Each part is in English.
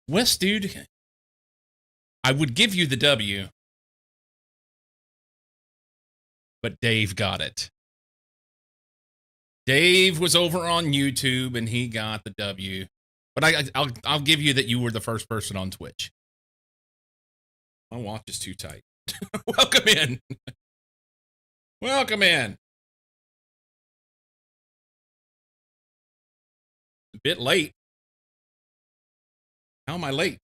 West, dude, I would give you the W, but Dave got it. Dave was over on YouTube and he got the W. But I'll give you that you were the first person on Twitch. My watch is too tight. Welcome in. Welcome in. A bit late. How am I late?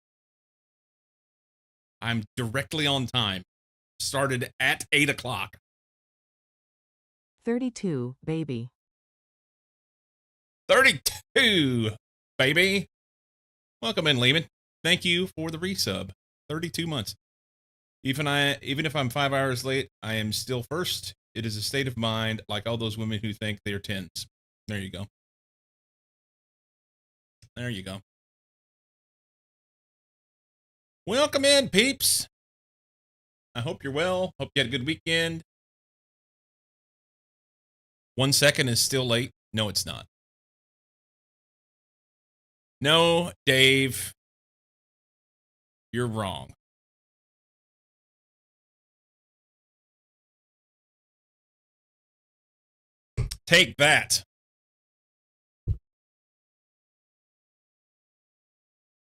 I'm directly on time. Started at 8 o'clock. 32, baby. 32, baby. Welcome in, Lehman. Thank you for the resub. 32 months. Even if I'm 5 hours late, I am still first. It is a state of mind, like all those women who think they're 10s. There you go. There you go. Welcome in, peeps. I hope you're well. Hope you had a good weekend. 1 second is still late. No, it's not. No, Dave, you're wrong. Take that.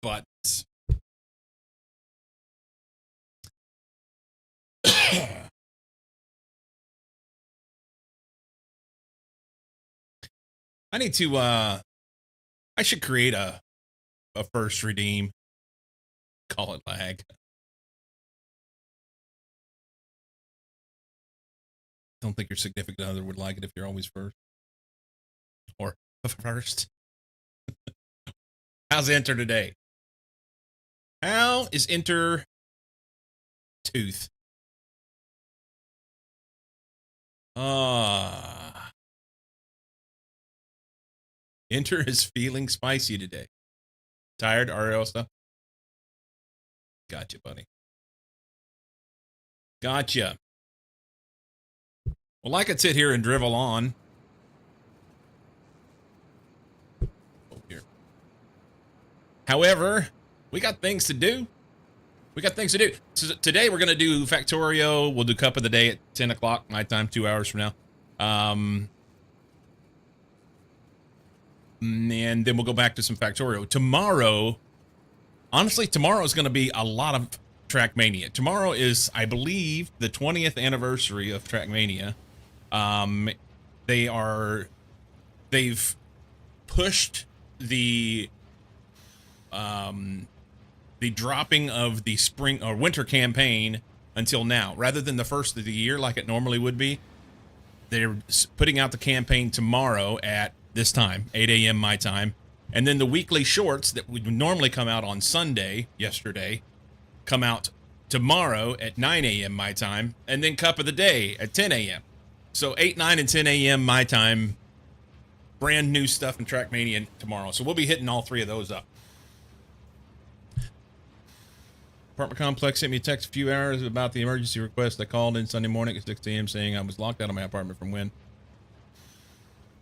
But I need to I should create a first redeem. Call it lag. Don't think your significant other would like it if you're always first. Or first. How's Enter today? How is Enter Tooth? Enter is feeling spicy today. Tired, RL stuff? Gotcha, buddy. Gotcha. Well, I could sit here and drivel on. Oh, here. However, we got things to do. So today we're going to do Factorio. We'll do Cup of the Day at 10 o'clock my time, 2 hours from now. And then we'll go back to some Factorio. Tomorrow, honestly, tomorrow is going to be a lot of Trackmania. Tomorrow is, I believe, the 20th anniversary of Trackmania. They've pushed the dropping of the spring or winter campaign until now, rather than the first of the year like it normally would be. They're putting out the campaign tomorrow at this time, 8 a.m. my time. And then the weekly shorts that would normally come out on Sunday, yesterday, come out tomorrow at 9 a.m. my time. And then Cup of the Day at 10 a.m. So 8, 9, and 10 a.m. my time. Brand new stuff in Trackmania tomorrow. So we'll be hitting all three of those up. Apartment complex sent me a text a few hours about the emergency request. I called in Sunday morning at 6 a.m. saying I was locked out of my apartment from when.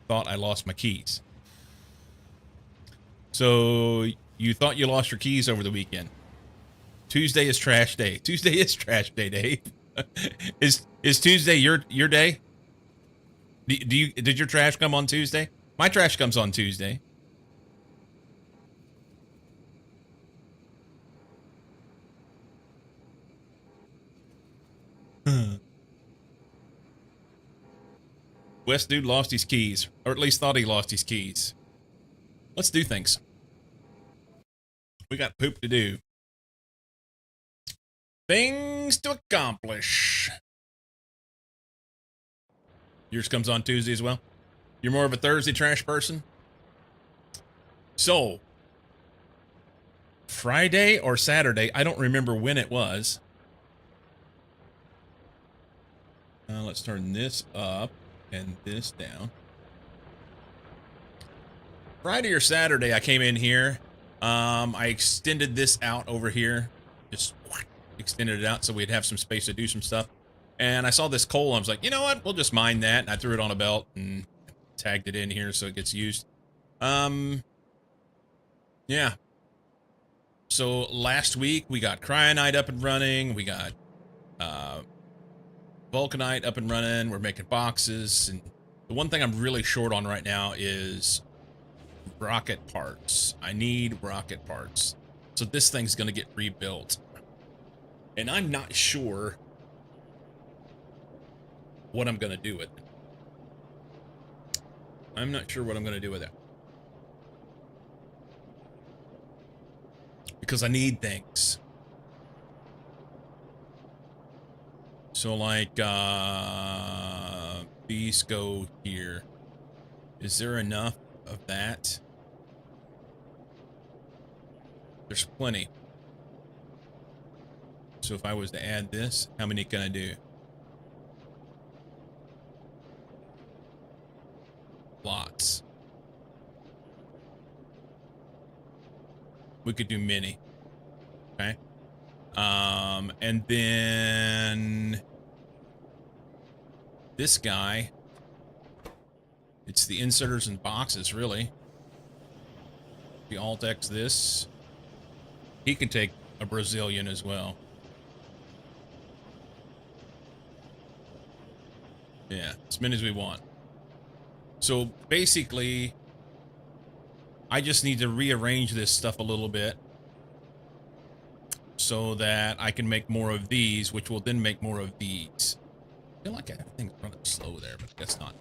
Thought I lost my keys. So you thought you lost your keys over the weekend. Tuesday is trash day. Tuesday is trash day, Dave. Is Tuesday your day? Did your trash come on Tuesday? My trash comes on Tuesday. West dude lost his keys, or at least thought he lost his keys. Let's do things. We got poop to do. Things to accomplish. Yours comes on Tuesday as well? You're more of a Thursday trash person? So, Friday or Saturday, I don't remember when it was. Let's turn this up and this down. Friday or Saturday, I came in here. I extended this out over here. Just extended it out so we'd have some space to do some stuff. And I saw this coal. I was like, you know what? We'll just mine that. And I threw it on a belt and tagged it in here so it gets used. Yeah. So last week we got Cryonite up and running. We got Vulcanite up and running. We're making boxes. And the one thing I'm really short on right now is rocket parts. I need rocket parts. So this thing's going to get rebuilt. And I'm not sure what I'm going to do with it. I'm not sure what I'm going to do with it. Because I need things. So like, these go here. Is there enough of that? There's plenty. So if I was to add this, how many can I do? Lots. We could do many. Okay. And then this guy, it's the inserters and boxes, really. The Alt-X this. He can take a Brazilian as well. Yeah, as many as we want. So basically, I just need to rearrange this stuff a little bit so that I can make more of these, which will then make more of these. I feel like everything's running slow there, but that's not.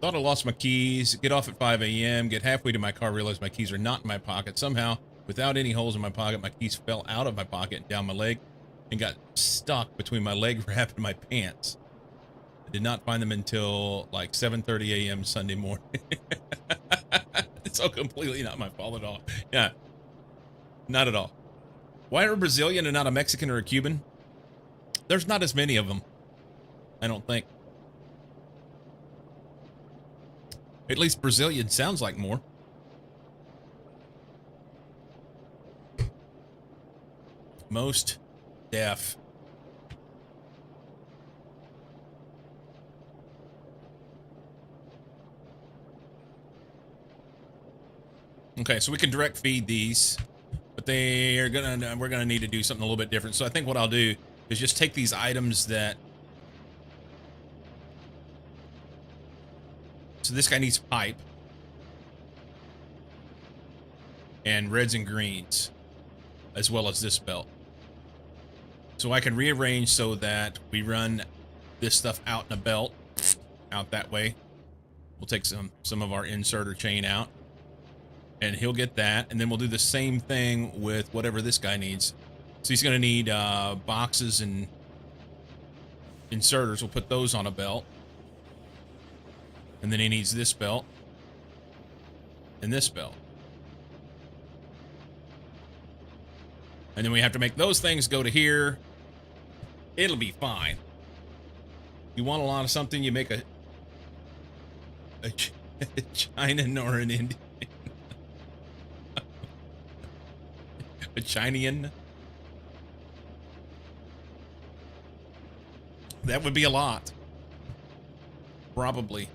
Thought I lost my keys. Get off at 5 a.m. Get halfway to my car. Realize my keys are not in my pocket. Somehow, without any holes in my pocket, my keys fell out of my pocket and down my leg and got stuck between my leg wrap and my pants. I did not find them until like 7:30 a.m. Sunday morning. It's all completely not my fault at all. Yeah, not at all. Why are a Brazilian and not a Mexican or a Cuban? There's not as many of them, I don't think. At least Brazilian sounds like more. Most deaf. Okay, so we can direct feed these, but we're gonna need to do something a little bit different. So I think what I'll do is just take these items that. So this guy needs pipe and reds and greens, as well as this belt. So I can rearrange so that we run this stuff out in a belt, out that way. We'll take some of our inserter chain out, and he'll get that, and then we'll do the same thing with whatever this guy needs. So he's going to need boxes and inserters. We'll put those on a belt. And then he needs this belt and this belt. And then we have to make those things go to here. It'll be fine. You want a lot of something, you make a China or an Indian. A Chinean. That would be a lot. Probably.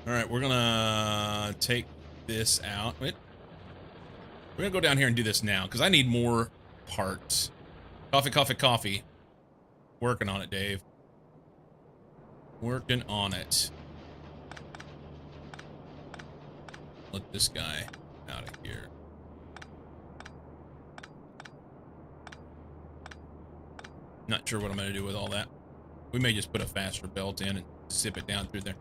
All right, we're gonna take this out. Wait. We're gonna go down here and do this now because I need more parts. Coffee, coffee, coffee. Working on it, Dave. Working on it. Let this guy out of here. Not sure what I'm gonna do with all that. We may just put a faster belt in and zip it down through there.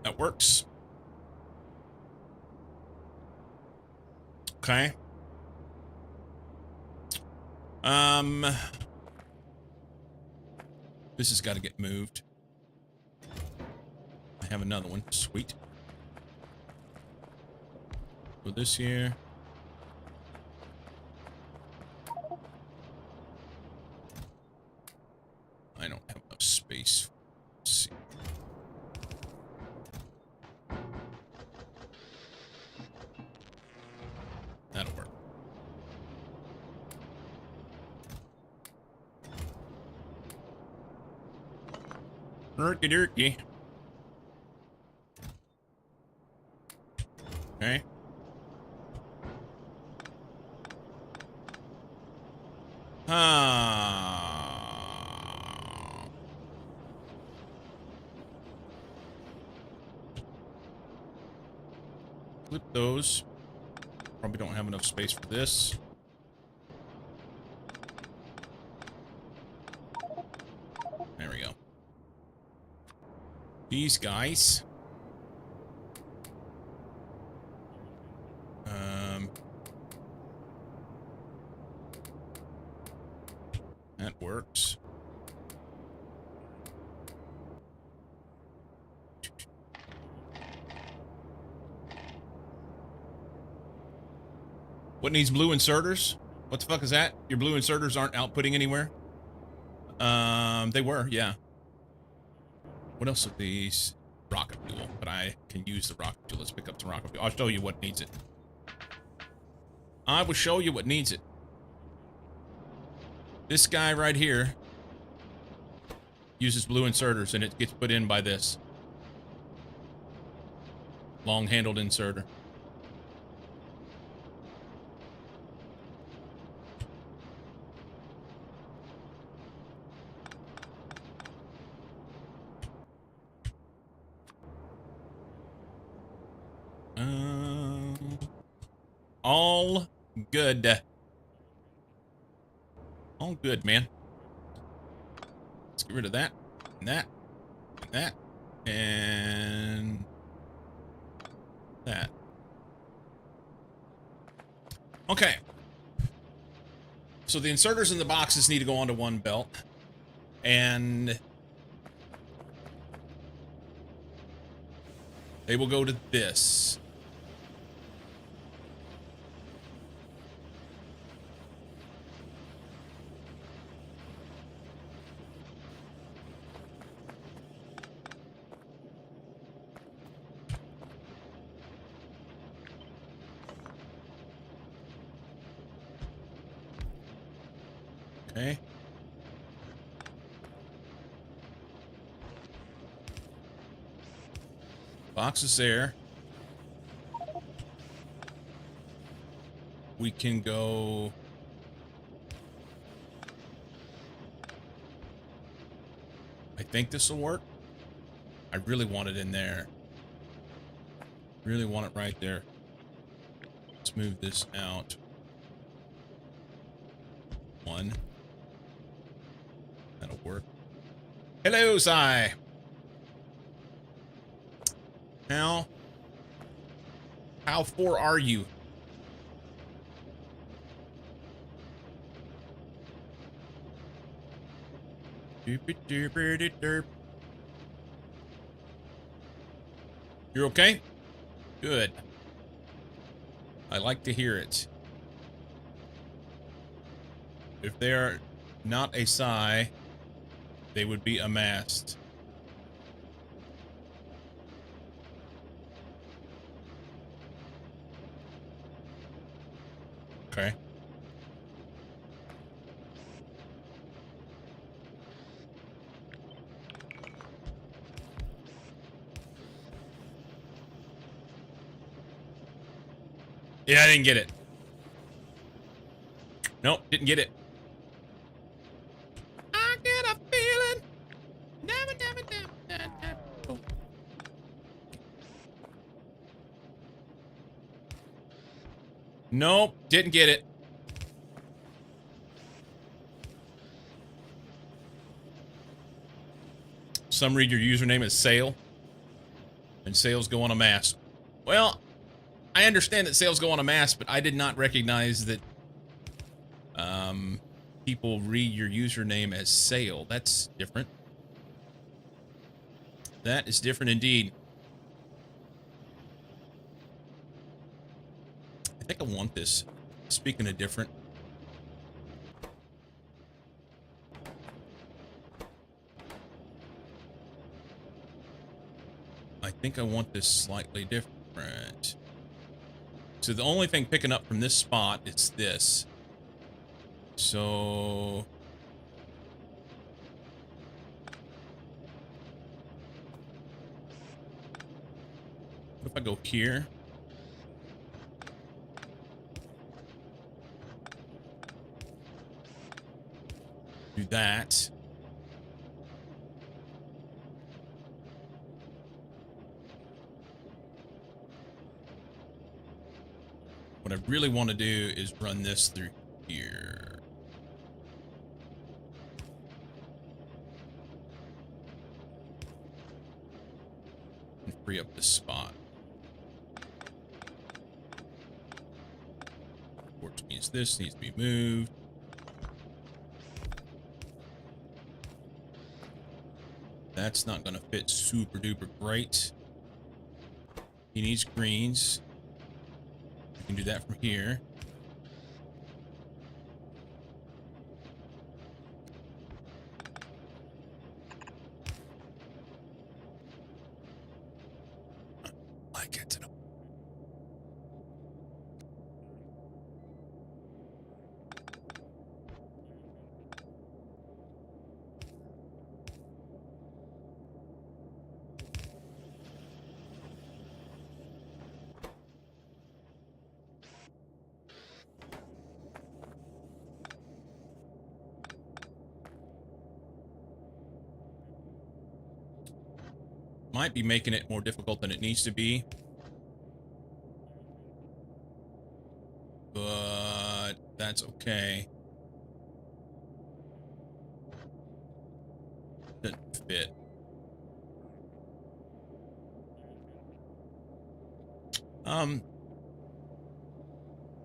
That works. Okay. This has got to get moved. I have another one. Sweet. Put this here. I don't have enough space. Let's see. Erky dirky. Okay. Flip those. Probably don't have enough space for this. There we go. These guys. That works. What needs blue inserters? What the fuck is that? Your blue inserters aren't outputting anywhere? They were, yeah. What else of these? Rocket fuel, but I can use the rocket fuel. Let's pick up the rocket fuel. I'll show you what needs it. I will show you what needs it. This guy right here uses blue inserters, and it gets put in by this long-handled inserter. All good. All good, man. Let's get rid of that, and that, and that, and that. Okay. So the inserters in the boxes need to go onto one belt, and they will go to this. Okay. Box is there. We can go. I think this will work. I really want it in there. Really want it right there. Let's move this out. One. That'll work. Hello, Sai. How far are you? You're okay? Good. I like to hear it. If they're not a Psi, they would be a mast. Okay. Yeah, I didn't get it. Nope, didn't get it. I get a feeling. Nope, didn't get it. Some read your username as Sail, and Sails go on a mast. Well, I understand that Sails go on a mast, but I did not recognize that people read your username as Sail. That's different. That is different indeed. I think I want this. Speaking of different. I think I want this slightly different. So the only thing picking up from this spot is this. So if I go here? Do that. What I really want to do is run this through here. And free up this spot. Which means this needs to be moved. That's not going to fit super duper great. He needs greens. We can do that from here. I get it. Might be making it more difficult than it needs to be. But that's okay. Doesn't fit.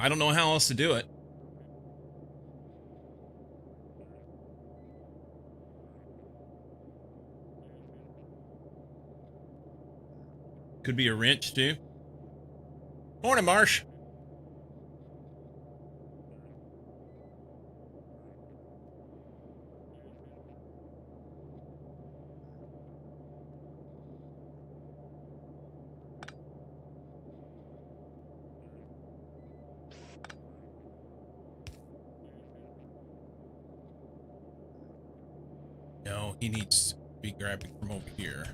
I don't know how else to do it. Could be a wrench too. Morning, Marsh. No, he needs to be grabbing from over here.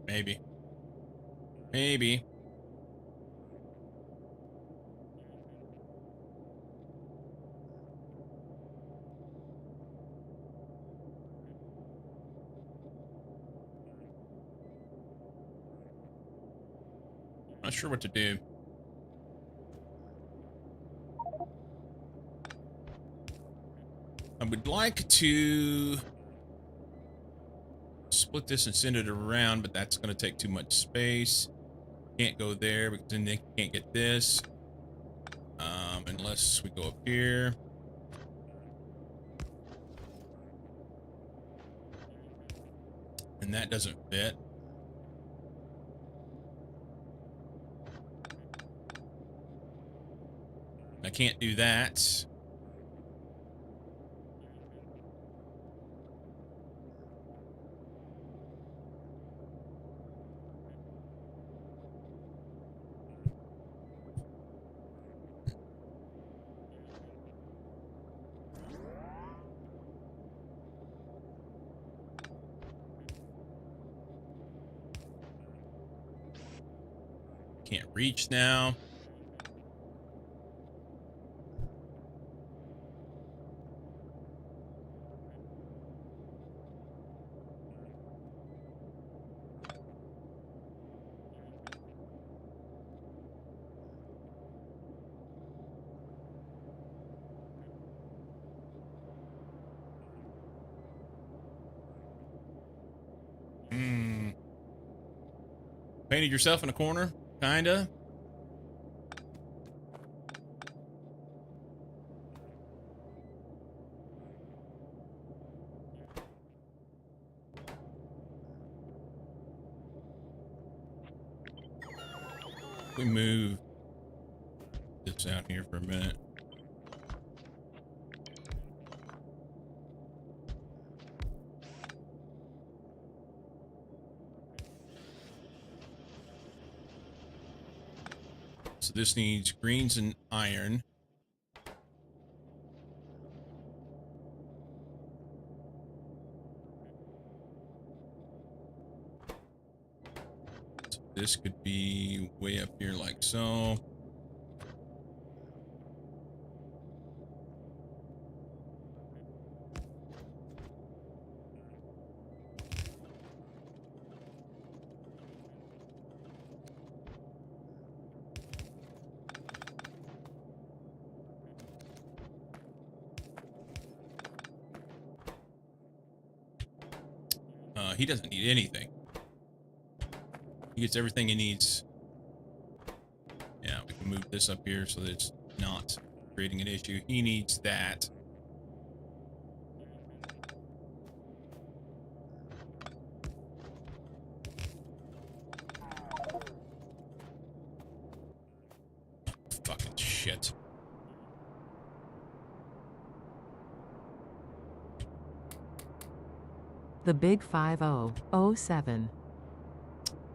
Maybe. Maybe. Not sure what to do. I would like to split this and send it around, but that's going to take too much space. Can't go there because then they can't get this. Unless we go up here. And that doesn't fit. I can't do that. Can't reach now. Painted yourself in a corner, kinda. We move this out here for a minute. So this needs greens and iron. So this could be way up here like so. He doesn't need anything. He gets everything he needs. Yeah, we can move this up here so that it's not creating an issue. He needs that. Fucking shit. The Big 5007.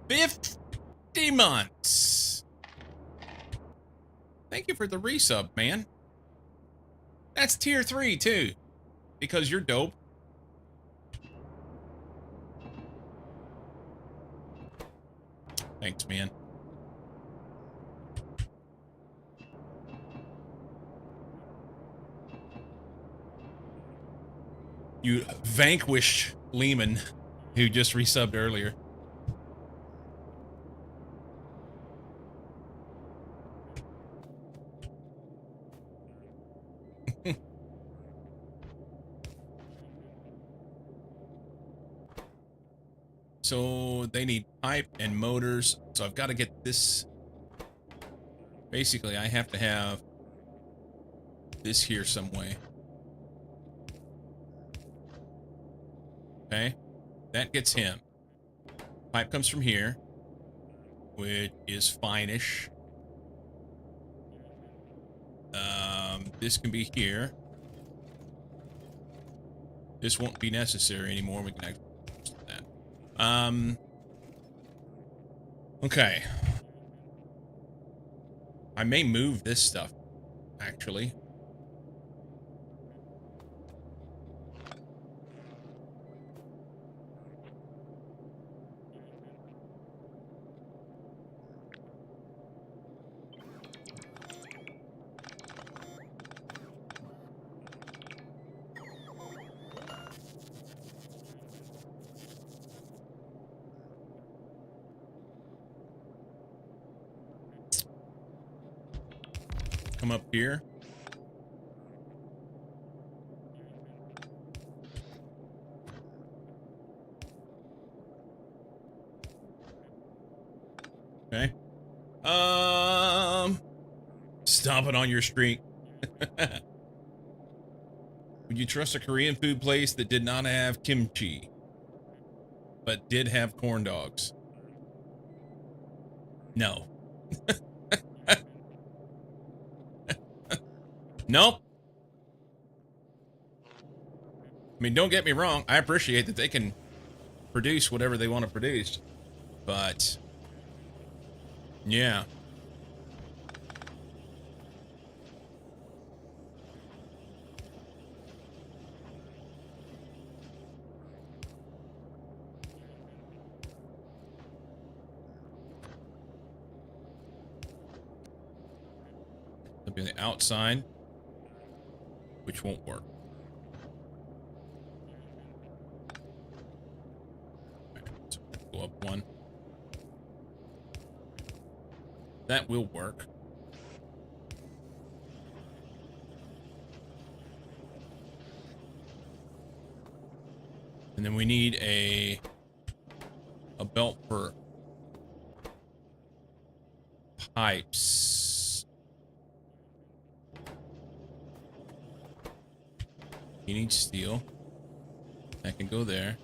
50 months. Thank you for the resub, man. That's tier 3 too, because you're dope. Thanks, man. You vanquished Lehman, who just resubbed earlier. So they need pipe and motors. So I've got to get this. Basically, I have to have this here some way. Okay, that gets him. Pipe comes from here, which is fine-ish. This can be here. This won't be necessary anymore. We can actually do that. Okay. I may move this stuff, actually. Come up here. Okay. Stop it on your streak. Would you trust a Korean food place that did not have kimchi, but did have corn dogs? No. Nope. I mean, don't get me wrong. I appreciate that they can produce whatever they want to produce, but yeah. It'll be on the outside, which won't work. So go up one. That will work. And then we need a belt for pipes. You need steel. That can go there.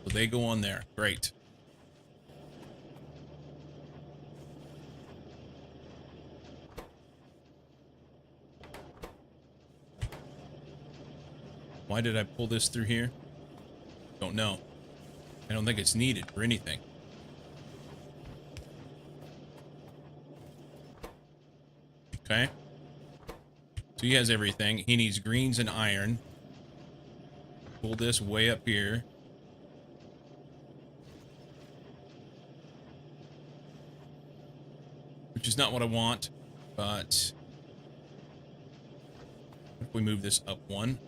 So they go on there. Great. Why did I pull this through here? Don't know. I don't think it's needed for anything. Okay. So he has everything. He needs greens and iron. Pull this way up here. Which is not what I want, but if we move this up one.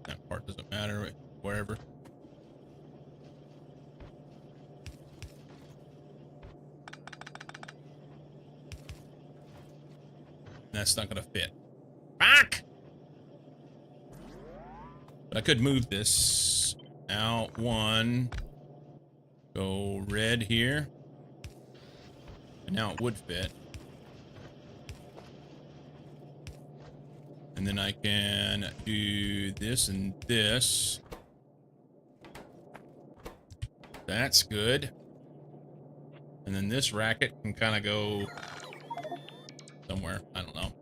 That part doesn't matter, wherever. That's not gonna fit. Fuck! But I could move this out one. Go red here. And now it would fit. And then I can do this and this. That's good. And then this racket can kind of go somewhere. I don't know.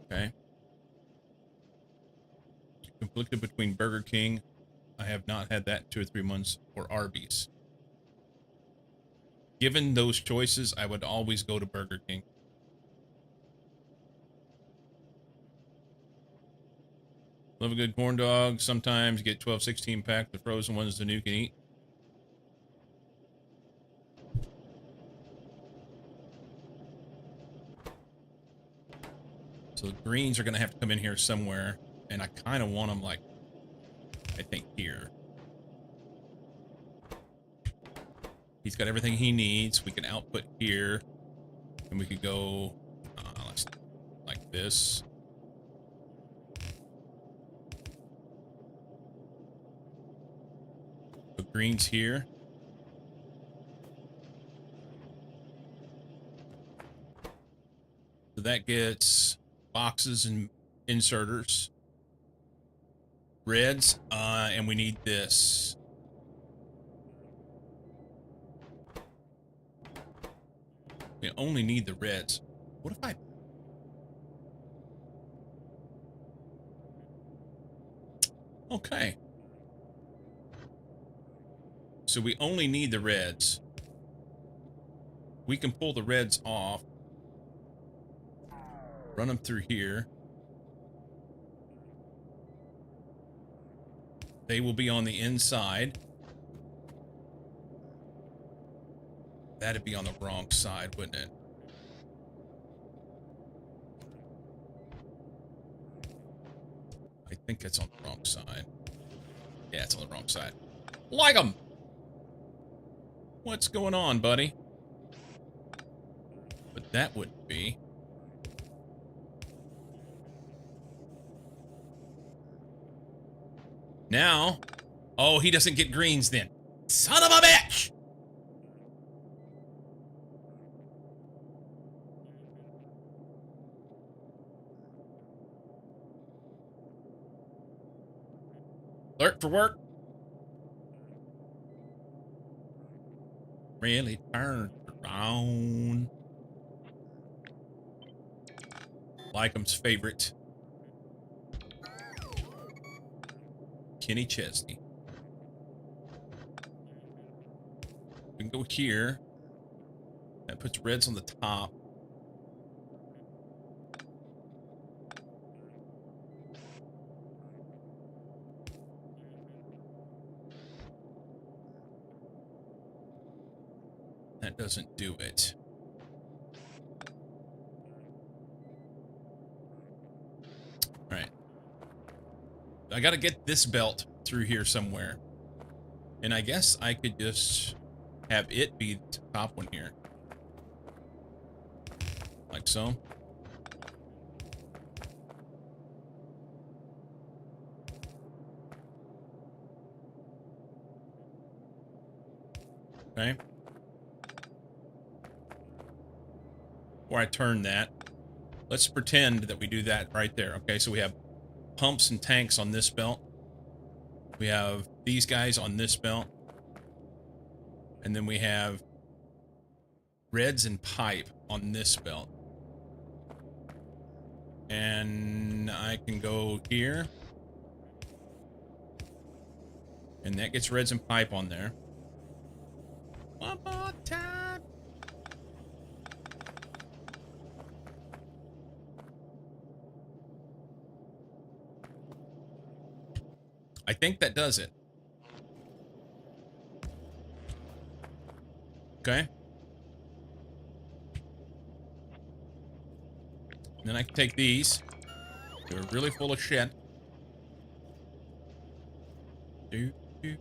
Okay. Conflicted between Burger King. I have not had that in 2 or 3 months, or Arby's. Given those choices, I would always go to Burger King. Love a good corn dog. Sometimes get 12, 16 pack. The frozen ones the new can eat. So the greens are going to have to come in here somewhere. And I kind of want them, like, I think here. He's got everything he needs. We can output here. And we could go like this. Put greens here. So that gets boxes and inserters. Reds, and we need this. We only need the reds. What if I... Okay. So we only need the reds. We can pull the reds off. Run them through here. They will be on the inside. That'd be on the wrong side, wouldn't it? I think it's on the wrong side. Yeah, it's on the wrong side. Like 'em! What's going on, buddy? But that wouldn't be. Now, oh, he doesn't get greens then. Son of a bitch! Alert for work. Really turned around. Like'em's favorite. Kenny Chesney. We can go here. That puts reds on the top. That doesn't do it. All right. I got to get this belt through here somewhere. And I guess I could just have it be the top one here. Like so. Okay. Or I turn that. Let's pretend that we do that right there. Okay, so we have pumps and tanks on this belt. We have these guys on this belt. And then we have reds and pipe on this belt. And I can go here. And that gets reds and pipe on there. One more time. I think that does it. Okay. And then I can take these. They're really full of shit. Do, do.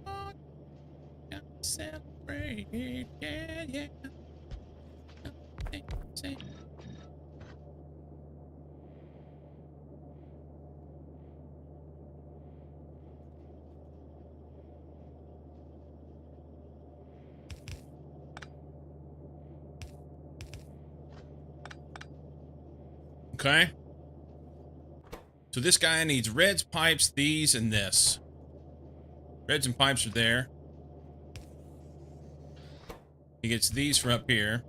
Oh, gotta celebrate. Yeah, yeah. Okay. So this guy needs reds, pipes, these, and this. Reds and pipes are there. He gets these from up here.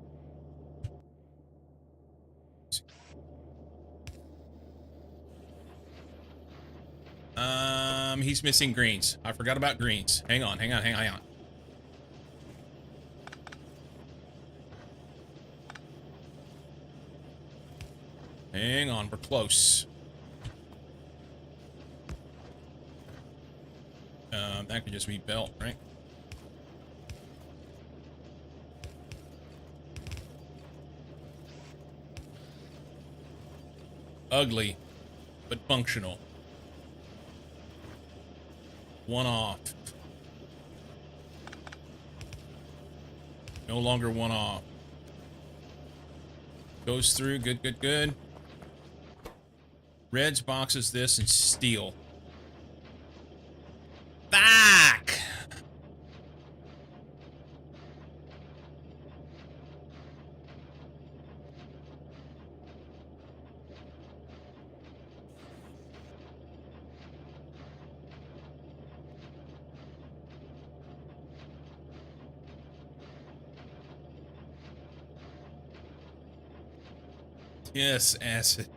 He's missing greens. I forgot about greens. Hang on. Hang on. Hang on, we're close. That could just be belt, right? Ugly, but functional. One off. No longer one off. Goes through, good. Reds boxes this and steel. Back! Yes, acid.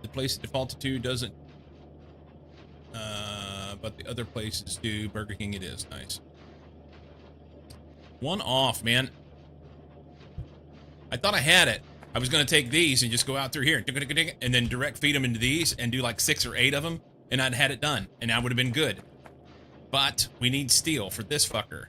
The place it defaulted to doesn't, but the other places do. Burger King it is. Nice. One off, man. I thought I had it. I was going to take these and just go out through here and then direct feed them into these and do like 6 or 8 of them, and I'd had it done, and I would have been good. But we need steel for this fucker.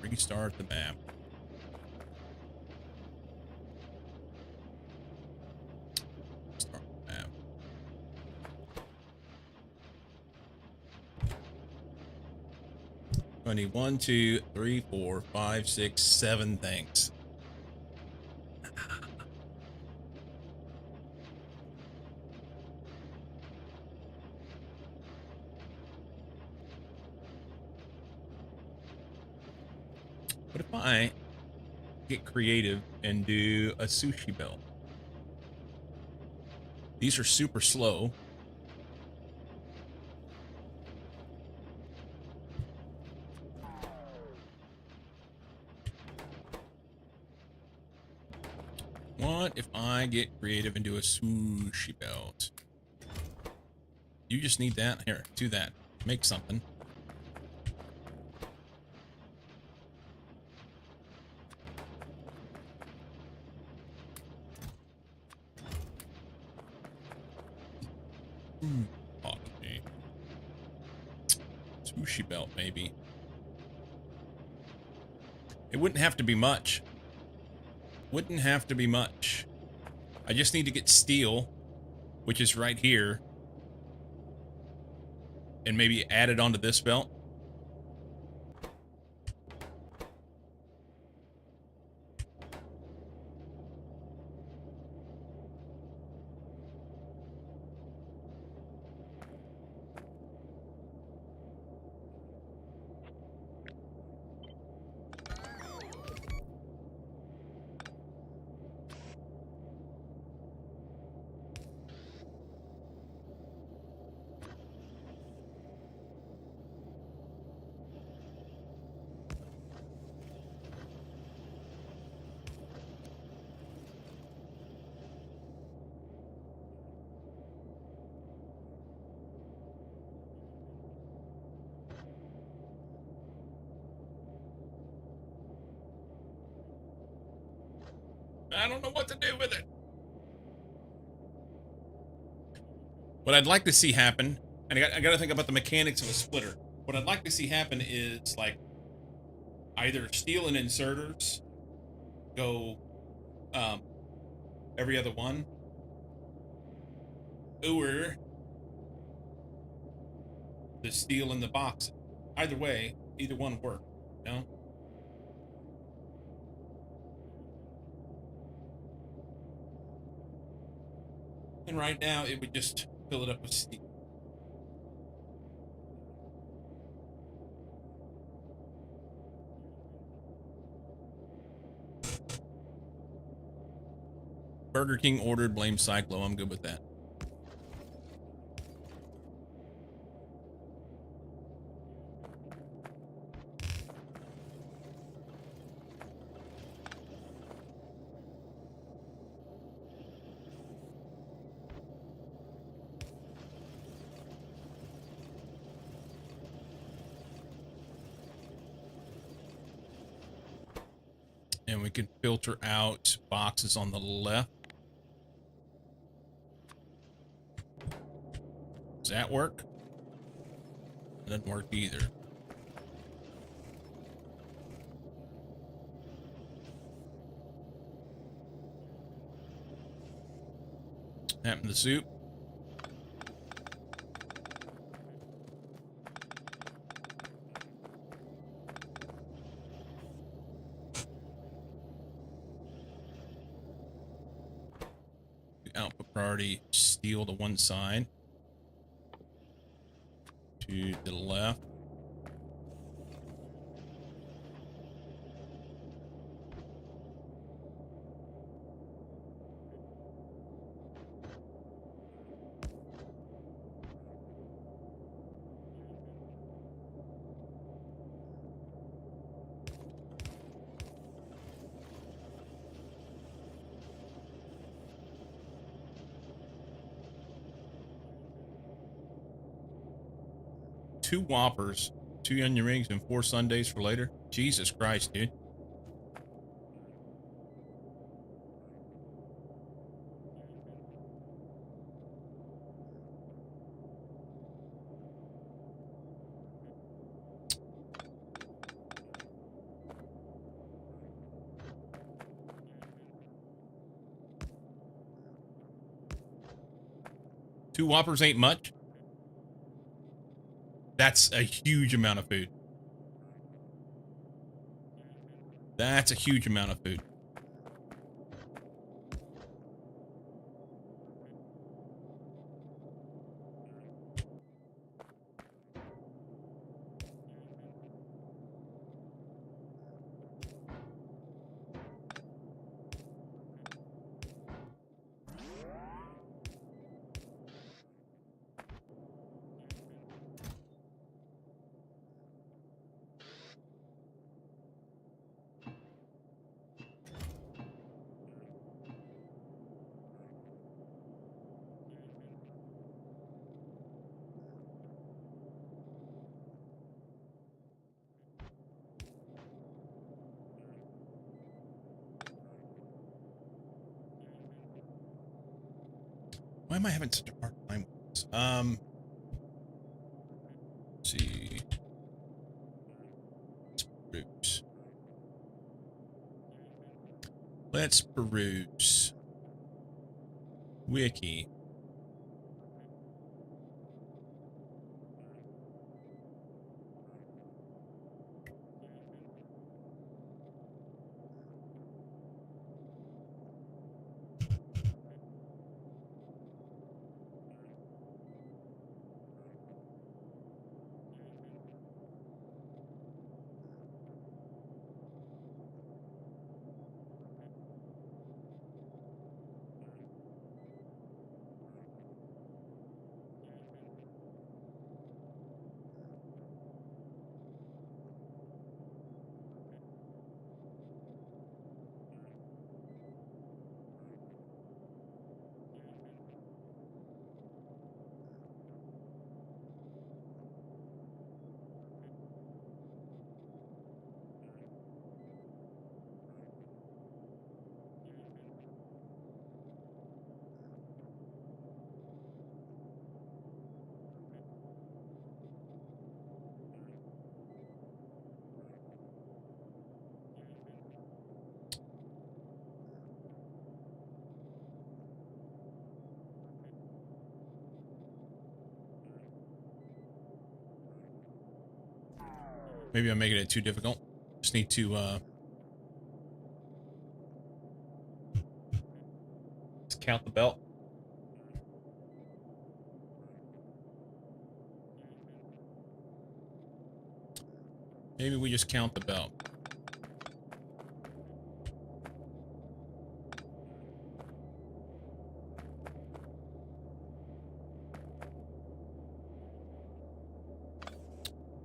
Restart the map. Start the map. I need 1, 2, 3, 4, 5, 6, 7 things. What if I get creative and do a sushi belt? These are super slow. What if I get creative and do a sushi belt? You just need that. Here, do that. Make something. Okay. Sushi belt, maybe. It wouldn't have to be much. Wouldn't have to be much. I just need to get steel, which is right here, and maybe add it onto this belt. I don't know what to do with it. What I'd like to see happen, and I got to think about the mechanics of a splitter. What I'd like to see happen is like either steel and inserters go every other one, or the steel in the box. Either way, either one work. You know? And right now, it would just fill it up with steel. Burger King ordered, blame Cyclo. I'm good with that. And we can filter out boxes on the left. Does that work? That doesn't work either. Happened to the soup. Output priority steel to one side. To the left. Two Whoppers, 2 onion rings, and 4 sundaes for later. Jesus Christ, dude. Two Whoppers ain't much. That's a huge amount of food. That's a huge amount of food. Why am I having such a hard time with this? Let's see. Let's peruse. Let's peruse. Wiki. Maybe I'm making it too difficult. Just need to let's count the belt. Maybe we just count the belt.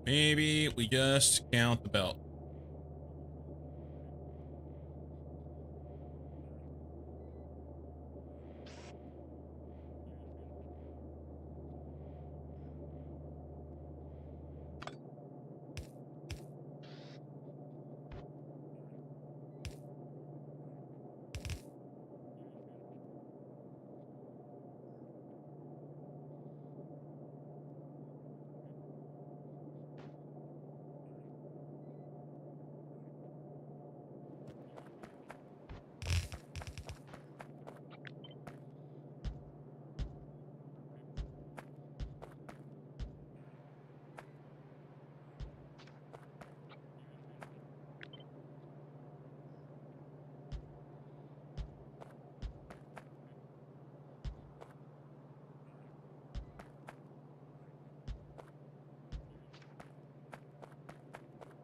Maybe we just count the belt.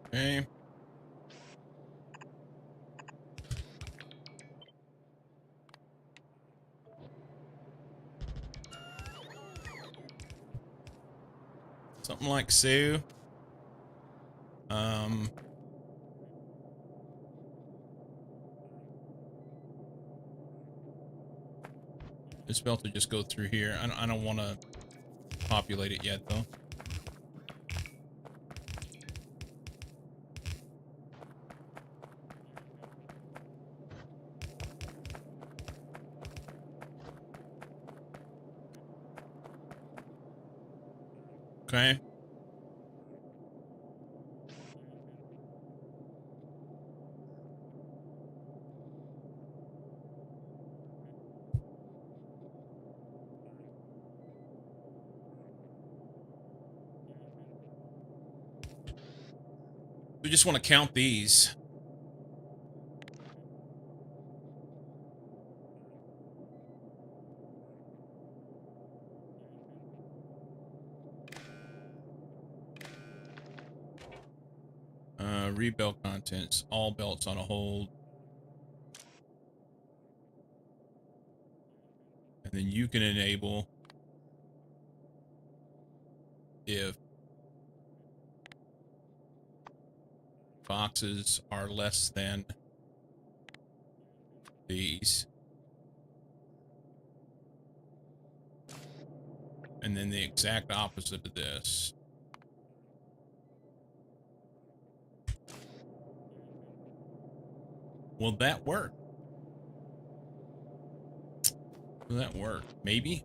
Okay. Something like so. This belt will just go through here. I don't want to populate it yet, though. Okay. We just want to count these. Read belt contents. All belts on a hold. And then you can enable if boxes are less than these. And then the exact opposite of this. Will that work? Will that work? Maybe?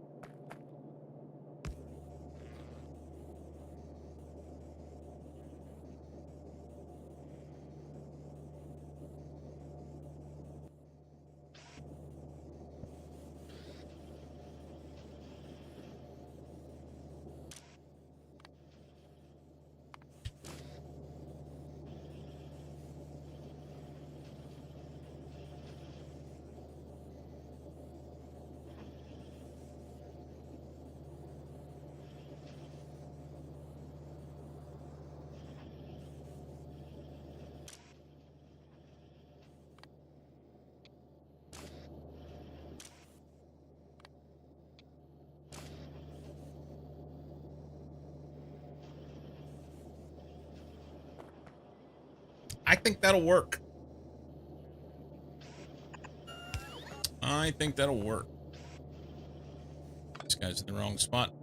I think that'll work. I think that'll work. This guy's in the wrong spot.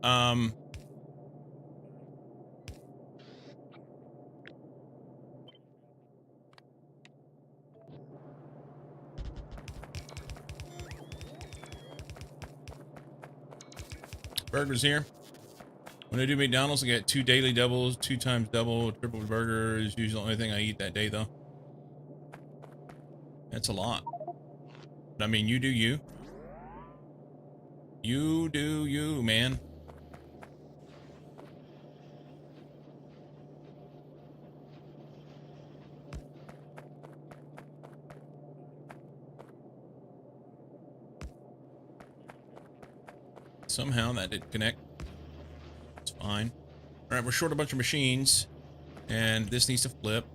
Burgers here. When I do McDonald's, I get 2 daily doubles, 2 times double, triple burger is usually the only thing I eat that day, though. That's a lot. But I mean, you do you. You do you, man. Somehow that didn't connect. It's fine. All right, we're short a bunch of machines, and this needs to flip.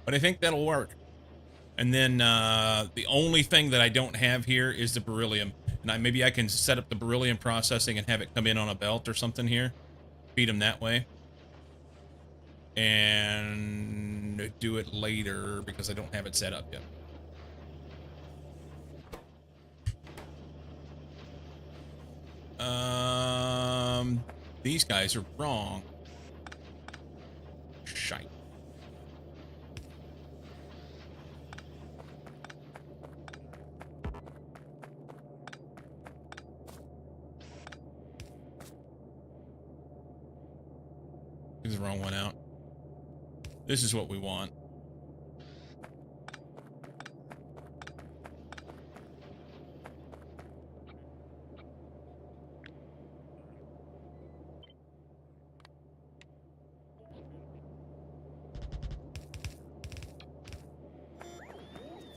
But I think that'll work. And then the only thing that I don't have here is the beryllium. And maybe I can set up the beryllium processing and have it come in on a belt or something here. Feed them that way. And do it later because I don't have it set up yet. These guys are wrong. Shite. This is the wrong one out. This is what we want.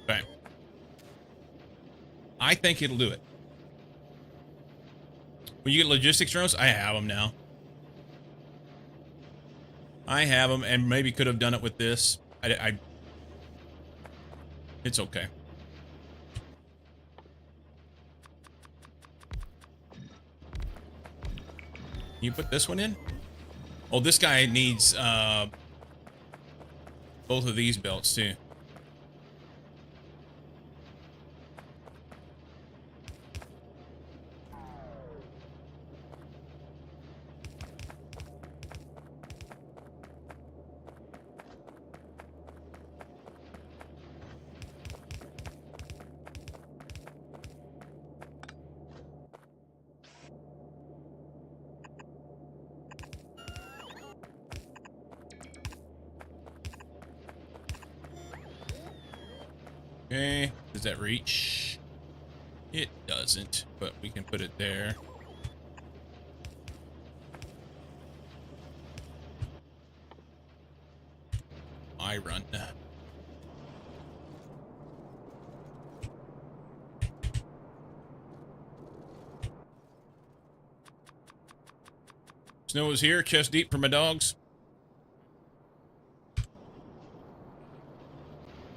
Okay. I think it'll do it. When you get logistics drones, I have them now. I have them, and maybe could have done it with this. It's okay. You put this one in? Oh, this guy needs both of these belts too. Okay, does that reach? It doesn't, but we can put it there. I run. Snow is here, chest deep for my dogs.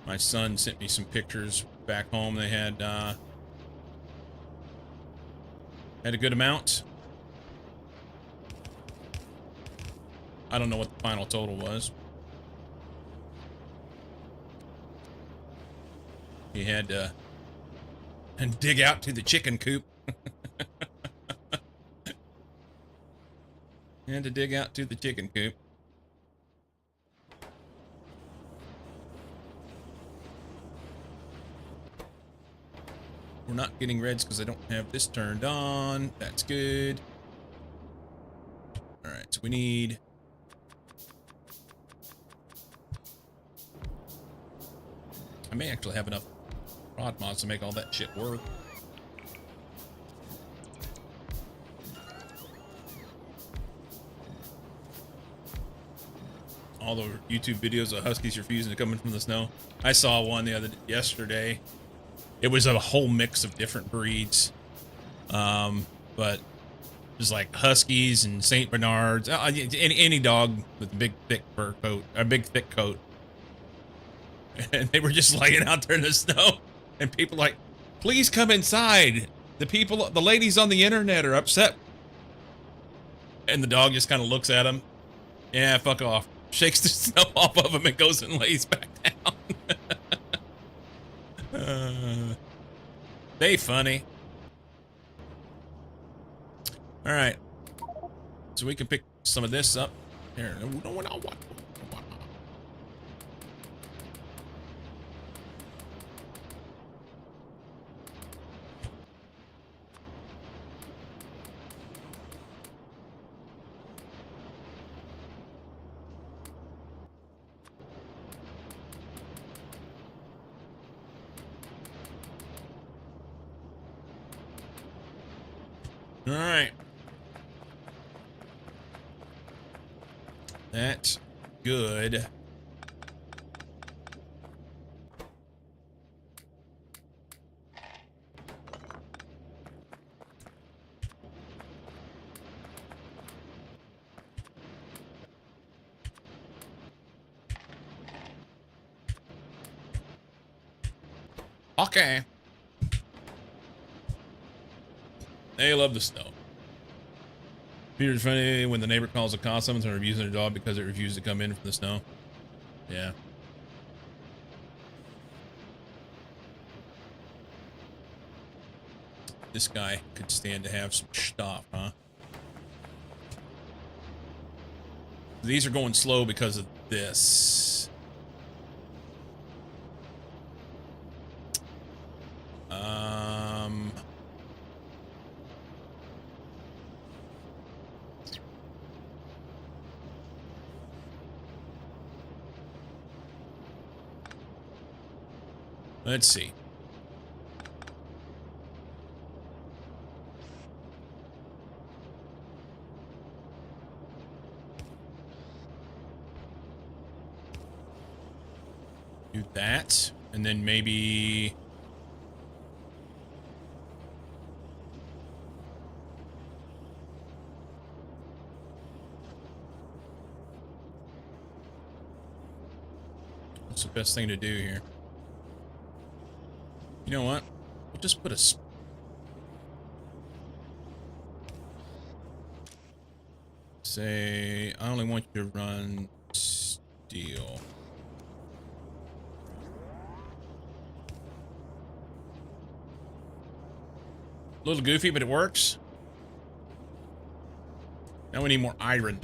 My son sent me some pictures back home. They had a good amount. I don't know what the final total was. He had to dig out to the chicken coop. He had to dig out to the chicken coop. We're not getting reds because I don't have this turned on. That's good. All right, so we need... I may actually have enough rod mods to make all that shit work. All the YouTube videos of huskies refusing to come in from the snow. I saw one yesterday. It was a whole mix of different breeds, but it was like huskies and Saint Bernards, any dog with a big thick fur coat, a big thick coat, and they were just laying out there in the snow, and people like, please come inside. The ladies on the internet are upset, and the dog just kind of looks at them, Yeah, fuck off. Shakes the snow off of him and goes and lays back down. They funny. All right. So we can pick some of this up. Here. All right. That's good. Okay. They love the snow. Peter's funny when the neighbor calls a call summons and reviews their dog because it refused to come in from the snow. Yeah. This guy could stand to have some stuff, huh? These are going slow because of this. Let's see. Do that, and then maybe what's the best thing to do here? You know what? We'll just put a say I only want you to run steel. A little goofy, but it works. Now we need more iron.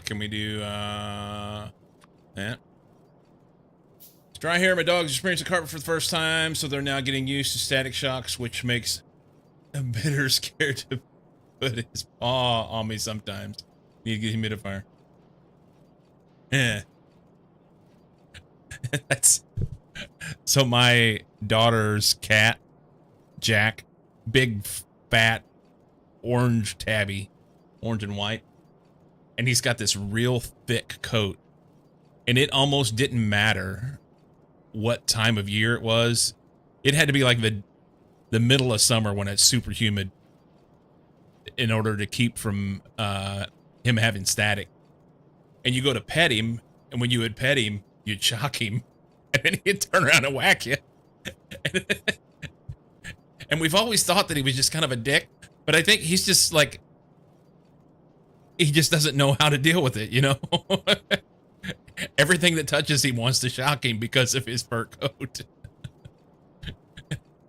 Can we do that? It's dry here. My dogs experienced a carpet for the first time, so they're now getting used to static shocks, which makes a bitter scared to put his paw on me sometimes. Need to get humidifier. Yeah. That's so my daughter's cat, Jack, big fat orange tabby, orange and white. And he's got this real thick coat. And it almost didn't matter what time of year it was. It had to be like the middle of summer when it's super humid in order to keep from him having static. And you go to pet him, and when you would pet him, you'd shock him, and then he'd turn around and whack you. And we've always thought that he was just kind of a dick, but I think he's just like, he just doesn't know how to deal with it, you know? Everything that touches him wants to shock him because of his fur coat.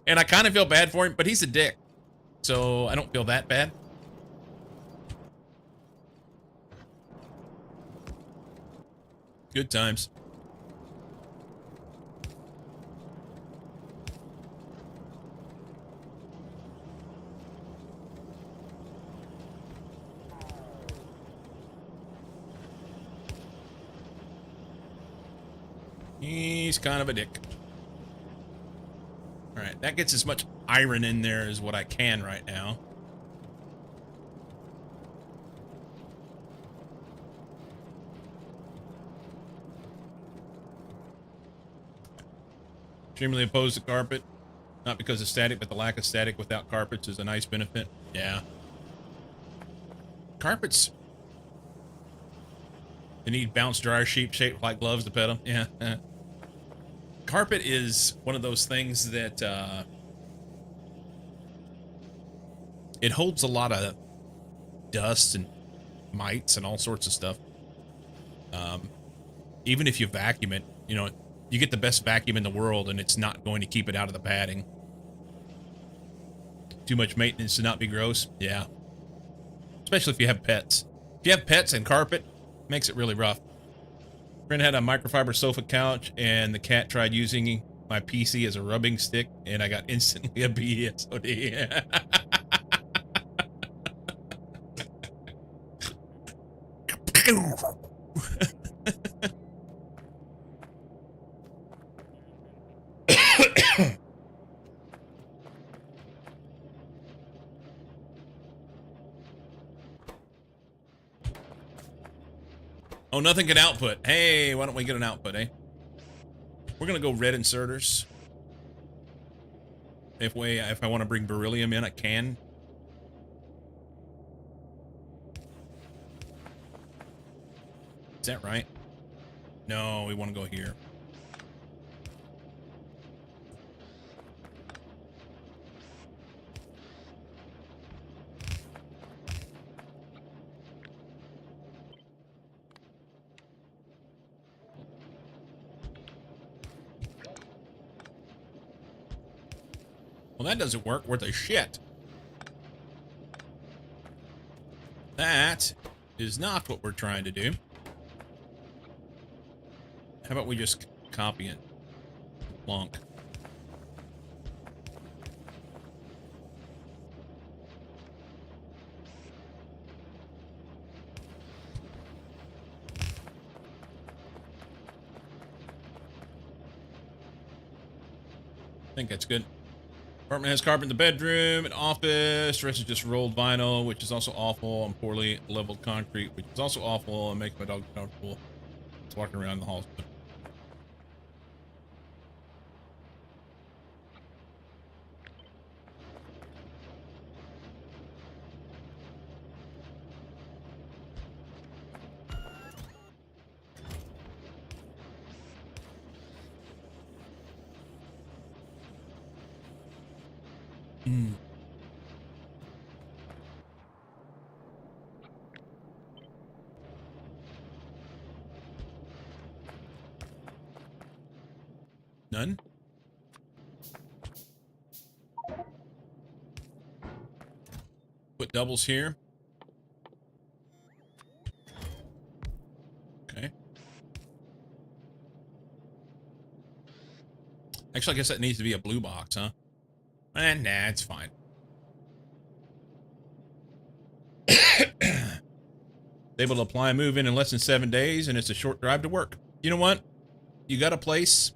And I kind of feel bad for him, but he's a dick. So I don't feel that bad. Good times. He's kind of a dick. All right, that gets as much iron in there as what I can right now. Extremely opposed to carpet. Not because of static, but the lack of static without carpets is a nice benefit. Yeah. Carpets. They need bounce dryer sheep shaped like gloves to pet them. Yeah. Carpet is one of those things that it holds a lot of dust and mites and all sorts of stuff. Even if you vacuum it, you know, you get the best vacuum in the world and it's not going to keep it out of the padding. Too much maintenance to not be gross. Yeah. Especially if you have pets. If you have pets and carpet, it makes it really rough. Friend had a microfiber sofa couch and the cat tried using my PC as a rubbing stick and I got instantly a BSOD. Oh, nothing can output. Hey, why don't we get an output, eh? We're gonna go red inserters. If I want to bring beryllium in, I can. Is that right? No, we want to go here. Well, that doesn't work worth a shit. That is not what we're trying to do. How about we just copy it? Plonk. I think that's good. Apartment has carpet in the bedroom, an office. The rest is just rolled vinyl, which is also awful, and poorly leveled concrete, which is also awful and makes my dog comfortable. It's walking around the halls. None? Put doubles here. Okay. Actually, I guess that needs to be a blue box, huh? Nah, it's fine. Able to apply and move in less than 7 days, and it's a short drive to work. You know what? You got a place,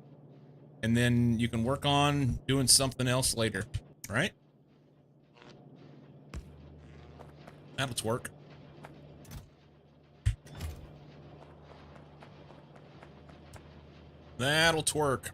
and then you can work on doing something else later, right? That'll work. That'll twerk.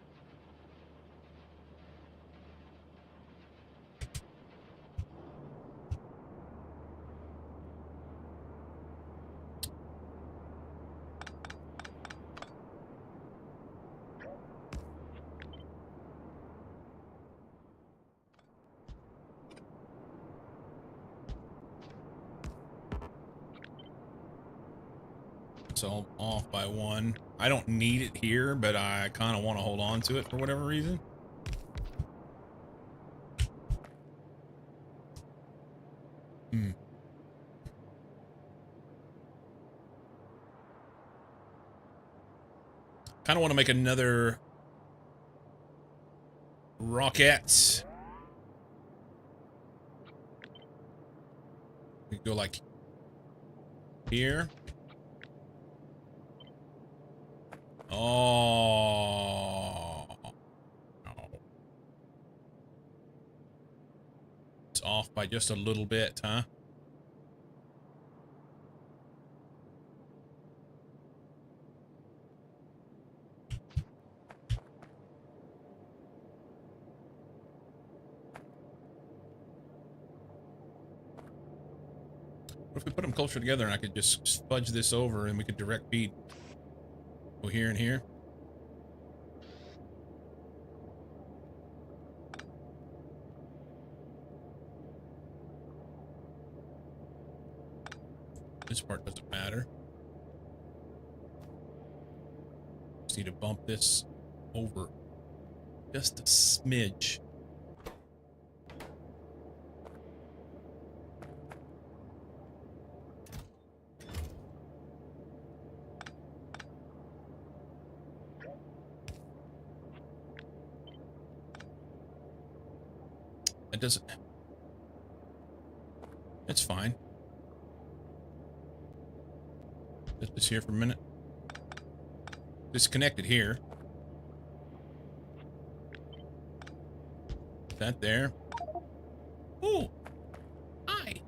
So off by 1. I don't need it here, but I kind of want to hold on to it for whatever reason. Kind of want to make another rocket. We go like here. Oh. No. It's off by just a little bit, huh? What if we put them closer together and I could just fudge this over and we could direct feed? Go here and here. This part doesn't matter. Just need to bump this over just a smidge. It doesn't. It's fine. Put this here for a minute. Disconnect it here. That there. Ooh. Hi.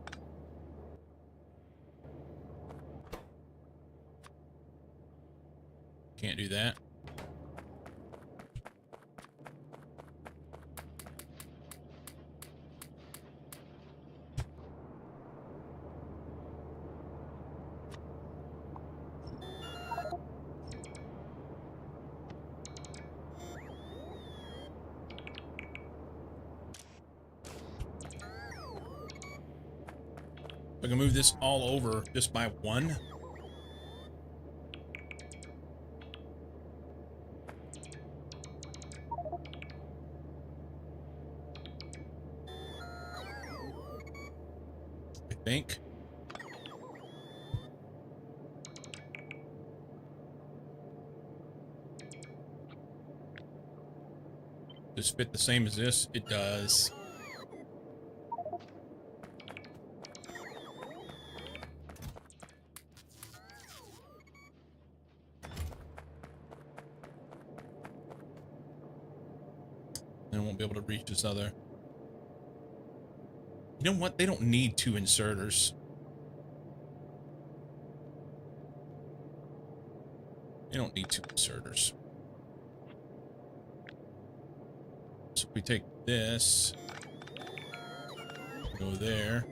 Can't do that. I can move this all over just by one. I think. Does it fit the same as this? It does. And won't be able to reach this other. You know what? They don't need two inserters. They don't need two inserters. So if we take this, go there.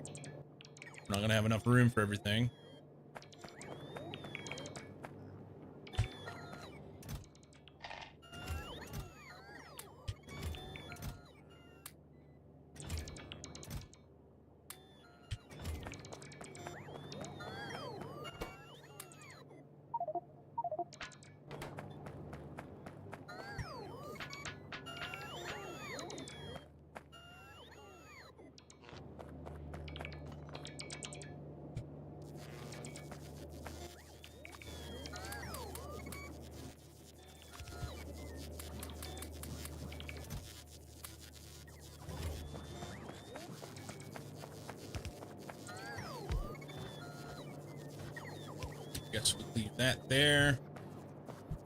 We're not gonna have enough room for everything. Guess we'll leave that there.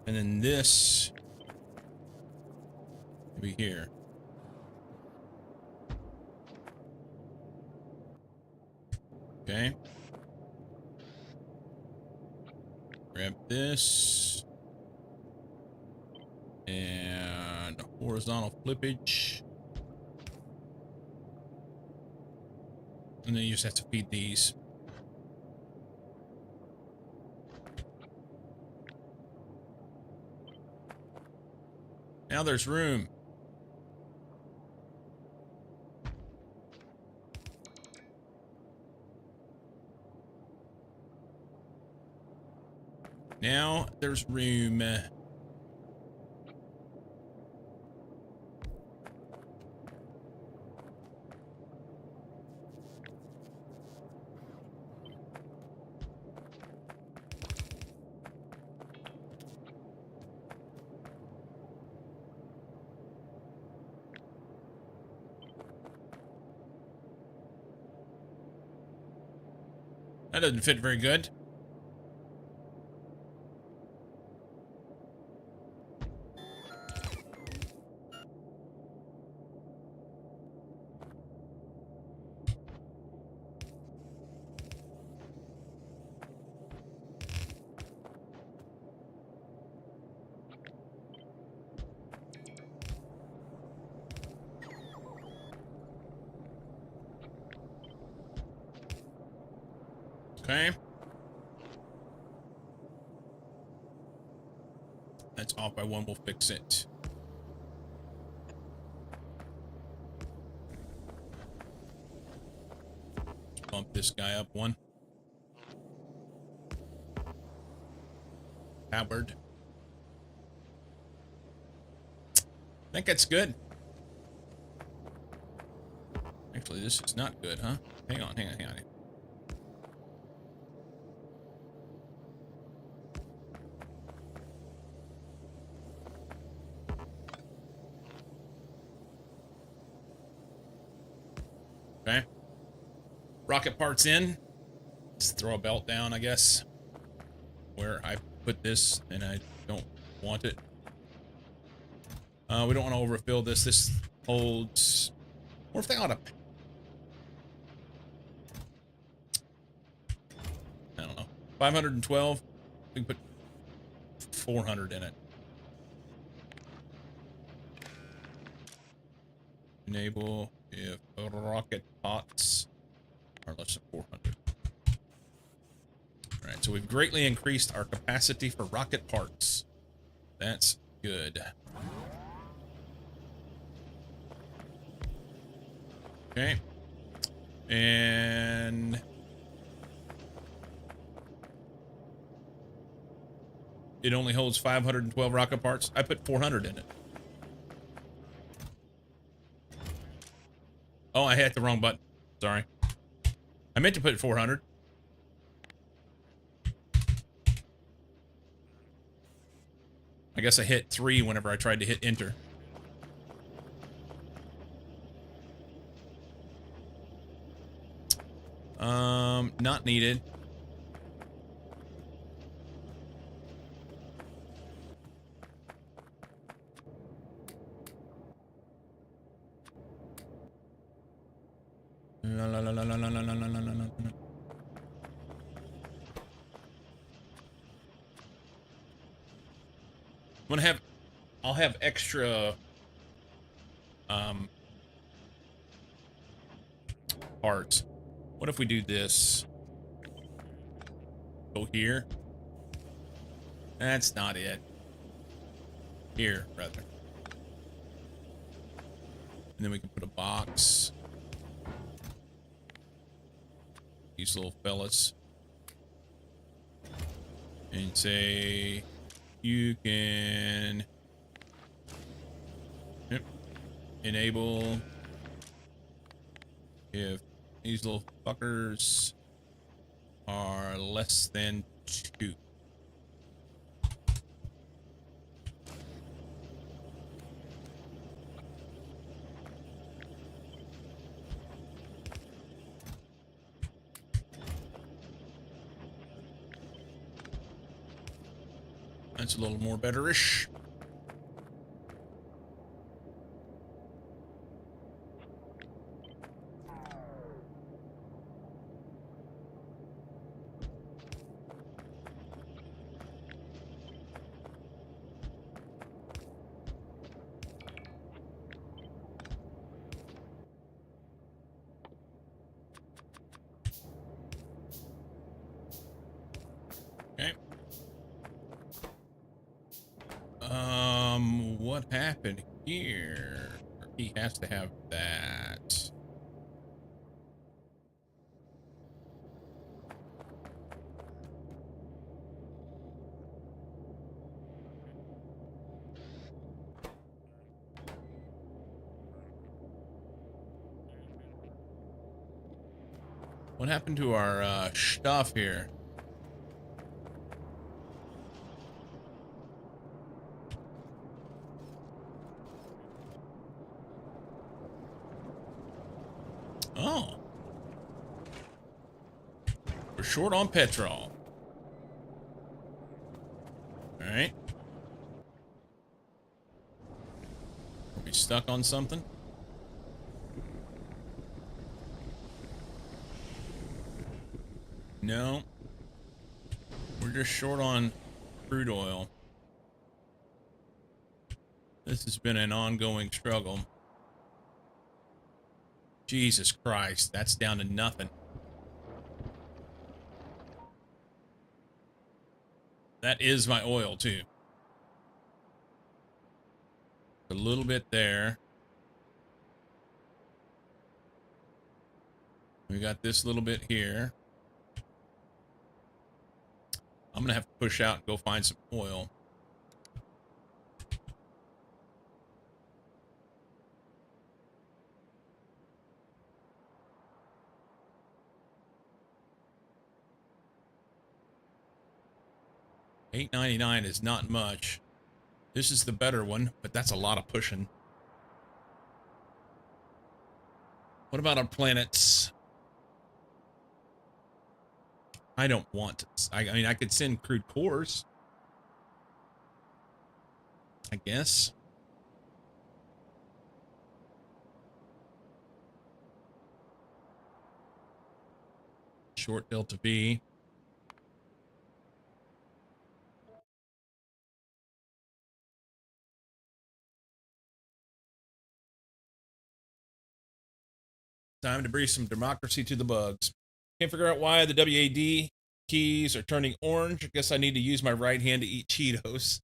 And then this will be here. Okay. Grab this. And horizontal flippage. And then you just have to feed these. Now there's room. Now there's room. That doesn't fit very good. Okay. That's off by one. We'll fix it. Let's bump this guy up one. Howard. I think that's good. Actually, this is not good, huh? Hang on. Okay. Rocket parts in. Let's throw a belt down, I guess. Where I put this, and I don't want it. We don't want to overfill this. This holds... What if they ought to... I don't know. 512. We can put 400 in it. Enable if rocket pots are less than 400. All right, so we've greatly increased our capacity for rocket parts. That's good. Okay. And it only holds 512 rocket parts. I put 400 in it. Oh, I hit the wrong button. Sorry. I meant to put 400. I guess I hit 3 whenever I tried to hit enter. Not needed. La la la la la la la la la la la. I'll have extra parts. What if we do this? Go here. That's not it. Here, rather. And then we can put a box. These little fellas. And say you can enable if these little fuckers are less than 2. That's a little more betterish. Okay. What happened here? He has to have that. What happened to our stuff here? Oh. We're short on petrol. All right. Are we stuck on something? No. We're just short on crude oil. This has been an ongoing struggle. Jesus Christ, that's down to nothing. That is my oil too. A little bit there. We got this little bit here. I'm gonna have to push out and go find some oil. $8.99 is not much. This is the better one, but that's a lot of pushing. What about our planets? I don't want to. I mean, I could send crude cores, I guess. Short delta V. Time to breathe some democracy to the bugs. Can't figure out why the WAD keys are turning orange. I guess I need to use my right hand to eat Cheetos.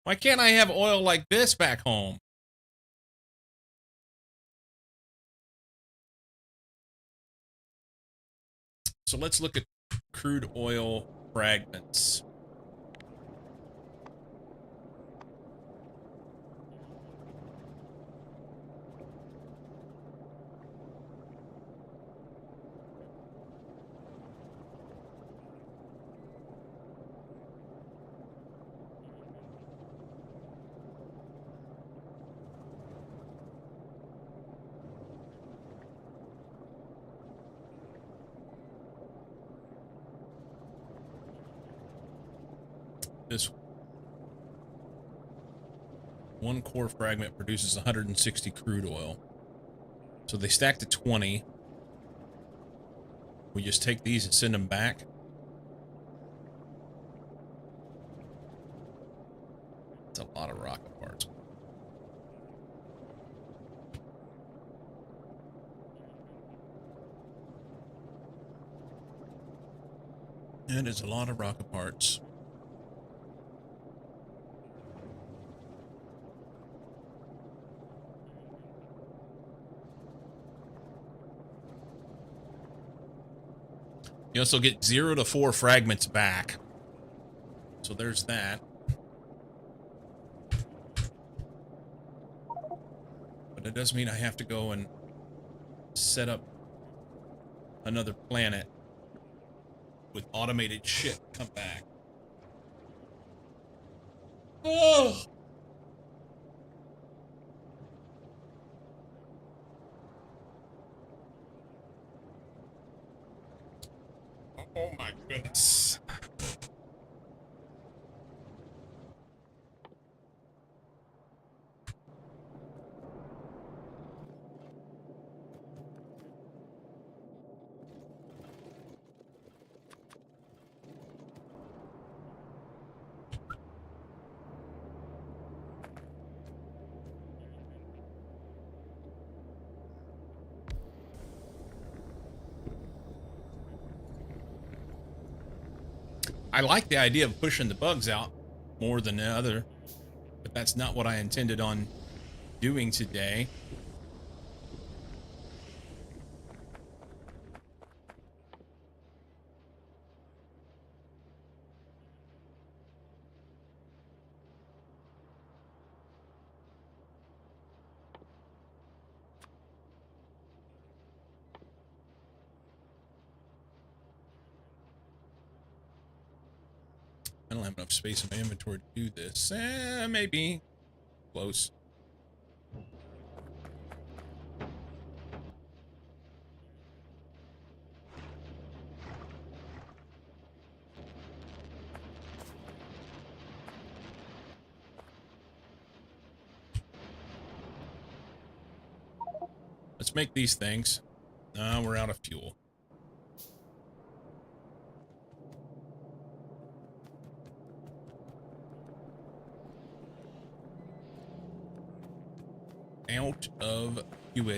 Why can't I have oil like this back home? So let's look at crude oil fragments. This one core fragment produces 160 crude oil. So they stack to 20. We just take these and send them back. It's a lot of rocket parts. And it's a lot of rocket parts. You also get 0 to 4 fragments back. So there's that. But it does mean I have to go and set up another planet with automated shit come back. Oh! Oh my goodness. I like the idea of pushing the bugs out more than the other, but that's not what I intended on doing today. I don't have enough space in my inventory to do this. Maybe. Close. Let's make these things. We're out of fuel. Out of fuel.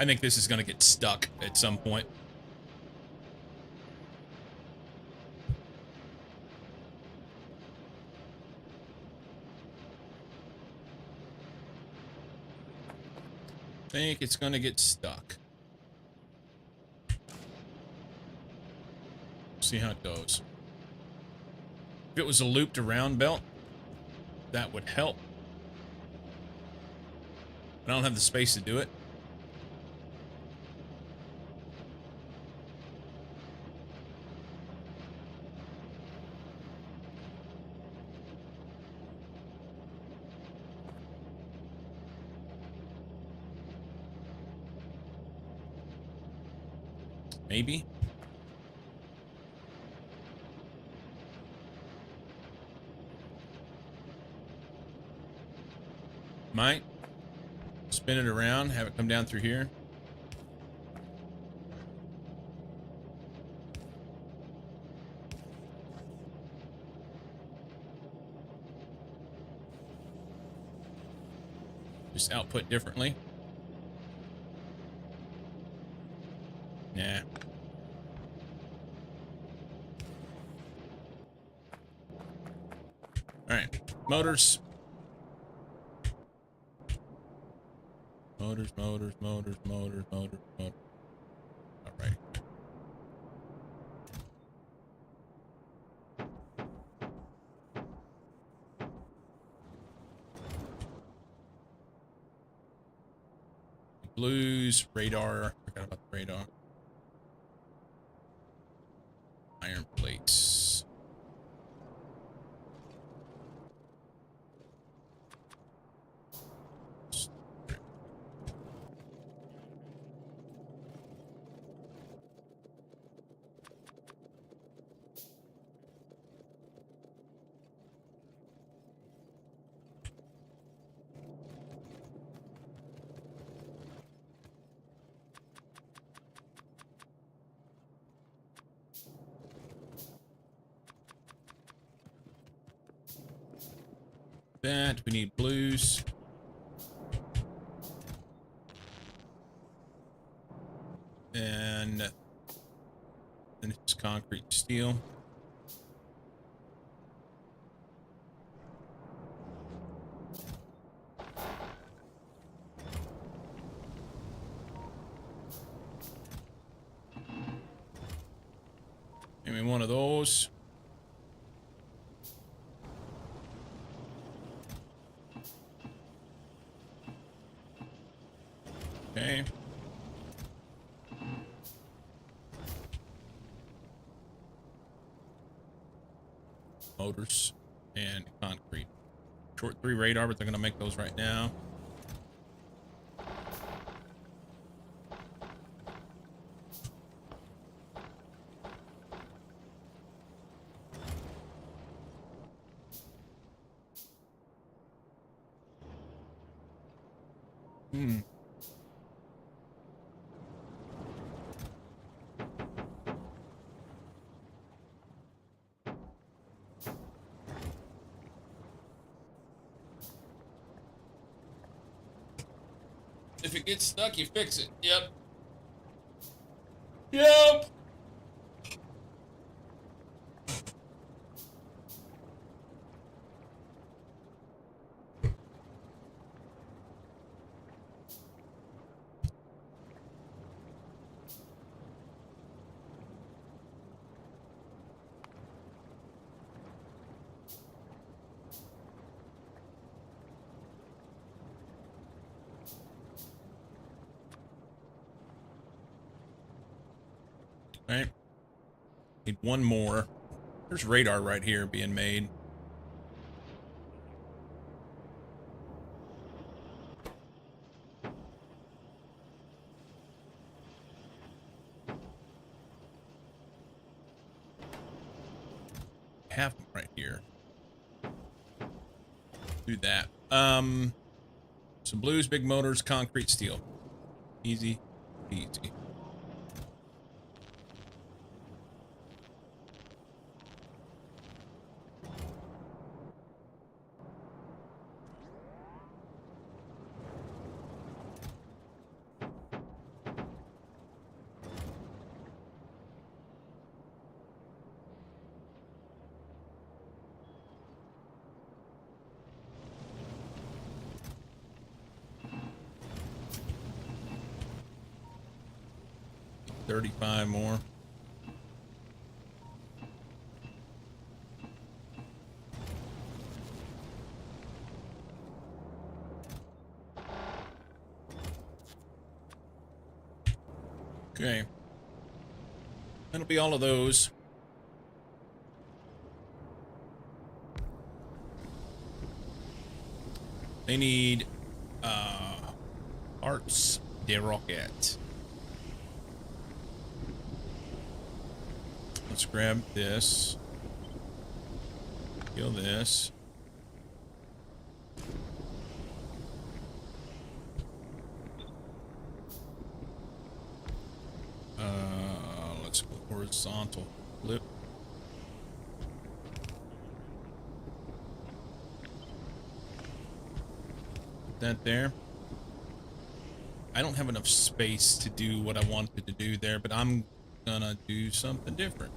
I think this is going to get stuck at some point. I think it's going to get stuck. See how it goes. If it was a looped around belt, that would help. I don't have the space to do it. Maybe. Might spin it around, have it come down through here. Just output differently. Nah. All right, motors. Motors. All right. Blues, radar. Forgot about the radar. Iron plates. That we need blues. And then it's concrete steel. Give me one of those. Okay. Motors and concrete. Short 3 radar, but they're going to make those right now. If it gets stuck, you fix it. Yep. Yep. All right. Need one more. There's radar right here being made. Have them right here. Do that. Some blues, big motors, concrete, steel. Easy, easy. 35 more. Okay. That'll be all of those. They need parts de rocket. Let's grab this. Kill this. Let's go horizontal. Flip. Put that there. I don't have enough space to do what I wanted to do there, but I'm gonna do something different.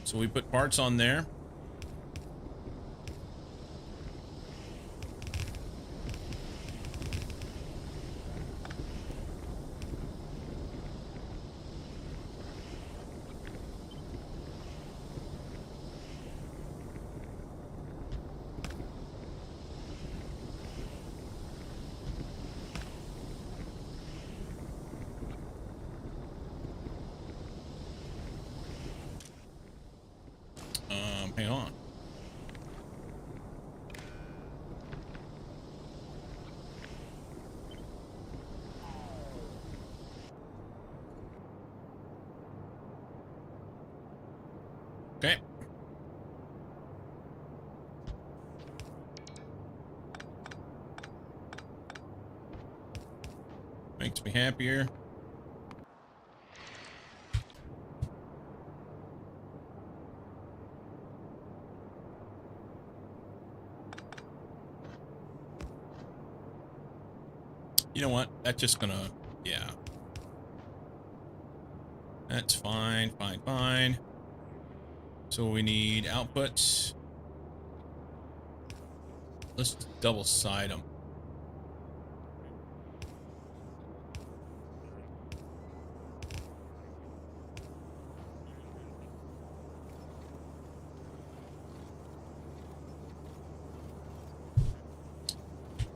So we put parts on there. Hang on. Okay. Makes me happier. You know what? That's just gonna, yeah. That's fine, fine, fine. So we need outputs. Let's double side them.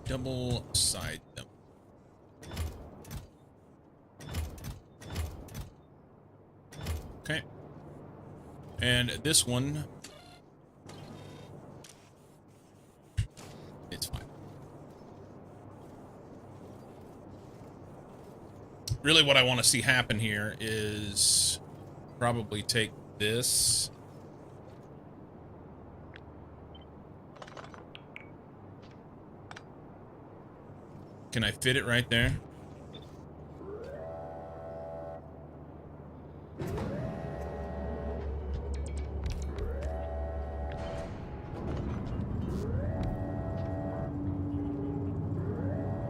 Double side them. Okay. And this one, it's fine. Really what I want to see happen here is probably take this. Can I fit it right there?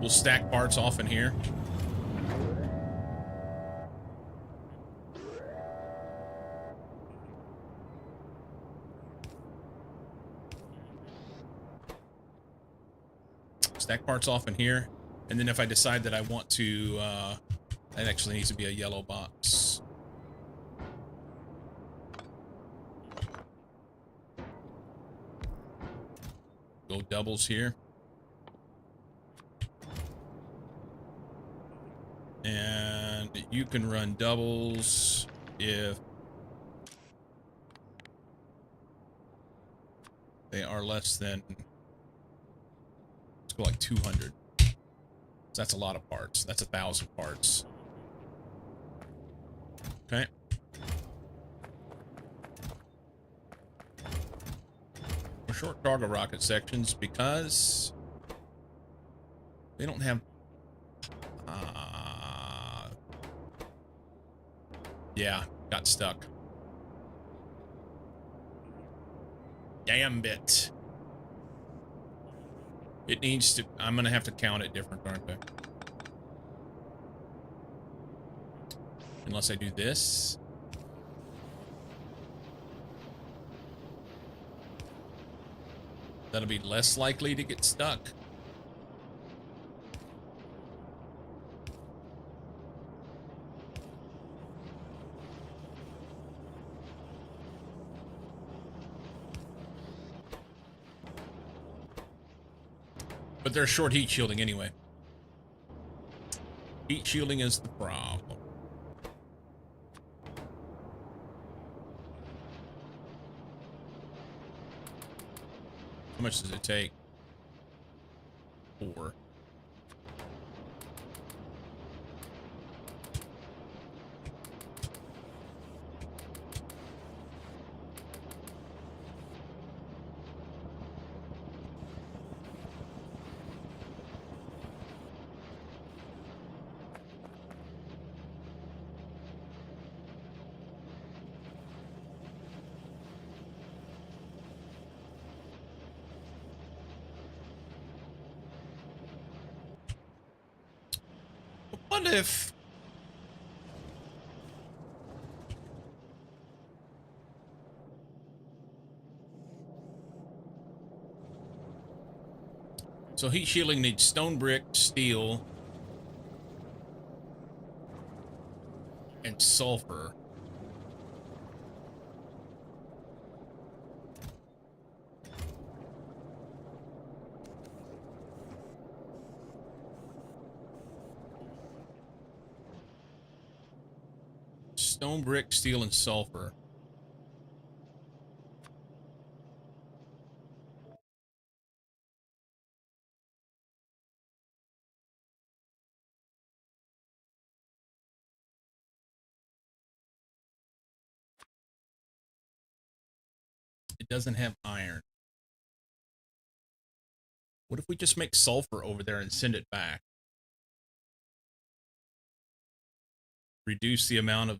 We'll stack parts off in here. Stack parts off in here. And then if I decide that I want to, that actually needs to be a yellow box. Go doubles here. And you can run doubles if they are less than, let's go like 200. So that's a lot of parts. That's 1,000 parts. Okay. We're short cargo rocket sections because they don't have. Yeah, got stuck. Damn bit. It needs to. I'm gonna have to count it different, aren't I? Unless I do this. That'll be less likely to get stuck. But they're short heat shielding anyway. Heat shielding is the problem. How much does it take? 4. What if... So heat shielding needs stone, brick, steel, and sulfur. Stone, brick, steel, and sulfur. It doesn't have iron. What if we just make sulfur over there and send it back? Reduce the amount of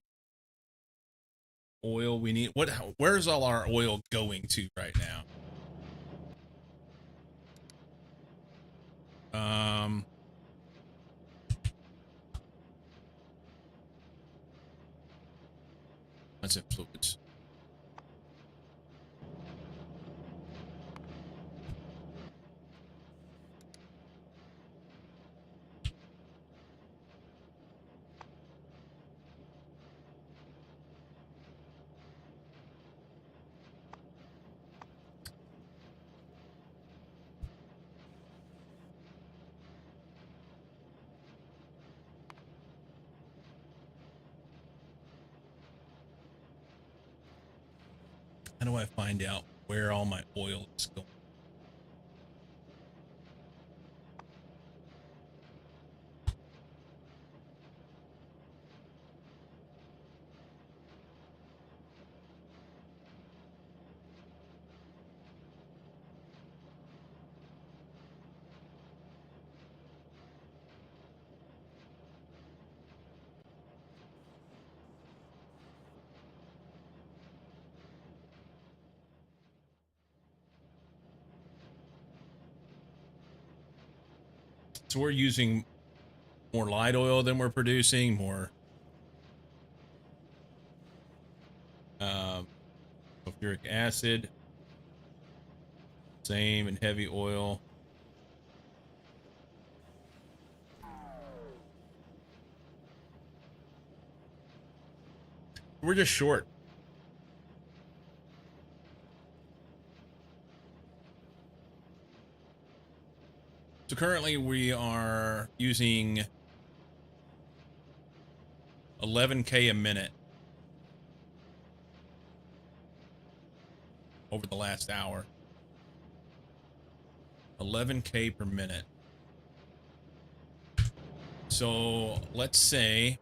oil we need. Where's all our oil going to right now? That's it, fluids. How do I find out where all my oil is going? So we're using more light oil than we're producing, more sulfuric acid, same, and heavy oil. We're just short. So currently we are using 11K a minute over the last hour. 11K per minute. So let's say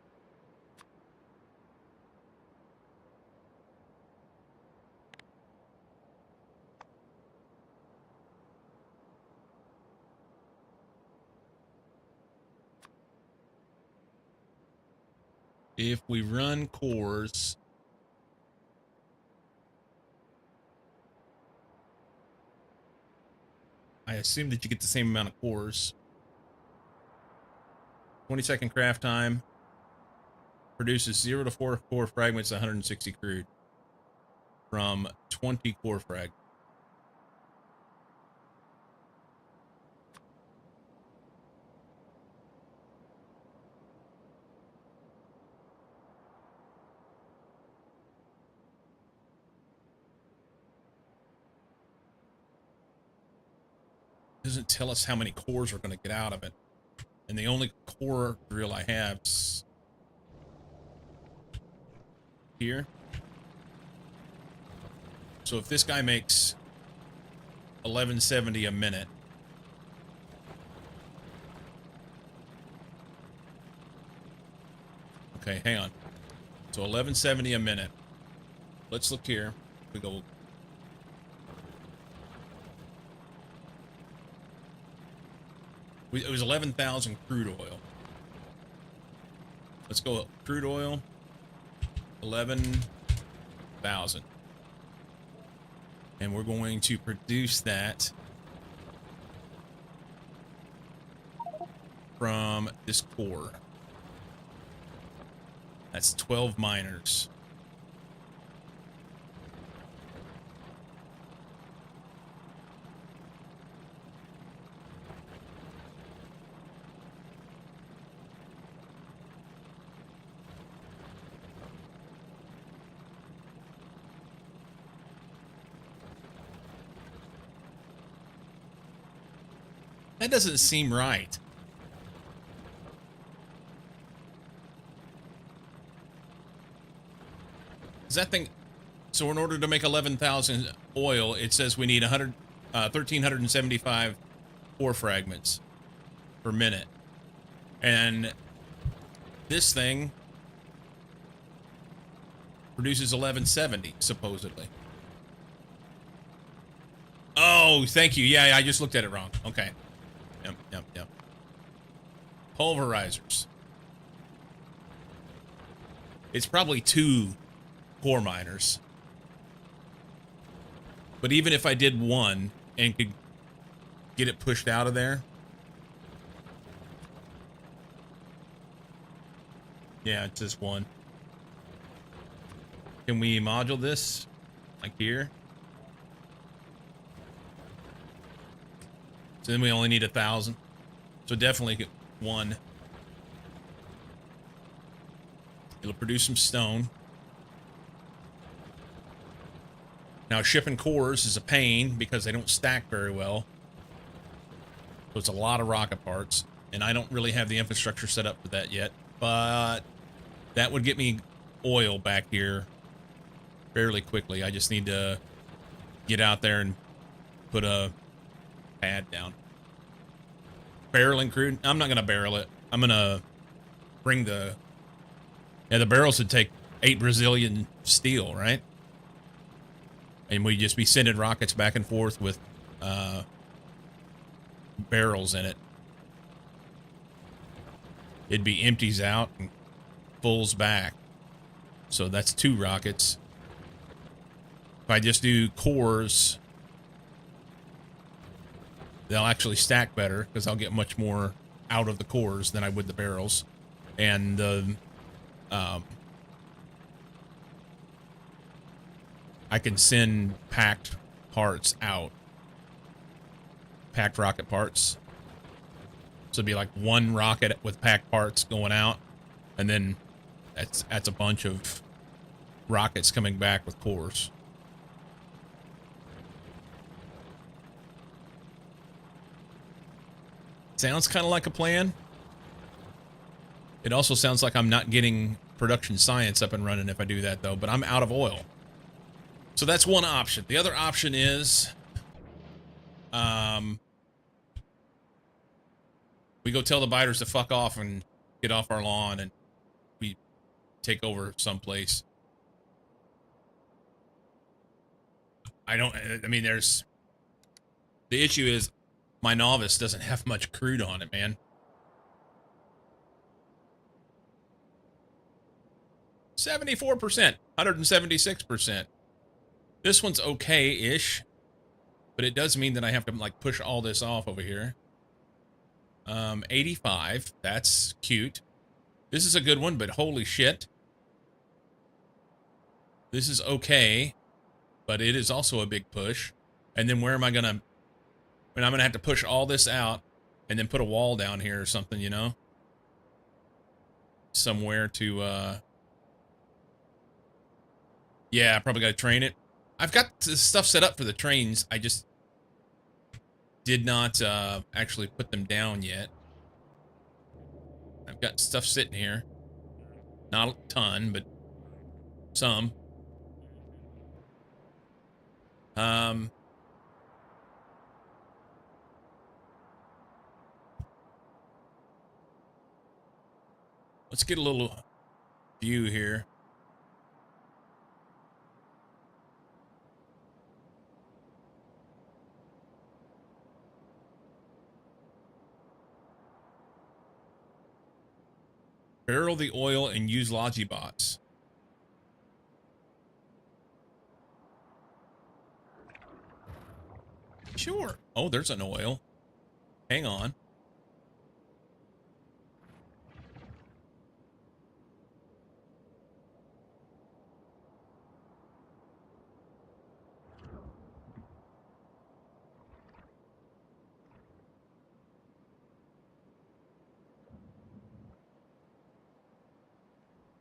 if we run cores, I assume that you get the same amount of cores. 20-second craft time produces 0 to 4 core fragments, 160 crude from 20 core frag. doesn't tell us how many cores we're going to get out of it. And the only core drill I have is here. So if this guy makes 1170 a minute, okay, hang on. So 1170 a minute. Let's look here. We go. It was 11,000 crude oil. Let's go crude oil. 11,000. And we're going to produce that from this core. That's 12 miners. That doesn't seem right. Is that thing... So in order to make 11,000 oil, it says we need 1,375 ore fragments per minute. And this thing produces 1170, supposedly. Oh, thank you. Yeah, I just looked at it wrong. Okay. Yep. Pulverizers. It's probably 2 core miners. But even if I did one and could get it pushed out of there. Yeah, it's just one. Can we module this? Like here? So then we only need 1,000. So definitely get one. It'll produce some stone. Now shipping cores is a pain because they don't stack very well. So it's a lot of rocket parts. And I don't really have the infrastructure set up for that yet. But that would get me oil back here fairly quickly. I just need to get out there and put a pad down. Barreling crude? I'm not gonna barrel it. I'm gonna bring the... Yeah, the barrels would take 8 Brazilian steel, right? And we'd just be sending rockets back and forth with barrels in it. It'd be empties out and fulls back. So that's 2 rockets. If I just do cores, they'll actually stack better because I'll get much more out of the cores than I would the barrels. And the I can send packed parts out. Packed rocket parts. So it'd be like 1 rocket with packed parts going out, and then that's a bunch of rockets coming back with cores. Sounds kind of like a plan. It also sounds like I'm not getting production science up and running if I do that, though, but I'm out of oil. So that's one option. The other option is we go tell the biters to fuck off and get off our lawn, and we take over someplace. I mean, there's... The issue is my novice doesn't have much crude on it, man. 74%, 176%. This one's okay-ish, but it does mean that I have to like push all this off over here. 85, that's cute. This is a good one, but holy shit. This is okay, but it is also a big push. And then where am I gonna... And I'm gonna have to push all this out and then put a wall down here or something, you know? Somewhere to, yeah, I probably gotta train it. I've got the stuff set up for the trains. I just... did not actually put them down yet. I've got stuff sitting here. Not a ton, but some. Um, let's get a little view here. Barrel the oil and use Logibots. Sure. Oh, there's an oil. Hang on.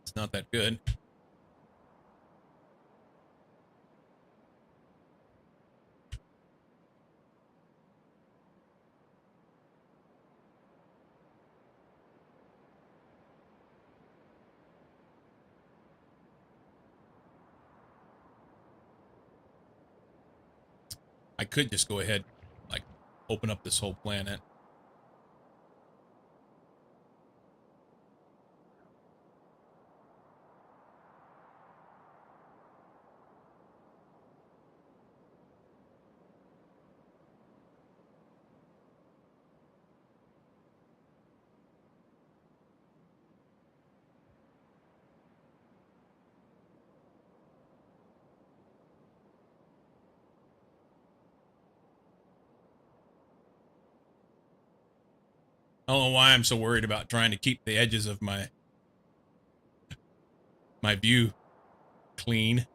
It's not that good. I could just go ahead, like, open up this whole planet. I don't know why I'm so worried about trying to keep the edges of my view clean.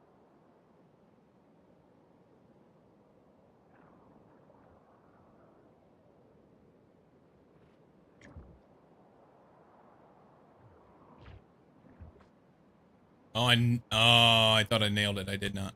Oh, I thought I nailed it. I did not.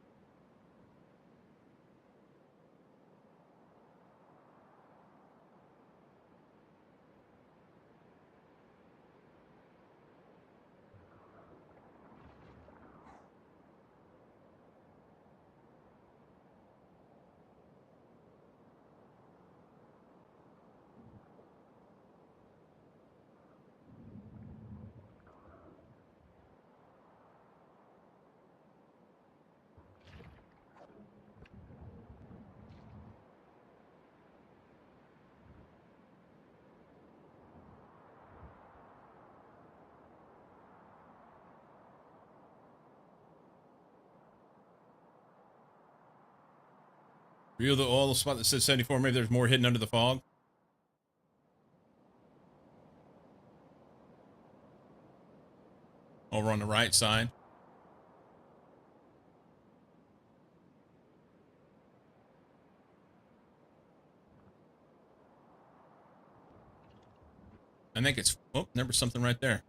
Reveal the oil spot that says 74. Maybe there's more hidden under the fog. Over on the right side. I think it's, oh, there was something right there.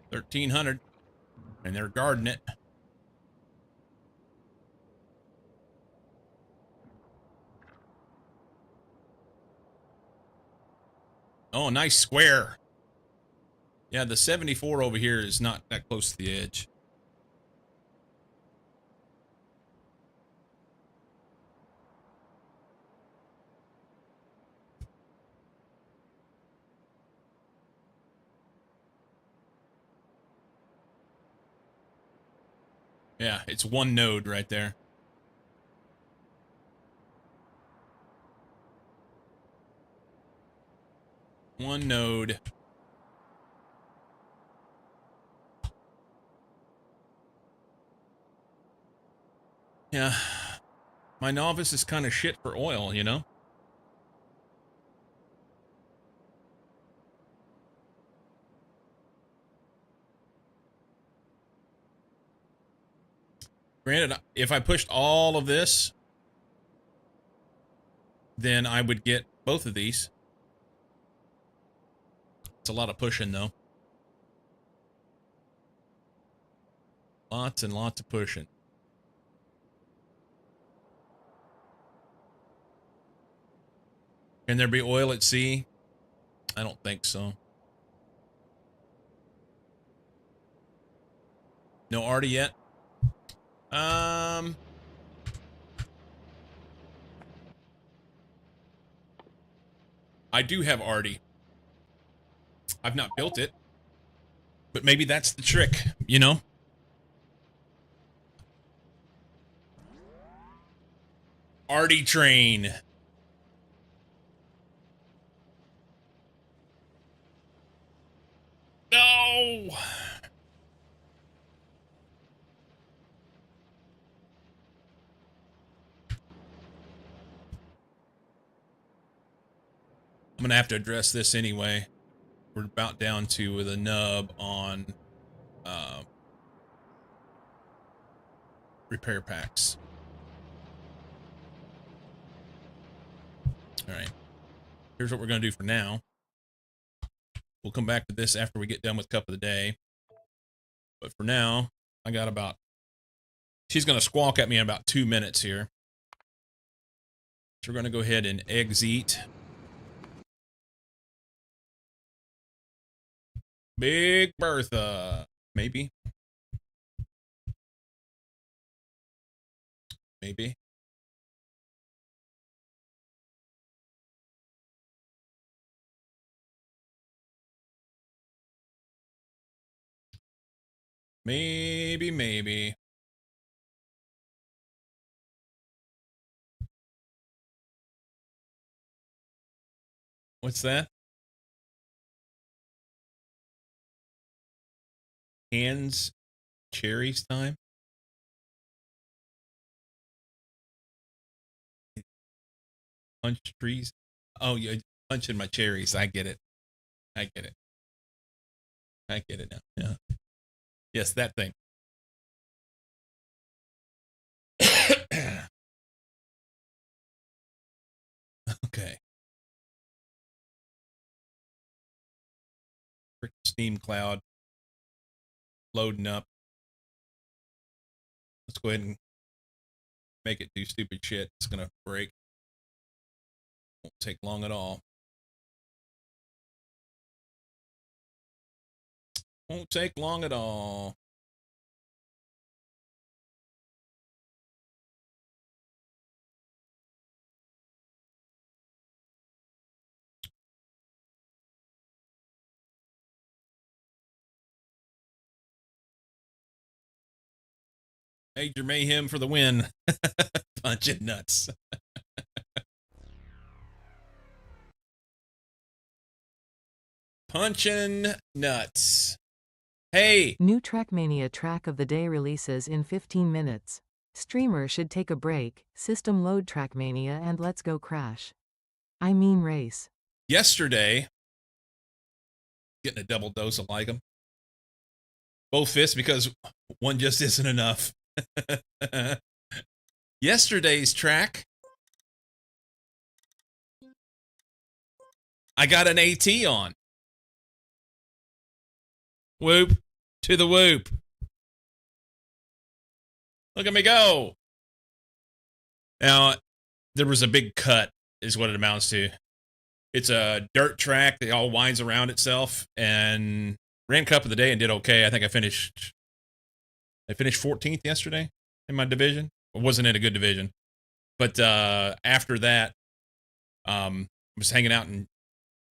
1,300. And they're guarding it. Oh, nice square. Yeah, the 74 over here is not that close to the edge. Yeah, it's one node right there. One node. Yeah. My novice is kind of shit for oil, you know? Granted, if I pushed all of this, then I would get both of these. It's a lot of pushing, though. Lots and lots of pushing. Can there be oil at sea? I don't think so. No Artie yet? I do have Artie. I've not built it. But maybe that's the trick, you know? Artie train. No! I'm gonna have to address this anyway. We're about down to the nub on repair packs. All right. Here's what we're gonna do for now. We'll come back to this after we get done with Cup of the Day. But for now, I got about... She's gonna squawk at me in about 2 minutes here. So we're gonna go ahead and exit. Big Bertha. Maybe. Maybe. Maybe. What's that? Hands cherries time? Punch trees? Oh, you're punching my cherries. I get it. I get it. I get it now. Yeah. Yes, that thing. Okay. Steam cloud loading up. Let's go ahead and make it do stupid shit. It's gonna break. Won't take long at all. Won't take long at all. Major Mayhem for the win. Punching nuts. Punching nuts. Hey! New Trackmania track of the day releases in 15 minutes. Streamer should take a break, system load Trackmania and let's go crash. I mean race. Yesterday, getting a double dose of like 'em. Both fists because one just isn't enough. Yesterday's track, I got an AT on. Whoop to the whoop. Look at me go. Now, there was a big cut, is what it amounts to. It's a dirt track that all winds around itself, and ran Cup of the Day and did okay. I think I finished 14th yesterday in my division. I wasn't in a good division. But after that, I was hanging out in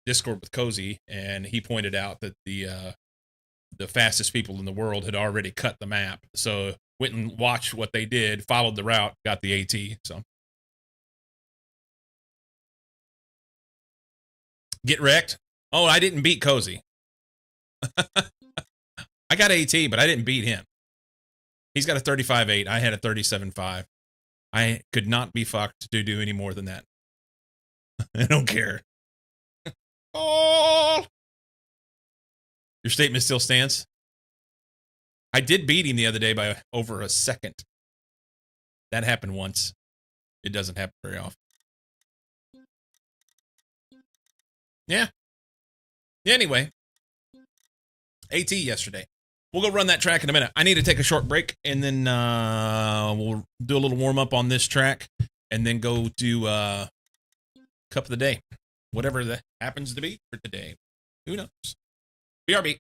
Discord with Cozy, and he pointed out that the fastest people in the world had already cut the map. So went and watched what they did, followed the route, got the AT. So get wrecked. Oh, I didn't beat Cozy. I got AT, but I didn't beat him. He's got a 35.8. I had a 37.5. I could not be fucked to do any more than that. I don't care. Oh! Your statement still stands? I did beat him the other day by over a second. That happened once. It doesn't happen very often. Yeah. Anyway. AT yesterday. We'll go run that track in a minute. I need to take a short break, and then we'll do a little warm-up on this track, and then go do Cup of the Day. whatever that happens to be for today. Who knows? BRB.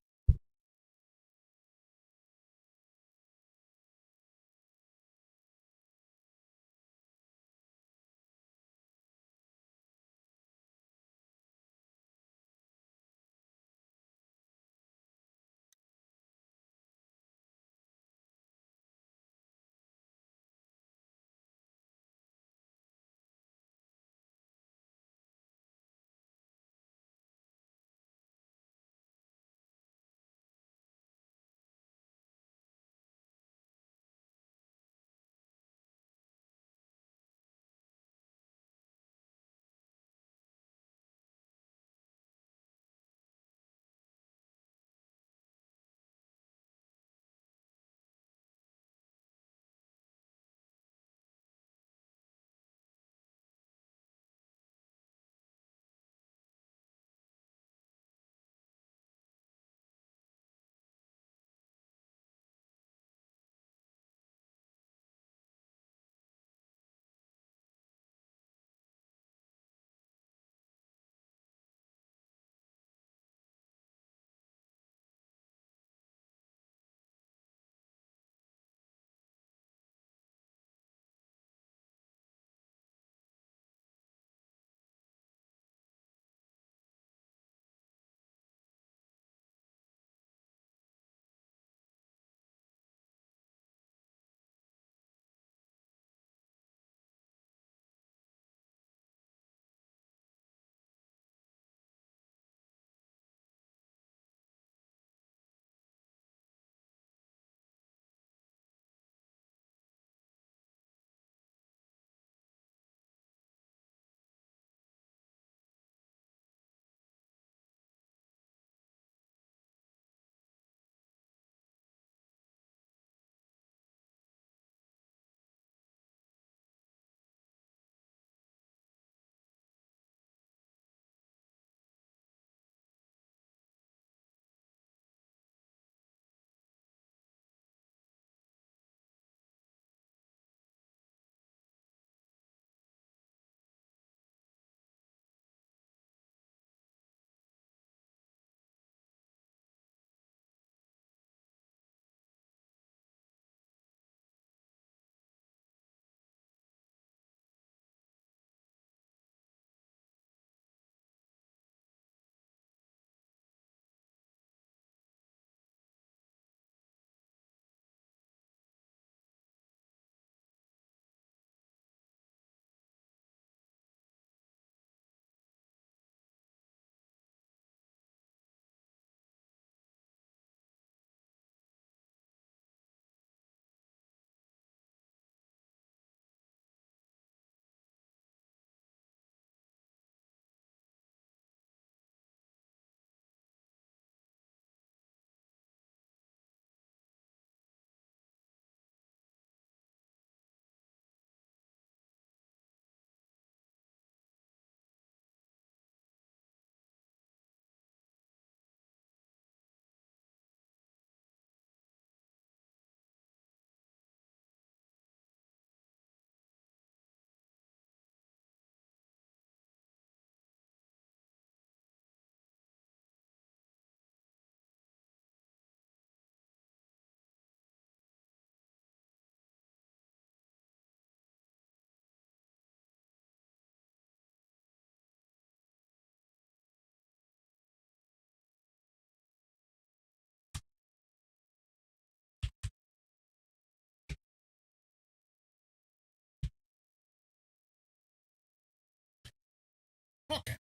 Okay.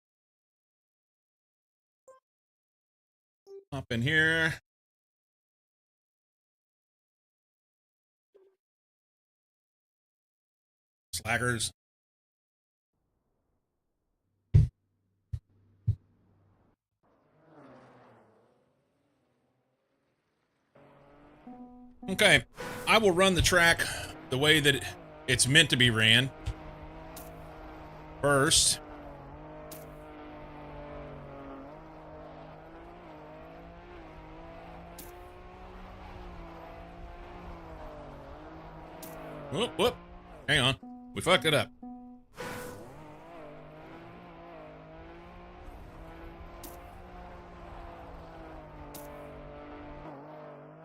Hop in here. Slackers. Okay. I will run the track the way that it's meant to be ran. First, whoop. Hang on. We fucked it up.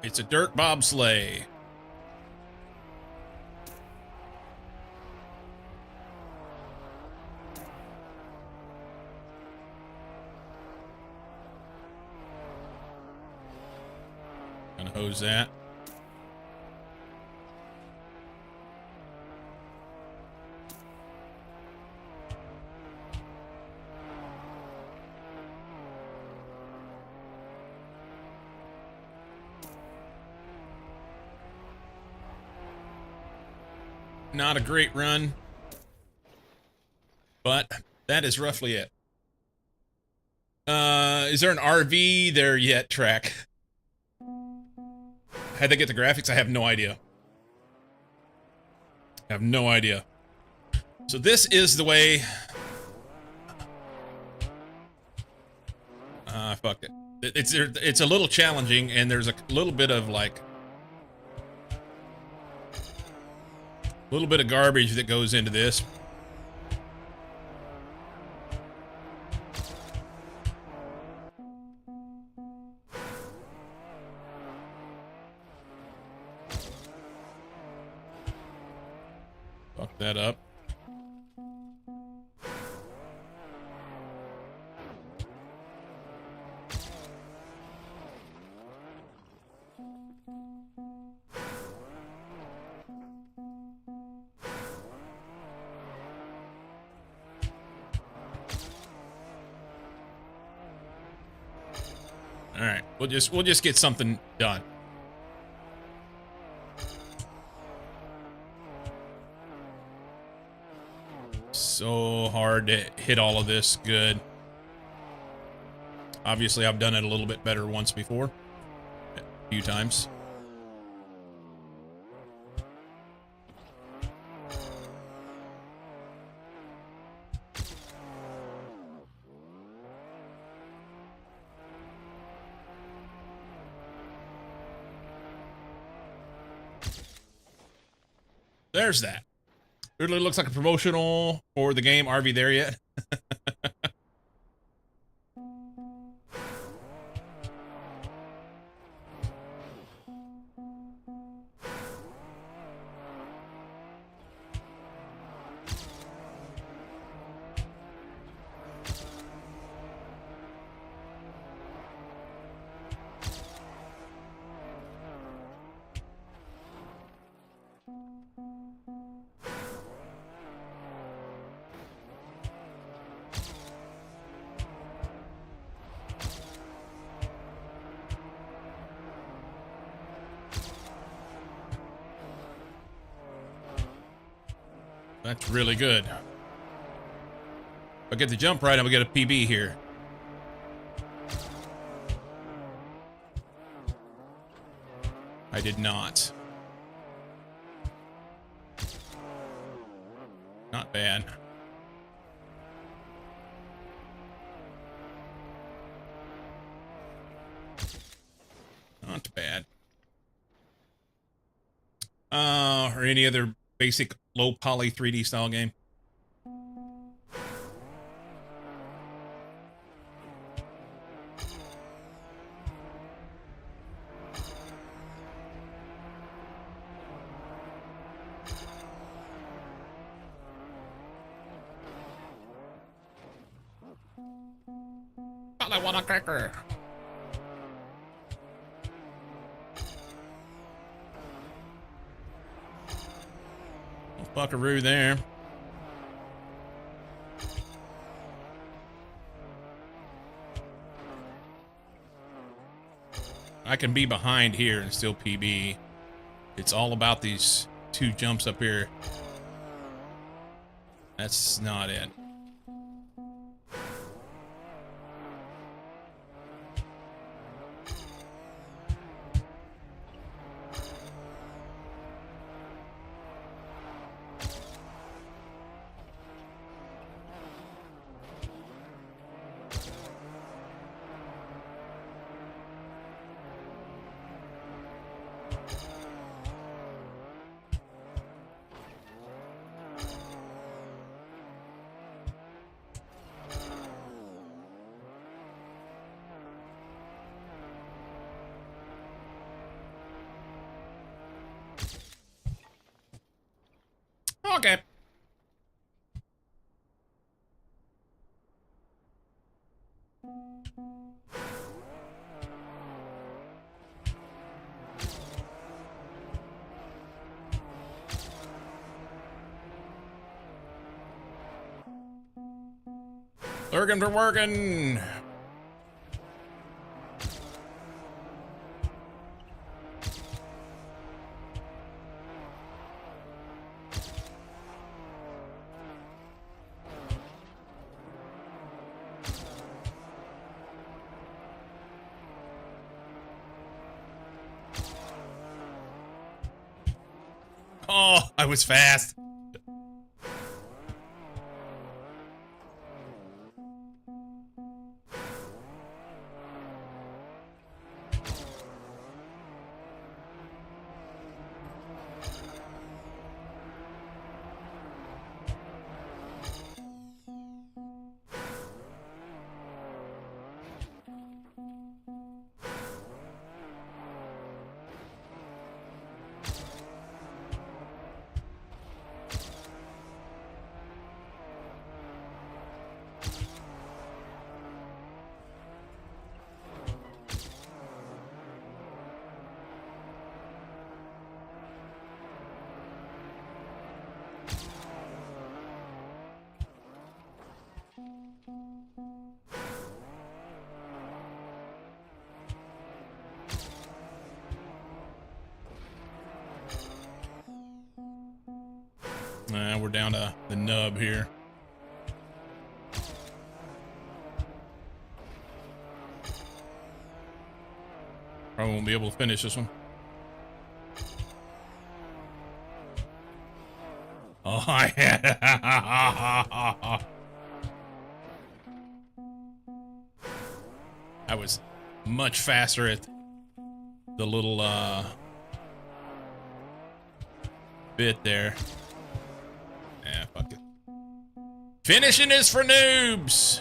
It's a dirt bobsleigh. Gonna hose that. Not a great run, but that is roughly it. Is there an RV there yet, Track? How'd they get the graphics? I have no idea. I have no idea. So this is the way... fuck it. It's a little challenging, and there's a little bit of, like... a little bit of garbage that goes into this. Fuck that up. All right, we'll just get something done. So hard to hit all of this good. Obviously, I've done it a little bit better once before. A few times. There's that. It really looks like a promotional for the game. RV there yet? That's really good. If I get the jump right, I'm gonna get a PB here. I did not. Not bad. Not bad. Or any other basic low poly 3D style game? I want a cracker. Buckaroo there. I can be behind here and still PB. It's all about these two jumps up here. That's not it. Okay. Lurking for working. Oh, I was fast. We're down to the nub here. Probably won't be able to finish this one. Oh, I was much faster at the little bit there. Yeah, fuck it. Finishing is for noobs.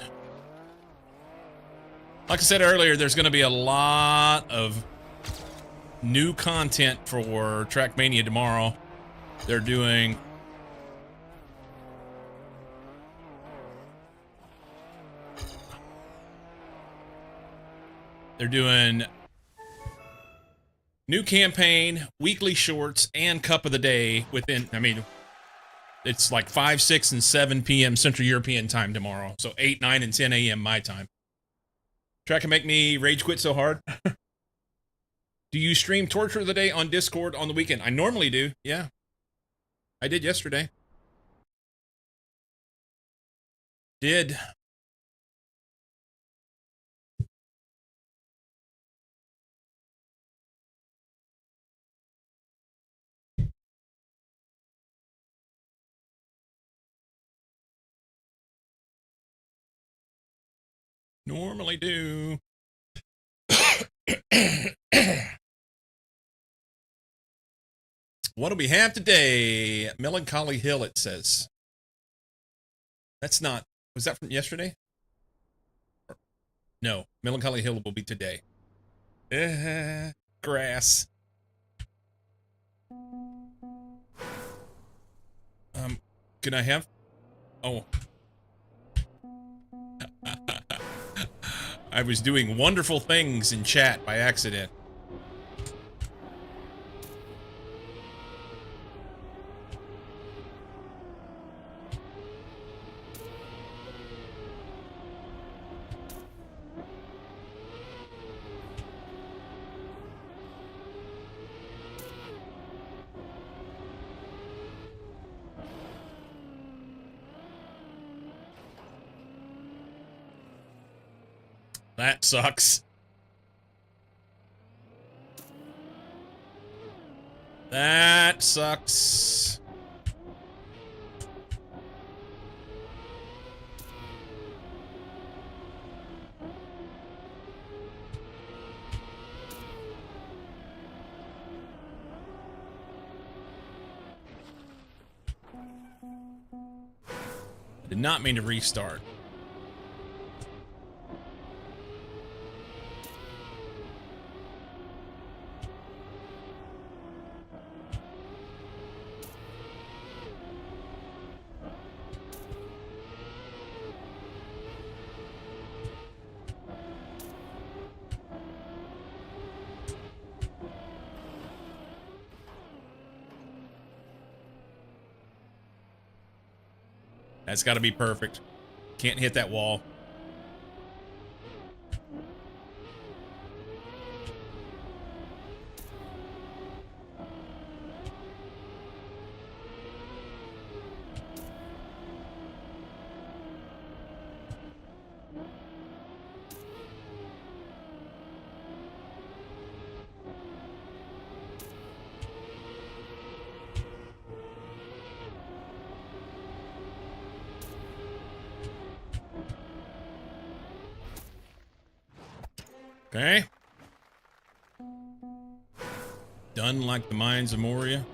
Like I said earlier, there's going to be a lot of new content for Trackmania tomorrow. They're doing new campaign, weekly shorts, and cup of the day within, I mean, it's like 5, 6, and 7 p.m. Central European time tomorrow. So 8, 9, and 10 a.m. my time. Track can make me rage quit so hard. Do you stream Torture of the Day on Discord on the weekend? I normally do, yeah. I did yesterday. Did. Normally do. What do we have today? Melancholy Hill, it says. That's not. Was that from yesterday? No. Melancholy Hill will be today. Grass. Can I have? Oh. I was doing wonderful things in chat by accident. That sucks. That sucks. Did not mean to restart. That's got to be perfect. Can't hit that wall. Okay. Done like the mines of Moria.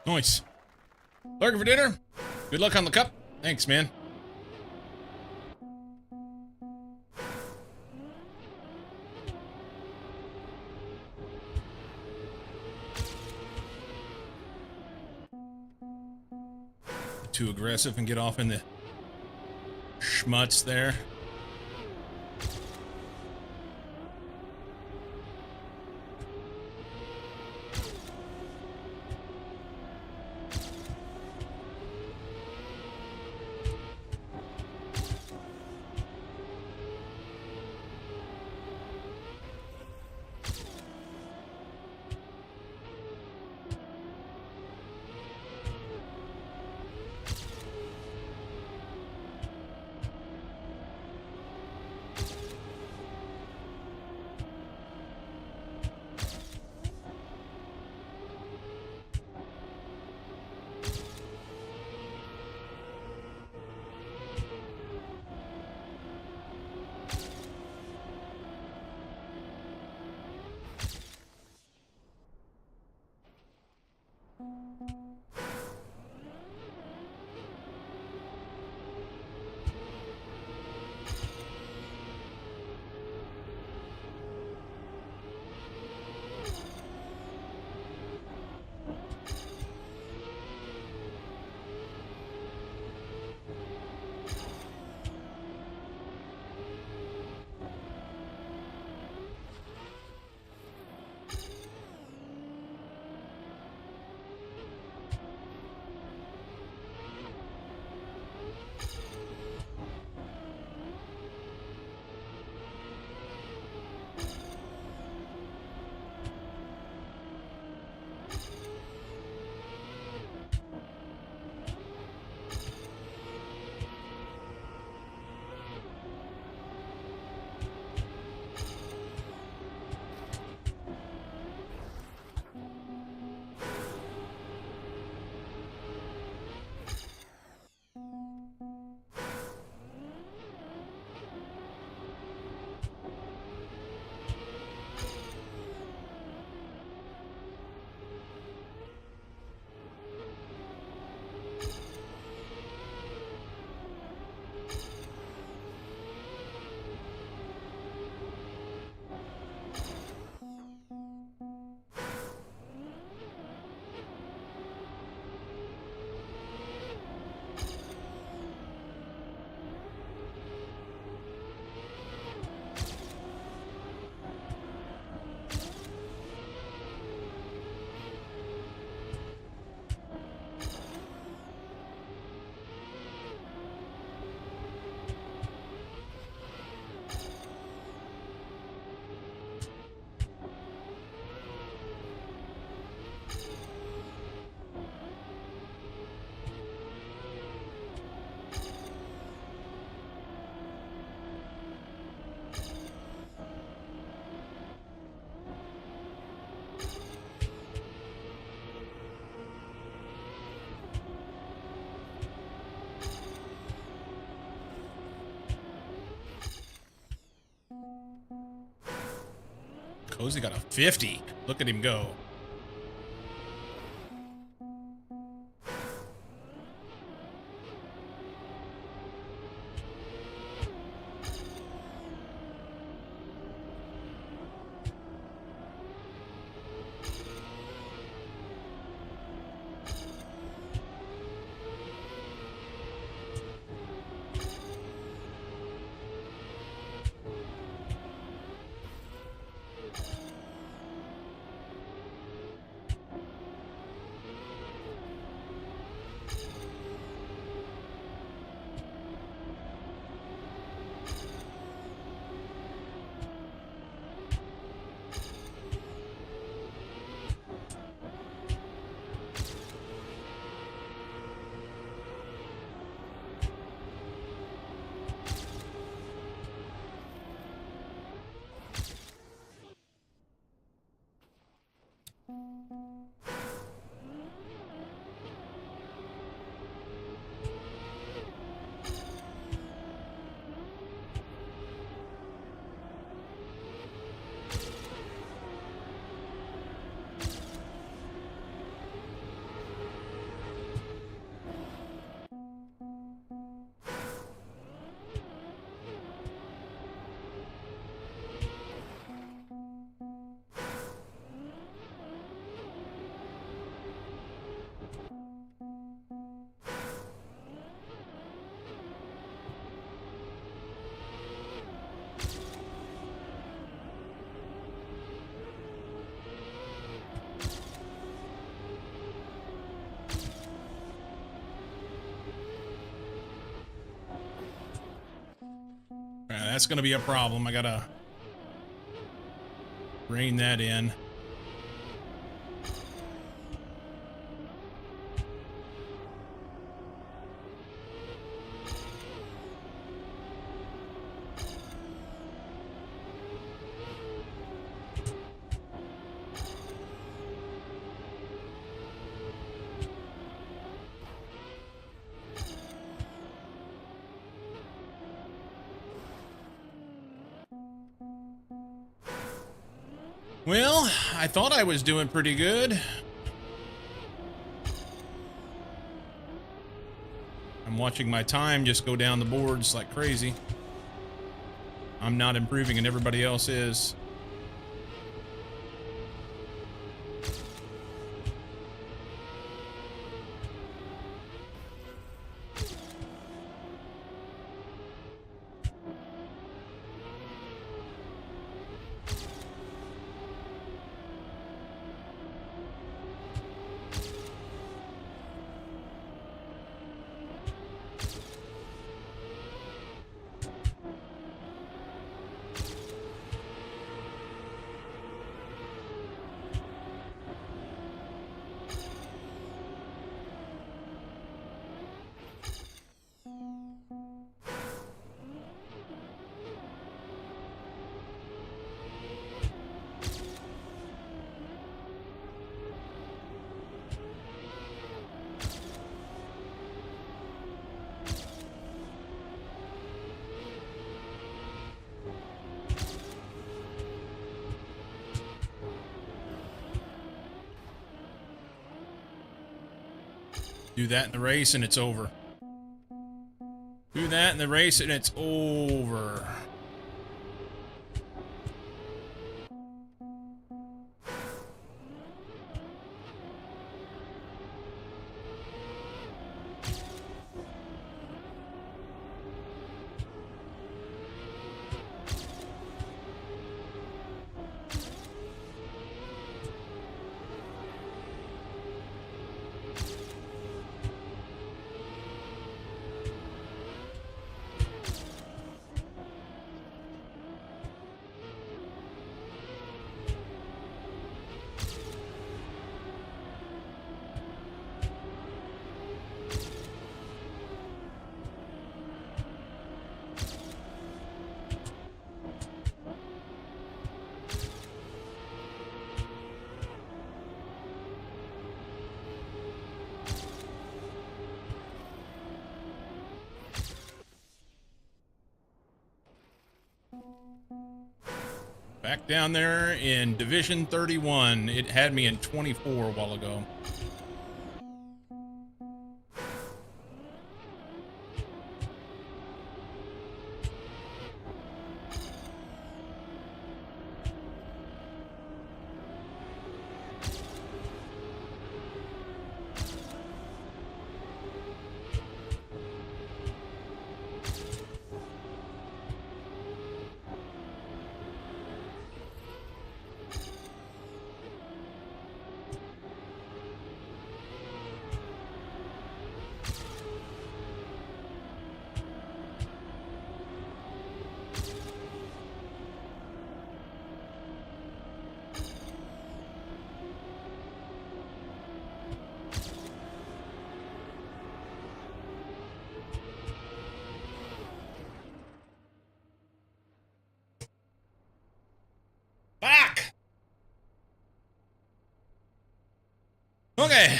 Nice. Lurking for dinner. Good luck on the cup. Thanks, man. Too aggressive and get off in the schmutz there. Cozy got a 50. Look at him go. That's going to be a problem. I got to rein that in. Well, I thought I was doing pretty good. I'm watching my time just go down the boards like crazy. I'm not improving and everybody else is. Do that in the race and it's over. Do that in the race and it's over. Back down there in Division 31. It had me in 24 a while ago. Fuck! Okay.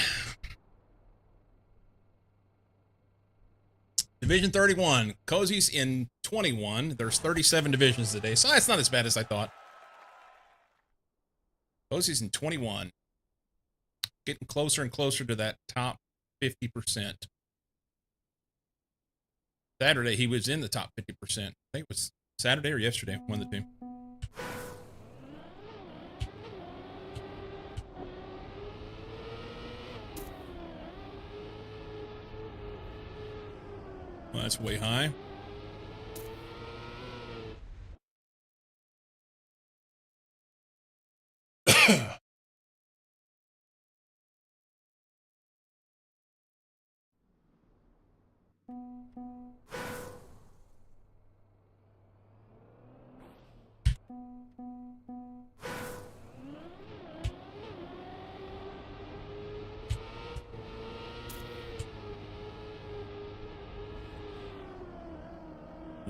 Division 31. Cozy's in 21. There's 37 divisions today, so that's not as bad as I thought. Cozy's in 21. Getting closer and closer to that top 50%. Saturday, he was in the top 50%. I think it was Saturday or yesterday, one of the two. Well, that's way high.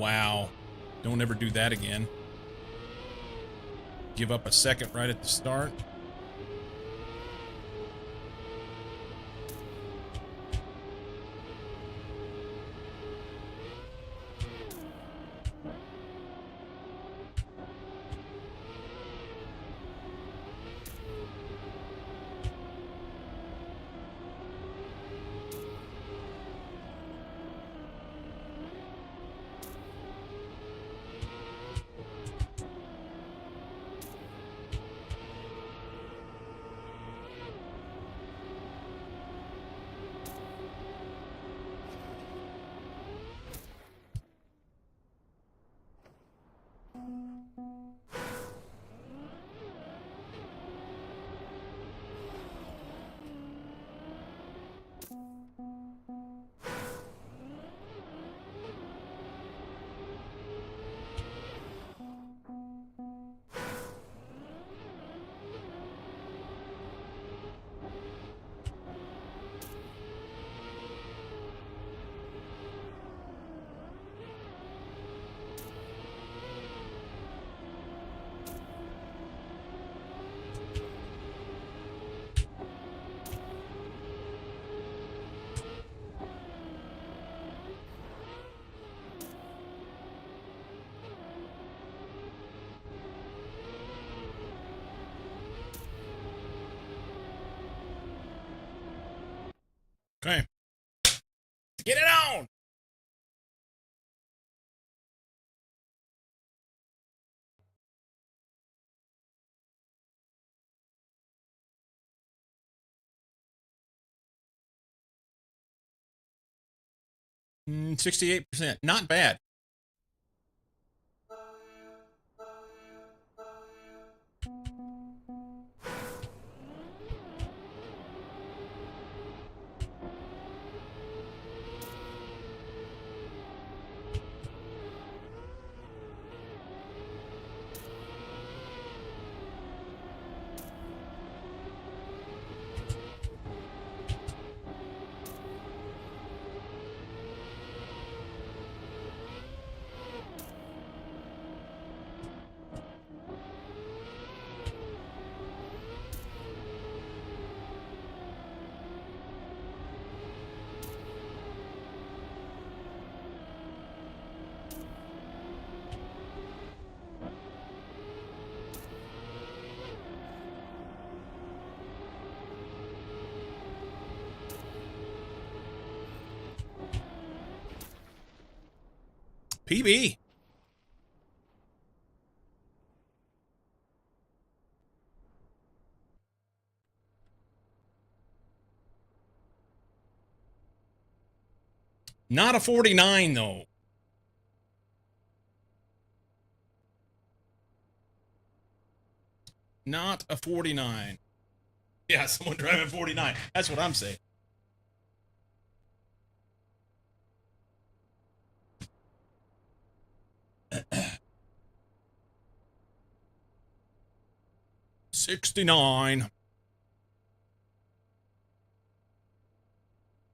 Wow. Don't ever do that again. Give up a second right at the start. Okay. Get it on! Mm, 68%. Not bad. PB. Not a 49, though. Not a 49. Yeah, someone driving 49. That's what I'm saying. $69.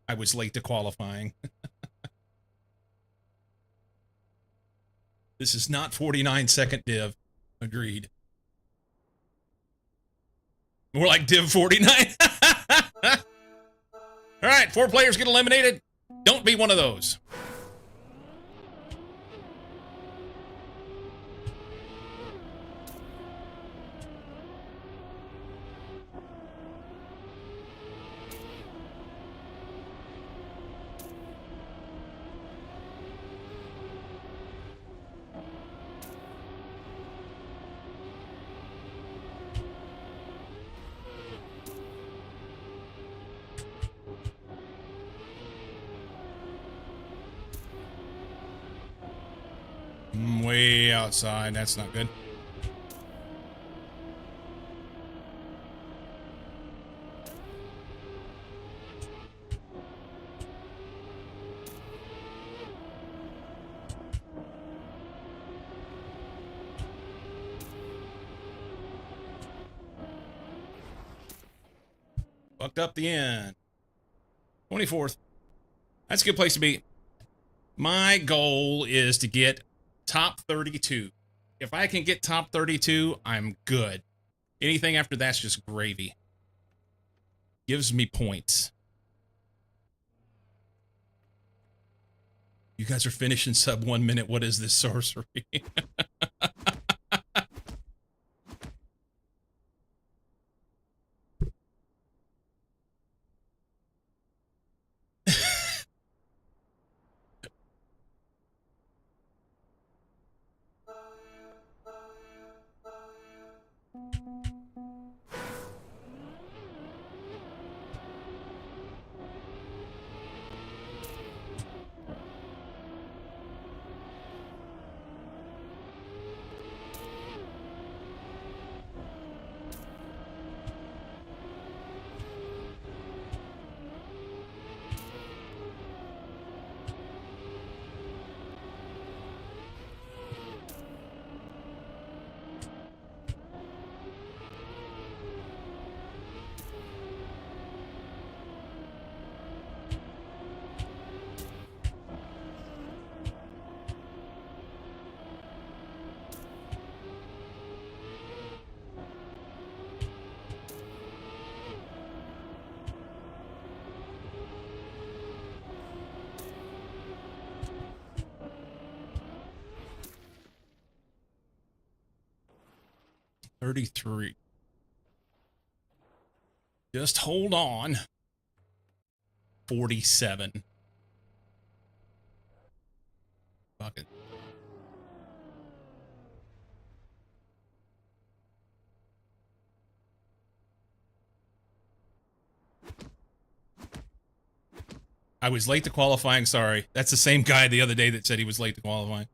I was late to qualifying. This is not 49-second div. Agreed. More like div 49. All right, 4 players get eliminated. Don't be one of those. Way outside. That's not good. Fucked up the end. 24th. That's a good place to be. My goal is to get top 32. If I can get top 32, I'm good. Anything after that's just gravy. Gives me points. You guys are finishing sub 1 minute. What is this sorcery? $33. Just hold on. 47. Fuck it. I was late to qualifying, sorry. That's the same guy the other day that said he was late to qualifying.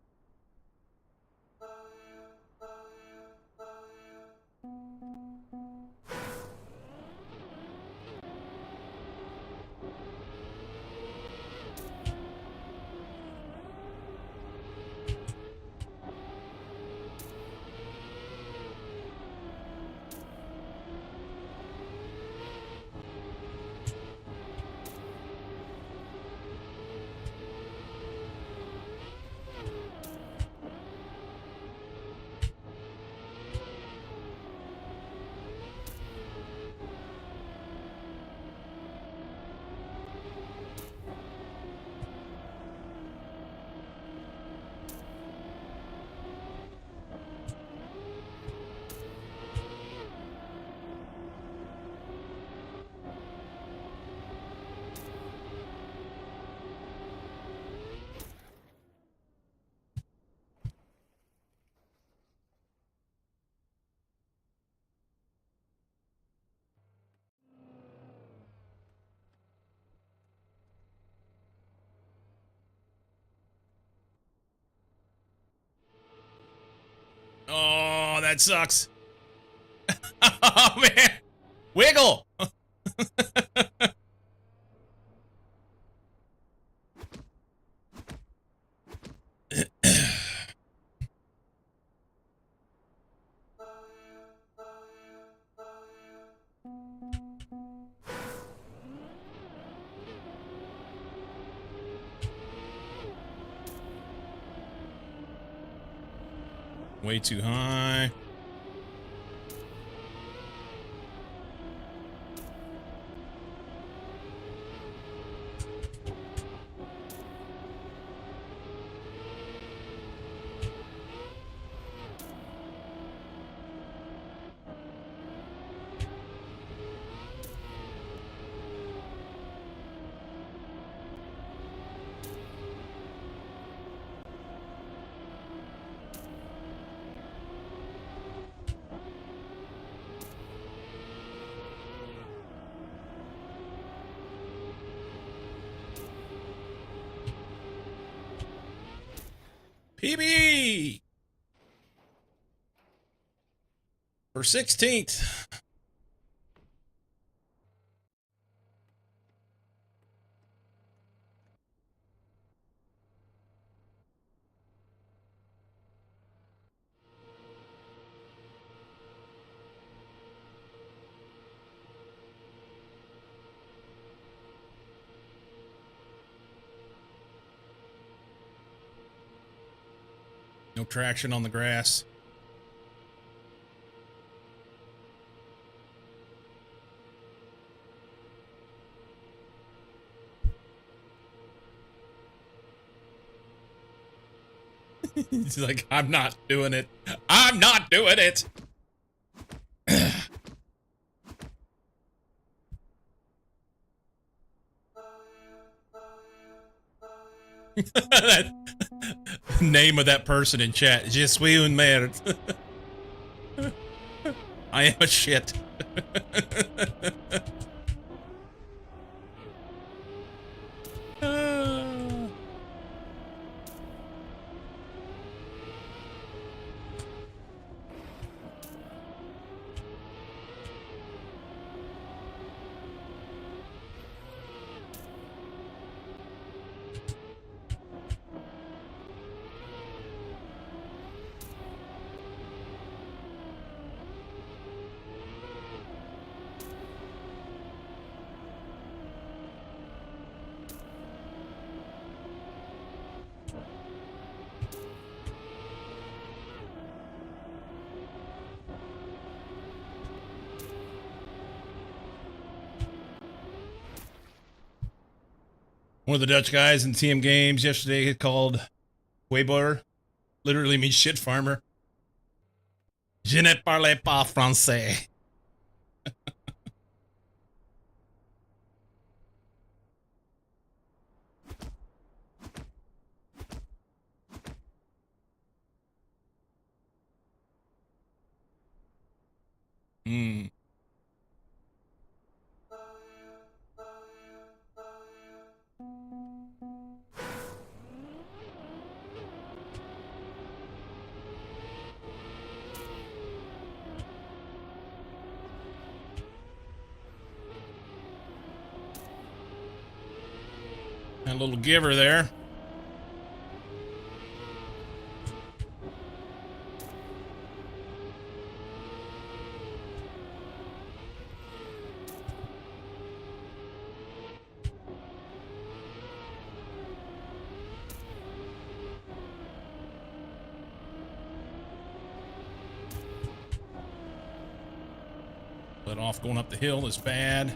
that sucks. Oh, man. Wiggle. Way too high. PB for 16th. No traction on the grass. He's like, I'm not doing it. I'm not doing it. That name of that person in chat. Je suis une merde. I am a shit. One of the Dutch guys in TM Games yesterday called Weber, literally means shit farmer. Je ne parle pas français. Hmm. A little giver there. Let off going up the hill is bad.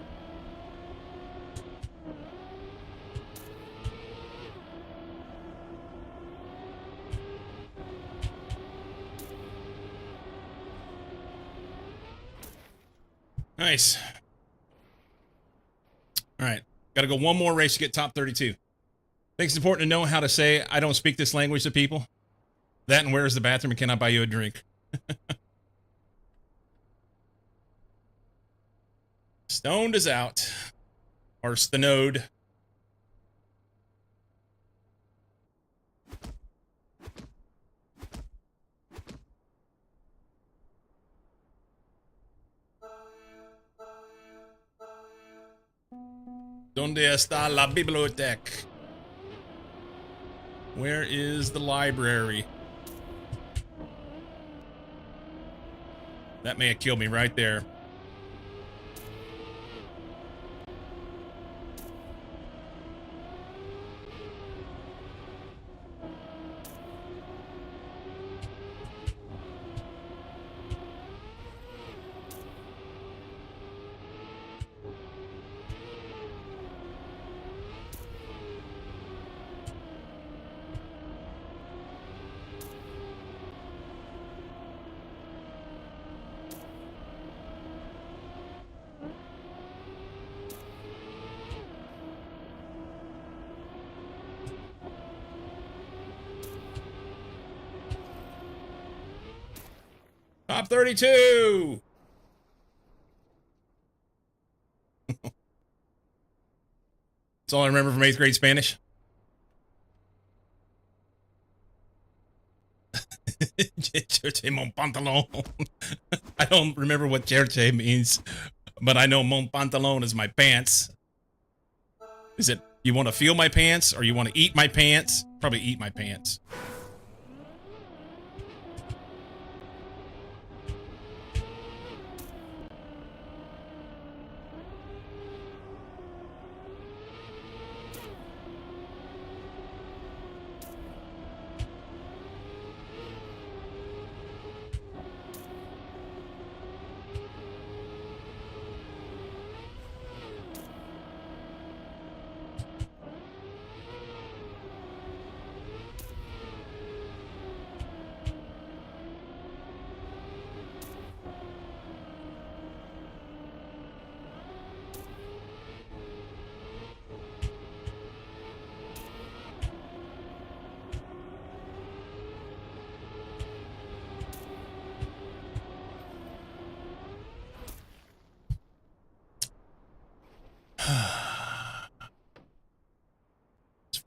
Nice. All right. Got to go one more race to get top 32. I think it's important to know how to say, I don't speak this language to people. That and where's the bathroom and can I buy you a drink? Stoned is out. Or Stenode. ¿Dónde está la biblioteca? Where is the library? That may have killed me right there. Top 32! That's all I remember from 8th grade Spanish. Cherche mon pantalon. I don't remember what cherche means, but I know mon pantalon is my pants. Is it you want to feel my pants or you want to eat my pants? Probably eat my pants.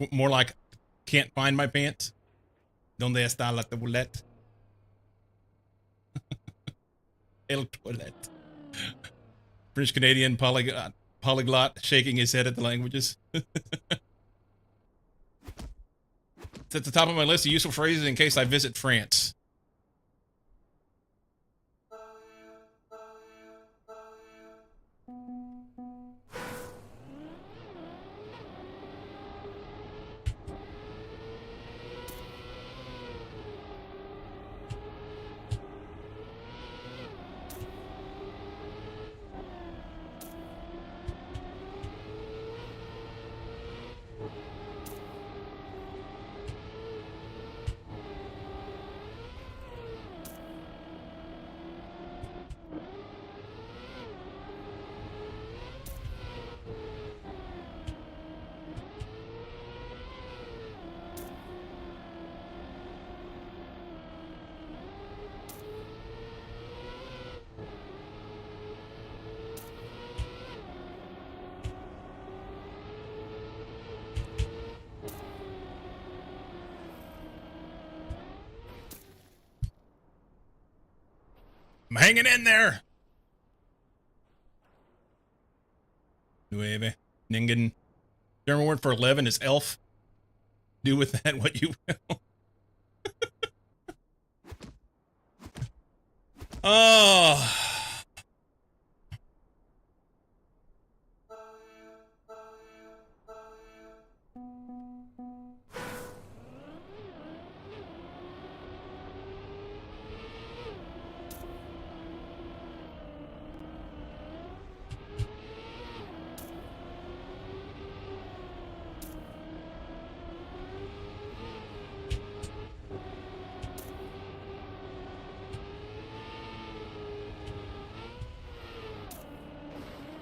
It's more like can't find my pants. ¿Dónde está la toilette? El toilette. French Canadian polyglot shaking his head at the languages. It's at the top of my list of useful phrases in case I visit France. I'm hanging in there. Nueve. Ningen. German word for 11 is elf. Do with that what you will. Oh.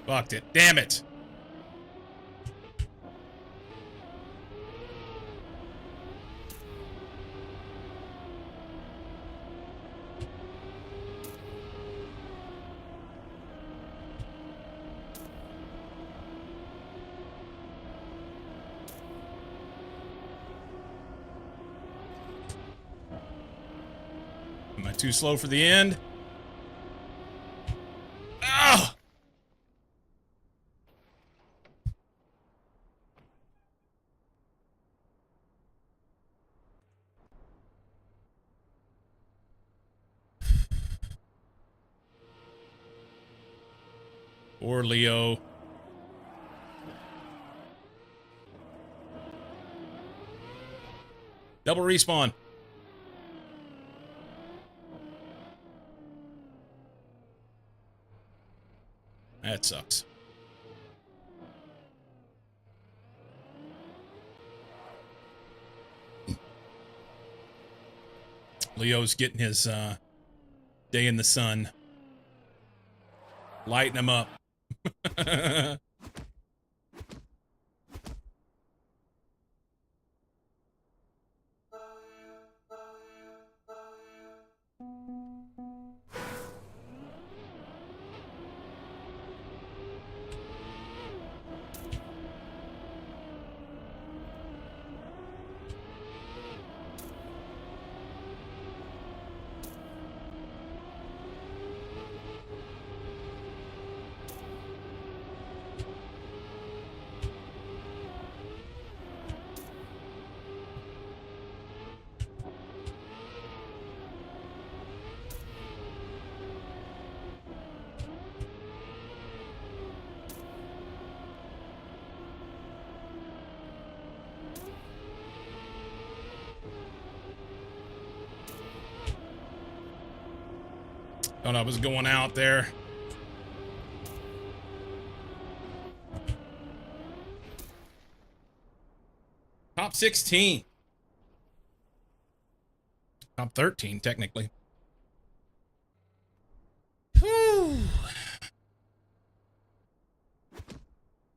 Fucked it. Damn it. Am I too slow for the end? Ah! Or Leo. Double respawn. That sucks. Leo's getting his day in the sun. Lighting him up. Thought I was going out there. Top 16. Top 13, technically. Whew.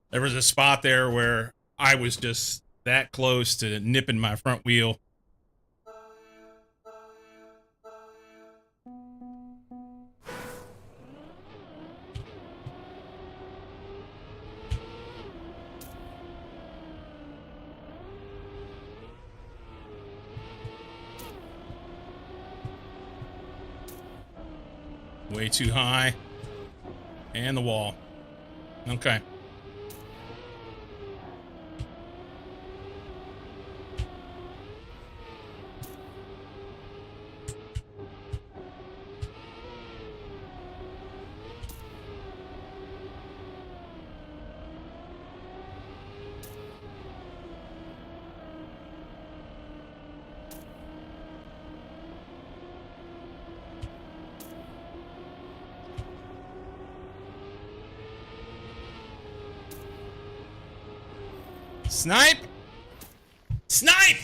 There was a spot there where I was just that close to nipping my front wheel. Way too high. And the wall. Okay. Snipe! Snipe!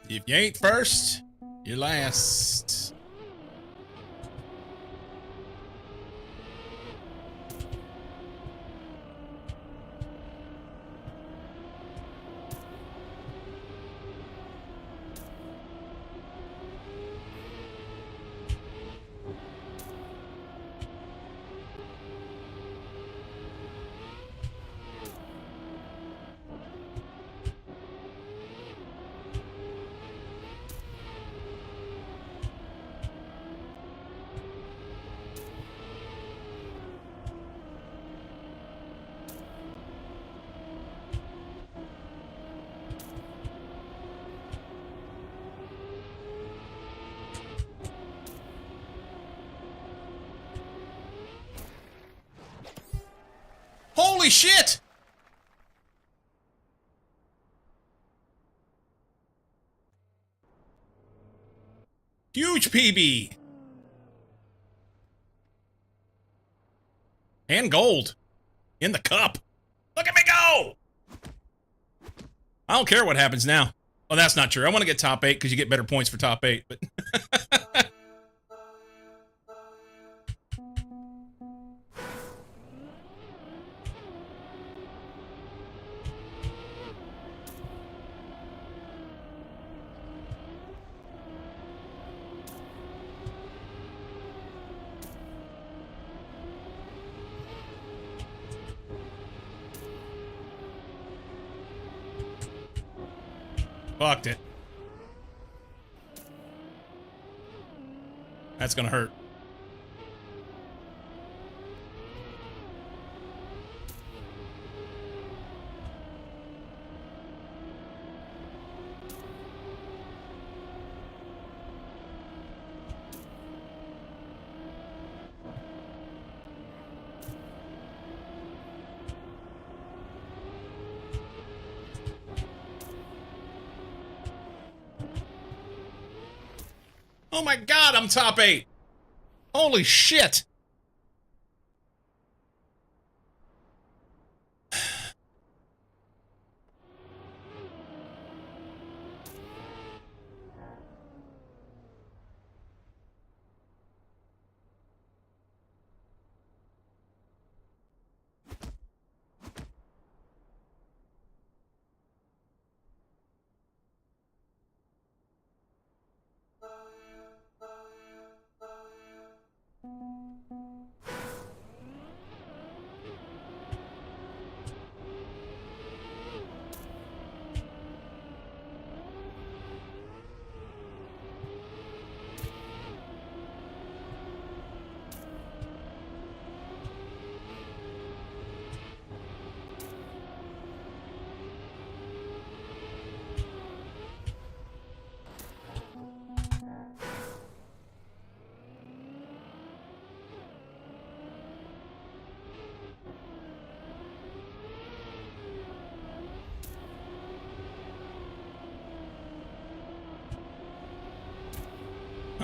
If you ain't first, you're last. Holy shit! Huge PB. And gold. In the cup. Look at me go! I don't care what happens now. Oh, that's not true. I want to get top 8 because you get better points for top 8, but... Fucked it. That's gonna hurt. Oh my god, I'm top 8. Holy shit.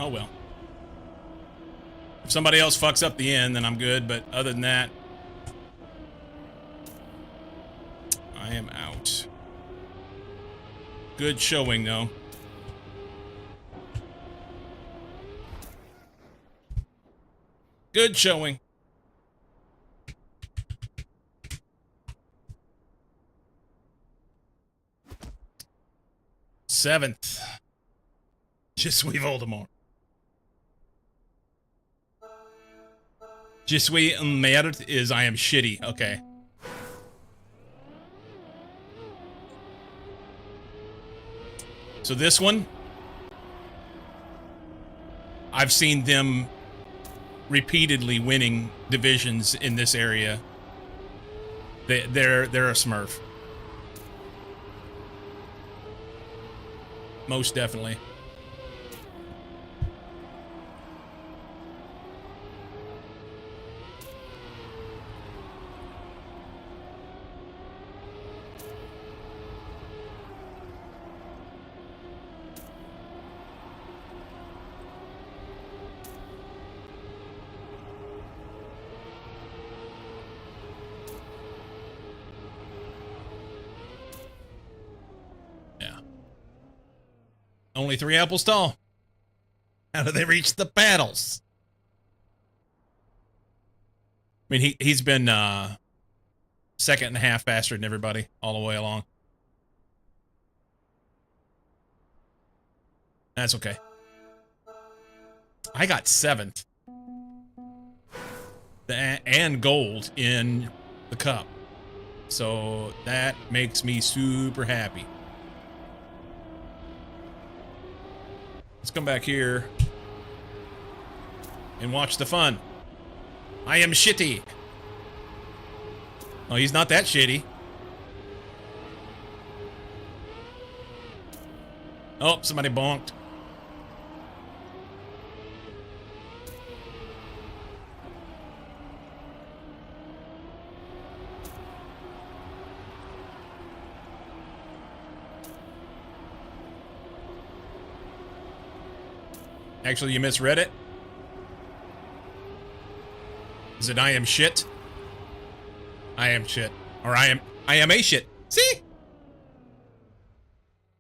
Oh well. If somebody else fucks up the end, then I'm good, but other than that, I am out. Good showing, though. Good showing. Seventh. Je suis Voldemort. Je suis une merde is I am shitty. Okay. So this one, I've seen them repeatedly winning divisions in this area. They're a Smurf. Most definitely. Only 3 apples tall. How do they reach the paddles? I mean, he's been second and a half faster than everybody all the way along. That's okay. I got 7th. And gold in the cup. So that makes me super happy. Let's come back here and watch the fun. I am shitty. Oh, he's not that shitty. Oh, somebody bonked. Actually, you misread it. Is it I am shit? I am shit. Or I am a shit. See?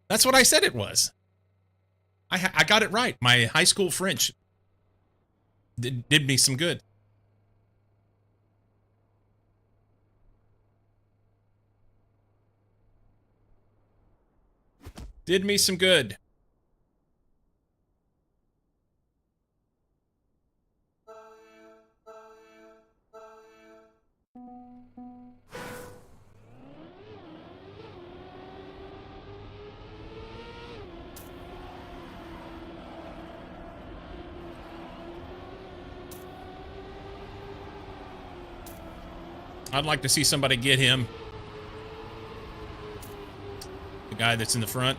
That's what I said it was. I got it right. My high school French did me some good. Did me some good. I'd like to see somebody get him. The guy that's in the front.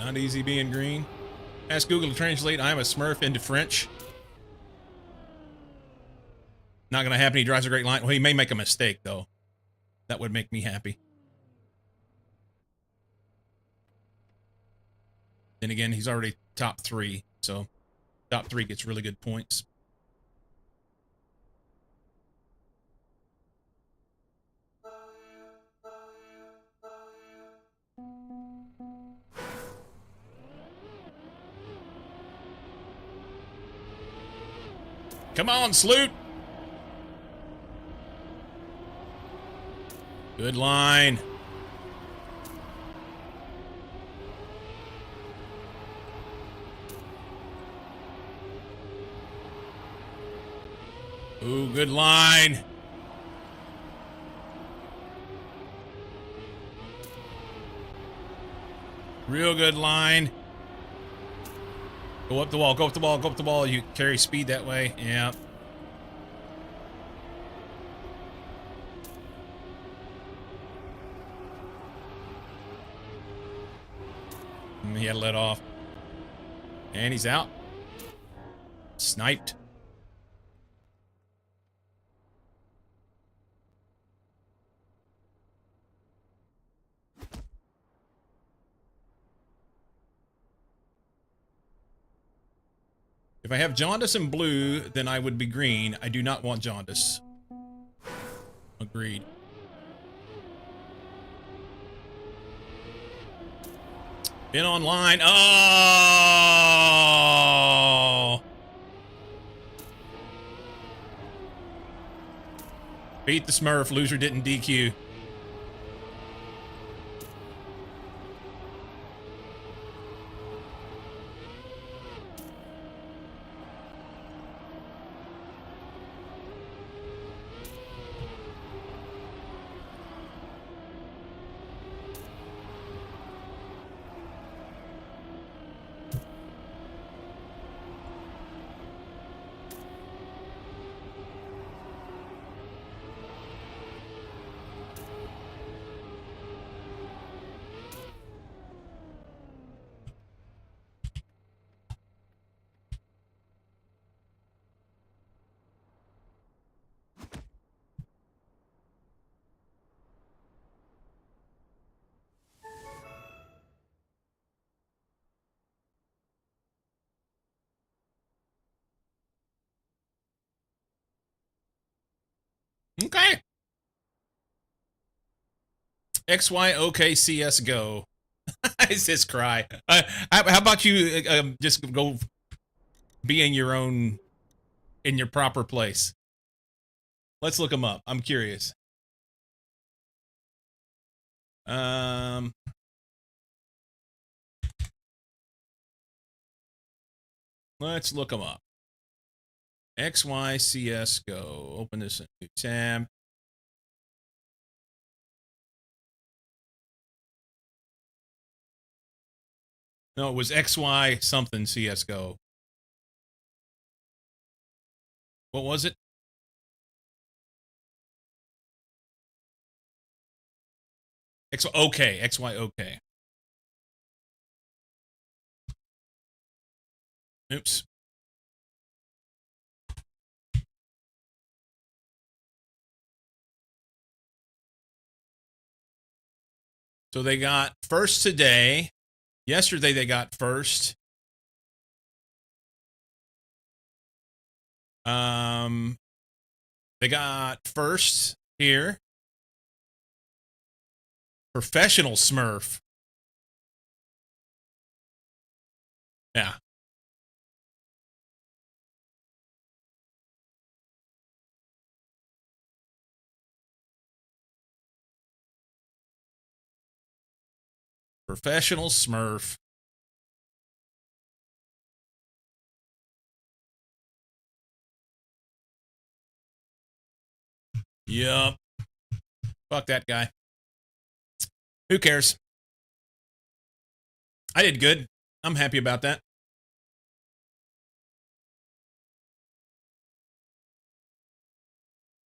Not easy being green. Ask Google to translate I am a Smurf into French. Not going to happen. He drives a great line. Well, he may make a mistake, though. That would make me happy. Then again, he's already top 3. So top 3 gets really good points. Come on, Sloot. Good line. Ooh, good line. Real good line. Go up the wall, go up the wall, go up the wall. You carry speed that way. Yeah. He had to let off. And he's out. Sniped. If I have jaundice and blue, then I would be green. I do not want jaundice. Agreed. Been online. Oh! Beat the Smurf. Loser didn't DQ. Okay. XYOKCS go. It's his cry. How about you just go be in your own, in your proper place? Let's look him up. I'm curious. Let's look him up. XYCS go. Open this new tab. No, it was XY something CSGO. What was it? XY OK. Oops. So they got first today. Yesterday they got first. They got first here. Professional Smurf. Yeah. Professional Smurf. Yup. Fuck that guy. Who cares? I did good. I'm happy about that.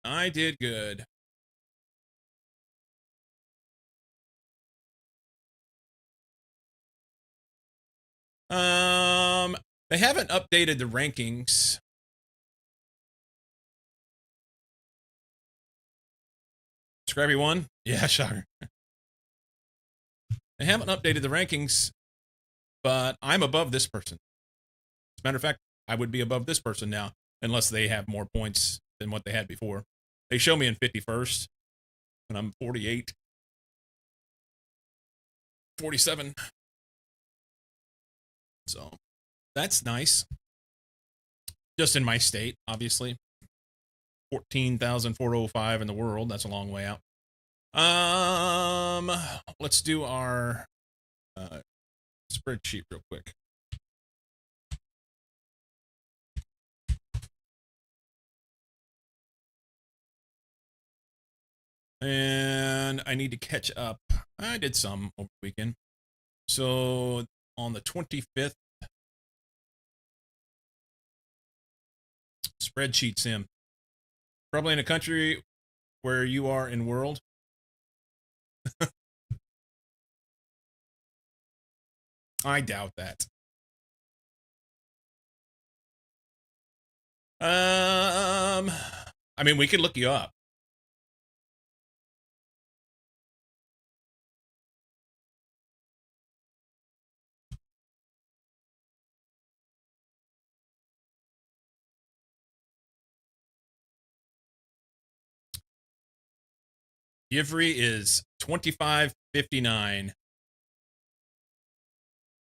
I did good. They haven't updated the rankings. Scrappy won? Yeah, shocker. They haven't updated the rankings, but I'm above this person. As a matter of fact, I would be above this person now, unless they have more points than what they had before. They show me in 51st, and I'm 48. 47. So that's nice. Just in my state, obviously. 14,405 in the world. That's a long way out. Let's do our spreadsheet real quick. And I need to catch up. I did some over the weekend. So on the 25th, spreadsheet sim. Probably in a country where you are in world. I doubt that. I mean, we could look you up. Givry is 2559.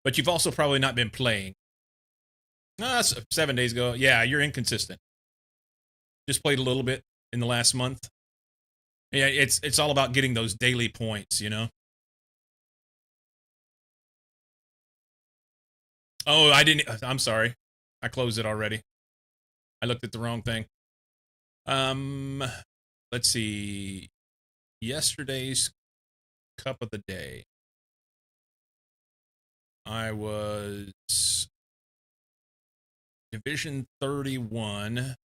But you've also probably not been playing. 7 days ago. Yeah, you're inconsistent. Just played a little bit in the last month. Yeah, it's all about getting those daily points, you know? Oh, I'm sorry. I closed it already. I looked at the wrong thing. Let's see. Yesterday's cup of the day. I was Division 31.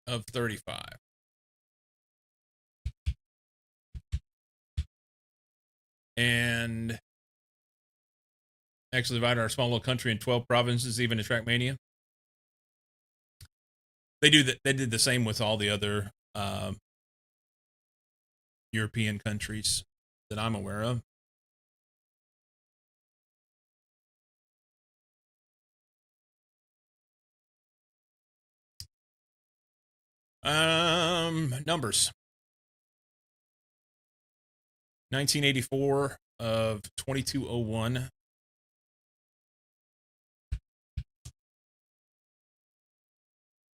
Of 35. And actually divided our small little country in 12 provinces, even in Trackmania. They did the same with all the other European countries that I'm aware of. Numbers. 1984 of 2201.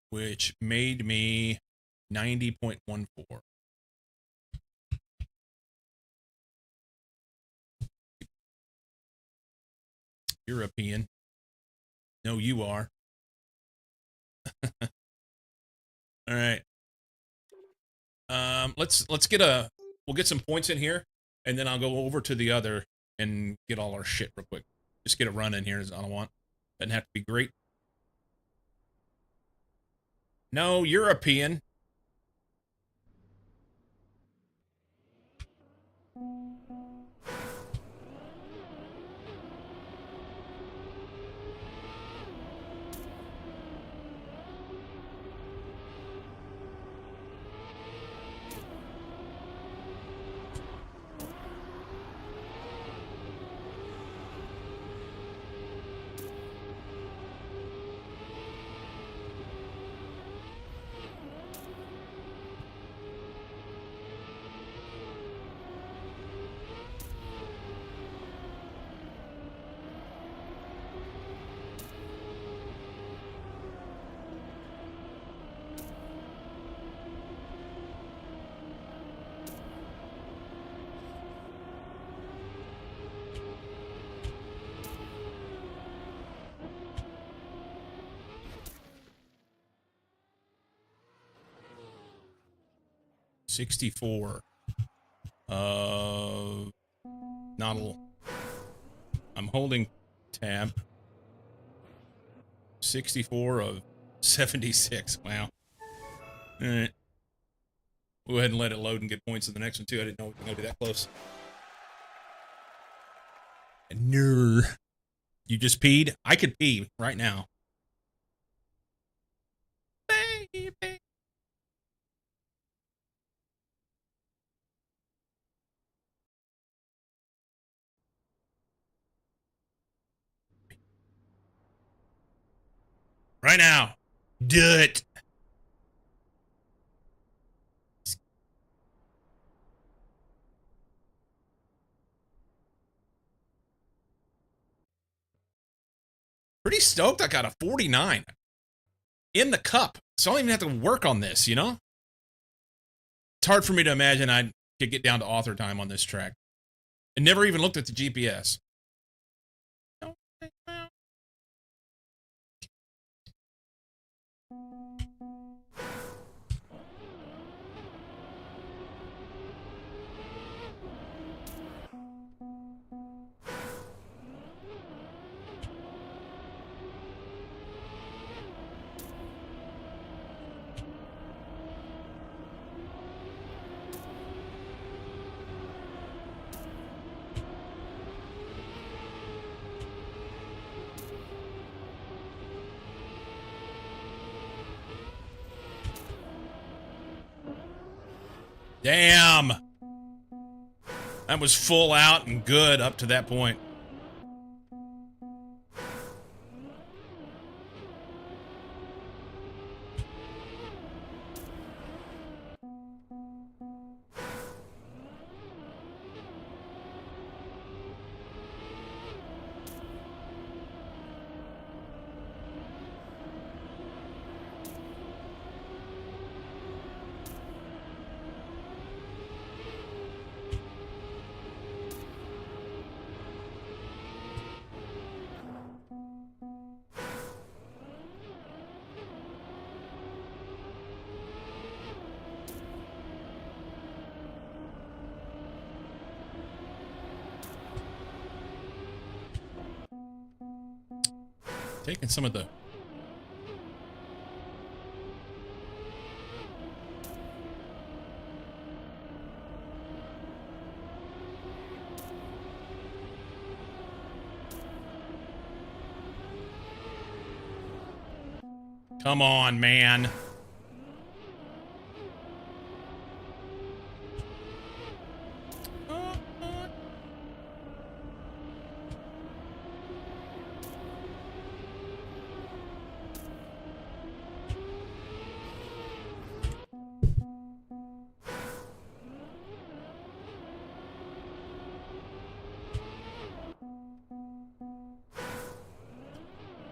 Which made me 90.14. European. No, you are. All right. We'll get some points in here, and then I'll go over to the other and get all our shit real quick. Just get a run in here is all I want. Doesn't have to be great. No, European. 64. Not. I'm holding tab. 64 of 76. Wow. All right. We'll go ahead and let it load and get points in the next one, too. I didn't know we were going to be that close. No. You just peed? I could pee right now. Baby. Right now. Do it. Pretty stoked I got a 49 in the cup. So I don't even have to work on this, you know? It's hard for me to imagine I could get down to author time on this track. I never even looked at the GPS. Damn. That was full out and good up to that point. Taking some of the... Come on, man.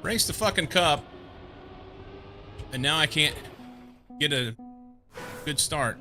Race the fucking cup. And now I can't get a good start.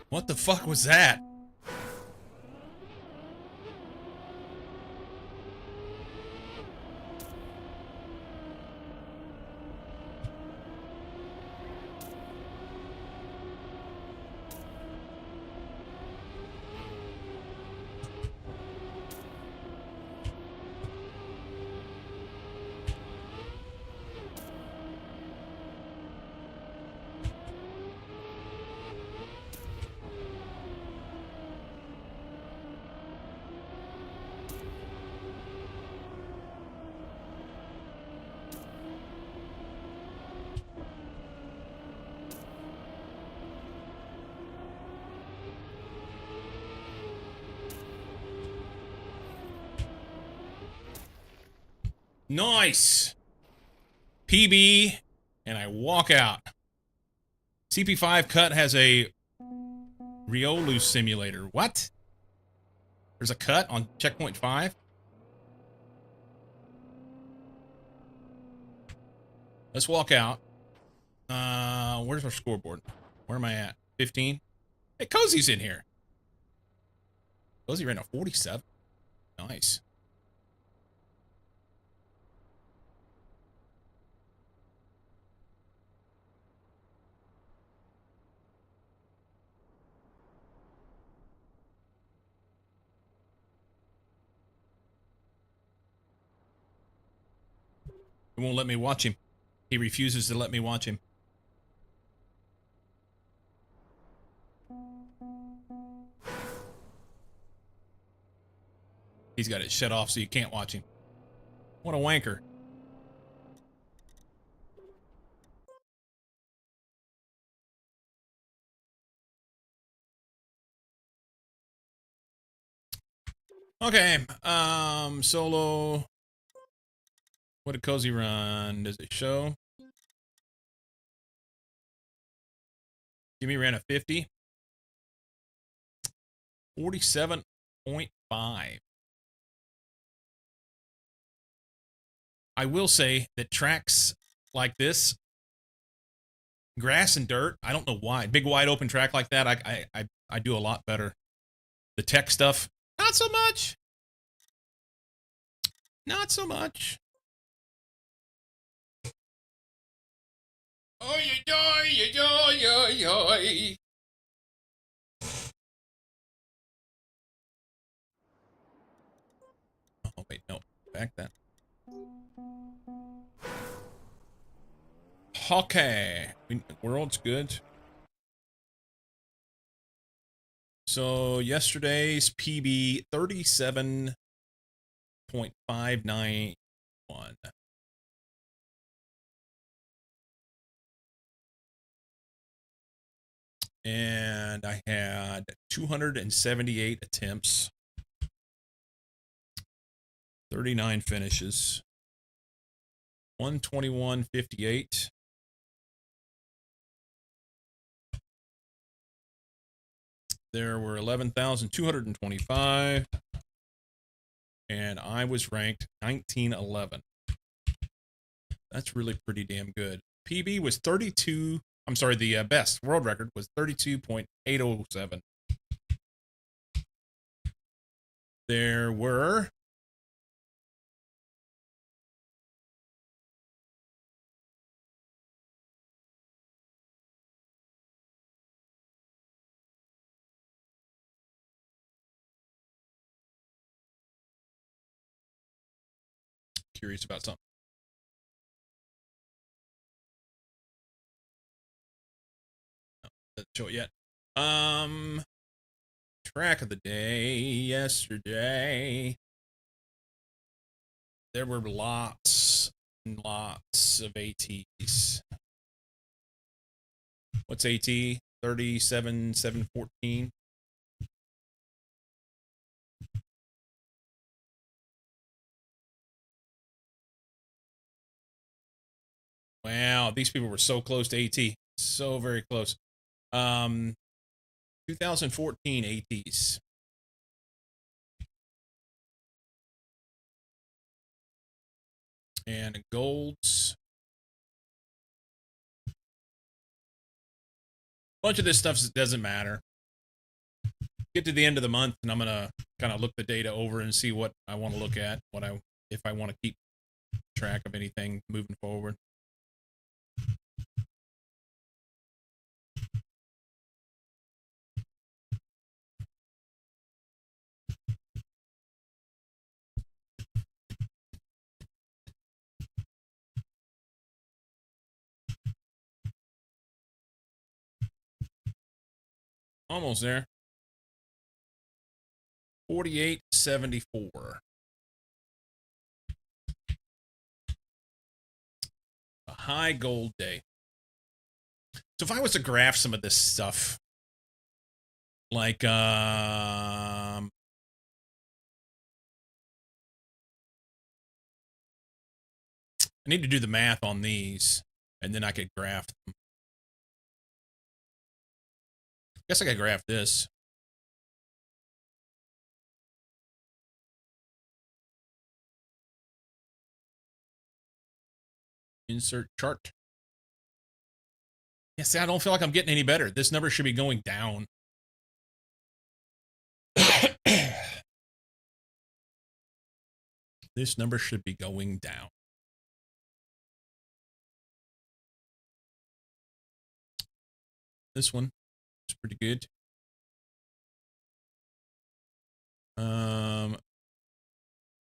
What the fuck was that? Nice. PB, and I walk out. CP5 cut has a Riolu simulator. What? There's a cut on checkpoint 5? Let's walk out. Where's our scoreboard? Where am I at? 15? Hey, Cozy's in here. Cozy ran a 47. Nice. He won't let me watch him. He refuses to let me watch him. He's got it shut off so you can't watch him. What a wanker. Okay, solo. What did Cozy run? Does it show? Jimmy ran a 50. 47.5. I will say that tracks like this, grass and dirt, I don't know why. Big wide open track like that, I do a lot better. The tech stuff, not so much. Not so much. Oh, you die, you die, you die. Oh, wait, no. Back that. Okay. World's good. So, yesterday's PB 37.591. And I had 278 attempts, 39 finishes, 121.58. There were 11,225, and I was ranked 1911. That's really pretty damn good. PB was 32. I'm sorry, the best world record was 32.807. There were curious about something. No, doesn't show it yet. Track of the day yesterday. There were lots and lots of ATs. What's AT? 37,714. Wow, these people were so close to AT. So very close. 2014 ATs. And golds. Bunch of this stuff doesn't matter. Get to the end of the month, and I'm gonna kind of look the data over and see what I want to look at, if I want to keep track of anything moving forward. Almost there. 48.74. A high gold day. So if I was to graph some of this stuff, like I need to do the math on these, and then I could graph them. Guess I could graph this. Insert chart. Yeah, see, I don't feel like I'm getting any better. This number should be going down. This number should be going down. This one is pretty good.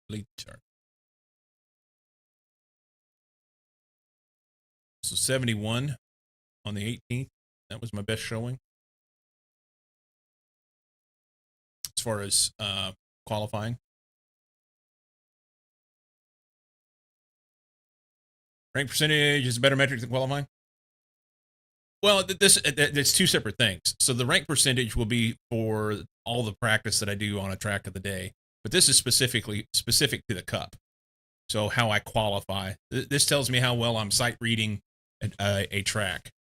Lead chart. So 71 on the 18th. That was my best showing. As far as qualifying. Rank percentage is a better metric than qualifying. Well, it's two separate things. So the rank percentage will be for all the practice that I do on a track of the day, but this is specific to the cup. So how I qualify. This tells me how well I'm sight reading a track.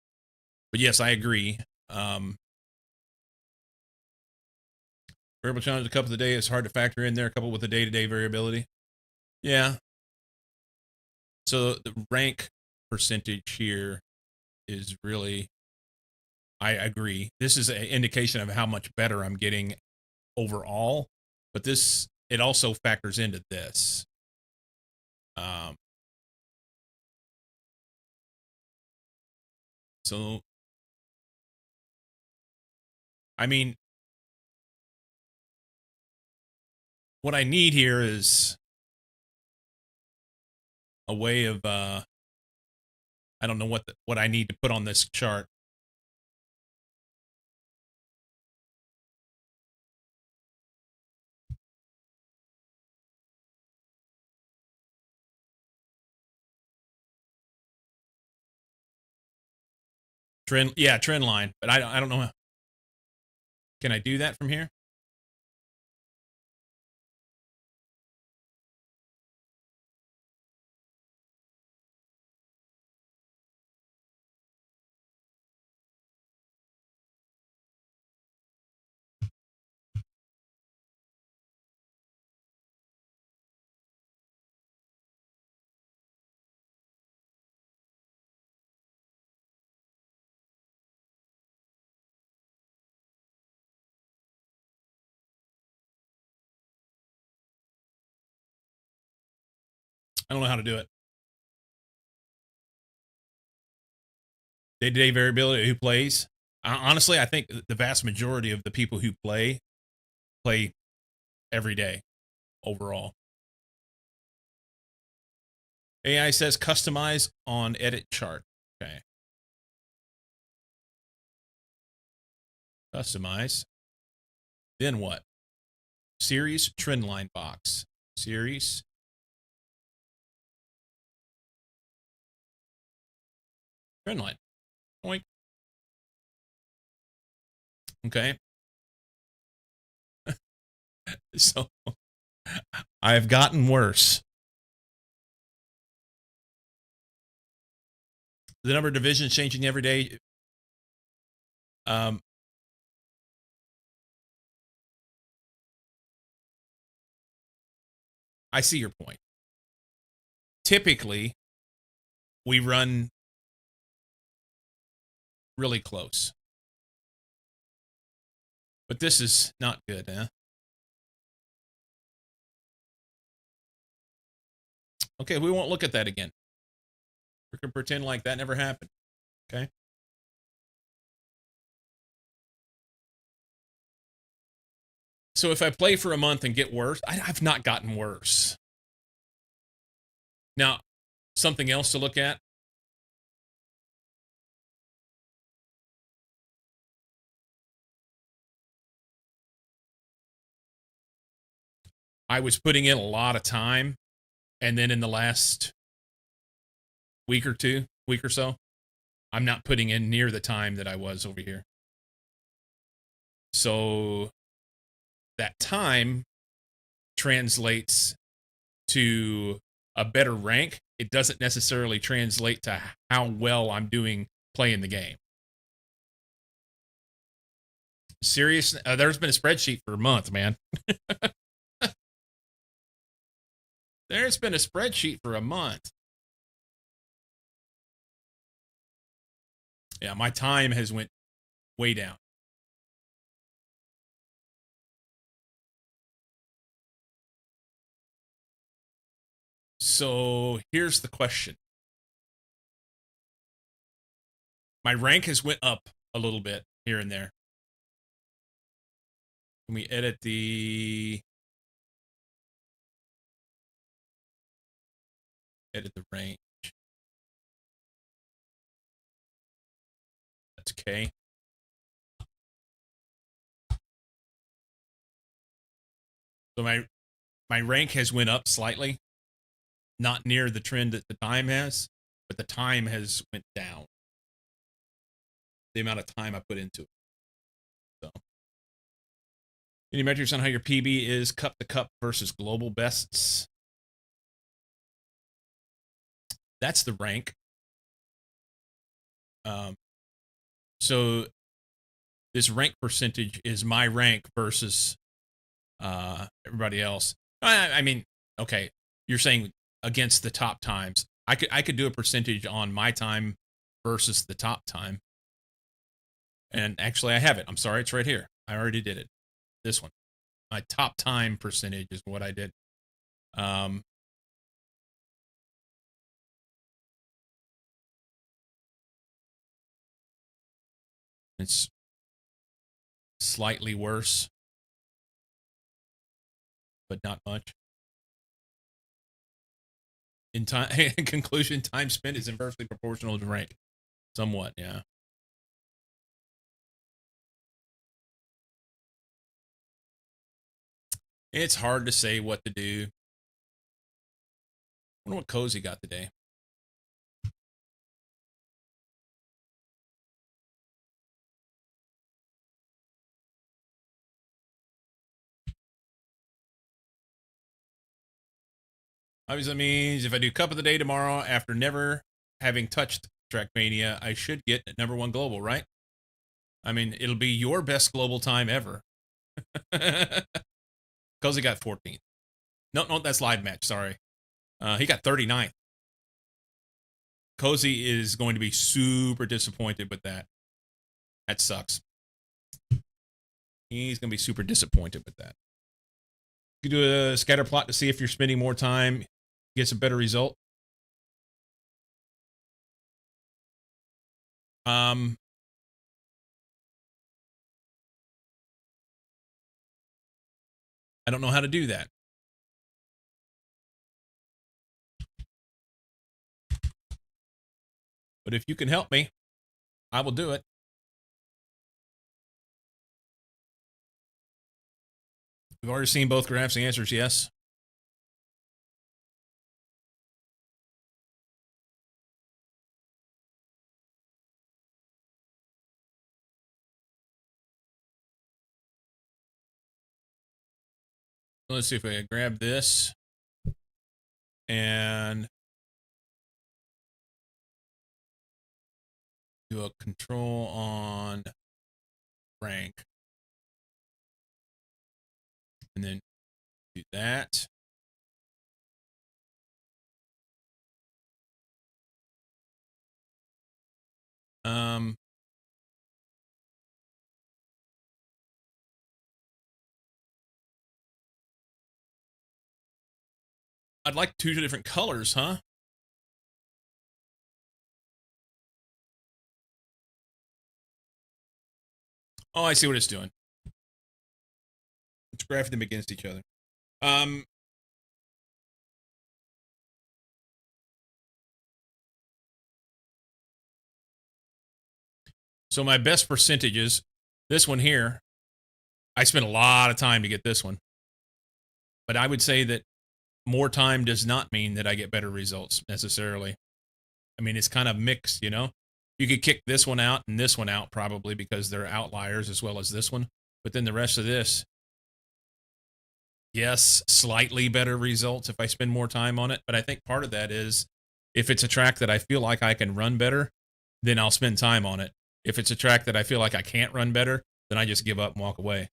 But yes, I agree. Variable challenge, a cup of the day is hard to factor in there, coupled with the day-to-day variability. Yeah. So the rank percentage here is really, I agree. This is an indication of how much better I'm getting overall, but it also factors into this. So, I mean, what I need here is a way of, I don't know what I need to put on this chart. Trend line, but I don't know. Can I do that from here? I don't know how to do it. Day-to-day variability, who plays. Honestly, I think the vast majority of the people who play every day overall. AI says customize on edit chart. Okay. Customize. Then what? Series trend line box. Series. Trend line. Oink. Okay. So I've gotten worse. The number of divisions changing every day. I see your point. Typically, we run really close. But this is not good, huh? Okay, we won't look at that again. We can pretend like that never happened. Okay. So if I play for a month and get worse, I've not gotten worse. Now, something else to look at. I was putting in a lot of time, and then in the last week or so, I'm not putting in near the time that I was over here. So that time translates to a better rank, it doesn't necessarily translate to how well I'm doing playing the game. Serious, there's been a spreadsheet for a month, man. There's been a spreadsheet for a month. Yeah, my time has went way down. So here's the question. My rank has went up a little bit here and there. Can we edit the range? That's okay. So my rank has went up slightly, not near the trend that the time has, but the time has went down. The amount of time I put into it. So, any metrics on how your PB is cup to cup versus global bests? That's the rank. So this rank percentage is my rank versus everybody else. I mean, okay, you're saying against the top times. I could do a percentage on my time versus the top time. And actually I have it. I'm sorry, it's right here. I already did it. This one. My top time percentage is what I did. It's slightly worse, but not much. In time, in conclusion, time spent is inversely proportional to rank. Somewhat, yeah. It's hard to say what to do. I wonder what Cozy got today. Obviously, that means if I do Cup of the Day tomorrow after never having touched Trackmania, I should get #1 global, right? I mean, it'll be your best global time ever. Cozy got 14th. No, that's live match. Sorry. He got 39th. Cozy is going to be super disappointed with that. That sucks. He's going to be super disappointed with that. You can do a scatter plot to see if you're spending more time, gets a better result. I don't know how to do that. But if you can help me, I will do it. We've already seen both graphs. The answer is yes. Let's see if I grab this and do a control on rank. And then do that. I'd like 2 different colors, huh? Oh, I see what it's doing. It's graphing them against each other. So my best percentages, this one here, I spent a lot of time to get this one. But I would say that more time does not mean that I get better results necessarily. I mean, it's kind of mixed, you know? You could kick this one out and this one out probably because they're outliers as well as this one. But then the rest of this, yes, slightly better results if I spend more time on it. But I think part of that is If it's a track that I feel like I can run better, then I'll spend time on it. If it's a track that I feel like I can't run better, then I just give up and walk away.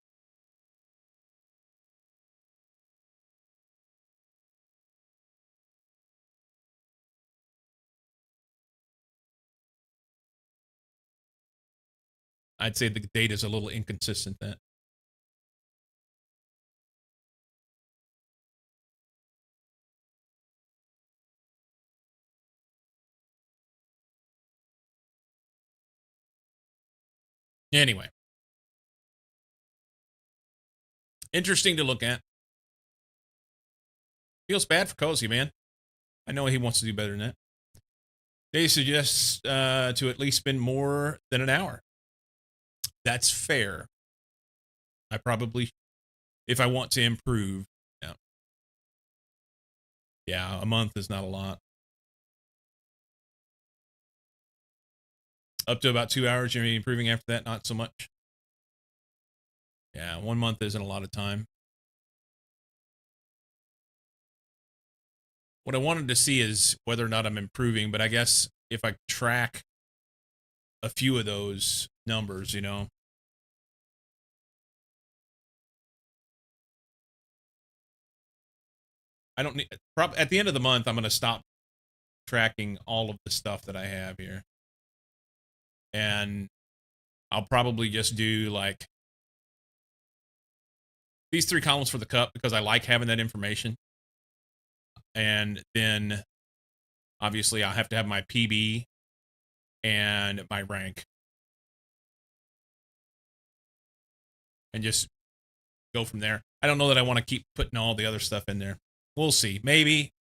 I'd say the data is a little inconsistent then. Anyway, interesting to look at. Feels bad for Cozy, man. I know he wants to do better than that. They suggest to at least spend more than an hour. That's fair. I probably, if I want to improve, yeah. Yeah, a month is not a lot. Up to about 2 hours, you're improving after that, not so much. Yeah, 1 month isn't a lot of time. What I wanted to see is whether or not I'm improving, but I guess if I track a few of those numbers, you know, I don't need, at the end of the month, I'm going to stop tracking all of the stuff that I have here. And I'll probably just do like these 3 columns for the cup because I like having that information. And then obviously I'll have to have my PB and my rank. And just go from there. I don't know that I want to keep putting all the other stuff in there. We'll see. Maybe.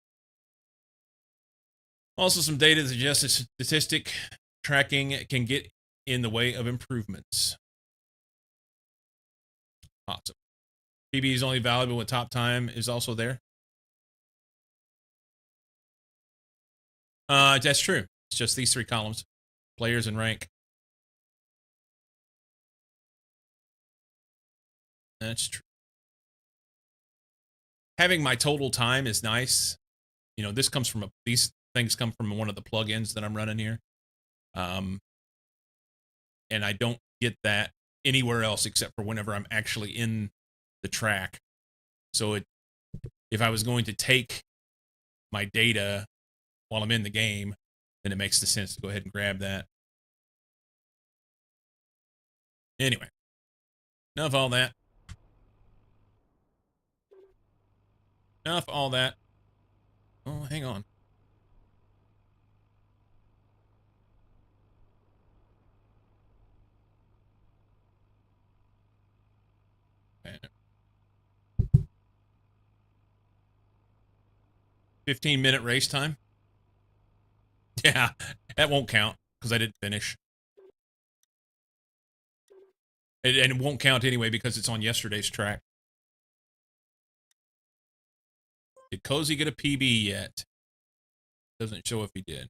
Also, some data that suggests that statistic tracking can get in the way of improvements. Awesome. PB is only valuable when top time is also there. That's true. It's just these 3 columns, players and rank. That's true. Having my total time is nice. You know, this comes from these things come from one of the plugins that I'm running here. And I don't get that anywhere else except for whenever I'm actually in the track. So if I was going to take my data while I'm in the game, then it makes the sense to go ahead and grab that. Anyway, enough all that. Enough all that. Oh, hang on. Okay. 15-minute race time. Yeah, that won't count because I didn't finish. And it won't count anyway because it's on yesterday's track. Did Cozy get a PB yet? Doesn't show if he did.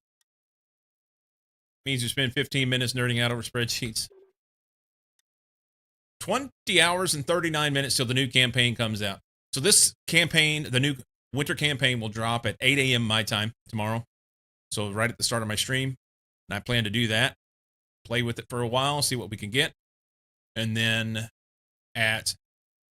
Means you spend 15 minutes nerding out over spreadsheets. 20 hours and 39 minutes till the new campaign comes out. So this campaign, the new winter campaign, will drop at 8 a.m. my time tomorrow. So right at the start of my stream. And I plan to do that. Play with it for a while, see what we can get. And then at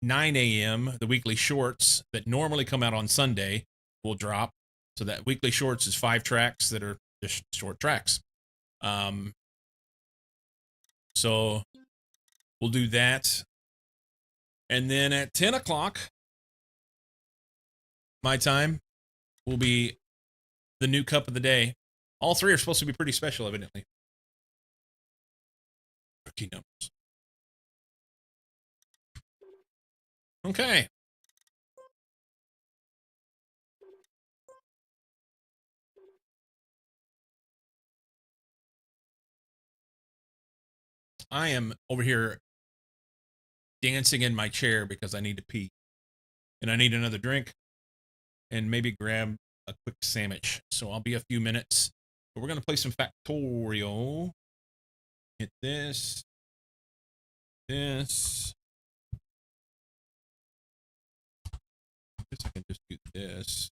9 a.m., the weekly shorts that normally come out on Sunday will drop. So that weekly shorts is 5 tracks that are just short tracks. So we'll do that. And then at 10 o'clock, my time, will be the new cup of the day. All 3 are supposed to be pretty special, evidently. Rookie numbers. Okay. I am over here dancing in my chair because I need to pee. And I need another drink and maybe grab a quick sandwich. So I'll be a few minutes. But we're going to play some Factorial. Hit this. This. I guess I can just do this.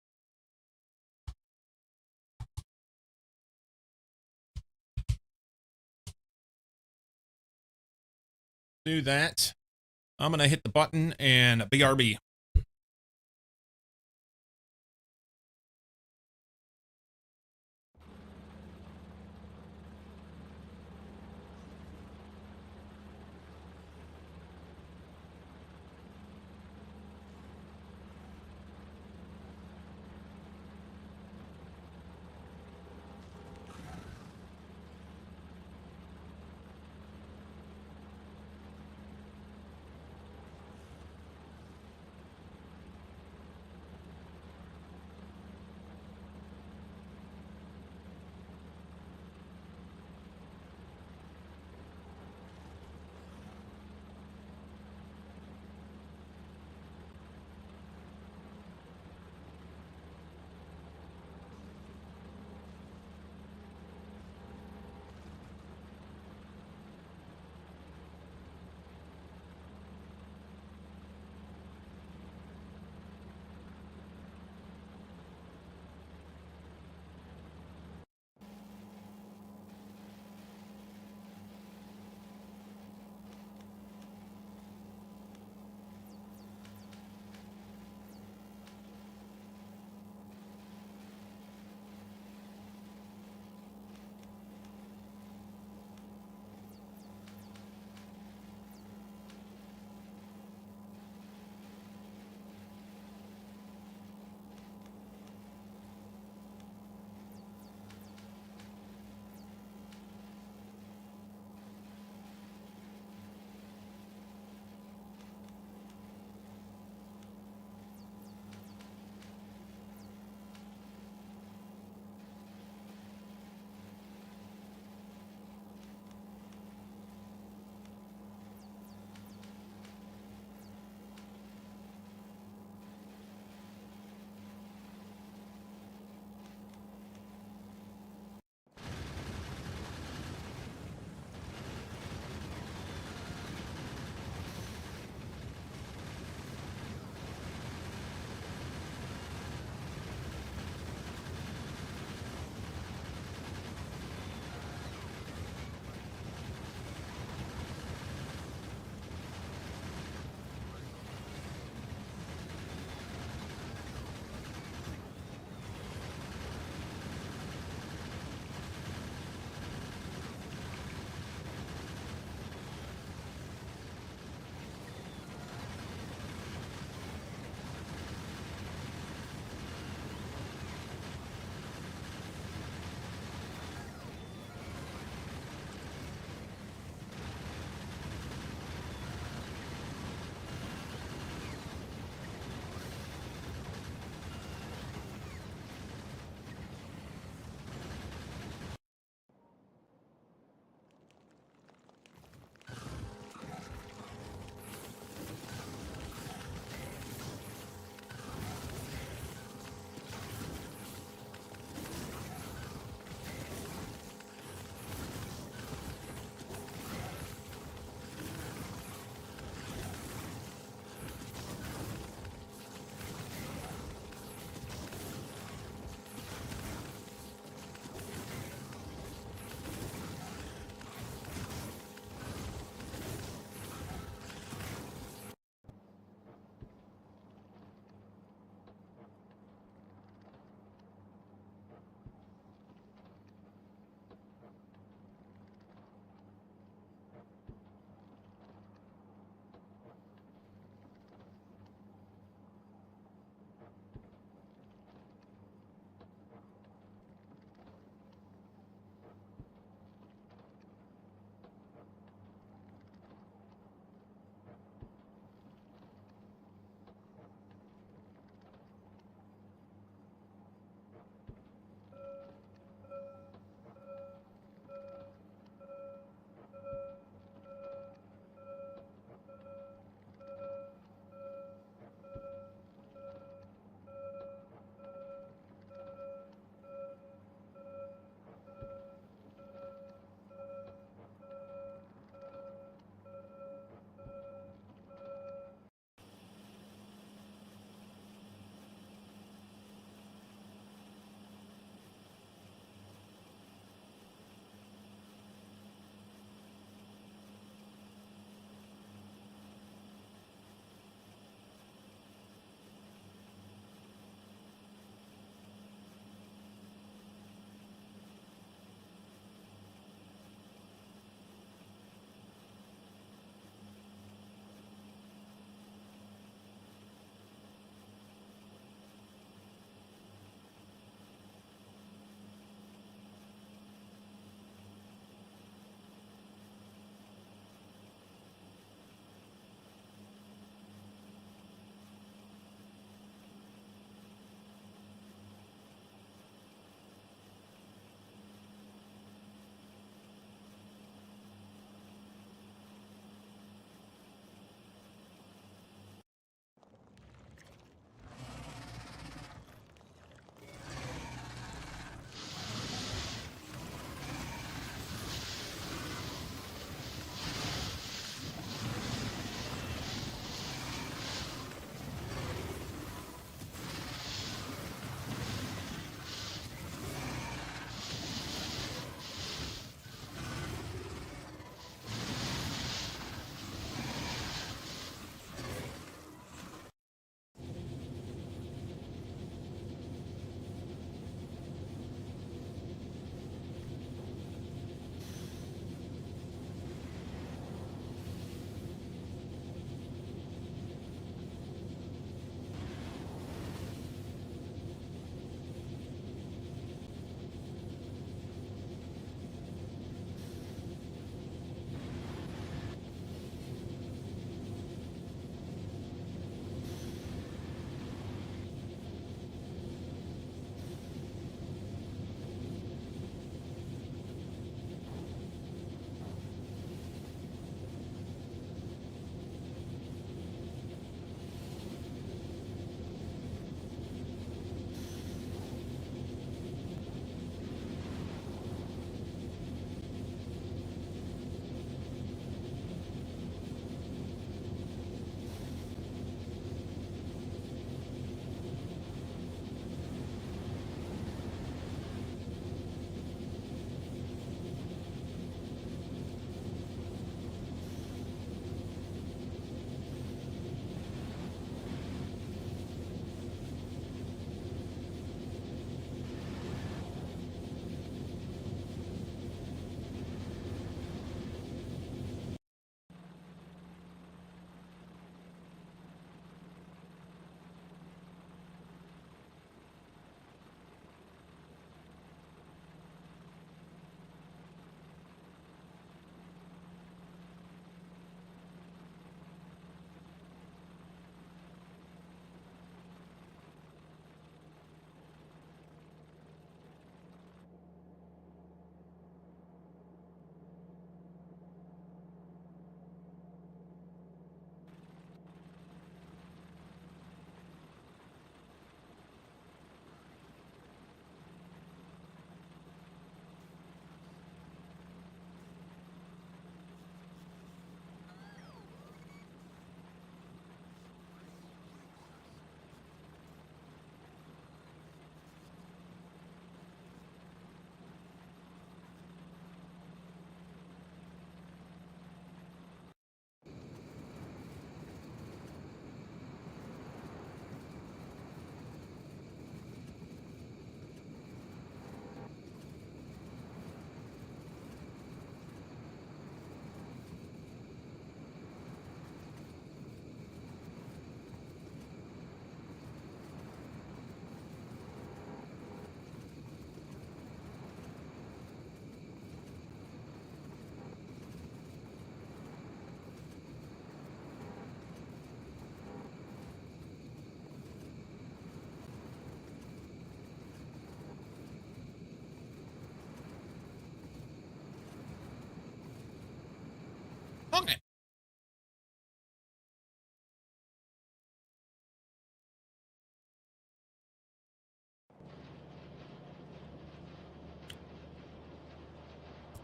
Do that. I'm going to hit the button and BRB.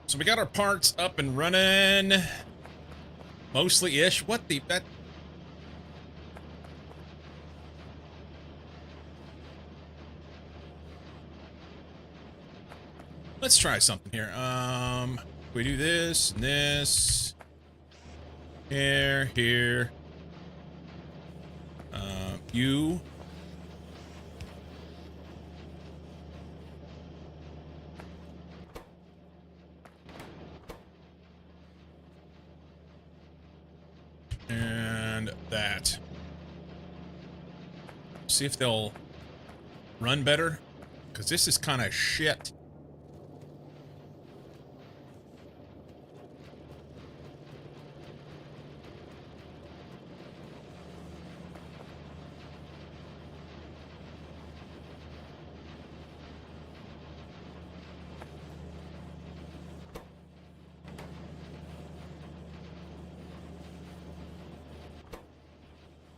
So we got our parts up and running. Mostly ish. What the that let's try something here. We do this and this. Here. You. And that. See if they'll run better. Because this is kind of shit.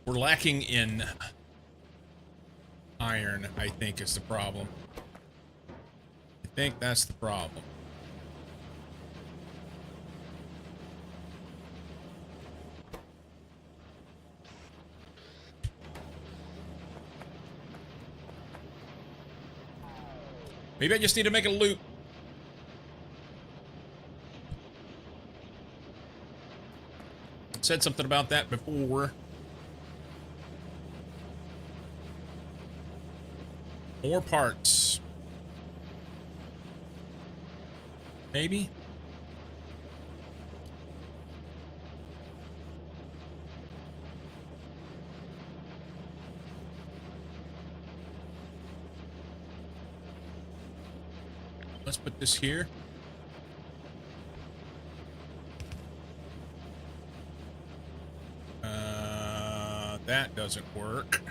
We're lacking in iron, I think, is the problem. I think that's the problem. Maybe I just need to make a loop. Said something about that before. More parts. Maybe? Let's put this here. That doesn't work.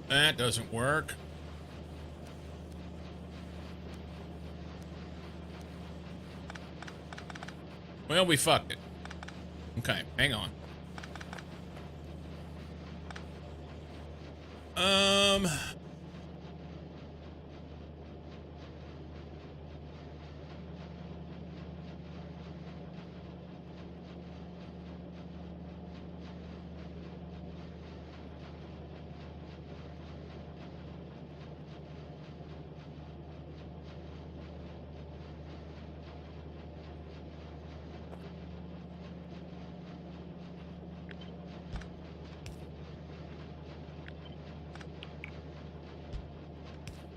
That doesn't work. Well, we fucked it. Okay, hang on.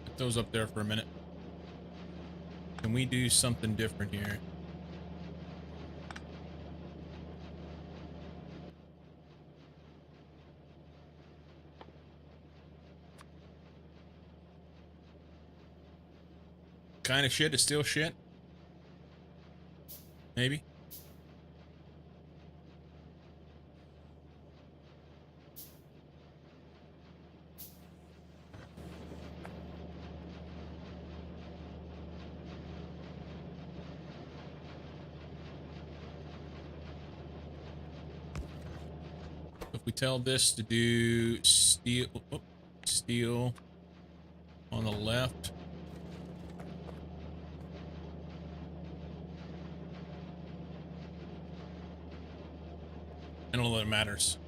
Put those up there for a minute. Can we do something different here? Kind of shit is still shit. Maybe. If we tell this to do steel, steel on the left. I don't know that it matters.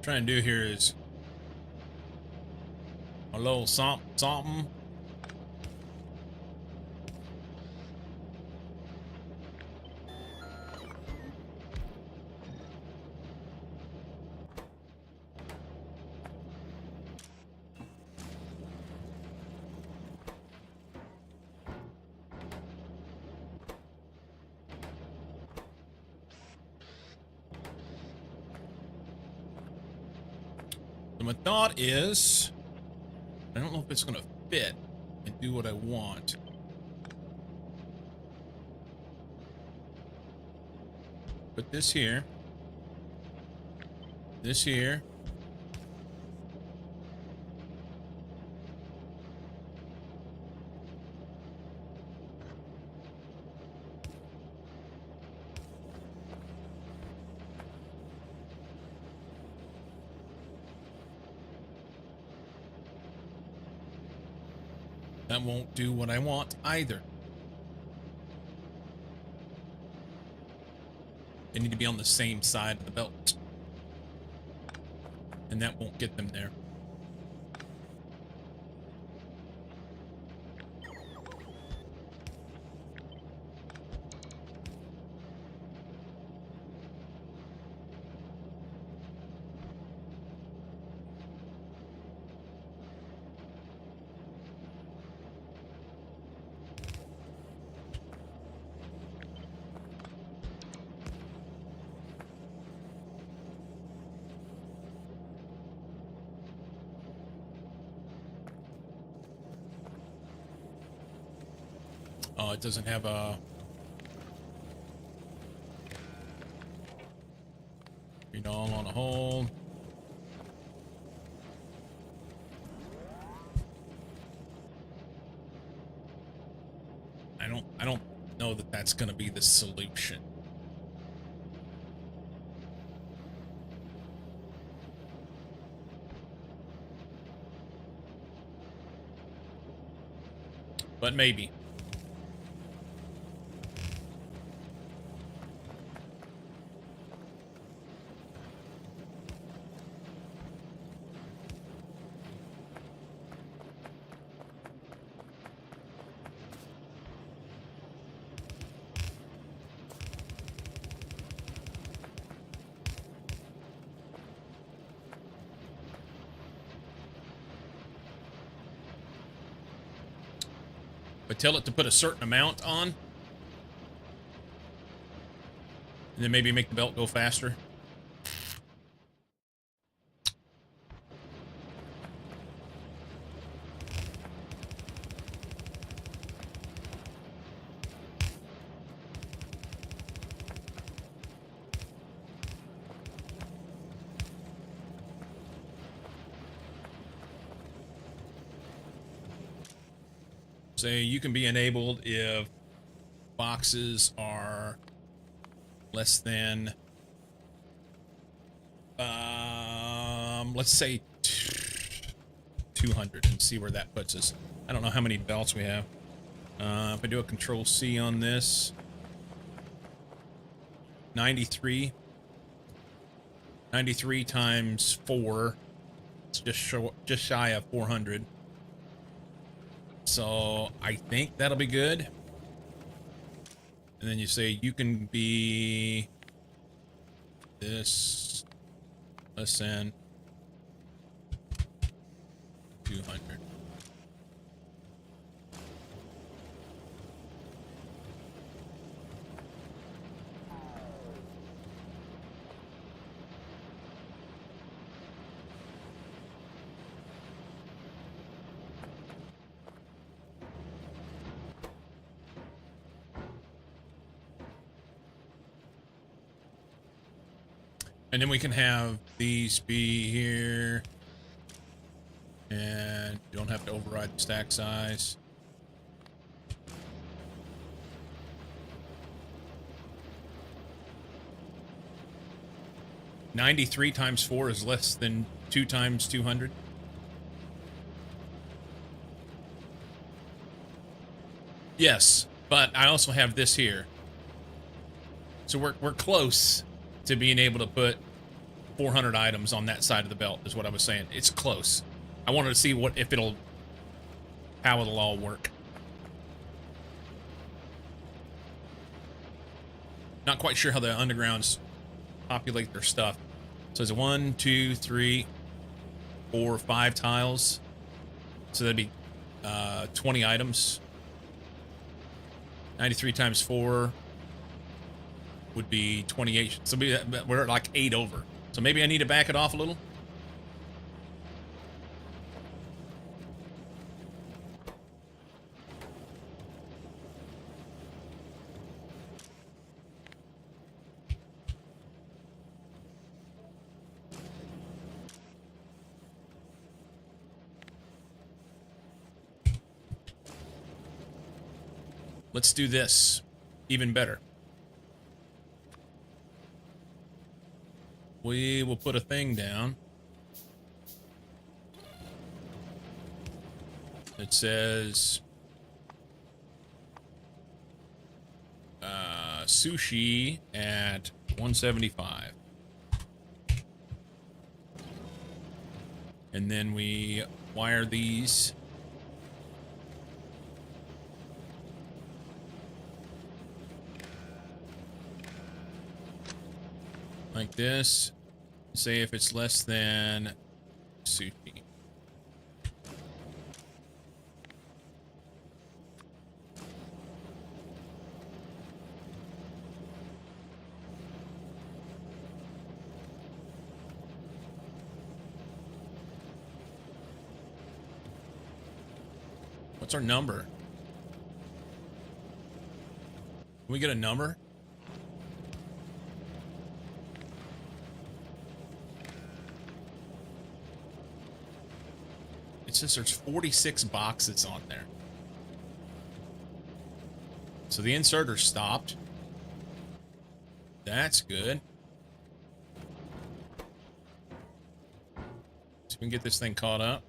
Trying to do here is a little something. So my thought is, I don't know if it's going to fit and do what I want. Put this here. this here. That won't do what I want either. They need to be on the same side of the belt. And that won't get them there. Oh, it doesn't have a... Read all on a hold. I don't know that that's going to be the solution. But maybe. But tell it to put a certain amount on. And then maybe make the belt go faster. Say you can be enabled if boxes are less than, let's say 200 and see where that puts us. I don't know how many belts we have. If I do a Control C on this, 93 times 4, it's just shy of 400. So I think that'll be good. And then you say you can be this less than 200. And then we can have these be here. And you don't have to override the stack size. $93 times 4 is less than 2 times 200. Yes, but I also have this here. So we're close to being able to put 400 items on that side of the belt, is what I was saying. It's close. I wanted to see how it'll all work. Not quite sure how the undergrounds populate their stuff. So it's 1, 2, 3, 4, 5 tiles. So that'd be 20 items. 93 times 4 would be 28. So we're like 8 over. So maybe I need to back it off a little. Let's do this. Even better. We will put a thing down. It says sushi at 175. And then we wire these. Like this. Say if it's less than sushi. What's our number? Can we get a number? It says there's 46 boxes on there. So the inserter stopped. That's good. So we can get this thing caught up.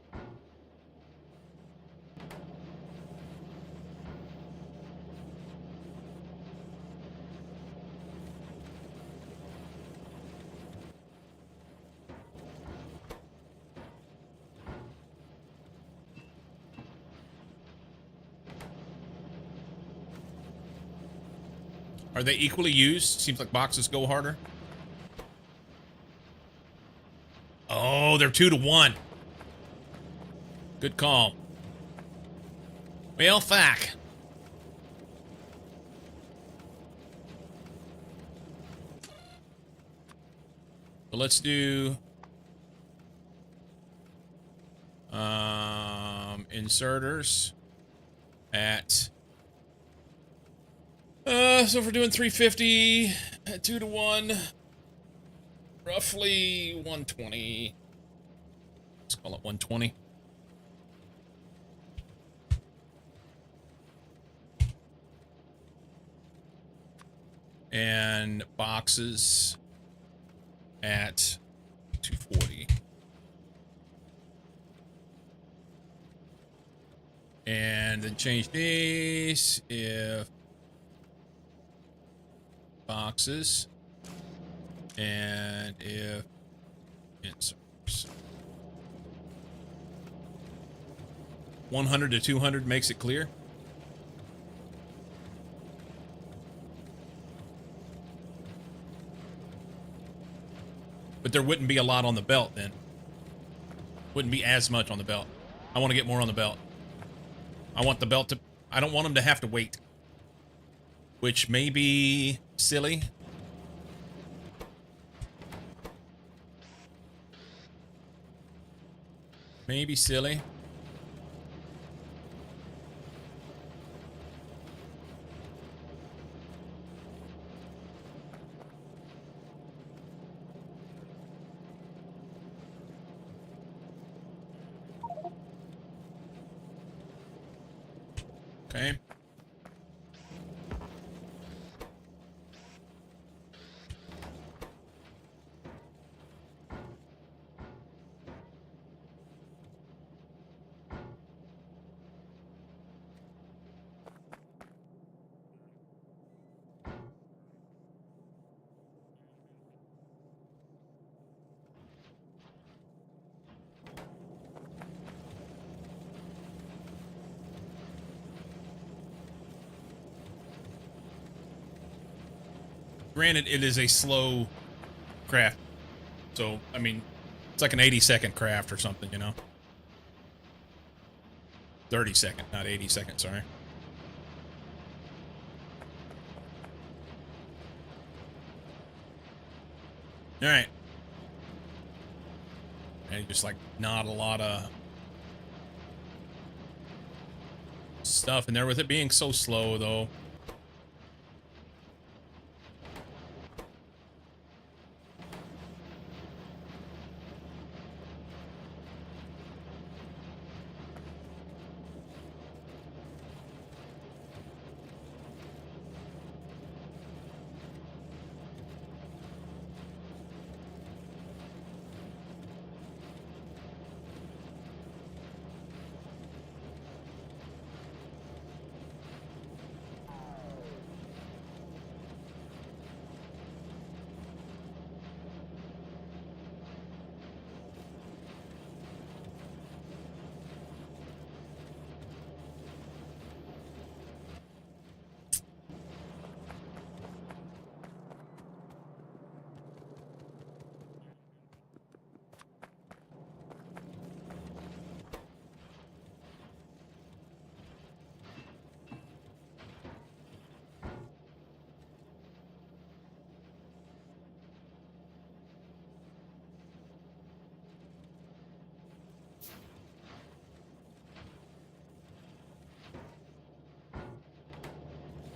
Are they equally used? Seems like boxes go harder. Oh, they're 2 to 1. Good call. Well, fuck. But let's do inserters at so if we're doing 350 at 2 to 1, roughly 120. Let's call it 120. And boxes at 240. And then change these if boxes and if inserts. 100 to 200 makes it clear. But there wouldn't be a lot on the belt then. Wouldn't be as much on the belt. I want to get more on the belt. I want the belt to... I don't want them to have to wait. Which may be silly. Maybe silly. Okay. Granted, it is a slow craft. So, I mean, it's like an 80-second craft or something, you know? 30-second, not 80-second, sorry. All right. And just like not a lot of stuff in there with it being so slow, though.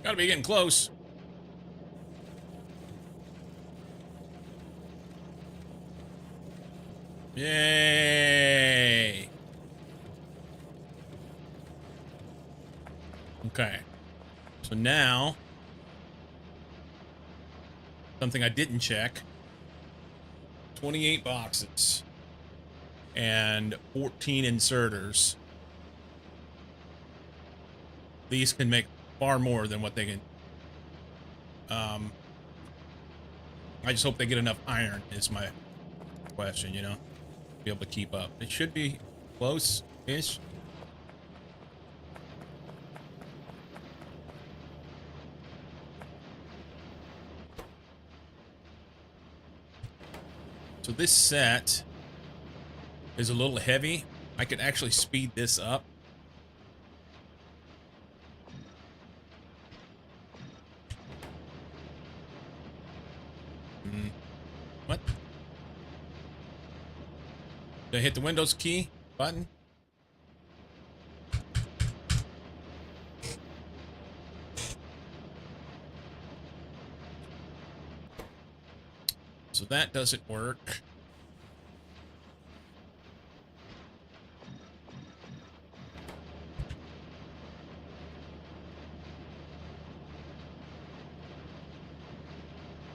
Gotta be getting close. Yay. Okay. So now, something I didn't check. 28 boxes. And 14 inserters. These can make far more than what they can. I just hope they get enough iron is my question, you know? Be able to keep up. It should be close-ish. So this set is a little heavy. I could actually speed this up. What? Did I hit the Windows key button? So that doesn't work.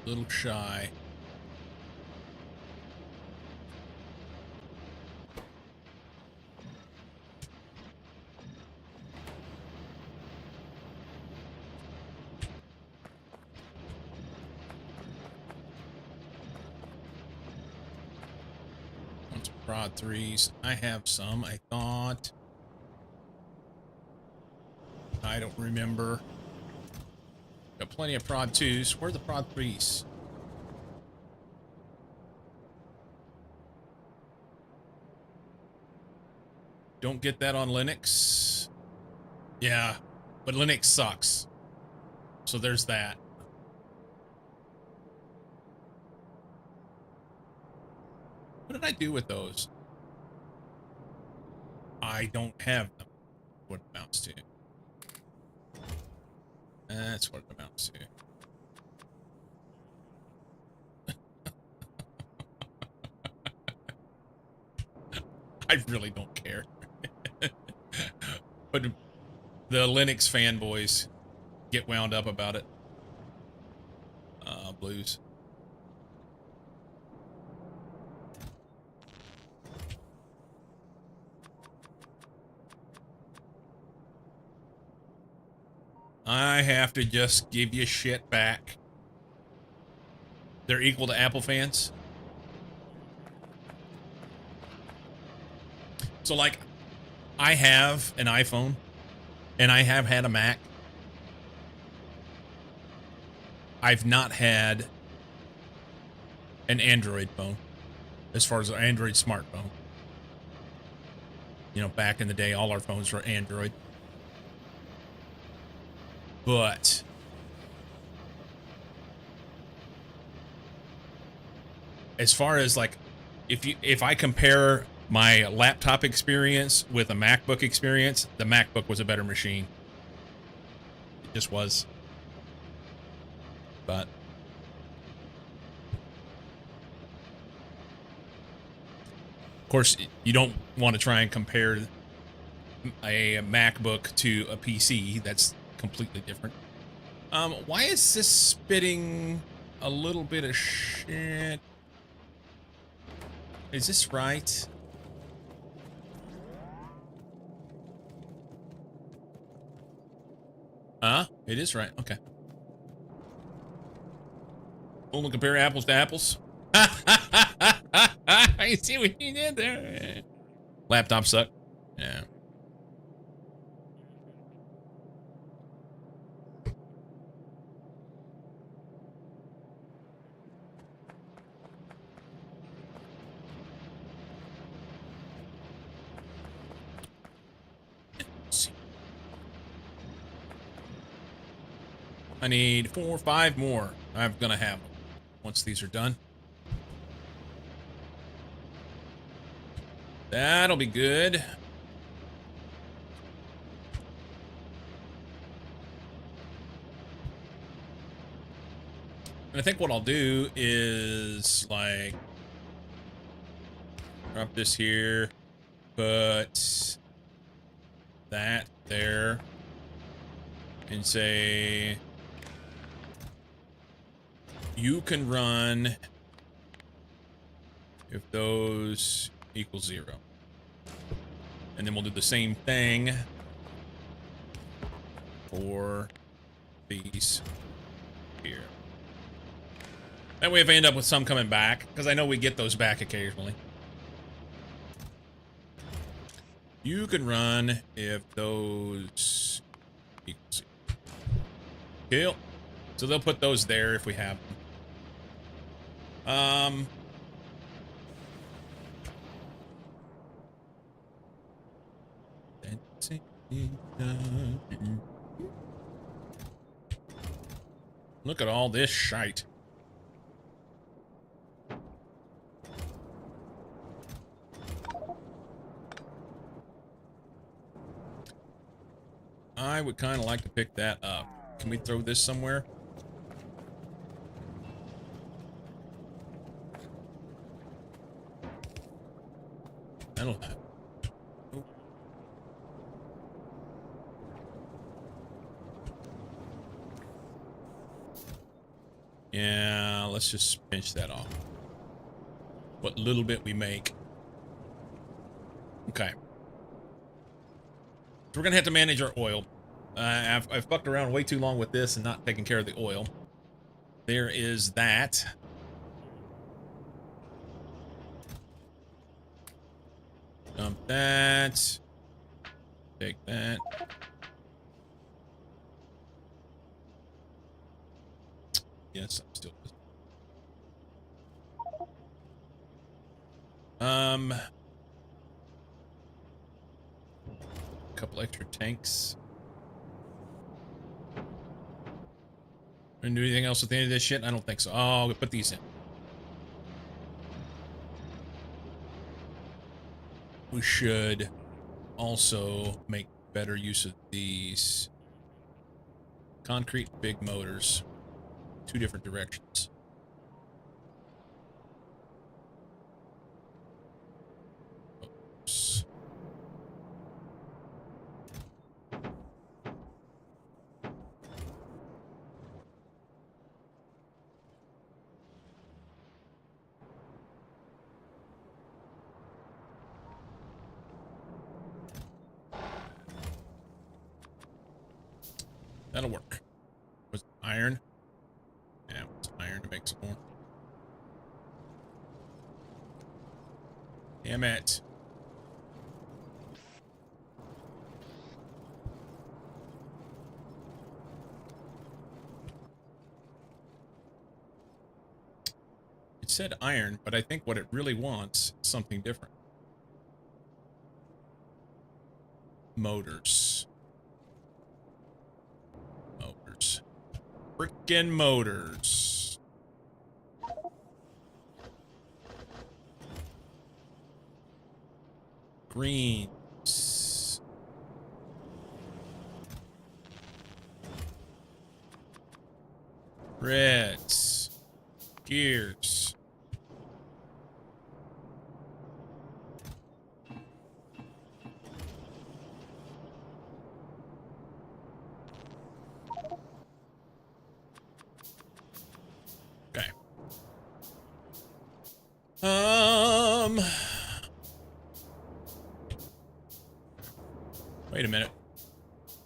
A little shy. Prod 3s. I have some, I thought. I don't remember. Got plenty of prod 2s. Where are the prod 3s? Don't get that on Linux. Yeah, but Linux sucks. So there's that. What did I do with those? I don't have them. What it amounts to. That's what it amounts to. I really don't care. But the Linux fanboys get wound up about it. Blues. I have to just give you shit back. They're equal to Apple fans. So, like, I have an iPhone, and I have had a Mac. I've not had an Android phone, as far as an Android smartphone. You know, back in the day, all our phones were Android. But as far as like, if I compare my laptop experience with a MacBook experience, the MacBook was a better machine. It just was. But of course, you don't want to try and compare a MacBook to a PC. That's completely different. Why is this spitting a little bit of shit? Is this right? It is right. Okay. Only compare apples to apples. I see what you did there. Laptop suck. Yeah. I need 4 or 5 more. I'm gonna have them once these are done. That'll be good. And I think what I'll do is like drop this here, put that there, and say you can run if those equal 0. And then we'll do the same thing for these here. That way if I end up with some coming back, because I know we get those back occasionally. You can run if those equal 0. Cool. So they'll put those there if we have them. Look at all this shite. I would kind of like to pick that up. Can we throw this somewhere? That'll... Oh. Yeah, let's just pinch that off. What little bit we make. Okay. So we're gonna have to manage our oil. I've fucked around way too long with this and not taking care of the oil. There is that. Dump that. Take that. Yes, I'm still. Couple extra tanks. Gonna do anything else with any of this shit? I don't think so. Oh, I'll put these in. We should also make better use of these concrete big motors. 2 different directions. Oops. That'll work. Was it iron? Yeah, it's iron to make some more. Damn it. It said iron, but I think what it really wants is something different. Motors. Motors. Frickin' motors. Greens. Reds. Gears. Okay. Wait a minute.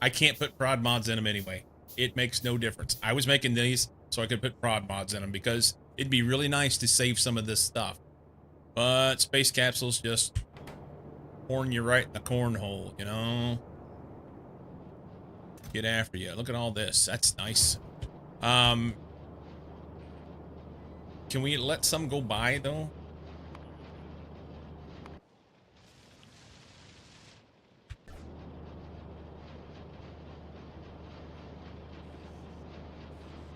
I can't put prod mods in them anyway. It makes no difference. I was making these so I could put prod mods in them because it'd be really nice to save some of this stuff. But space capsules just pouring you right in the cornhole, you know? Get after you. Look at all this. That's nice. Can we let some go by, though?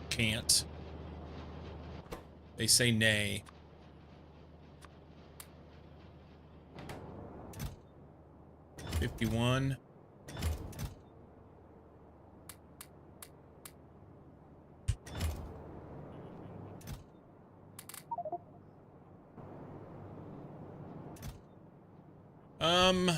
Can't. They say nay. $51. Um,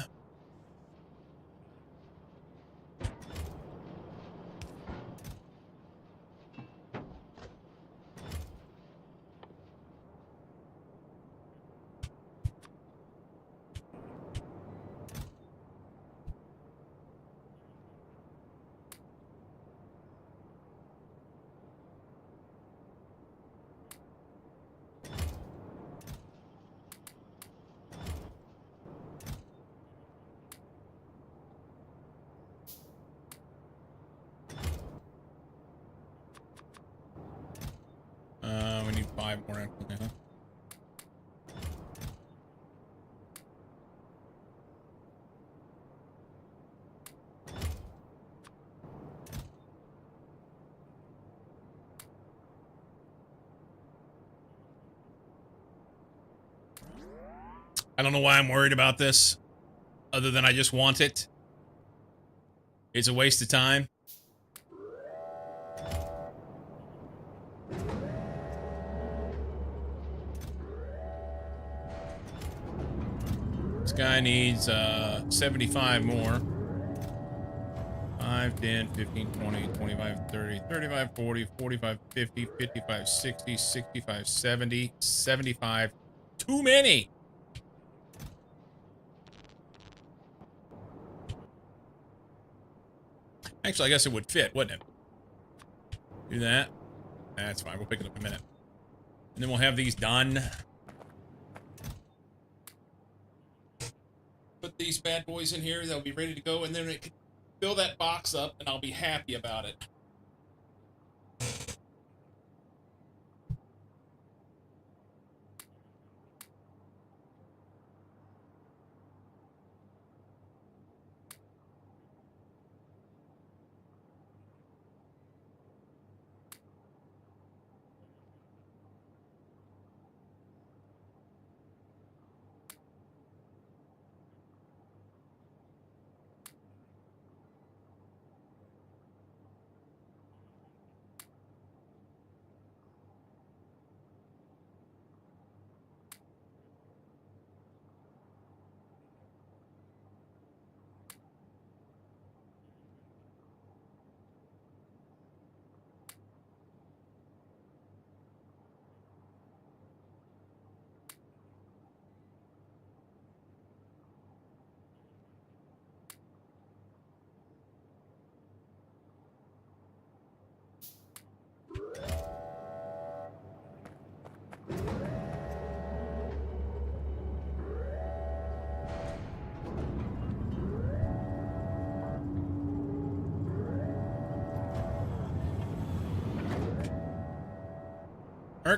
we need 5 more. Okay, huh? I don't know why I'm worried about this, other than I just want it. It's a waste of time. This guy needs 75 more. 5, 10, 15, 20, 25, 30, 35, 40, 45, 50, 55, 60, 65, 70, 75. Too many! Actually, I guess it would fit, wouldn't it? Do that. That's fine. We'll pick it up in a minute. And then we'll have these done. Put these bad boys in here. They'll be ready to go. And then it can fill that box up, and I'll be happy about it.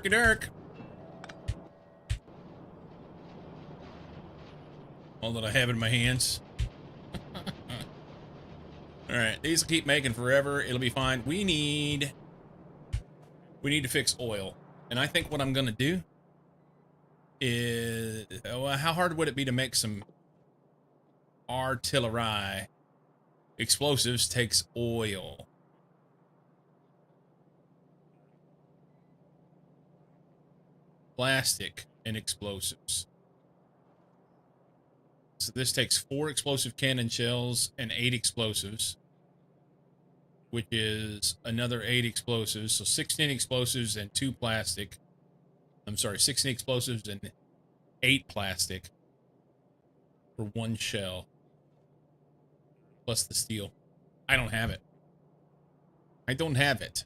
Dirk. All that I have in my hands. Alright, these will keep making forever. It'll be fine. We need to fix oil. And I think what I'm going to do is... Well, how hard would it be to make some artillery? Explosives takes oil. Plastic and explosives. So this takes 4 explosive cannon shells and 8 explosives, which is another 8 explosives. So 16 explosives and 2 plastic. I'm sorry, 16 explosives and 8 plastic for 1 shell. Plus the steel. I don't have it. I don't have it.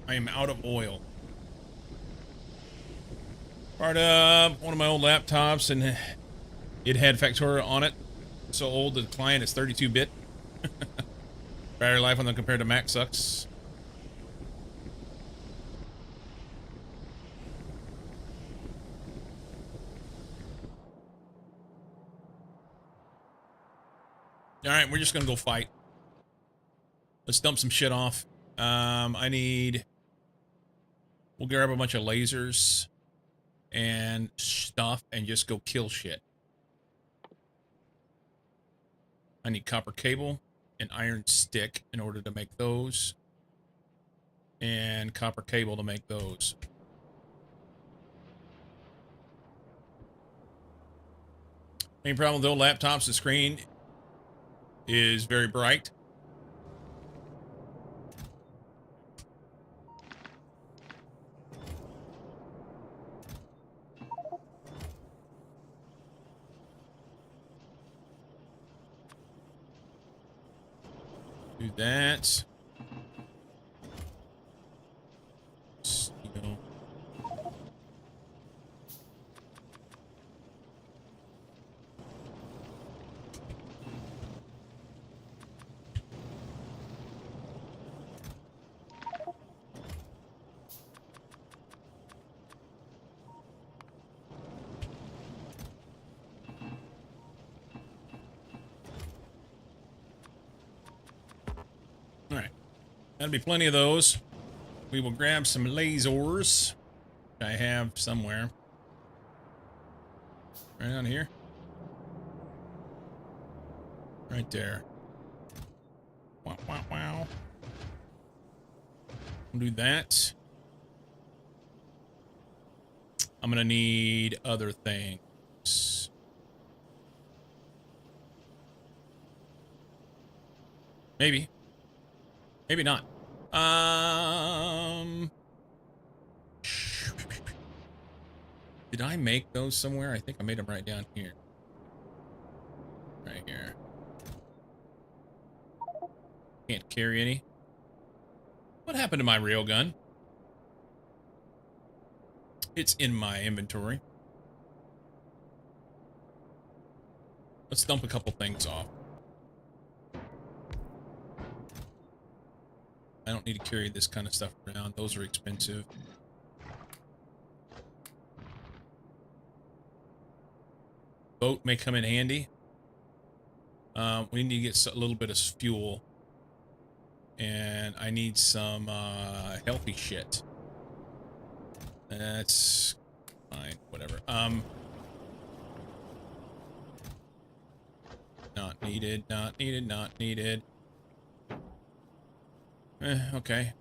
I am out of oil. Fired up one of my old laptops, and it had Factorio on it. So old the client is 32-bit. Battery life on them compared to Mac sucks. Alright, we're just gonna go fight. Let's dump some shit off. We'll grab a bunch of lasers and stuff and just go kill shit. I need copper cable and iron stick in order to make those. And copper cable to make those. Main problem with old laptops, the screen is very bright. Do that. Steel. All right. That'll be plenty of those. We will grab some lasers I have somewhere. Right on here. Right there. Wow, wow, wow. We'll do that. I'm gonna need other things. Maybe. Maybe not. Did I make those somewhere? I think I made them right down here. Right here. Can't carry any. What happened to my railgun? It's in my inventory. Let's dump a couple things off. I don't need to carry this kind of stuff around. Those are expensive. Boat may come in handy. We need to get a little bit of fuel. And I need some healthy shit. That's fine. Whatever. Not needed. Not needed. Not needed. Okay.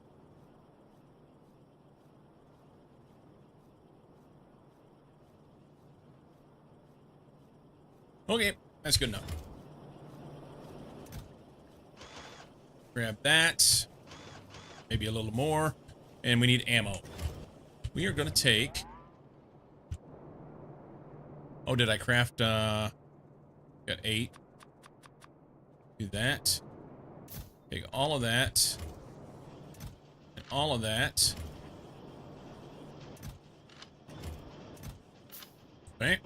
Okay, that's good enough. Grab that. Maybe a little more. And we need ammo. We are going to take... Oh, did I craft... Got 8. Do that. Take all of that. And all of that. Okay.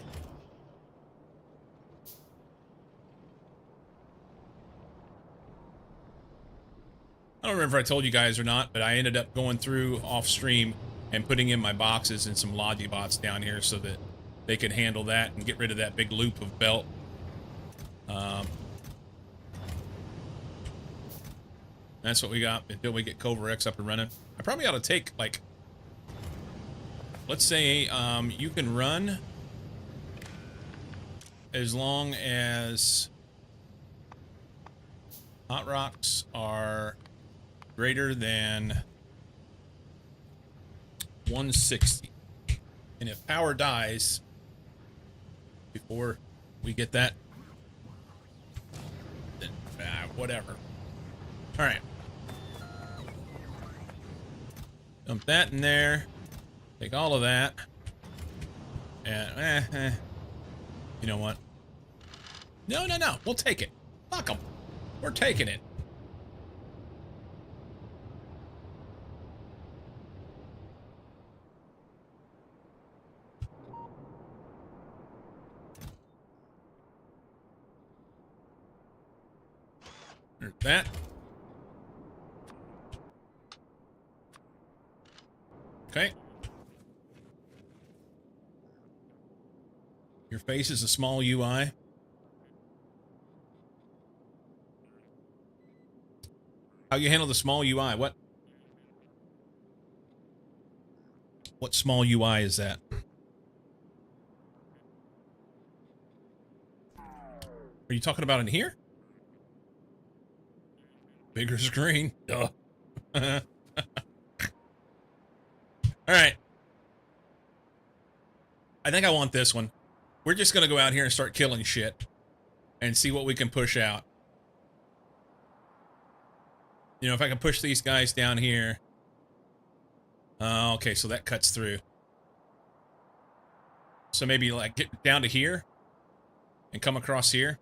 I don't remember if I told you guys or not, but I ended up going through off stream and putting in my boxes and some Logibots down here so that they could handle that and get rid of that big loop of belt. That's what we got until we get Cobra X up and running. I probably ought to take, like, let's say you can run as long as hot rocks are greater than 160. And if power dies before we get that, then whatever. All right. Dump that in there. Take all of that. And, you know what? No, no, no. We'll take it. Fuck them. We're taking it. There's that. Okay. Your face is a small UI. How you handle the small UI? What small UI is that? Are you talking about in here? Bigger screen. Duh. All right. I think I want this one. We're just going to go out here and start killing shit and see what we can push out. You know, if I can push these guys down here. Okay, so that cuts through. So maybe like get down to here and come across here.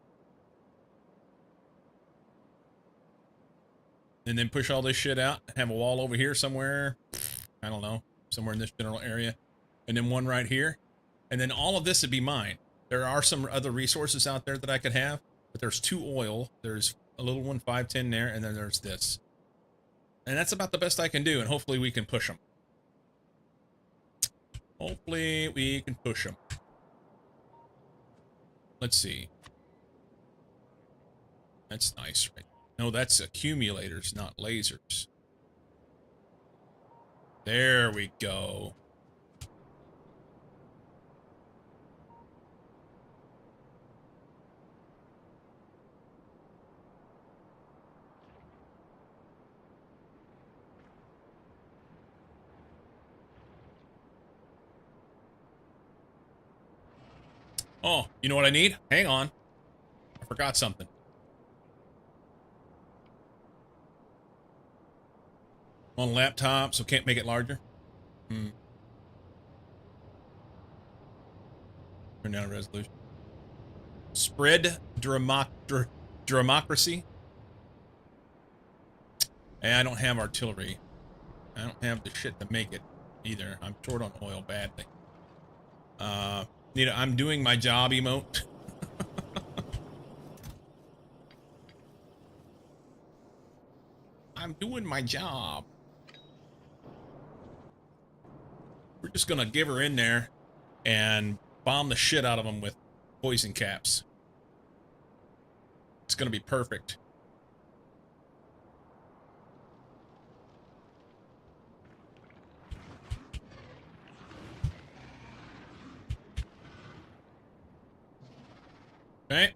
And then push all this shit out. Have a wall over here somewhere. I don't know. Somewhere in this general area. And then one right here. And then all of this would be mine. There are some other resources out there that I could have. But there's 2 oil. There's a little one, 510 there. And then there's this. And that's about the best I can do. And hopefully we can push them. Hopefully we can push them. Let's see. That's nice, right? No, that's accumulators, not lasers. There we go. Oh, you know what I need? Hang on. I forgot something. On laptop, so can't make it larger. Turn down resolution. Spread democracy. And I don't have artillery. I don't have the shit to make it either. I'm short on oil badly. I'm doing my job emote. I'm doing my job. We're just gonna give her in there and bomb the shit out of them with poison caps. It's gonna be perfect. Okay.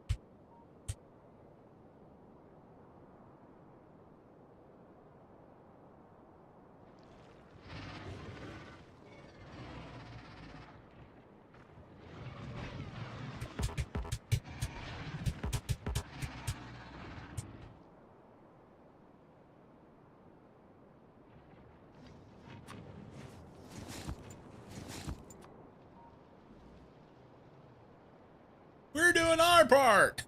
We're doing our part.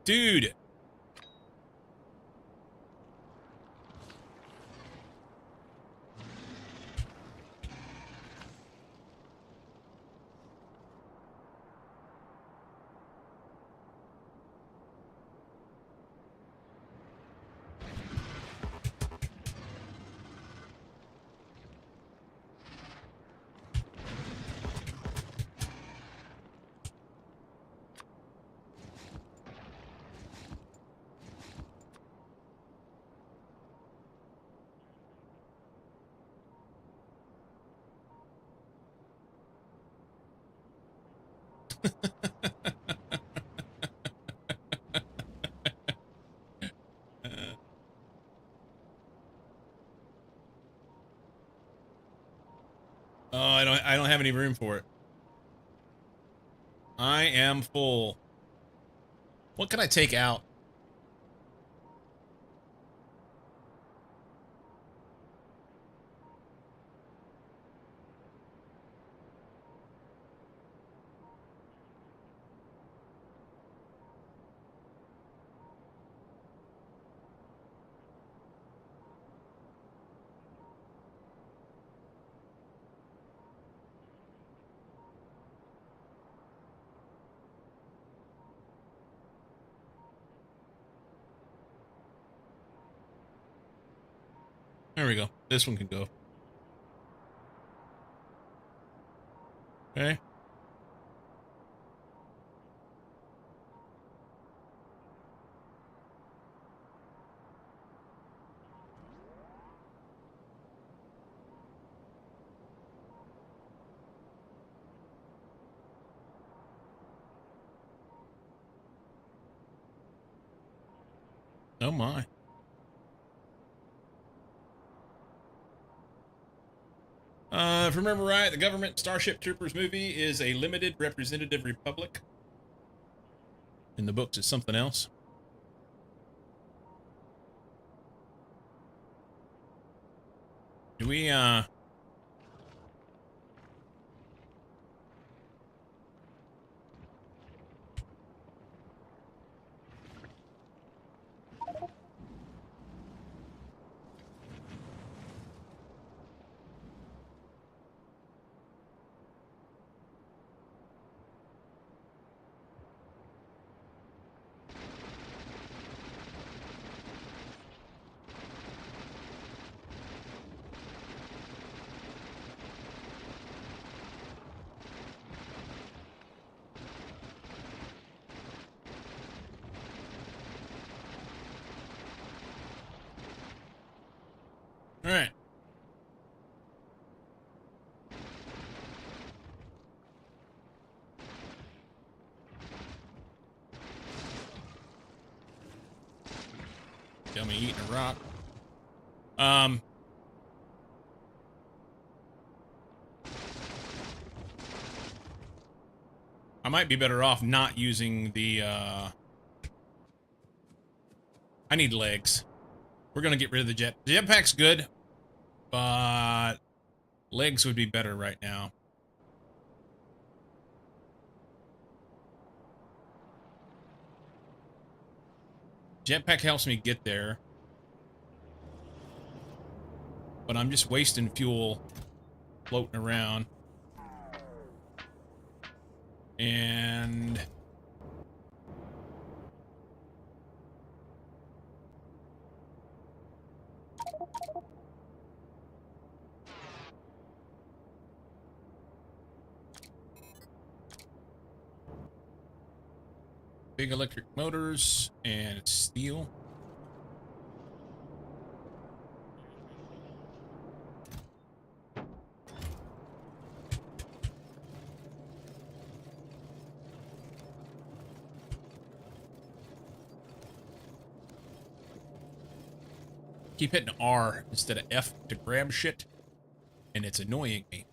Dude. Oh, I don't have any room for it. I am full. What can I take out? There we go. This one can go. Okay. Oh my. If I remember right, the government Starship Troopers movie is a limited representative republic. In the books, it's something else. Do we, all right. Tell me eating a rock. I might be better off not using the, I need legs. We're gonna get rid of the jet. The jetpack's good, but legs would be better right now. Jetpack helps me get there, but I'm just wasting fuel floating around. And big electric motors and steel. Keep hitting R instead of F to grab shit, and it's annoying me.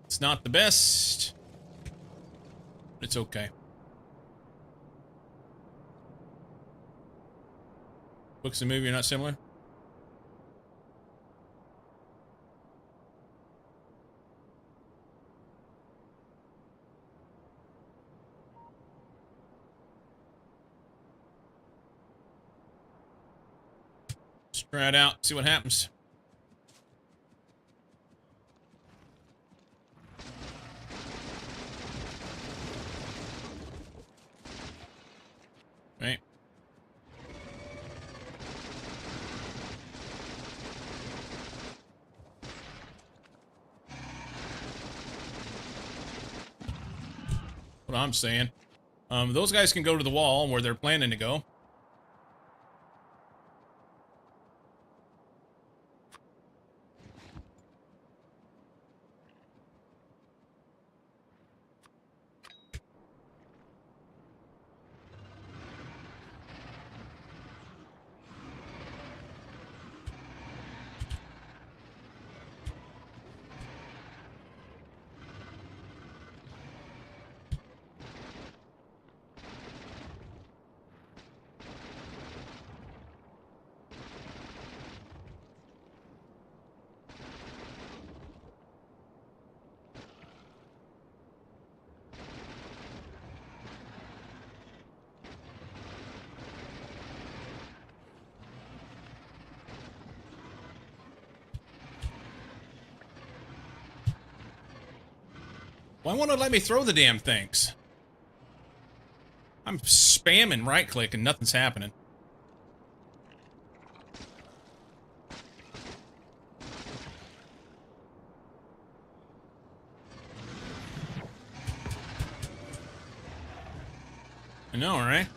It's not the best, but it's okay. Books and movie are not similar? Let's try it out, see what happens. Right. What I'm saying. Those guys can go to the wall where they're planning to go. Why won't it let me throw the damn things? I'm spamming right click and nothing's happening. I know, right?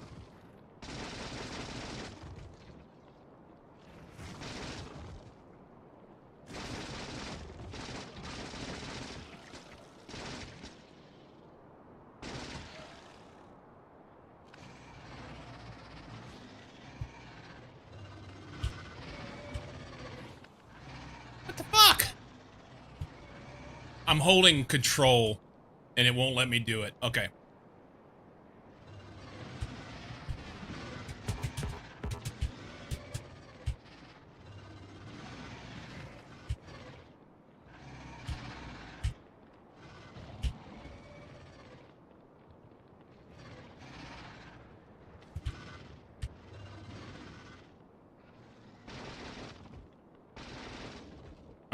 What the fuck? I'm holding control and it won't let me do it. Okay.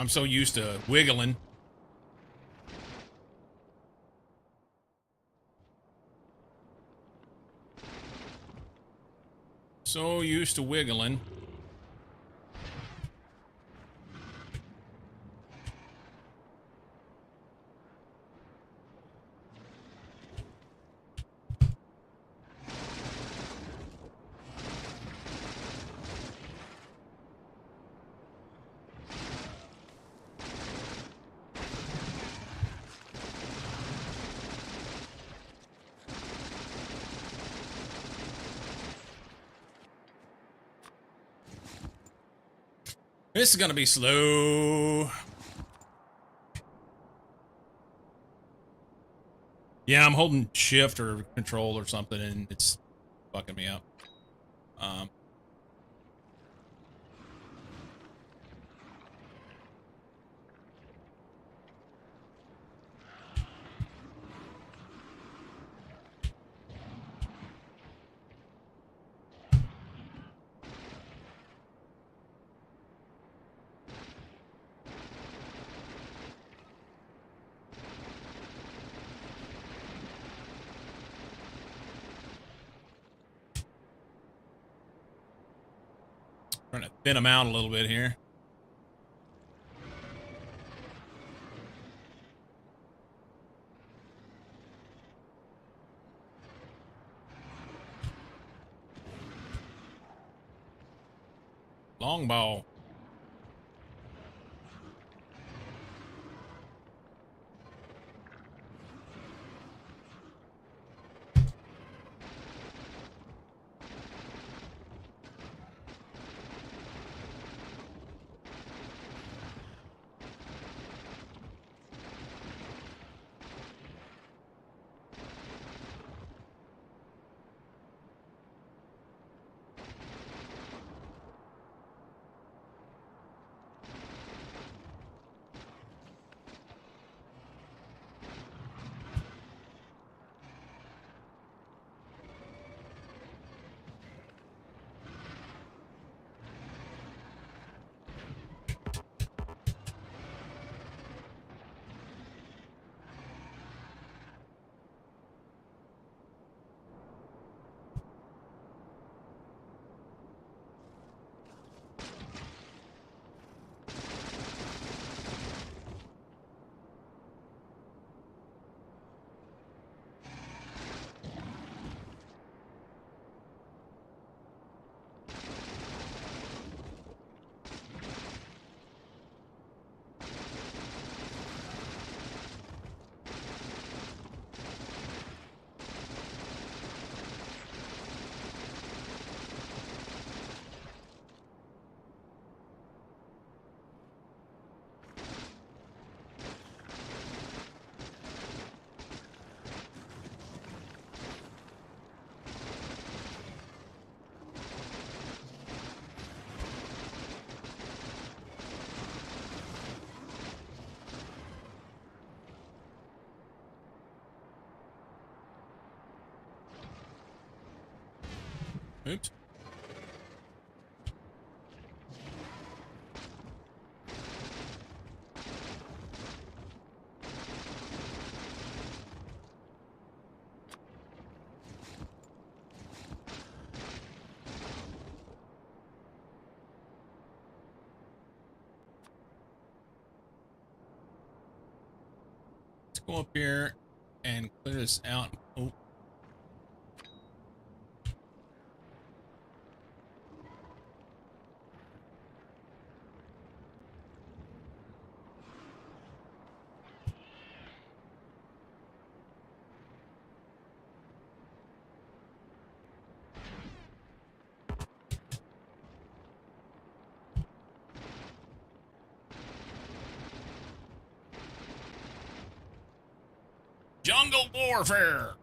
I'm so used to wiggling. So used to wiggling. This is gonna be slow. Yeah, I'm holding shift or control or something and it's fucking me up. Trying to thin them out a little bit here. Long ball. Oops. Let's go up here and clear this out. Oh. Jungle warfare.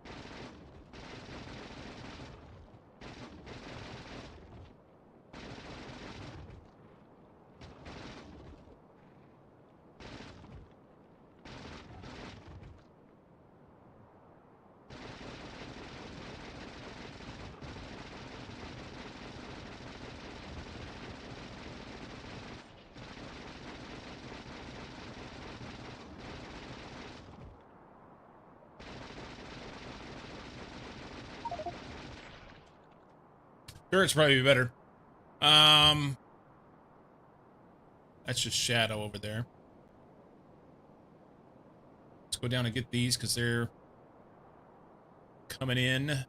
Sure, it's probably better. That's just shadow over there. Let's go down and get these because they're coming in.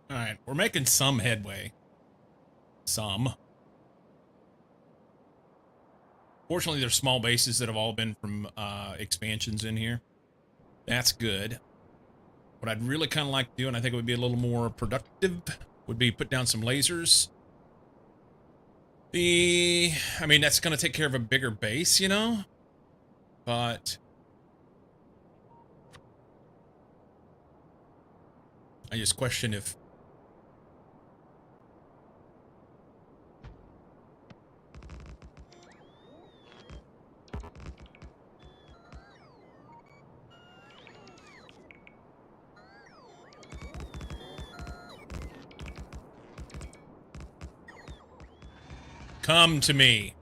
All right, we're making some headway. Some. Fortunately, there's small bases that have all been from expansions in here. That's good. What I'd really kind of like to do, and I think it would be a little more productive, would be put down some lasers. I mean, that's going to take care of a bigger base, you know? But I just question if... Come to me.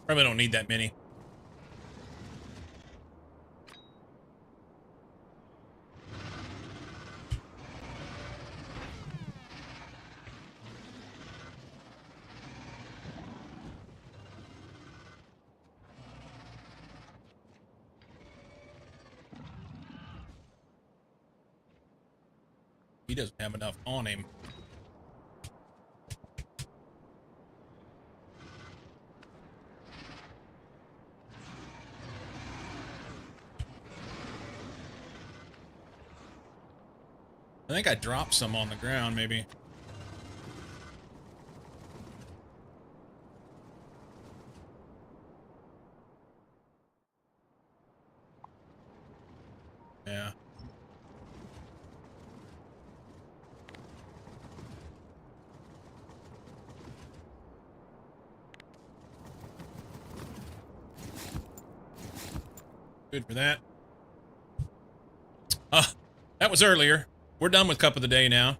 Probably don't need that many. He doesn't have enough on him. I think I dropped some on the ground, maybe. Yeah. Good for that. That was earlier. We're done with Cup of the Day now.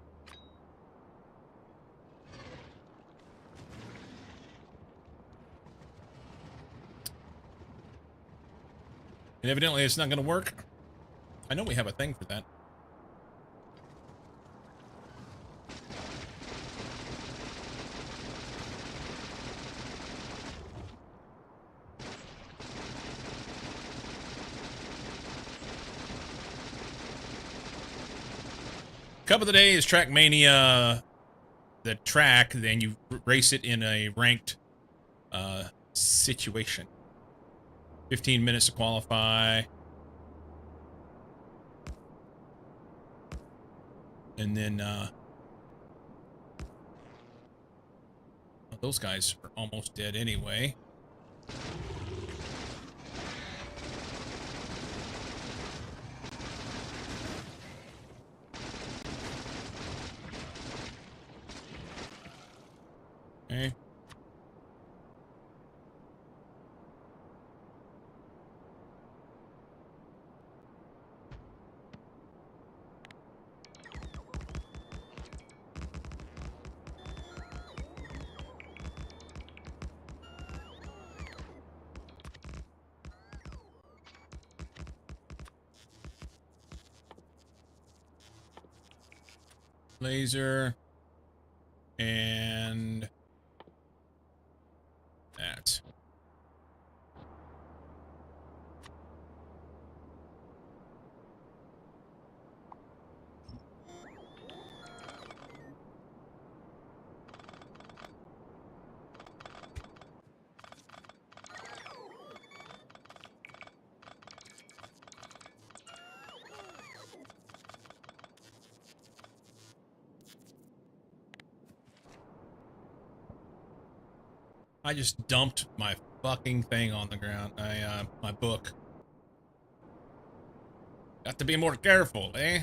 And evidently it's not going to work. I know we have a thing for that. Cup of the Day is Trackmania, the track, then you race it in a ranked situation. 15 minutes to qualify. And then those guys are almost dead anyway. Okay. Laser. And that. I just dumped my fucking thing on the ground. My book. Got to be more careful, eh?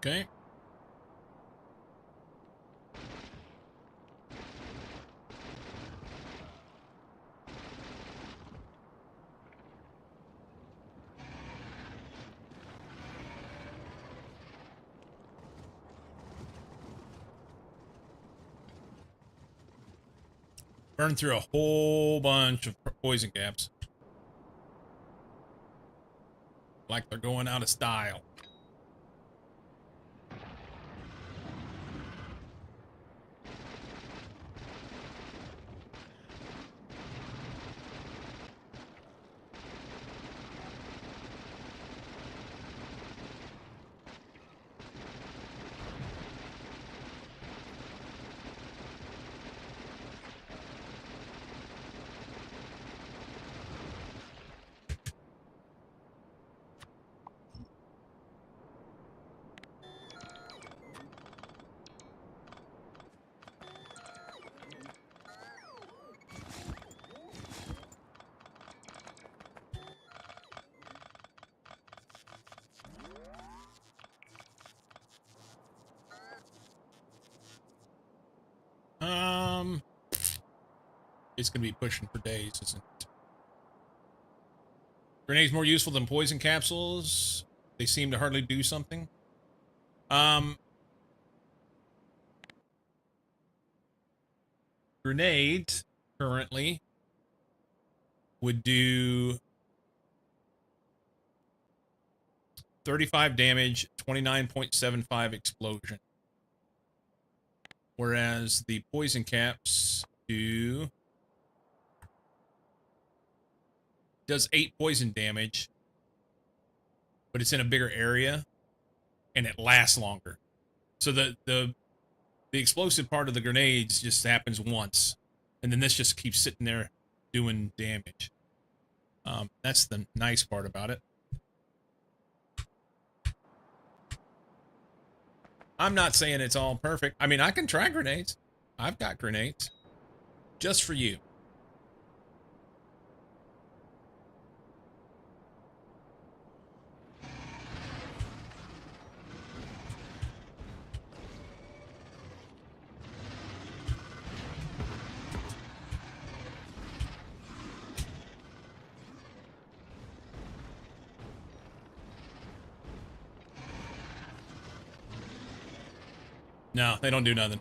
Okay. Burn through a whole bunch of poison caps. Like they're going out of style. it's going to be pushing for days, isn't it? Grenades more useful than poison capsules. They seem to hardly do something. Grenades currently would do 35 damage, 29.75 explosion. Whereas the poison caps does 8 poison damage, but it's in a bigger area and it lasts longer. So the explosive part of the grenades just happens once, and then this just keeps sitting there doing damage. That's the nice part about it. I'm not saying it's all perfect. I mean, I can try grenades. I've got grenades just for you. No, they don't do nothing.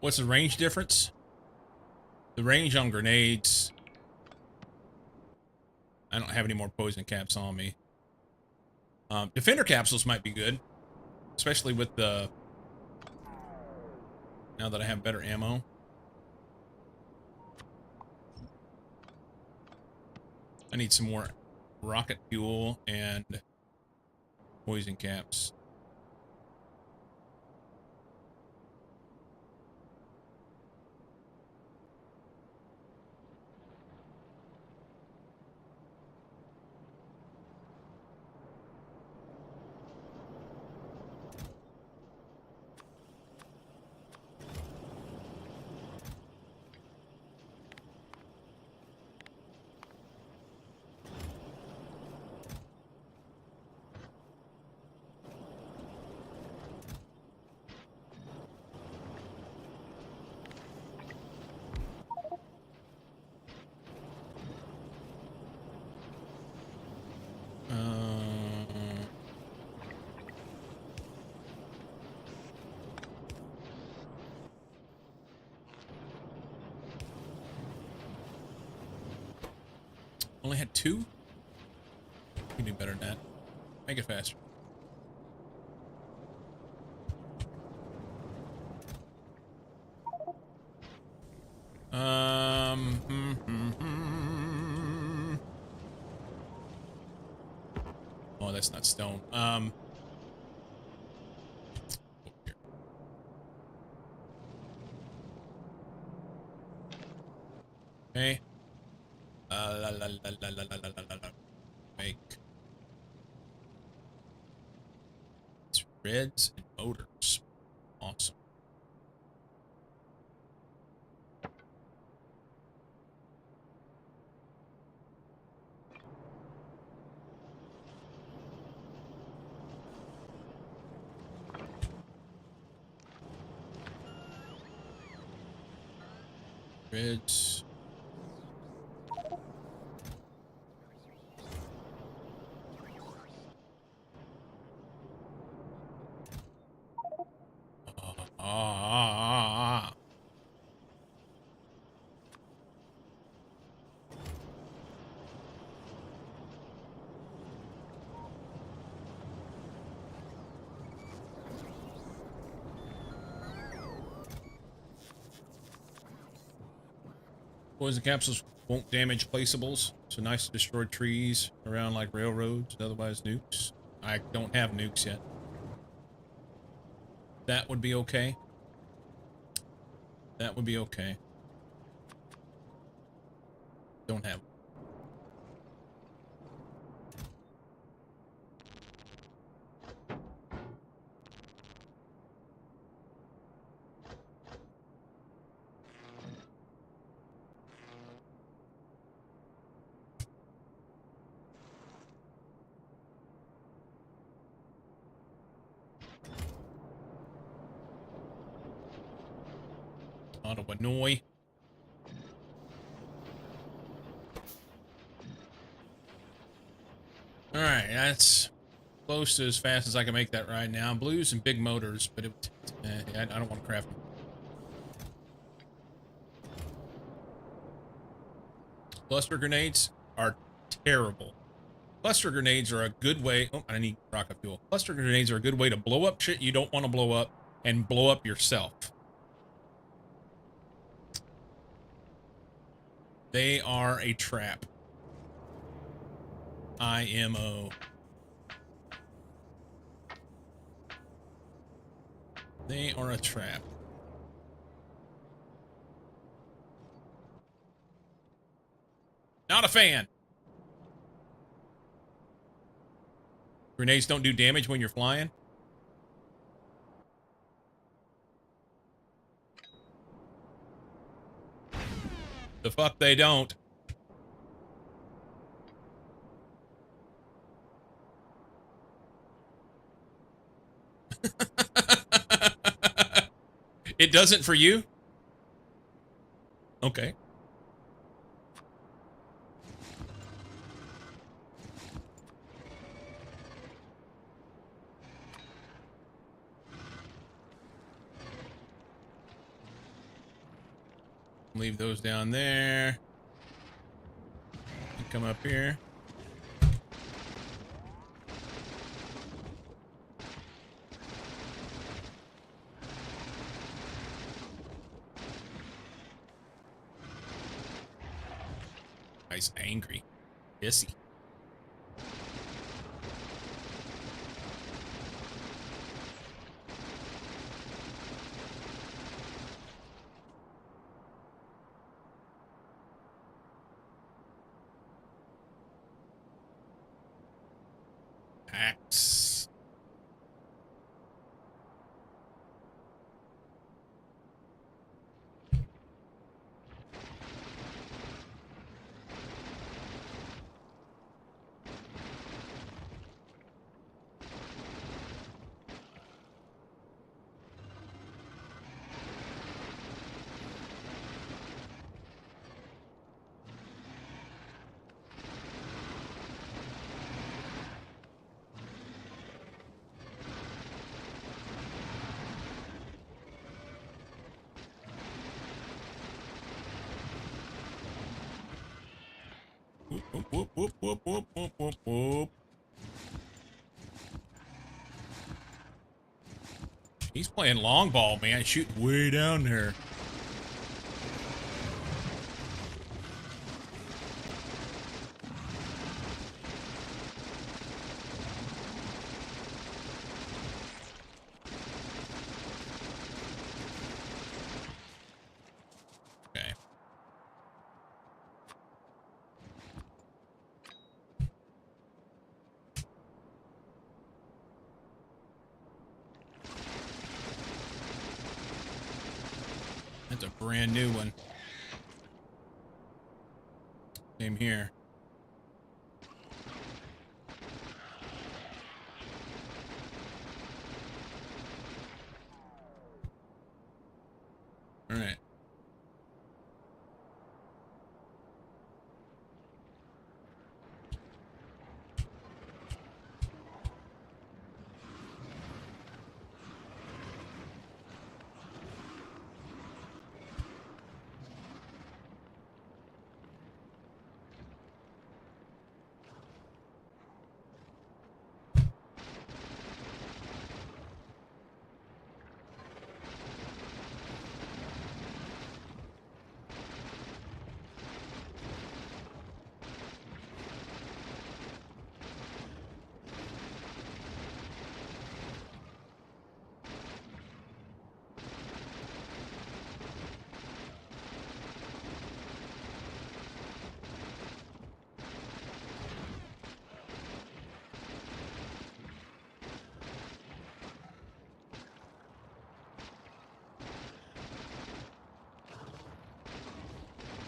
What's the range difference? The range on grenades... I don't have any more poison caps on me. Defender capsules might be good. Especially with the... Now that I have better ammo. I need some more rocket fuel and poison caps. Only had 2? You can do better than that. Make it faster. Oh, that's not stone. Over here. Okay. Make it's reds and motors. Awesome. Reds. Poison capsules won't damage placeables, so nice to destroy trees around like railroads, otherwise nukes. I don't have nukes yet. That would be okay. That would be okay. Don't have. Ottawa-Noy. All right, that's close to as fast as I can make that right now. Blues and big motors, but I don't want to craft them. Cluster grenades are terrible. Cluster grenades are a good way. Oh, I need rocket fuel. Cluster grenades are a good way to blow up shit you don't want to blow up and blow up yourself. They are a trap. IMO. They are a trap. Not a fan. Grenades don't do damage when you're flying. The fuck they don't. It doesn't for you? Okay. Leave those down there. And come up here. Guy's angry. Pissy. Axe. Whoop, whoop, whoop, whoop, whoop, whoop, whoop, whoop. He's playing long ball, man. Shooting way down there. Okay. That's a brand new one. Same here. All right.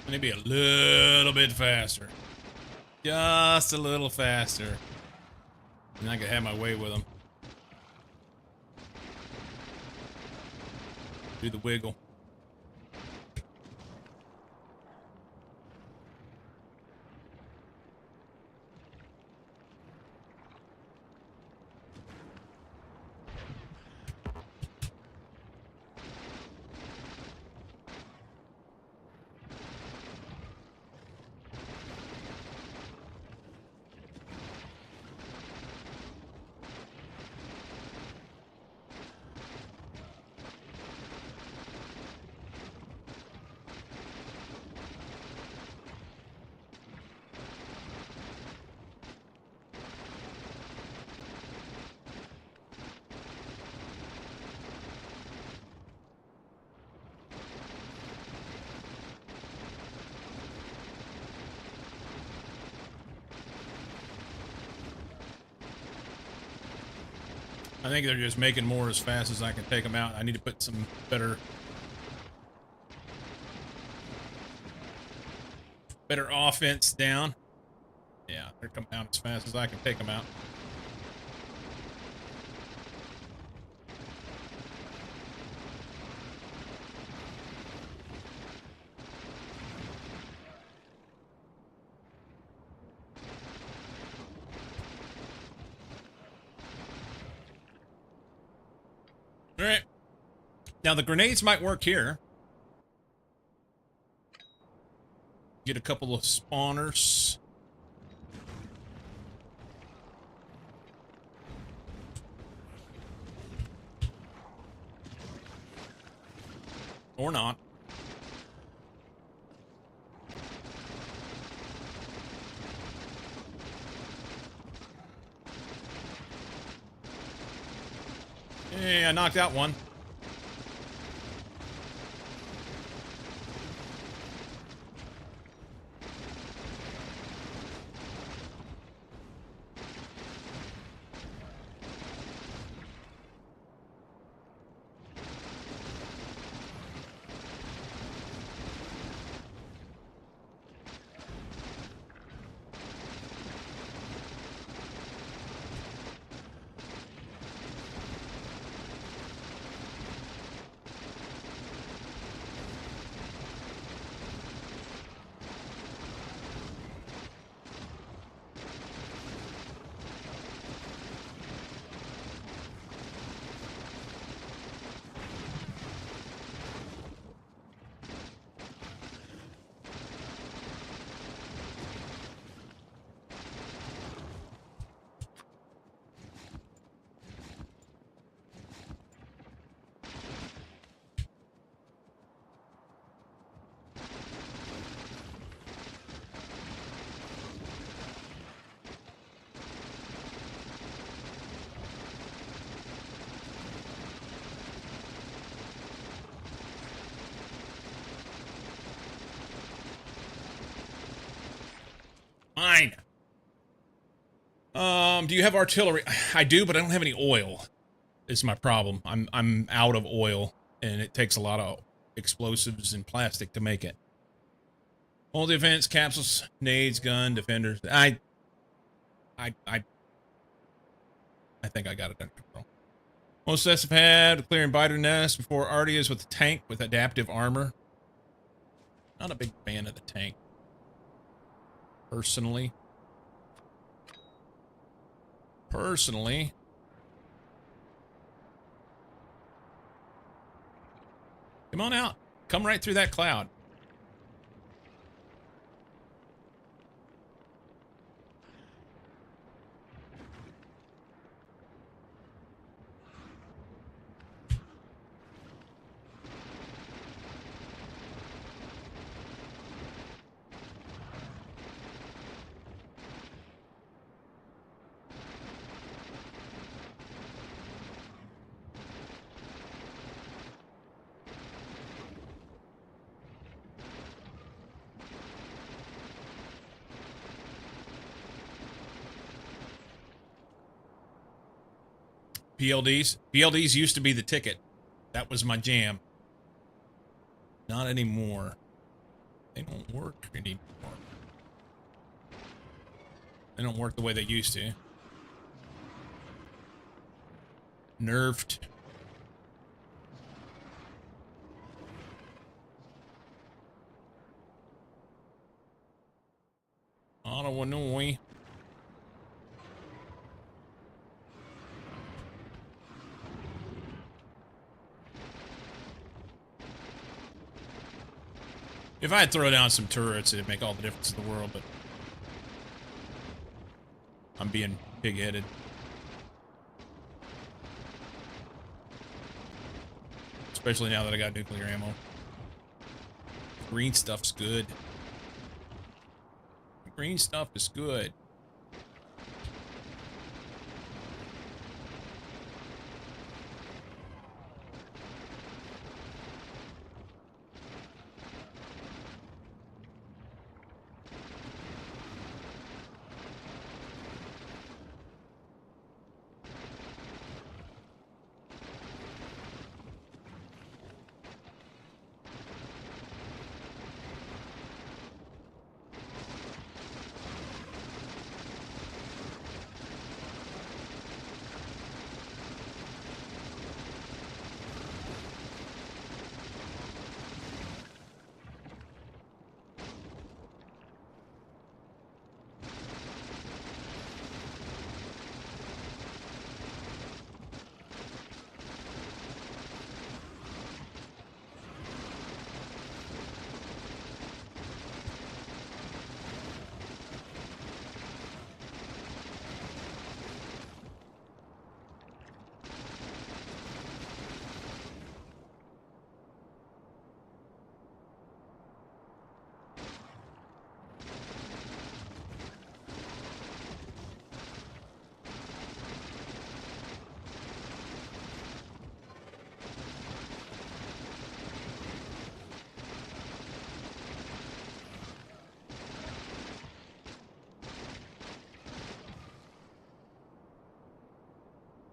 Maybe a little bit faster. Just a little faster. And I could have my way with them. Do the wiggle. I think they're just making more as fast as I can take them out. I need to put some better offense down. Yeah, they're coming out as fast as I can take them out. All right. Now the grenades might work here. Get a couple of spawners. Or not. Hey, I knocked out one. Fine. Do you have artillery? I do, but I don't have any oil. Is my problem. I'm out of oil, and it takes a lot of explosives and plastic to make it. All defense, capsules, nades, gun, defenders. I think I got it under control. Most tests have had clearing biter nest before Artias with the tank with adaptive armor. Not a big fan of the tank, personally. Come on out. Come right through that cloud. PLDs. PLDs used to be the ticket. That was my jam. Not anymore. They don't work anymore. They don't work the way they used to. Nerfed. Ottawa. If I'd throw down some turrets, it'd make all the difference in the world, but I'm being pig-headed. Especially now that I got nuclear ammo. Green stuff's good. Green stuff is good.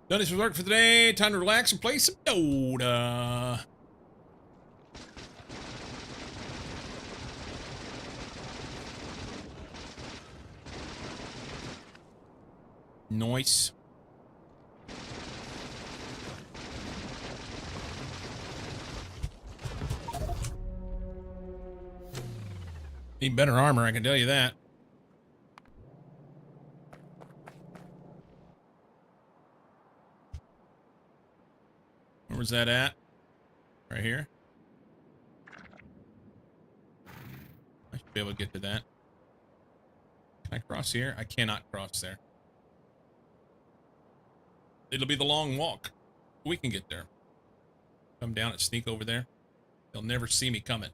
Done this work for the day. Time to relax and play some Dota. Nice. Need better armor, I can tell you that. Where was that at? Right here? I should be able to get to that. Can I cross here? I cannot cross there. It'll be the long walk. We can get there. Come down and sneak over there. They'll never see me coming.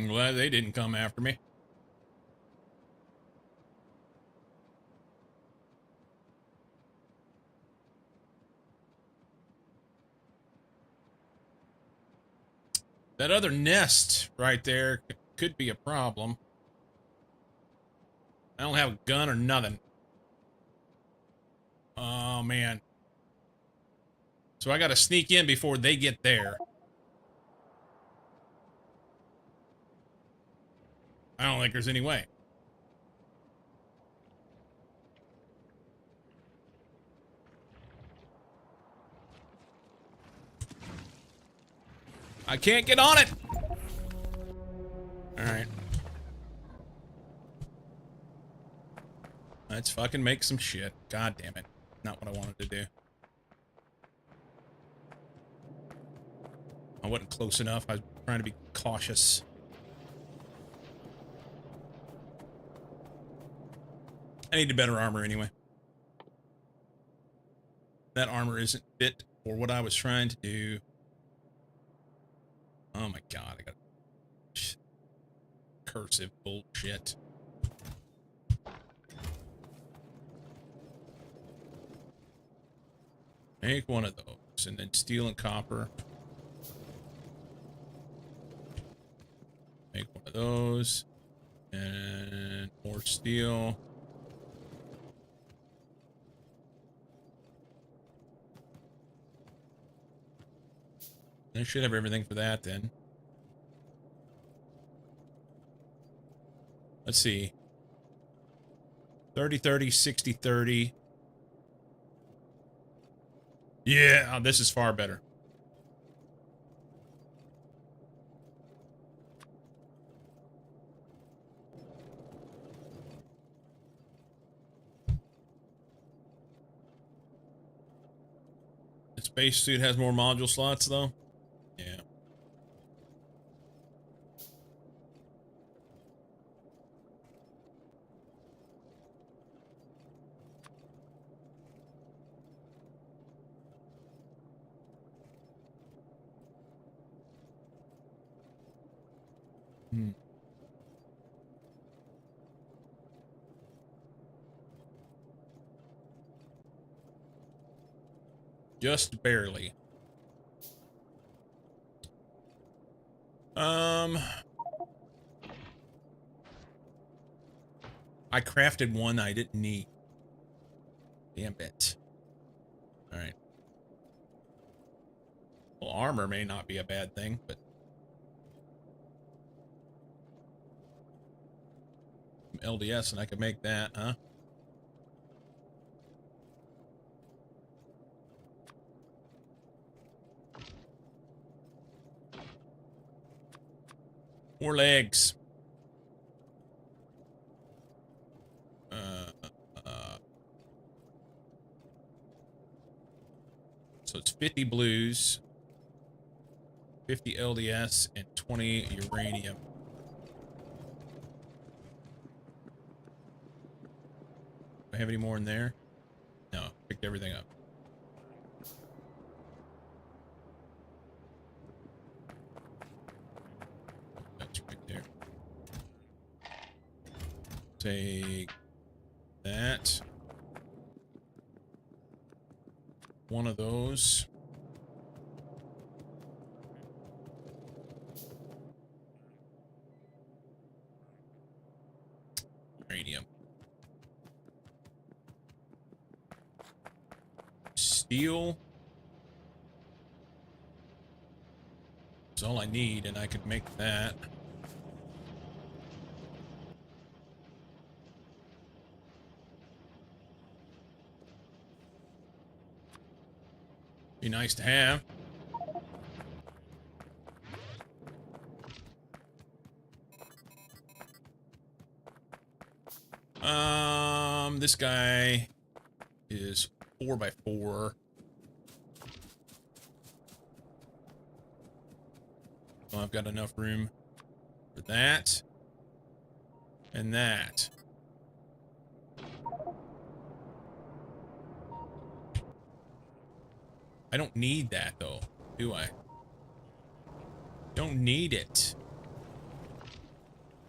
Glad they didn't come after me. That other nest right there could be a problem. I don't have a gun or nothing. Oh, man. So I gotta sneak in before they get there. I don't think there's any way. I can't get on it! Alright. Let's fucking make some shit. God damn it. Not what I wanted to do. I wasn't close enough. I was trying to be cautious. I needed better armor anyway. That armor isn't fit for what I was trying to do. Oh my god, I got cursive bullshit. Make one of those, and then steel and copper. Make one of those, and more steel. I should have everything for that then. Let's see. 30, 30, 60, 30. Yeah, this is far better. The spacesuit has more module slots, though. Yeah. Hmm. Just barely. I crafted one I didn't need. Damn it. All right. Well, armor may not be a bad thing, but LDS and I could make that, huh? Four legs. So it's 50 blues, 50 LDS, and 20 uranium. Do I have any more in there? No, picked everything up. That's right there. Take that. One of those. Uranium. Steel. That's all I need, and I could make that. Be nice to have. This guy is 4x4. So I've got enough room for that and that. I don't need that though, do I? Don't need it.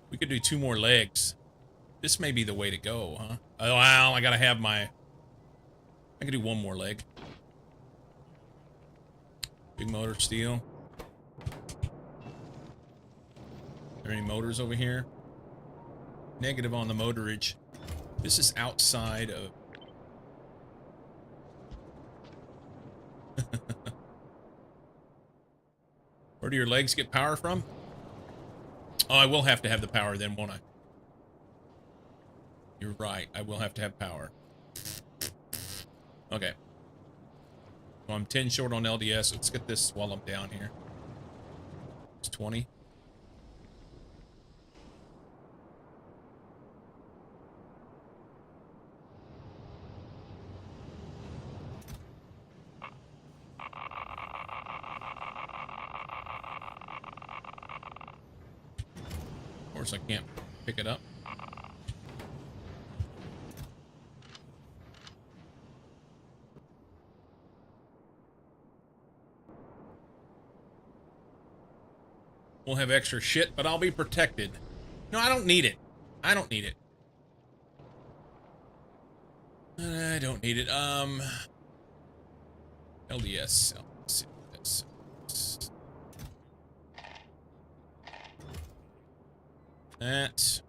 We could do 2 more legs. This may be the way to go, huh? Oh, well, I gotta have my... I can do 1 more leg. Big motor steel. Are there any motors over here? Negative on the motorage. This is outside of... Where do your legs get power from? Oh, I will have to have the power then, won't I? You're right. I will have to have power. Okay. So I'm 10 short on LDS. Let's get this while I'm down here. It's 20. Of course, I can't pick it up. We'll have extra shit, but I'll be protected. No, I don't need it. I don't need it. I don't need it. LDS. LDS. That.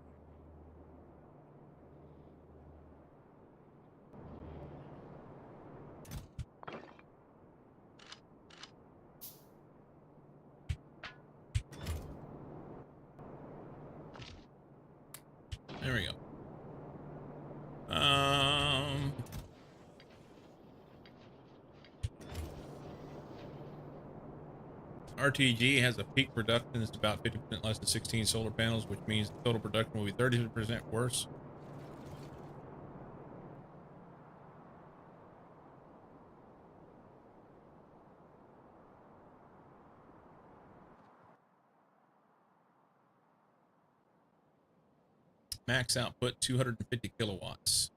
There we go. RTG has a peak production. It's about 50% less than 16 solar panels, which means the total production will be 30% worse. Max output 250 kilowatts.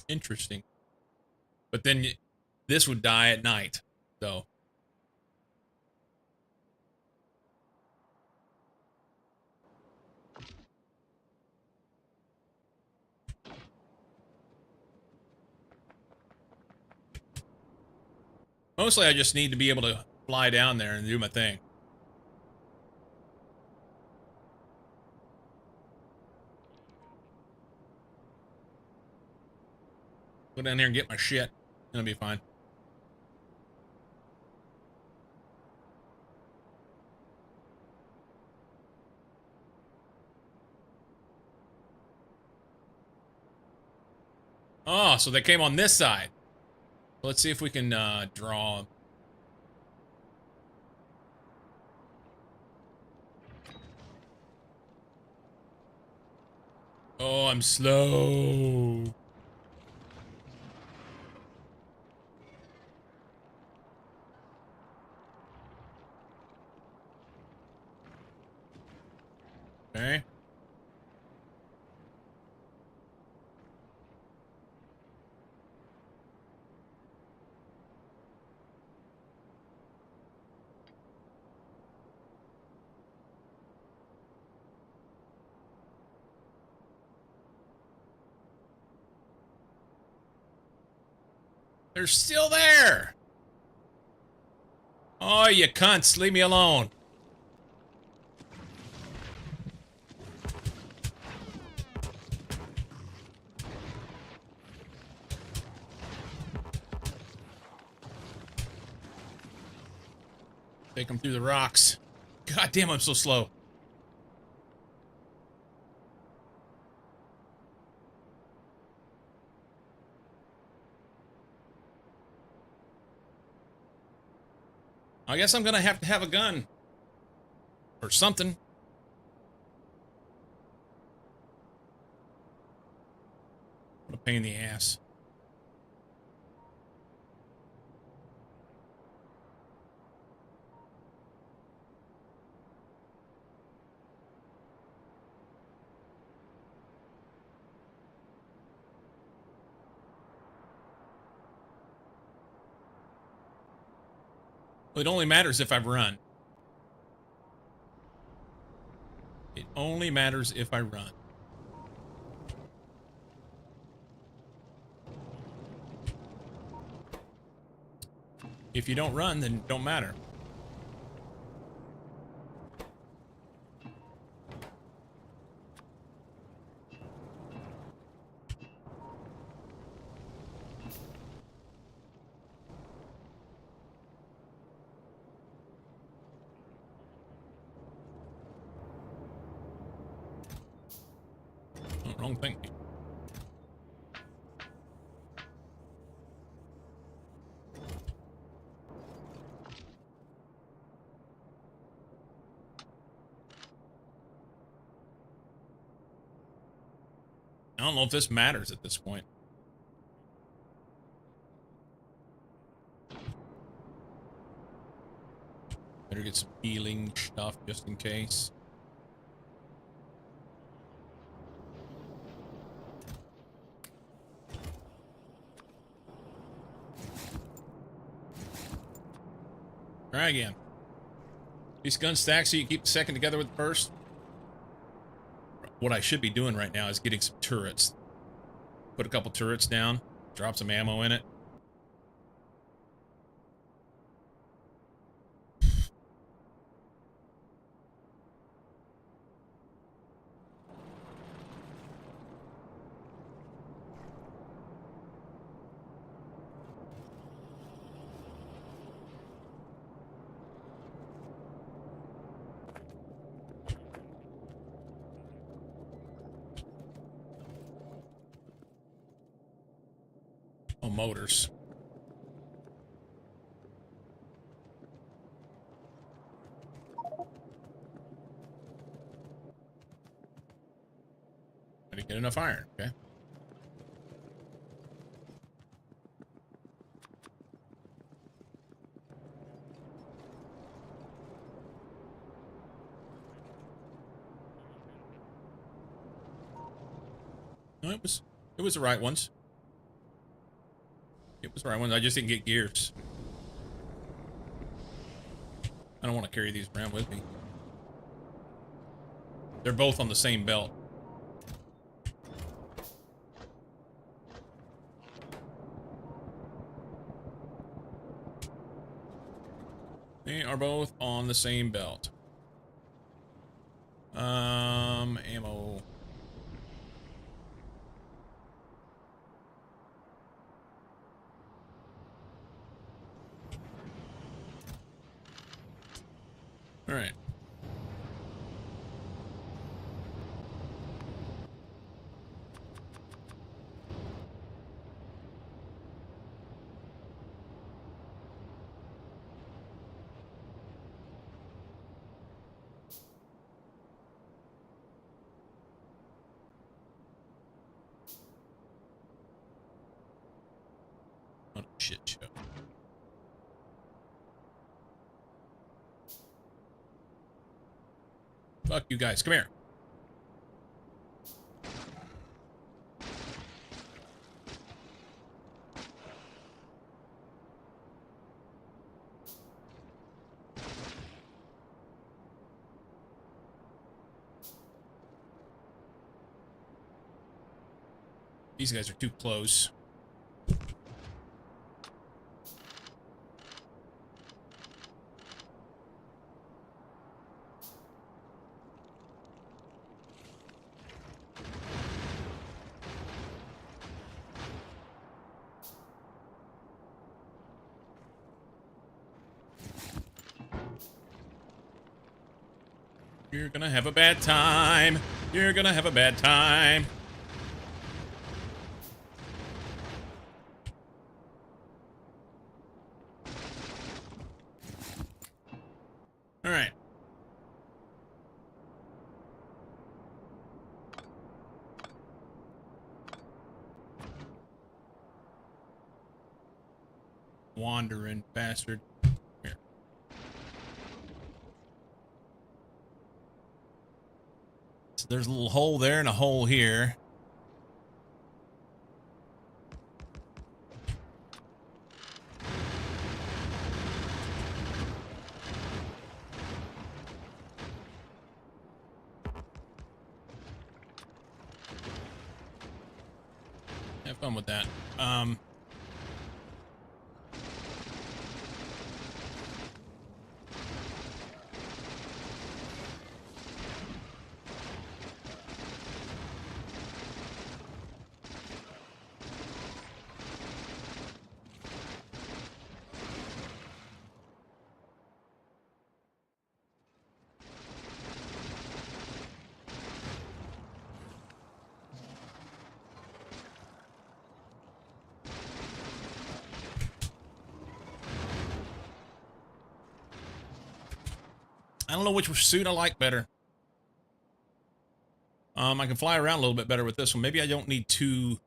Interesting. But then this would die at night, so Mostly I just need to be able to fly down there and do my thing. Go down there and get my shit. It'll be fine. Oh, so they came on this side. Let's see if we can draw. Oh, I'm slow. Okay. They're still there. Oh, you cunts. Leave me alone. Take them through the rocks. God damn, I'm so slow. I guess I'm gonna have to have a gun. Or something. What a pain in the ass. Well, it only matters if I run. It only matters if I run. If you don't run, then it don't matter. Oh, wrong thing. I don't know if this matters at this point. Better get some healing stuff just in case. Try again. These guns stack so you keep the second together with the first. What I should be doing right now is getting some turrets. Put a couple turrets down, drop some ammo in it. Oh, motors. I didn't get enough iron, okay. No, it was the right ones. It was the right ones. I just didn't get gears. I don't want to carry these around with me. They're both on the same belt. They are both on the same belt. Ammo. All right. What a shit show. Fuck you guys. Come here. These guys are too close. You're gonna have a bad time. You're gonna have a bad time. All right. Wandering bastard. Here. So there's a little hole there and a hole here. Have fun with that. I don't know which suit I like better. I can fly around a little bit better with this one. Maybe I don't need two.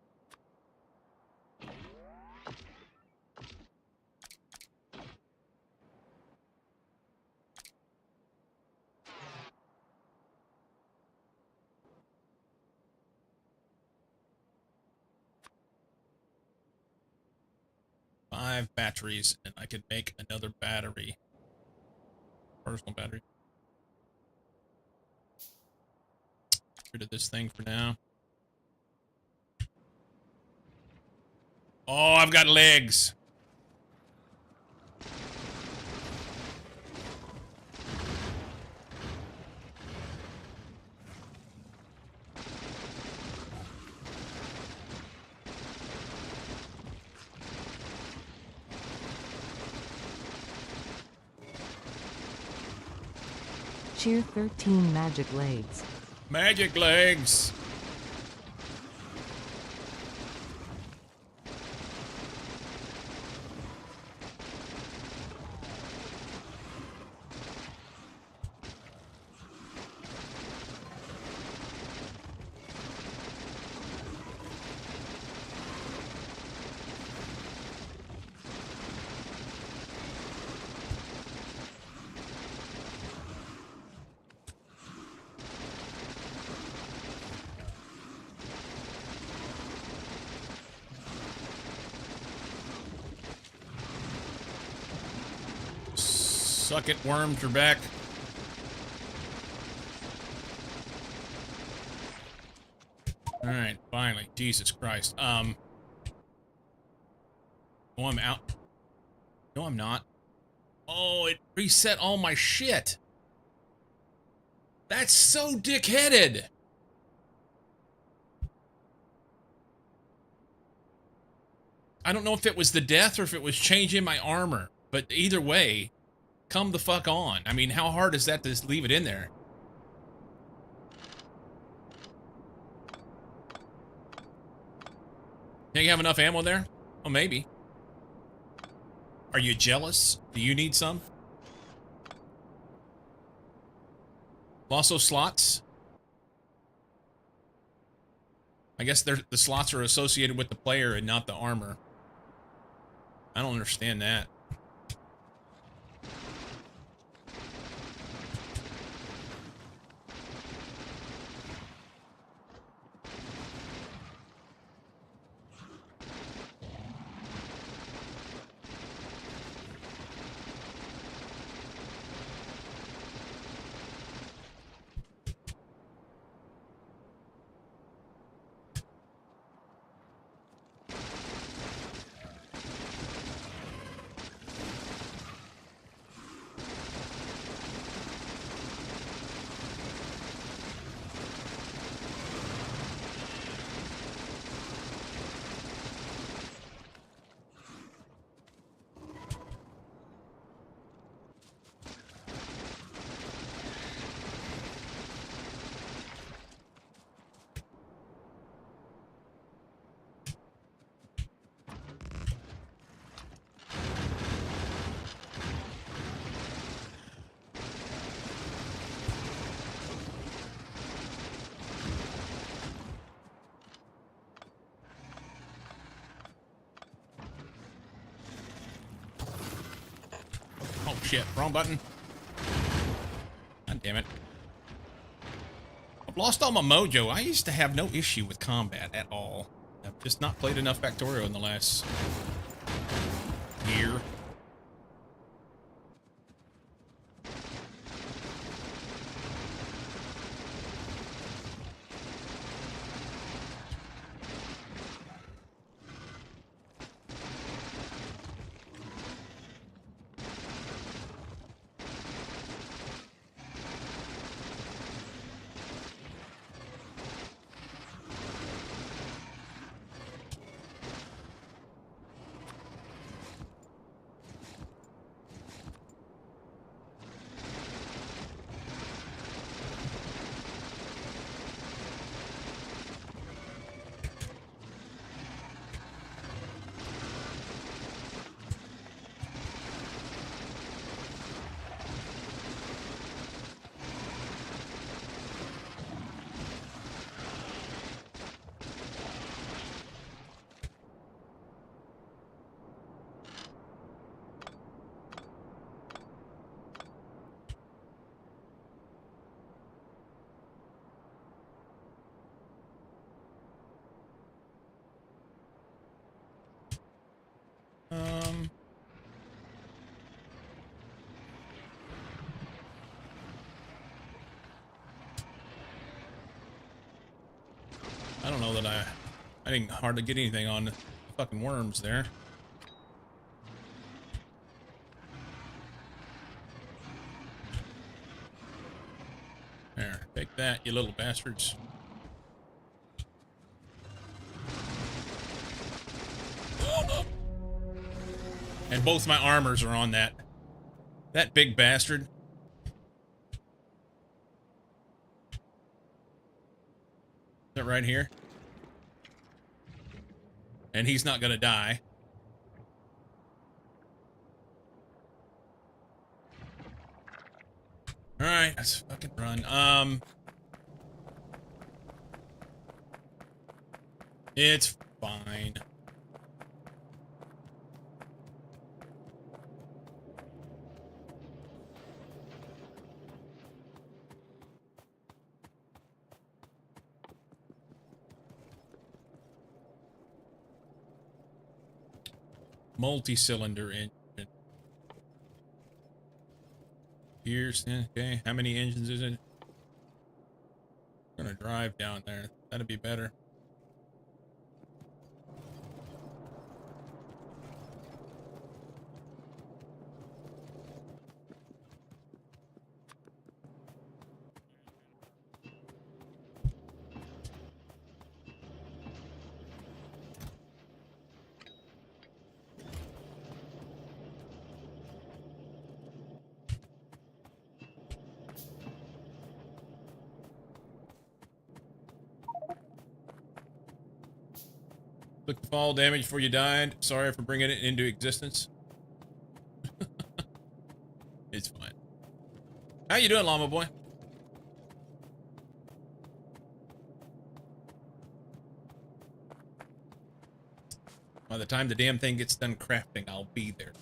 Five batteries, and I could make another battery. Personal battery. Get rid of this thing for now. Oh, I've got legs. Cheer 13 magic legs. Magic legs. Suck it, worms, you're back. All right, finally. Jesus Christ. Oh, I'm out. No, I'm not. Oh, it reset all my shit. That's so dickheaded. I don't know if it was the death or if it was changing my armor, but either way, come the fuck on. I mean, how hard is that to just leave it in there? Think you have enough ammo there? Oh, maybe. Are you jealous? Do you need some? Also slots? I guess the slots are associated with the player and not the armor. I don't understand that. Oh shit, wrong button. God damn it. I've lost all my mojo. I used to have no issue with combat at all. I've just not played enough Factorio in the last year. I don't know that I didn't hardly get anything on the fucking worms there. There, take that, you little bastards. And both my armors are on that. That big bastard. Is that right here? And he's not gonna die. Alright, let's fucking run. It's fine. Multi-cylinder engine. Here's, okay, how many engines is it? I'm gonna drive down there. That'd be better. Took the fall damage before you died. Sorry for bringing it into existence. It's fine. How you doing, llama boy? By the time the damn thing gets done crafting, I'll be there.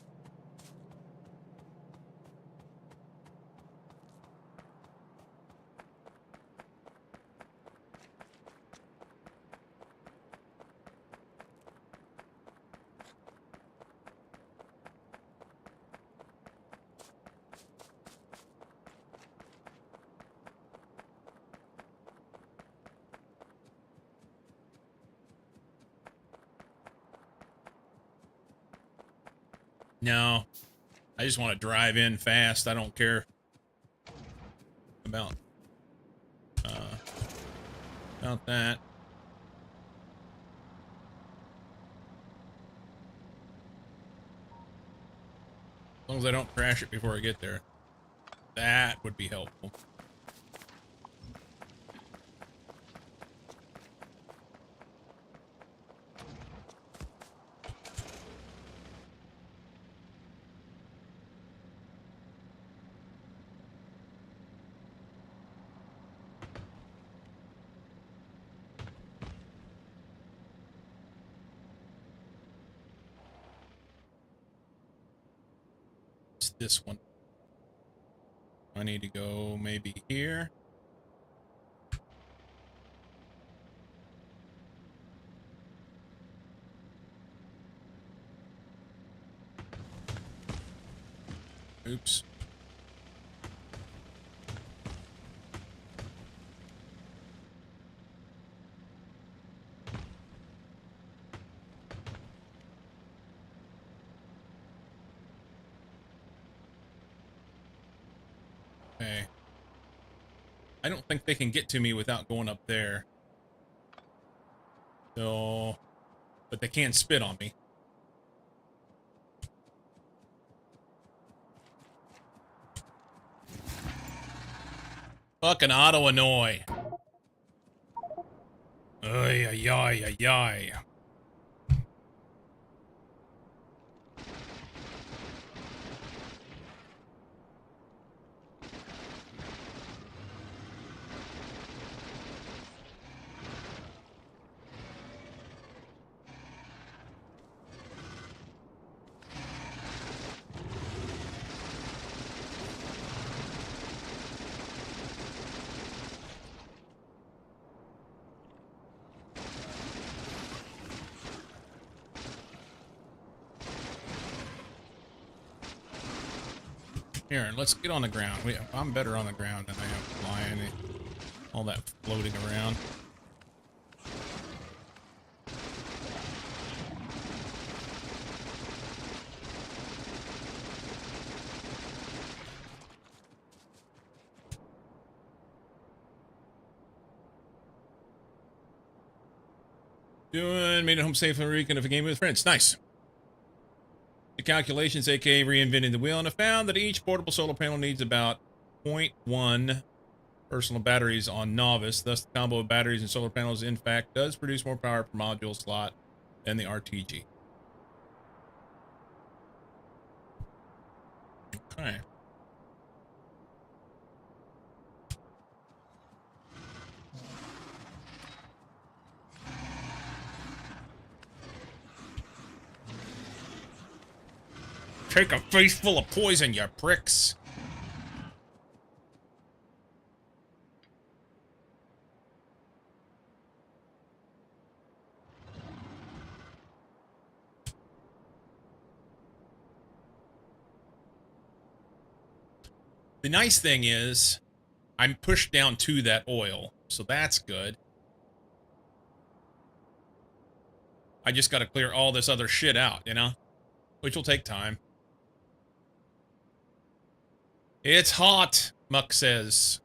No, I just want to drive in fast. I don't care about that. As long as I don't crash it before I get there. That would be helpful. It's this one. I need to go maybe here. Oops. Okay. I don't think they can get to me without going up there. So, but they can spit on me. Fucking auto annoy. Ay, ay, ay, ay, ay. Here, let's get on the ground. I'm better on the ground than I am flying. All that floating around. Made it home safe for a weekend of a game with friends. Nice. The calculations, aka reinventing the wheel, and I found that each portable solar panel needs about 0.1 personal batteries on novice. Thus, the combo of batteries and solar panels, in fact, does produce more power per module slot than the RTG. Okay. Take a face full of poison, you pricks. The nice thing is, I'm pushed down to that oil, so that's good. I just got to clear all this other shit out, you know? Which will take time. It's hot, Muck says.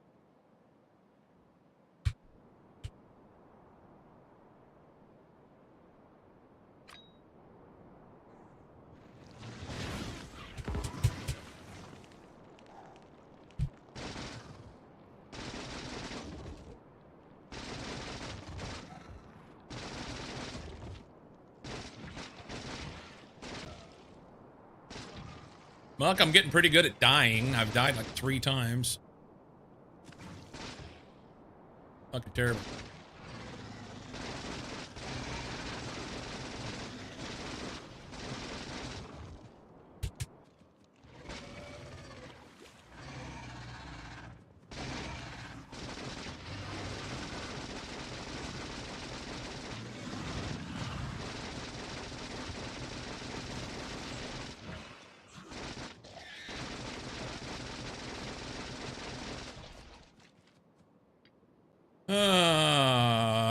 Muck, I'm getting pretty good at dying. I've died like 3 times. Fucking terrible.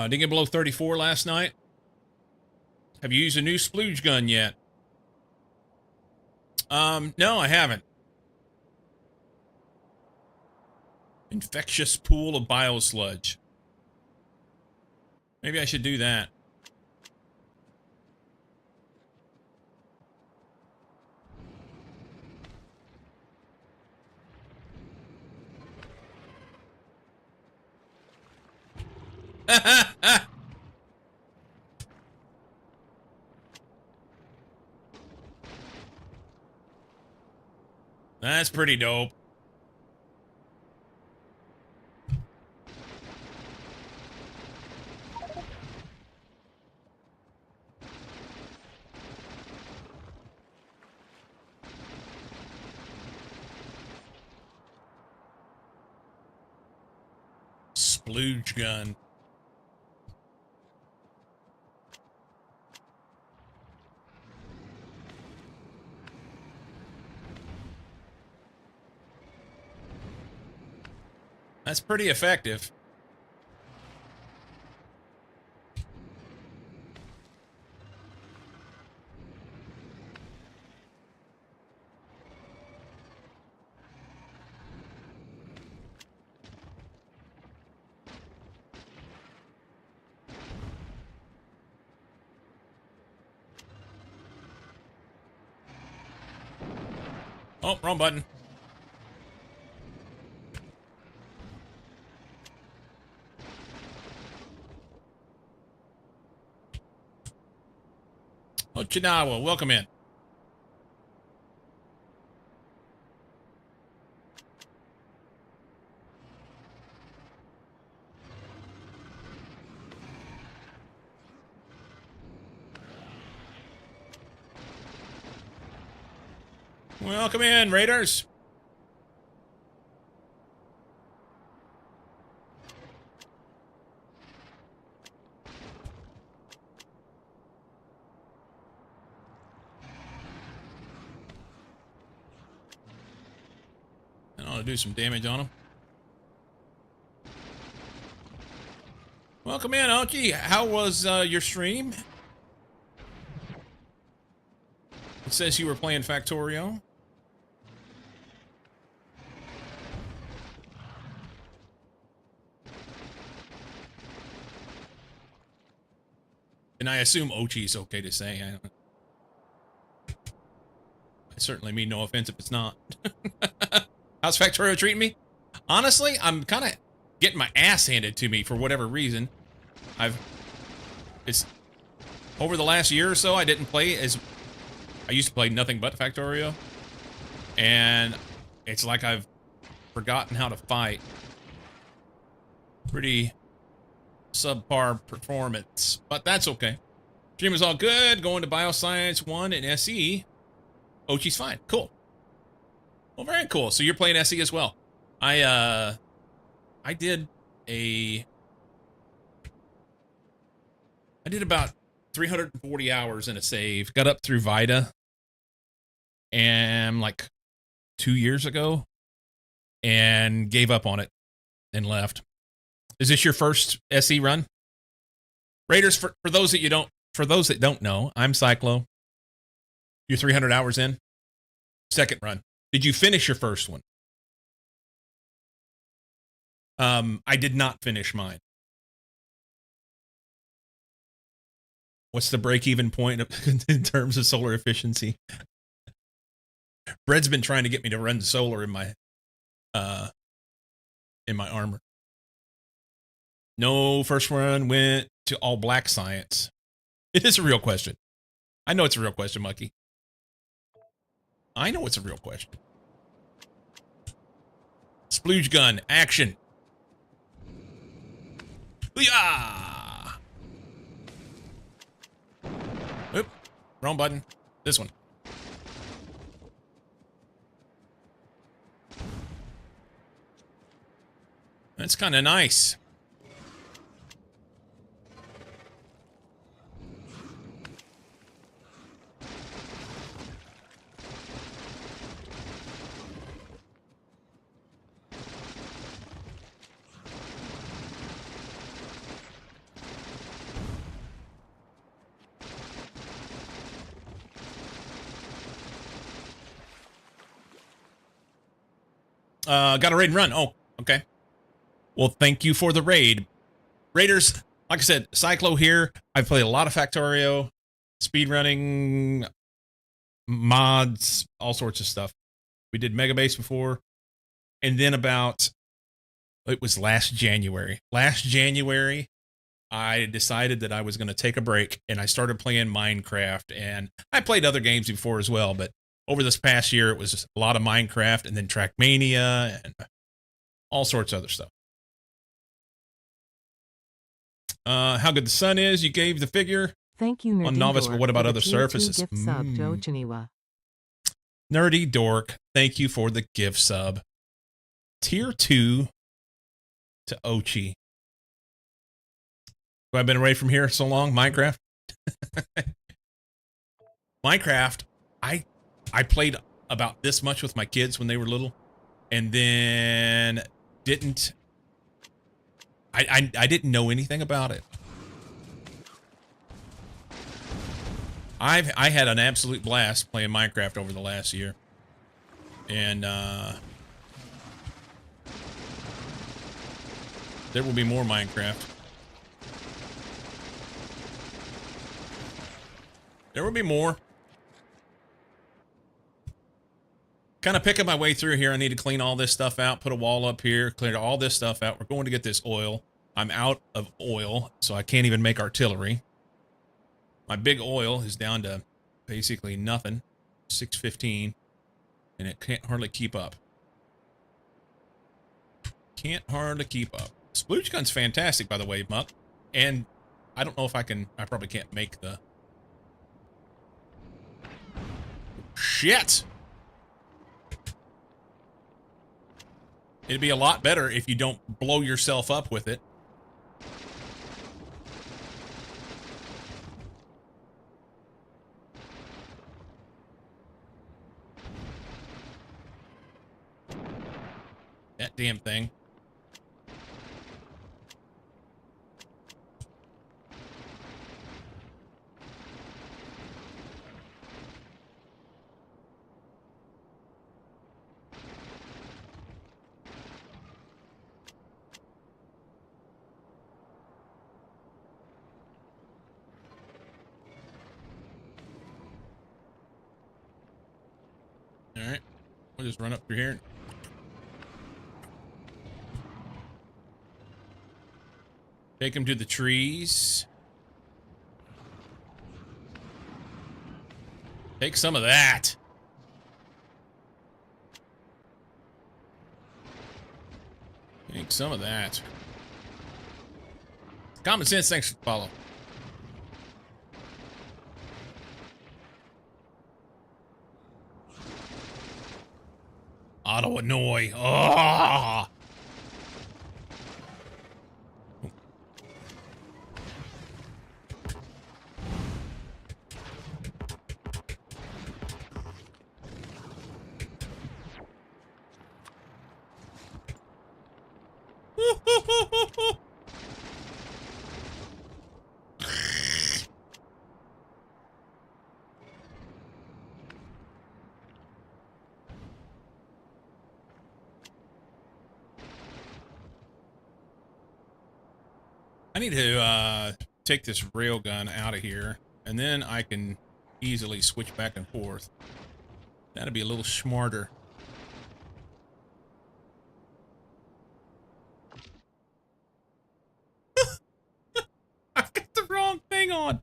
Didn't get below 34 last night. Have you used a new splooge gun yet? No, I haven't. Infectious pool of biosludge. Maybe I should do that. That's pretty dope. Splooge gun. That's pretty effective. Oh, wrong button. Ochinawa, welcome in. Welcome in, Raiders. And I'll do some damage on them. Welcome in, Ochi. How was your stream? It says you were playing Factorio. And I assume Ochi is okay to say. I certainly mean no offense if it's not. How's Factorio treating me? Honestly, I'm kind of getting my ass handed to me for whatever reason. It's over the last year or so, I didn't play as... I used to play nothing but Factorio. And it's like I've forgotten how to fight. Pretty subpar performance, but that's okay. Stream is all good. Going to Bioscience 1 and SE. Ochi's fine. Cool. Well, very cool. So you're playing SE as well. I did about 340 hours in a save. Got up through Vita. And like 2 years ago. And gave up on it. And left. Is this your first SE run? Raiders, for those that don't know, I'm Cyclo. You're 300 hours in. Second run. Did you finish your first one? I did not finish mine. What's the break-even point in terms of solar efficiency? Brett's been trying to get me to run solar in my armor. No, first run went to all black science. It is a real question. I know it's a real question, Mucky. I know it's a real question. Splooge gun, action. Hoo-yah! Oop, wrong button. This one. That's kind of nice. Got a raid and run. Oh, okay. Well, thank you for the raid. Raiders, like I said, Cyclo here. I've played a lot of Factorio, speedrunning, mods, all sorts of stuff. We did Mega Base before. And then it was last January. Last January, I decided that I was going to take a break and I started playing Minecraft. And I played other games before as well, but over this past year, it was a lot of Minecraft and then Trackmania and all sorts of other stuff. How good the sun is. You gave the figure. Thank you, Nerdy On Novice, Dork, but what about for the other tier 2 surfaces? gift sub to Ochiniwa. Nerdy Dork, thank you for the gift sub. Tier 2 to Ochi. Have I been away from here so long? Minecraft? Minecraft, I played about this much with my kids when they were little, and then I didn't know anything about it. I had an absolute blast playing Minecraft over the last year. And there will be more Minecraft. There will be more. Kind of picking my way through here. I need to clean all this stuff out, put a wall up here, clear all this stuff out. We're going to get this oil. I'm out of oil, so I can't even make artillery. My big oil is down to basically nothing, 615, and it can't hardly keep up. Can't hardly keep up. Splooge gun's fantastic, by the way, Muck. And I don't know if I probably can't make the... Shit! It'd be a lot better if you don't blow yourself up with it. That damn thing. All right, we'll just run up through here. Take him to the trees. Take some of that. Take some of that. Common sense, thanks for the follow. Auto annoy. Oh! I need to take this railgun out of here, and then I can easily switch back and forth. That'd be a little smarter. I've got the wrong thing on.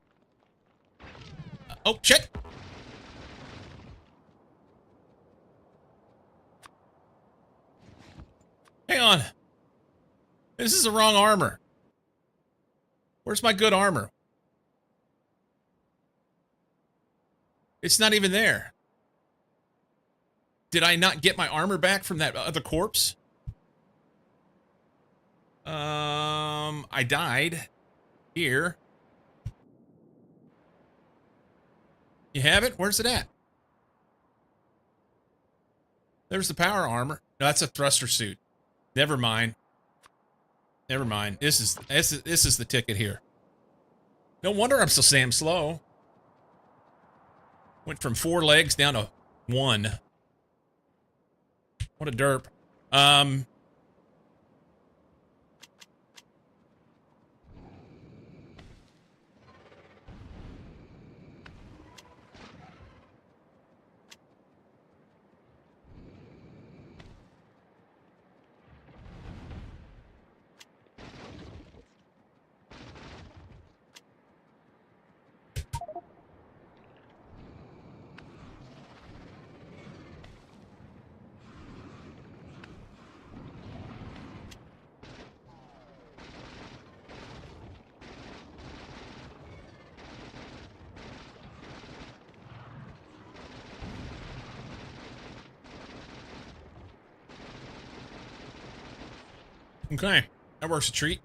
Oh, shit. Hang on. This is the wrong armor. Where's my good armor? It's not even there. Did I not get my armor back from that other corpse? I died. Here. You have it? Where's it at? There's the power armor. No, that's a thruster suit. Never mind. Never mind. This is the ticket here. No wonder I'm so damn slow. Went from 4 legs down to 1. What a derp. Okay, that works a treat.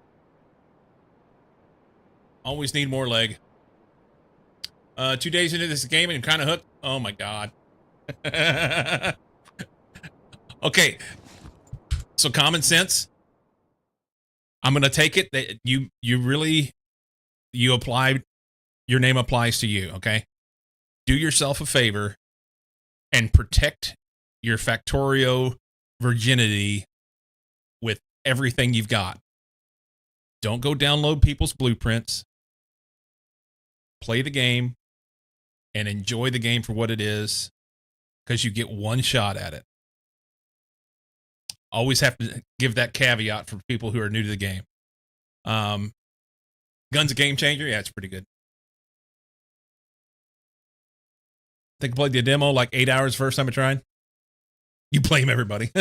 Always need more leg. 2 days into this game and kind of hooked. Oh my god. Okay, so common sense. I'm gonna take it that you apply. Your name applies to you. Okay, do yourself a favor and protect your Factorio virginity with everything you've got. Don't go download people's blueprints. Play the game and enjoy the game for what it is, because you get one shot at it. Always have to give that caveat for people who are new to the game. Gun's a game changer. Yeah, it's pretty good. I think I played the demo like 8 hours first time I tried. You blame everybody.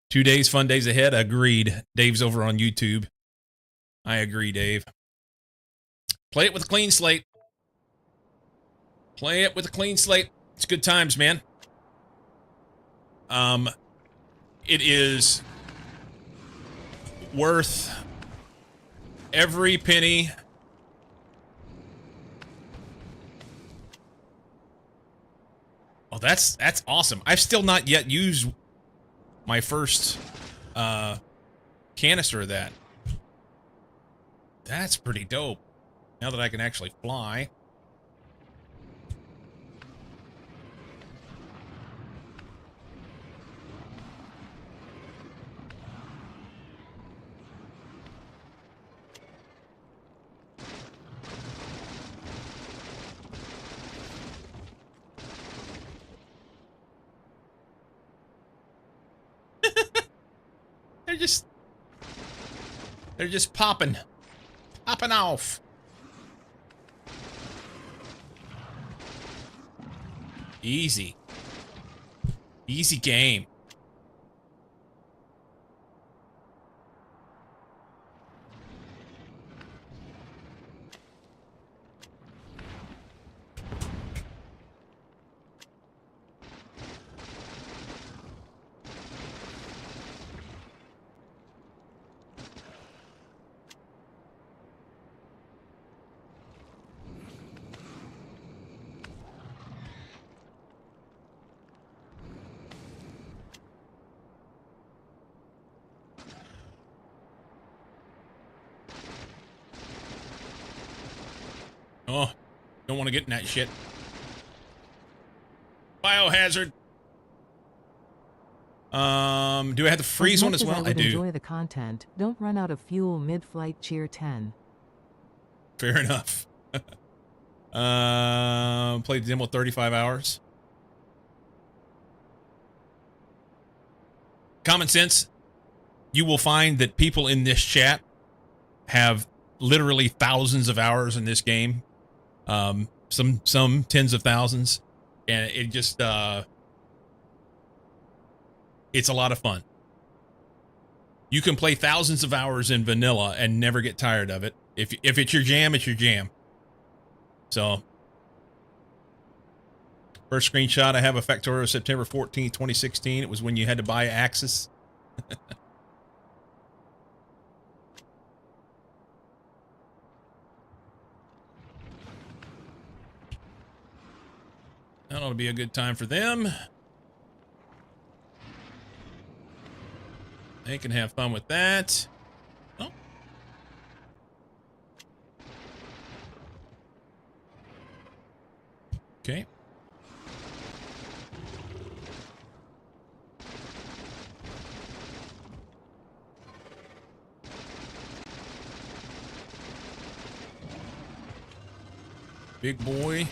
2 days, fun days ahead. Agreed. Dave's over on YouTube. I agree, Dave. Play it with a clean slate. Play it with a clean slate. It's good times, man. It is worth every penny. Oh, that's awesome. I've still not yet used my first canister of that. That's pretty dope. Now that I can actually fly. They're just popping off. Easy game. Oh, don't want to get in that shit. Biohazard. Do I have to freeze one as well? I do. Enjoy the content. Don't run out of fuel mid-flight. Cheer 10. Fair enough. Played the demo 35 hours. Common sense. You will find that people in this chat have literally thousands of hours in this game. Some tens of thousands. And it just, It's a lot of fun. You can play thousands of hours in vanilla and never get tired of it. If it's your jam, it's your jam. So, first screenshot I have a Factorio September 14th, 2016. It was when you had to buy Axis. That ought to be a good time for them. They can have fun with that. Oh. Okay. Big boy.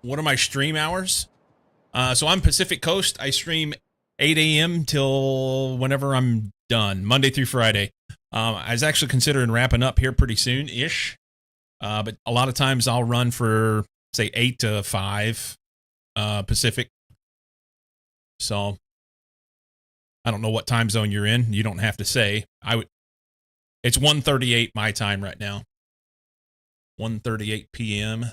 What are my stream hours? So I'm Pacific Coast. I stream 8 a.m. till whenever I'm done, Monday through Friday. I was actually considering wrapping up here pretty soon-ish. But a lot of times I'll run for, say, 8 to 5 Pacific. So I don't know what time zone you're in. You don't have to say. It's 1:38 my time right now. 1:38 p.m.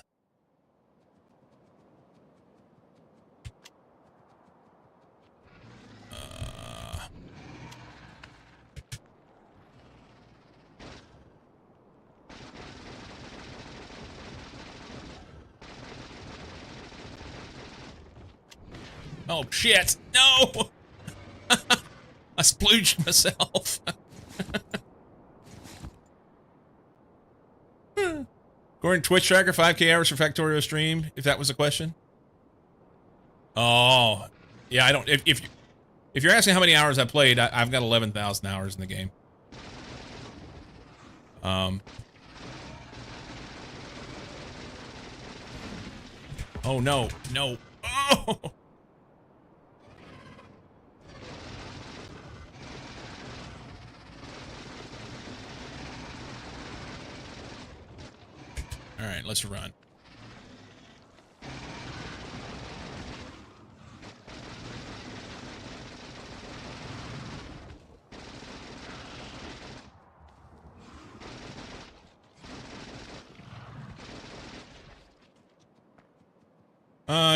Oh, shit. No! I splooged myself. Gordon, Twitch tracker, 5K hours for Factorio stream, if that was a question. Oh, yeah, I don't... If you're asking how many hours I played, I've got 11,000 hours in the game. Oh, no. No. Oh! All right, let's run.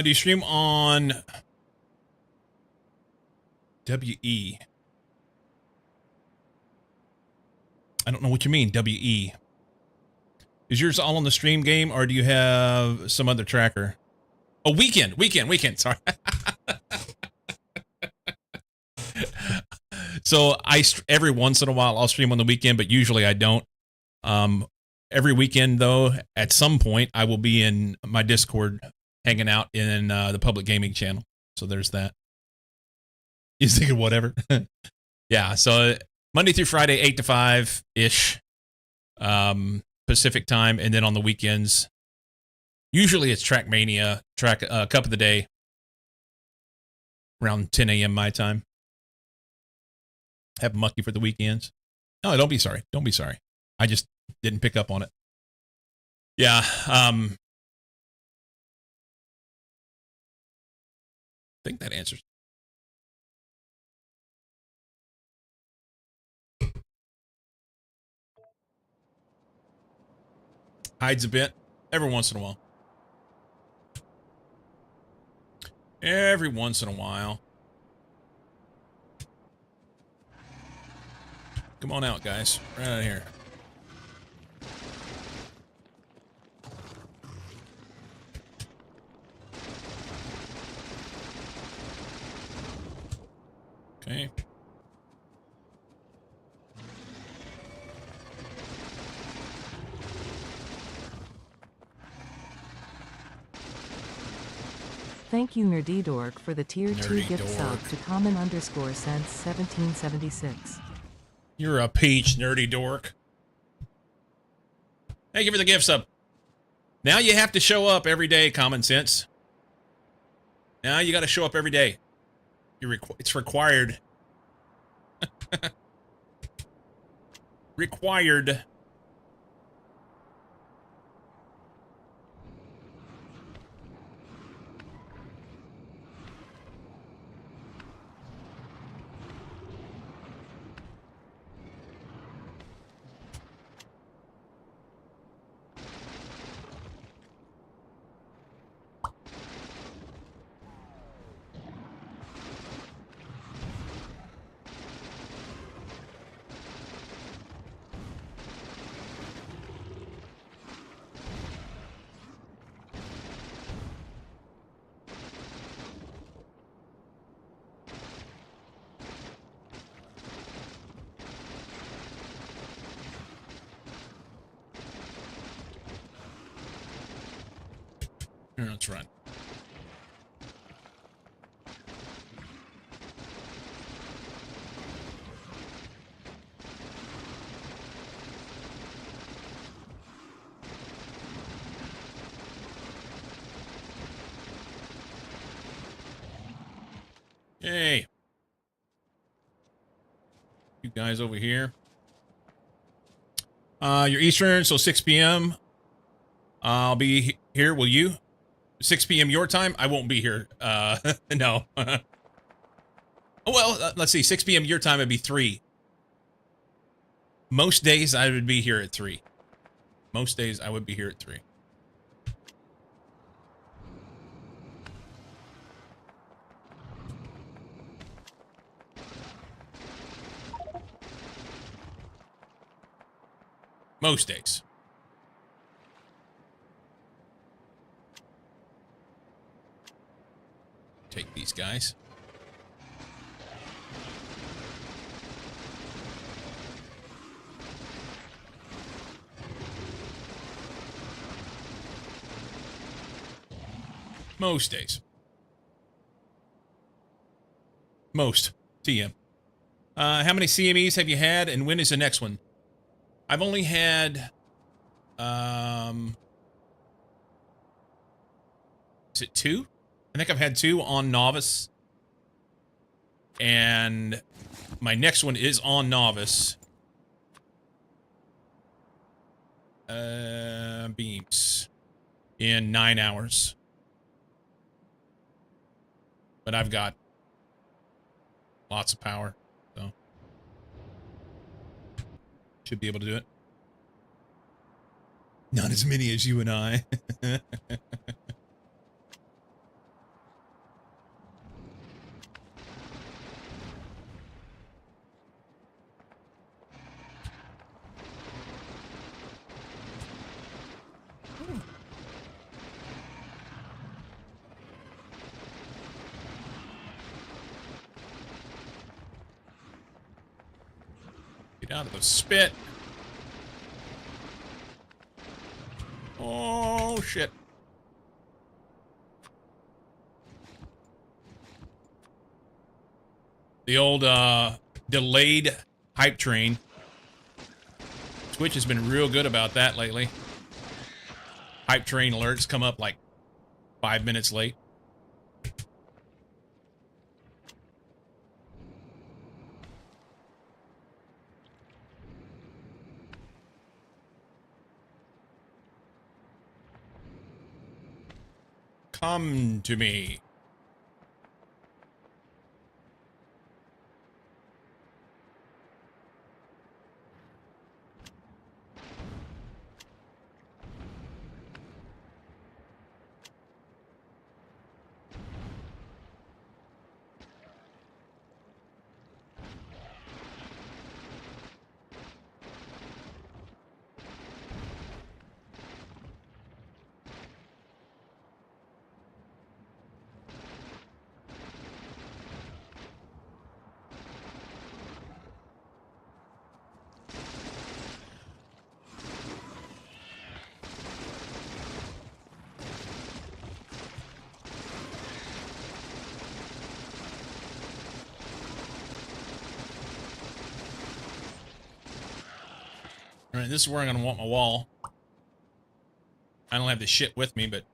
Do you stream on WE? I don't know what you mean, WE. Is yours all on the stream game, or do you have some other tracker? Oh, weekend, sorry. So every once in a while I'll stream on the weekend, but usually I don't. Every weekend though, at some point I will be in my Discord hanging out in the public gaming channel. So there's that. You thinking whatever? Yeah. So Monday through Friday, 8 to 5 ish, Pacific time, and then on the weekends, usually it's Trackmania, Cup of the Day, around 10 a.m. my time. Have mucky for the weekends. No, don't be sorry. Don't be sorry. I just didn't pick up on it. Yeah. I think that answers. Hides a bit every once in a while. Every once in a while. Come on out, guys. Right out of here. Okay. Thank you, Nerdydork, for the Tier 2 gift Nerdydork. sub to common_sense 1776. You're a peach, nerdy dork. Thank you for the gift sub. Now you have to show up every day, Common Sense. Now you got to show up every day. It's required. Required. Here, let's run. Hey. You guys over here. You're Eastern, so 6 p.m. I'll be here. Will you? 6 p.m. your time? I won't be here. No. Well, let's see. 6 p.m. your time would be 3. Most days I would be here at 3. Most days I would be here at 3. Most days. Take these guys. Most days. Most. TM. How many CMEs have you had, and when is the next one? I've only had... Is it 2? I think I've had 2 on Novice. And my next one is on Novice. Beams. In 9 hours. But I've got lots of power, so should be able to do it. Not as many as you and I. Get out of the spit. Oh, shit. The old, delayed hype train. Twitch has been real good about that lately. Hype train alerts come up like 5 minutes late. Come to me. All right, this is where I'm going to want my wall. I don't have the shit with me, but...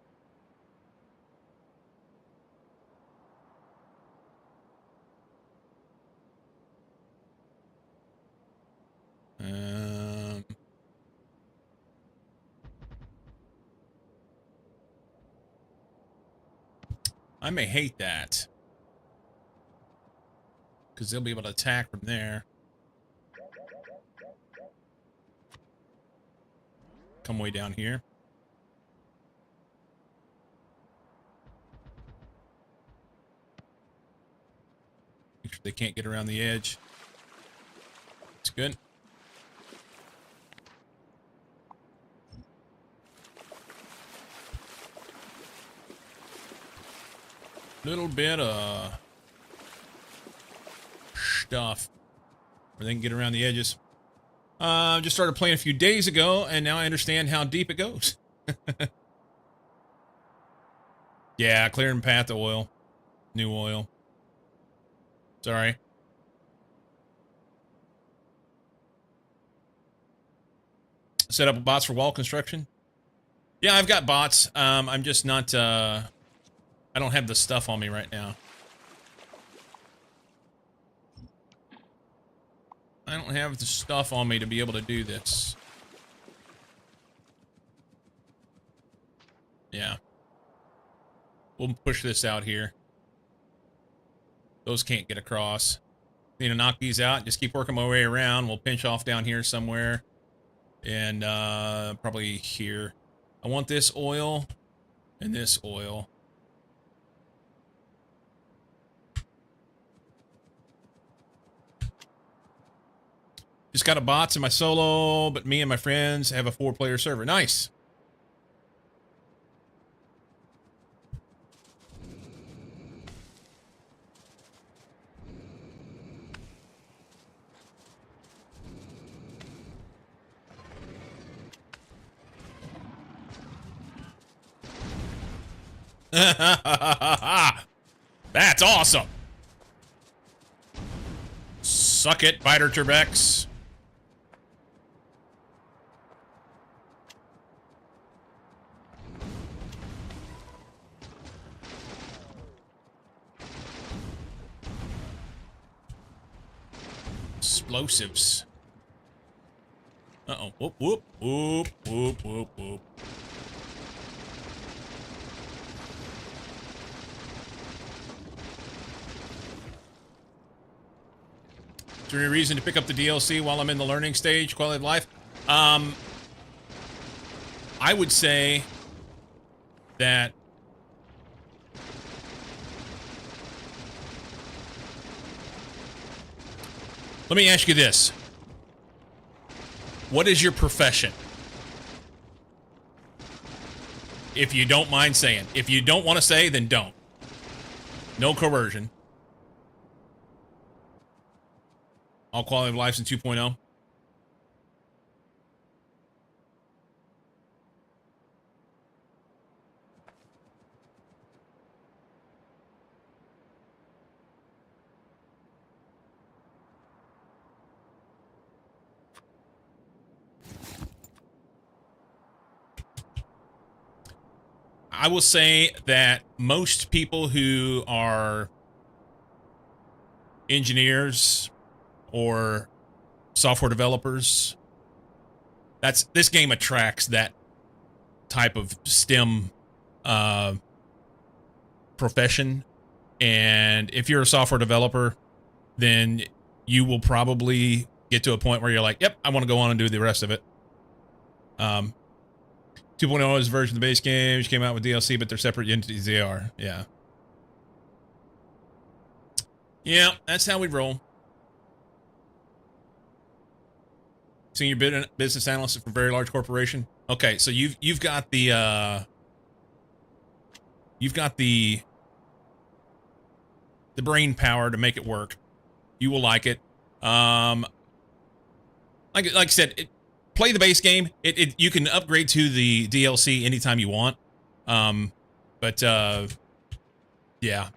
I may hate that. Because they'll be able to attack from there. Come way down here. Make sure they can't get around the edge. It's good. Little bit of stuff where they can get around the edges. Just started playing a few days ago, and now I understand how deep it goes. Yeah, clearing path oil. New oil. Sorry. Set up bots for wall construction. Yeah, I've got bots. I'm just not, I don't have the stuff on me right now. I don't have the stuff on me to be able to do this. Yeah. We'll push this out here. Those can't get across. Need to knock these out. Just keep working my way around. We'll pinch off down here somewhere. And, probably here. I want this oil and this oil. Just got a bots in my solo, but me and my friends have a 4-player server. Nice. That's awesome. Suck it, Biter Turbex. Explosives. Uh-oh. Whoop, whoop, whoop, whoop, whoop, whoop. Is there any reason to pick up the DLC while I'm in the learning stage, quality of life? I would say that let me ask you this. What is your profession? If you don't mind saying. If you don't want to say, then don't. No coercion. All quality of life in 2.0. I will say that most people who are engineers or software developers, this game attracts that type of STEM profession. And if you're a software developer, then you will probably get to a point where you're like, yep, I want to go on and do the rest of it. 2.0 is a version of the base game, which came out with DLC, but they're separate entities. They are, yeah. Yeah, that's how we roll. Senior business analyst for a very large corporation. Okay, so you've got the brain power to make it work. You will like it. Like I said, play the base game. You can upgrade to the DLC anytime you want. But yeah.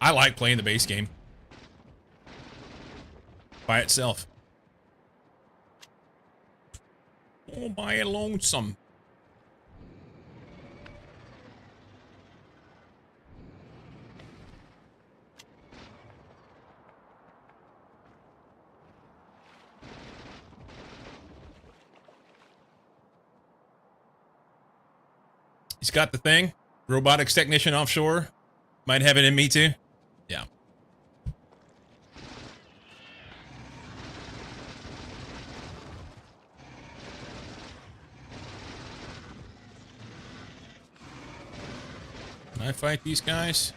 I like playing the base game by itself. All by lonesome. He's got the thing. Robotics technician offshore. Might have it in me too. Yeah. Can I fight these guys?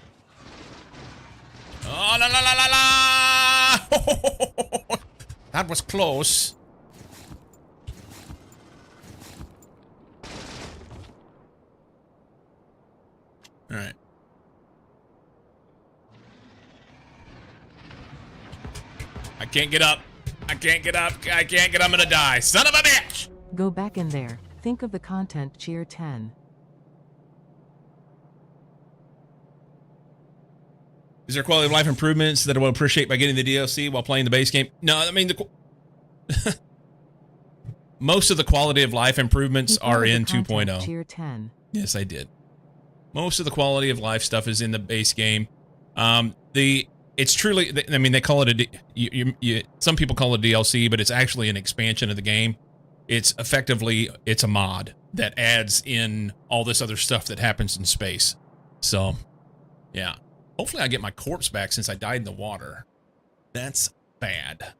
Oh, la la la la la! That was close. All right. I can't get up. I can't get up. I can't get up. I'm gonna die. Son of a bitch! Go back in there. Think of the content, cheer 10. Is there quality of life improvements that I will appreciate by getting the DLC while playing the base game? No, I mean, most of the quality of life improvements are in 2.0. Cheer 10. Yes, I did. Most of the quality of life stuff is in the base game. It's truly, I mean, they call it some people call it DLC, but it's actually an expansion of the game. It's effectively, it's a mod that adds in all this other stuff that happens in space. So, yeah. Hopefully I get my corpse back since I died in the water. That's bad.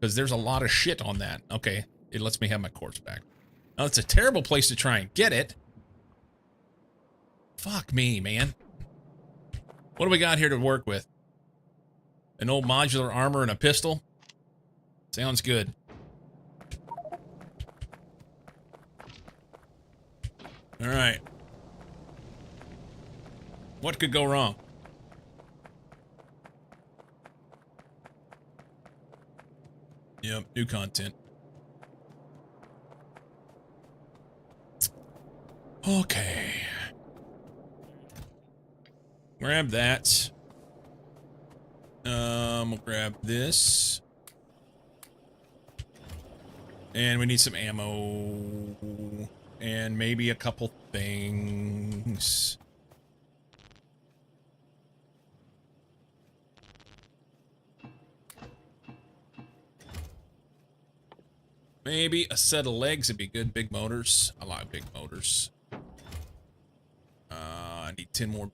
Because there's a lot of shit on that. Okay, it lets me have my corpse back. Now, it's a terrible place to try and get it. Fuck me, man. What do we got here to work with? An old modular armor and a pistol? Sounds good. All right. What could go wrong? Yep, new content. Okay. Grab that. We'll grab this. And we need some ammo. And maybe a couple things. Maybe a set of legs would be good. Big motors. I like big motors. I need 10 more.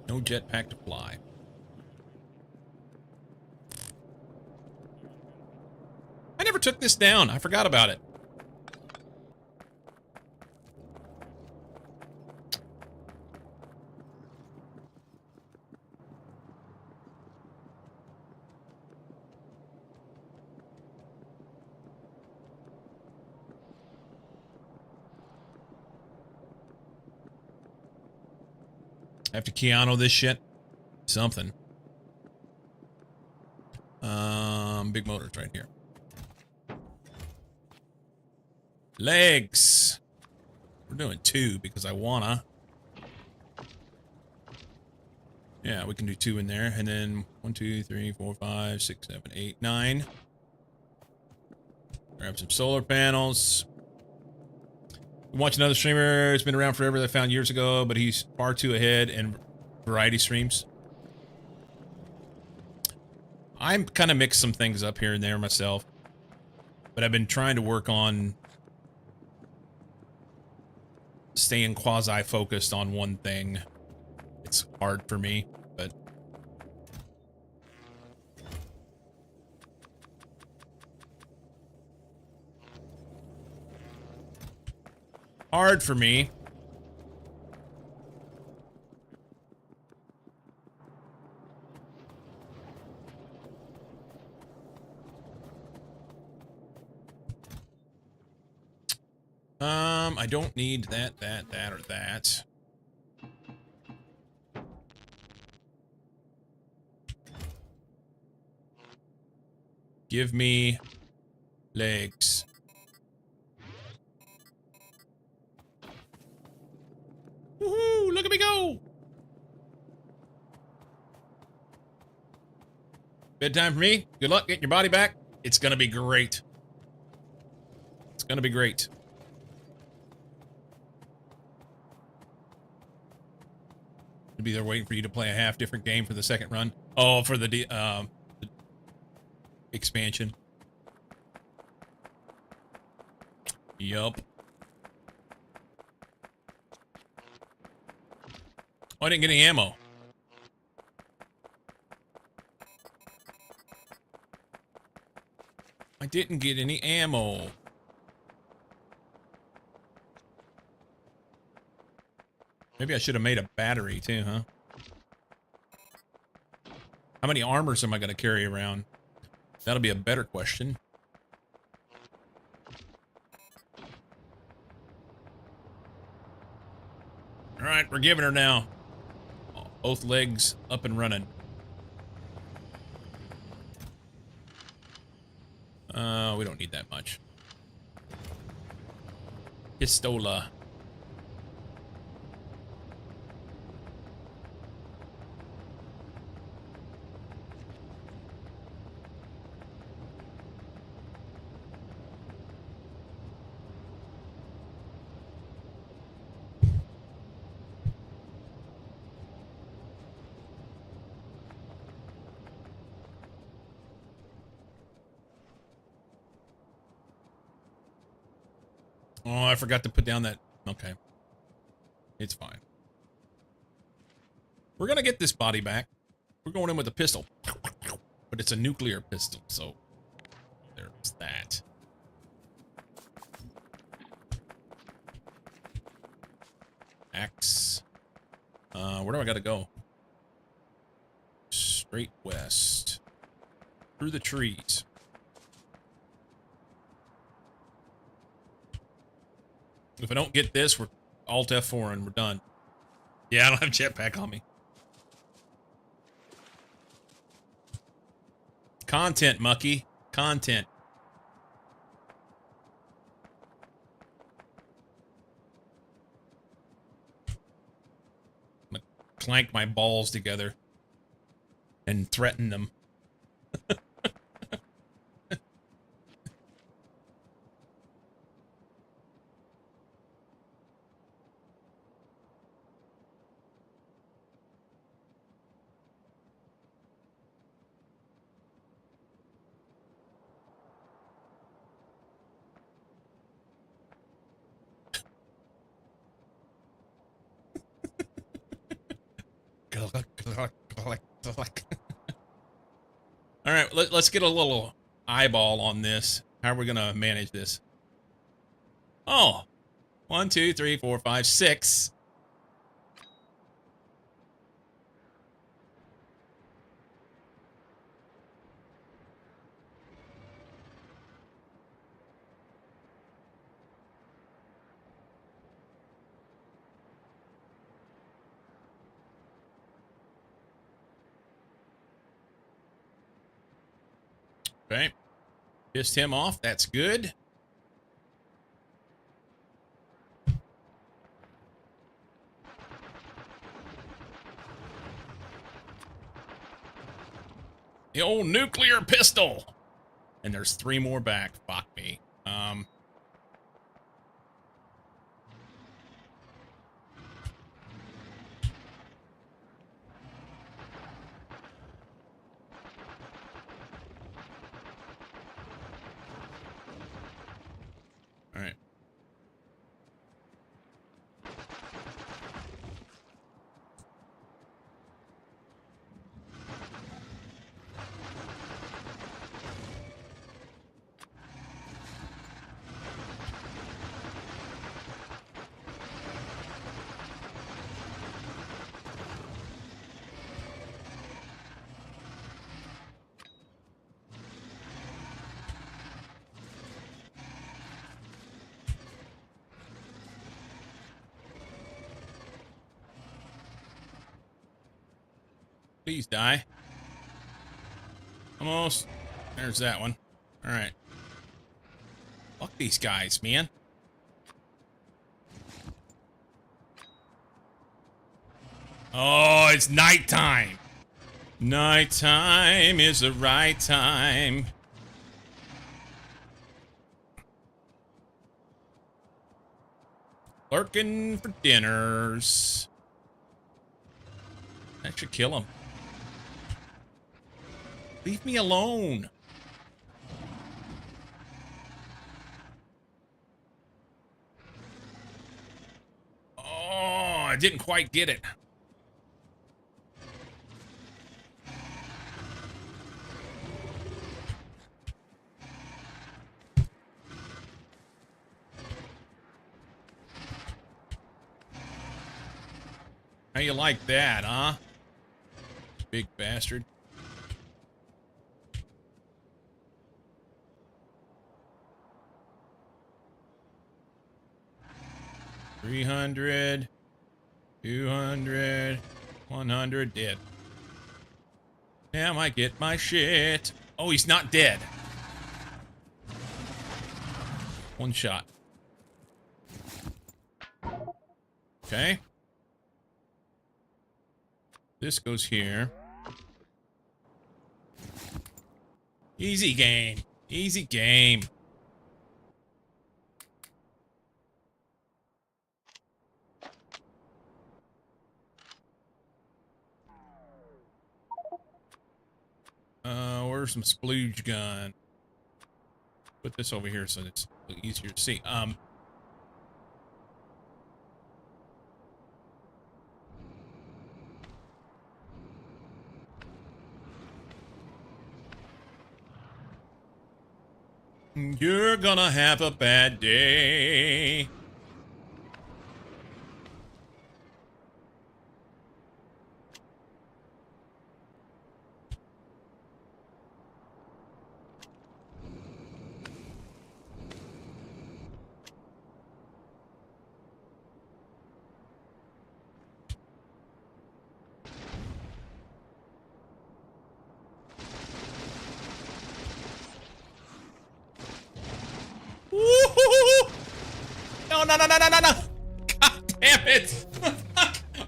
No jetpack to fly. I never took this down. I forgot about it. I have to Keanu this shit. Something. Big motors right here. Legs. We're doing 2 because I wanna. Yeah, we can do 2 in there. And then 1, 2, 3, 4, 5, 6, 7, 8, 9. Grab some solar panels. Watch another streamer. It's been around forever that I found years ago, but he's far too ahead in variety streams. I'm kind of mixed some things up here and there myself, but I've been trying to work on staying quasi-focused on one thing. It's hard for me, but hard for me. I don't need that, or that. Give me legs. Woohoo! Look at me go! Bedtime for me. Good luck getting your body back. It's gonna be great. It's gonna be great. I'll be there waiting for you to play a half different game for the second run. Oh, for the expansion. Yup. Oh, I didn't get any ammo. I didn't get any ammo. Maybe I should have made a battery too, huh? How many armors am I going to carry around? That'll be a better question. All right, we're giving her now. Both legs up and running. We don't need that much. Pistola. Oh, I forgot to put down that. Okay. It's fine. We're going to get this body back. We're going in with a pistol. But it's a nuclear pistol, so there's that. Axe. Where do I got to go? Straight west. Through the trees. If I don't get this, we're Alt F4 and we're done. Yeah, I don't have jetpack on me. Content, Mucky. Content. I'm gonna clank my balls together and threaten them. All right, let's get a little eyeball on this. How are we gonna manage this? Oh, 1, 2, 3, 4, 5, 6. Okay, pissed him off. That's good. The old nuclear pistol. And there's 3 more back. Fuck me. All right. Please die. Almost. There's that one. All right. Fuck these guys, man. Oh, it's nighttime. Nighttime is the right time. Lurking for dinners. That should kill him. Leave me alone. Oh, I didn't quite get it. How you like that, huh? Big bastard. $300, $200, $100, dead. Now I get my shit. Oh, he's not dead. One shot. Okay. This goes here. Easy game. Easy game. Where's some splooge gun? Put this over here so it's a little easier to see. You're gonna have a bad day. Woo-hoo-hoo-hoo! No, no, no, no, no, no, no! God damn it!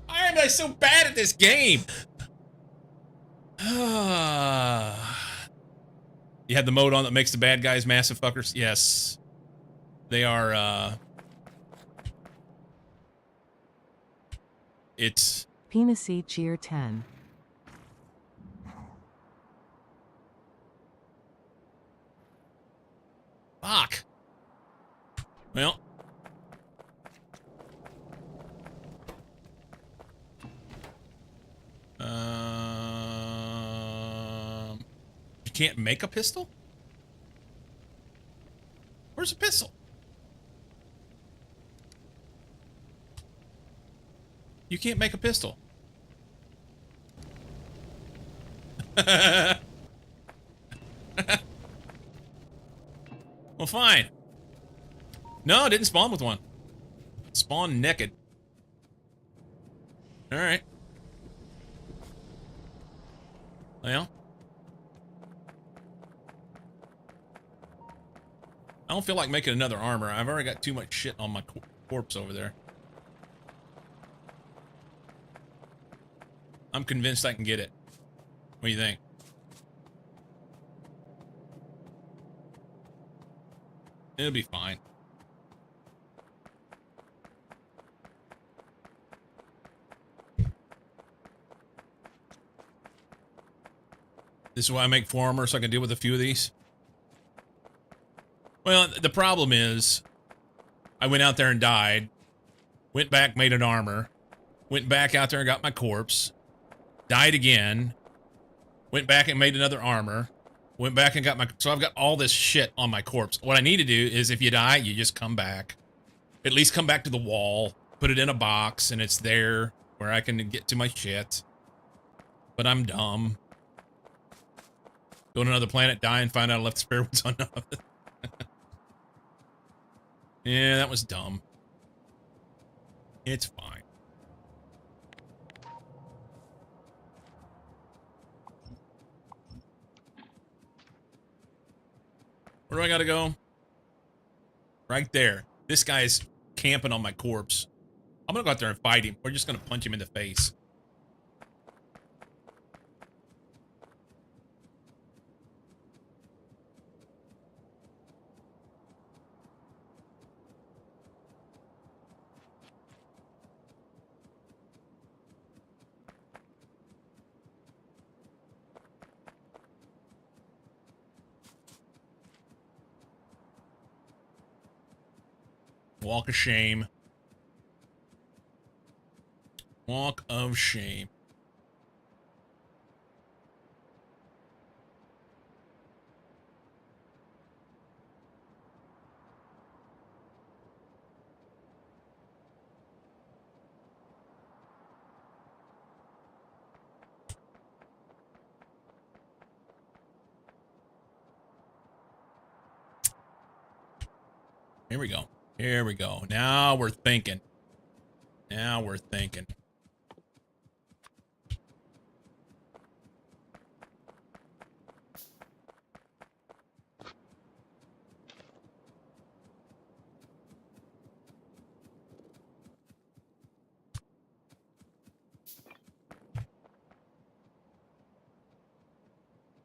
Why am I so bad at this game? You have the mode on that makes the bad guys massive fuckers? Yes. They are, it's... Penisy Cheer 10. Fuck. Well. You can't make a pistol? Where's a pistol? You can't make a pistol. Well, fine. No, it didn't spawn with one. Spawn naked. Alright. Well. I don't feel like making another armor. I've already got too much shit on my corpse over there. I'm convinced I can get it. What do you think? It'll be fine. This is why I make 4 armor, so I can deal with a few of these. Well, the problem is, I went out there and died, went back, made an armor, went back out there and got my corpse, died again, went back and made another armor, went back and got my... So I've got all this shit on my corpse. What I need to do is, if you die, you just come back. At least come back to the wall, put it in a box, and it's there where I can get to my shit. But I'm dumb. Go to another planet, die, and find out I left the spare ones on top of it. Yeah, that was dumb. It's fine. Where do I gotta go? Right there. This guy's camping on my corpse. I'm gonna go out there and fight him. We're just gonna punch him in the face. Walk of shame. Walk of shame. Here we go. Here we go. Now we're thinking. Now we're thinking.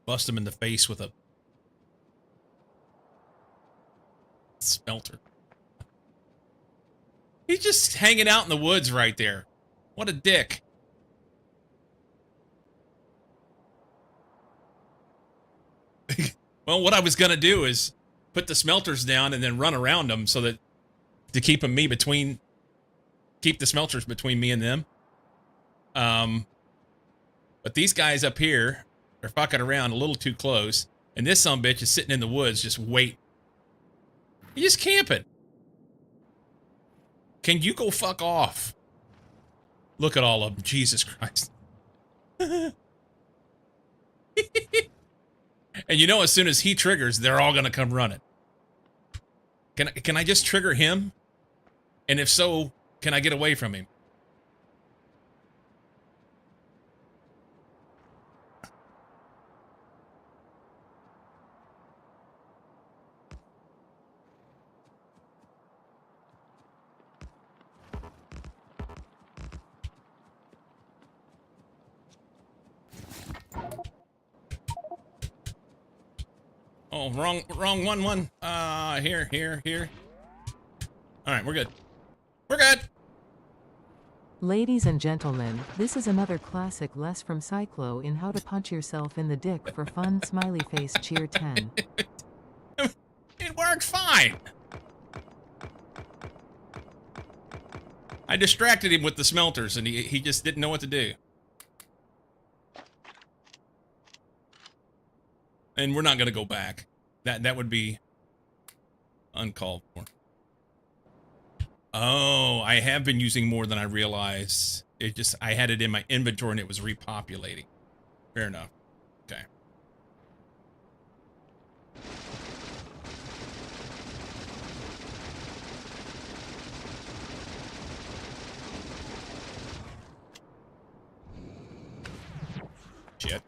Bust him in the face with a smelter. He's just hanging out in the woods right there. What a dick. Well, what I was going to do is put the smelters down and then run around them so that to keep the smelters between me and them. But these guys up here are fucking around a little too close, and this sumbitch is sitting in the woods just waiting. He's just camping. Can you go fuck off? Look at all of them. Jesus Christ. And you know, as soon as he triggers, they're all going to come running. Can I just trigger him? And if so, can I get away from him? Oh, wrong one. Here. All right, we're good. We're good. Ladies and gentlemen, this is another classic Les from Cyclo in how to punch yourself in the dick for fun. Smiley face cheer 10. It worked fine. I distracted him with the smelters, and he just didn't know what to do. And we're not going to go back. That would be uncalled for. Oh, I have been using more than I realized. I had it in my inventory and it was repopulating. Fair enough. Okay. Shit.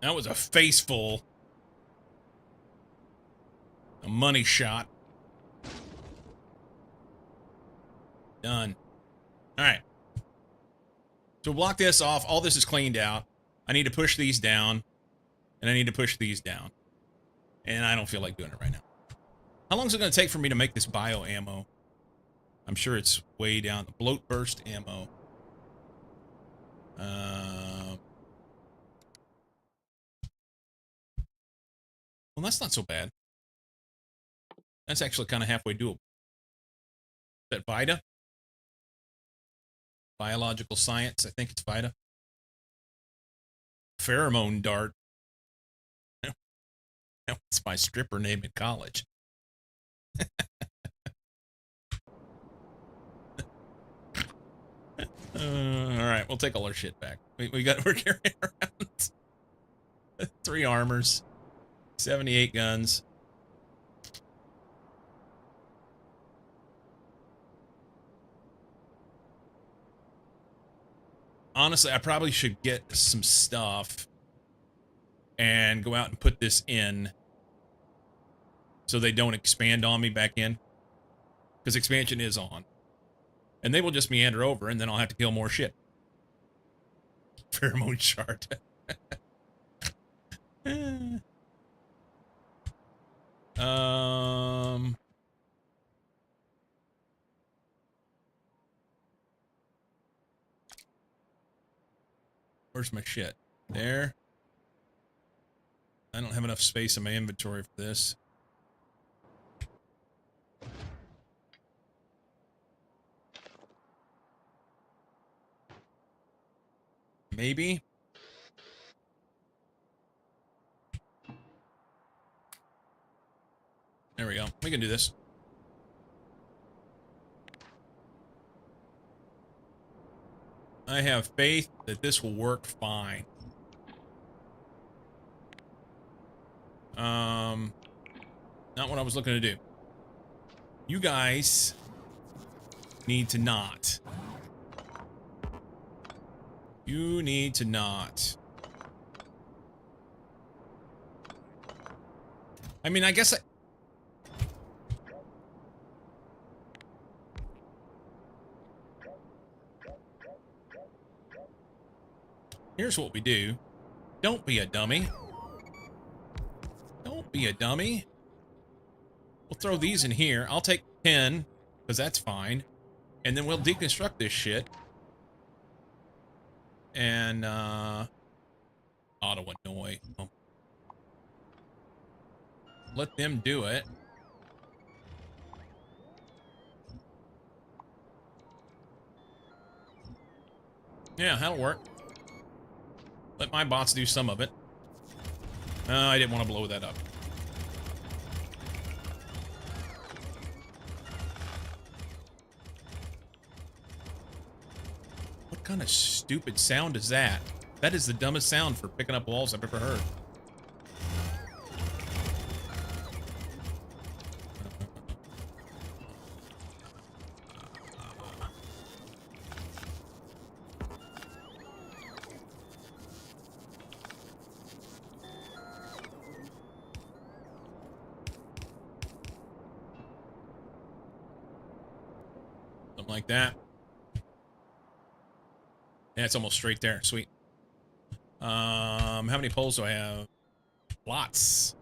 That was a face full. A money shot. Done. All right. So block this off. All this is cleaned out. I need to push these down. And I need to push these down. And I don't feel like doing it right now. How long is it going to take for me to make this bio ammo? I'm sure it's way down. The bloat burst ammo. Well, that's not so bad. That's actually kind of halfway doable. Is that Vida? Biological science. I think it's Vida. Pheromone dart. That's my stripper name in college. All right, we'll take all our shit back. We're carrying around 3 armors, 78 guns. Honestly, I probably should get some stuff and go out and put this in so they don't expand on me back in. Because expansion is on. And they will just meander over, and then I'll have to kill more shit. Pheromone shard. Where's my shit? There. I don't have enough space in my inventory for this. Maybe. There we go. We can do this. I have faith that this will work fine. Not what I was looking to do. You guys need to not. You need to not. I mean, I guess here's what we do. Don't be a dummy. Don't be a dummy. We'll throw these in here. I'll take 10, because that's fine. And then we'll deconstruct this shit. And, auto annoy. Oh. Let them do it. Yeah, that'll work. Let my bots do some of it. I didn't want to blow that up. What kind of stupid sound is that? That is the dumbest sound for picking up walls I've ever heard. Something like that. Yeah, it's almost straight there. Sweet. How many poles do I have? Lots.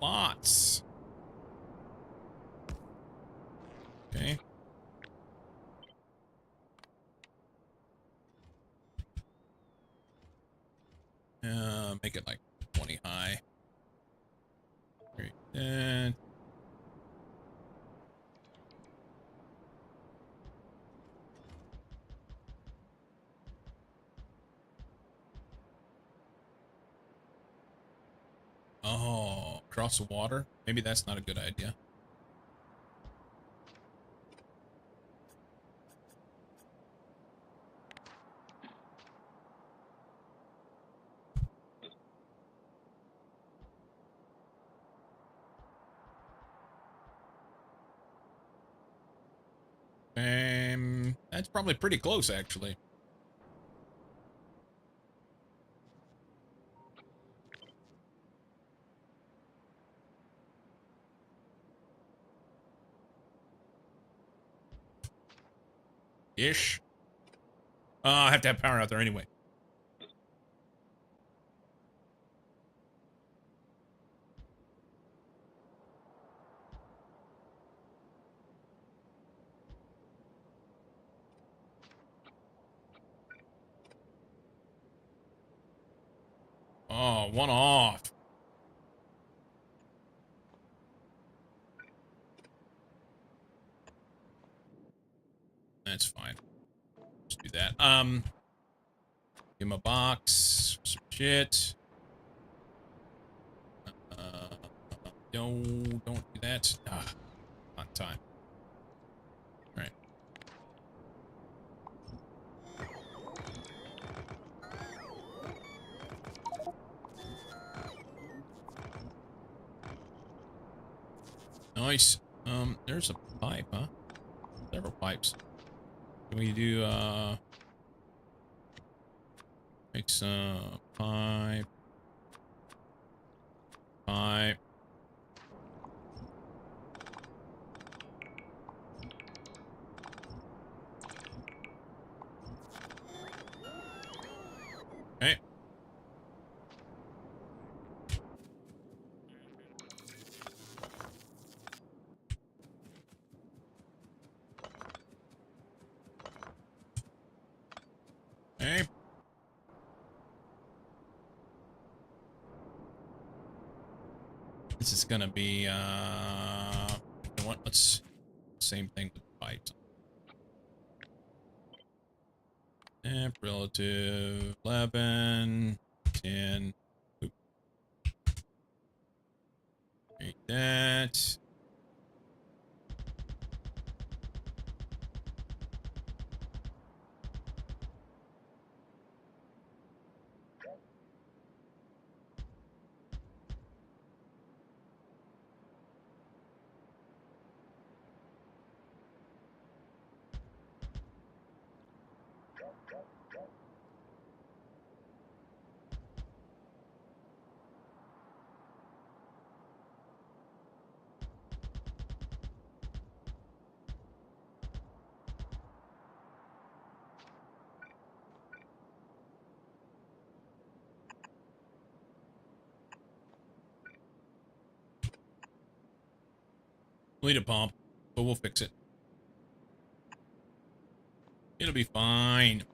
Lots. Okay. Make it like 20 high. Great. And oh, across the water? Maybe that's not a good idea. That's probably pretty close, actually. Ish. I have to have power out there anyway. Oh, one off. That's fine. Let's do that. Give him a box. Some shit. Don't do that. On time. All right. Nice. There's a pipe, huh? Several pipes. Can we do, make some pipe. Pipe. Okay. Okay. This is gonna be, you know what? Let's, same thing with pipes. Amp relative 11, 10. Oop. Create that. We need a pump, but we'll fix it. It'll be fine.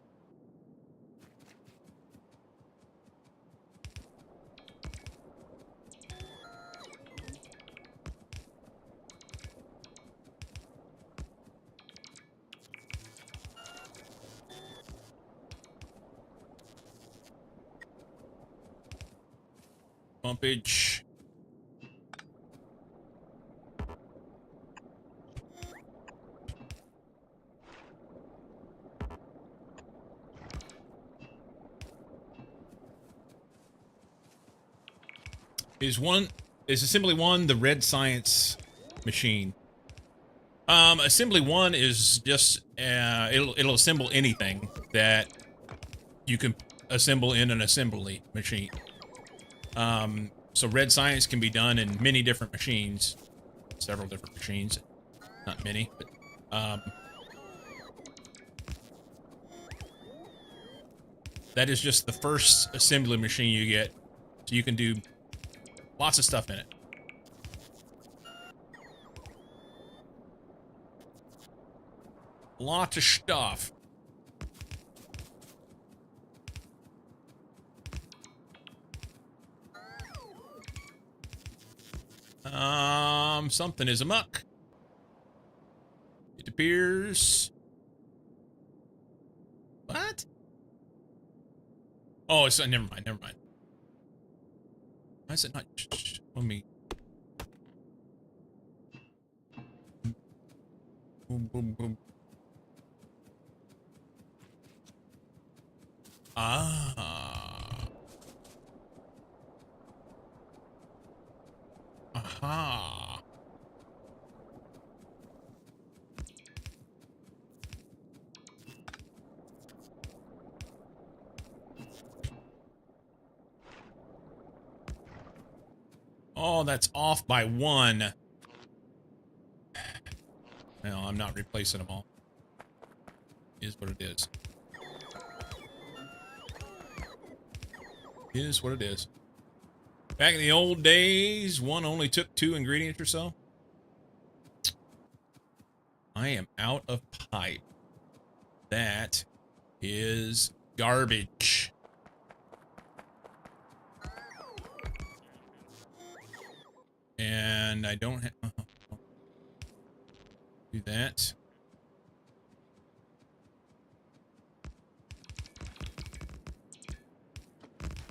Pumpage. Is assembly one the red science machine? Assembly one is just it'll assemble anything that you can assemble in an assembly machine. So red science can be done in many different machines, several different machines, not many, but that is just the first assembly machine you get, so you can do lots of stuff in it. Lots of stuff. Something is amok. It appears. What? Oh, it's never mind. Never mind. Why is it not? Let me. Boom, boom, boom. Ah. Aha. Oh, that's off by 1. No, I'm not replacing them all. It is what it is. It is what it is. Back in the old days, one only took 2 ingredients or so. I am out of pipe. That is garbage. And I don't have... do that.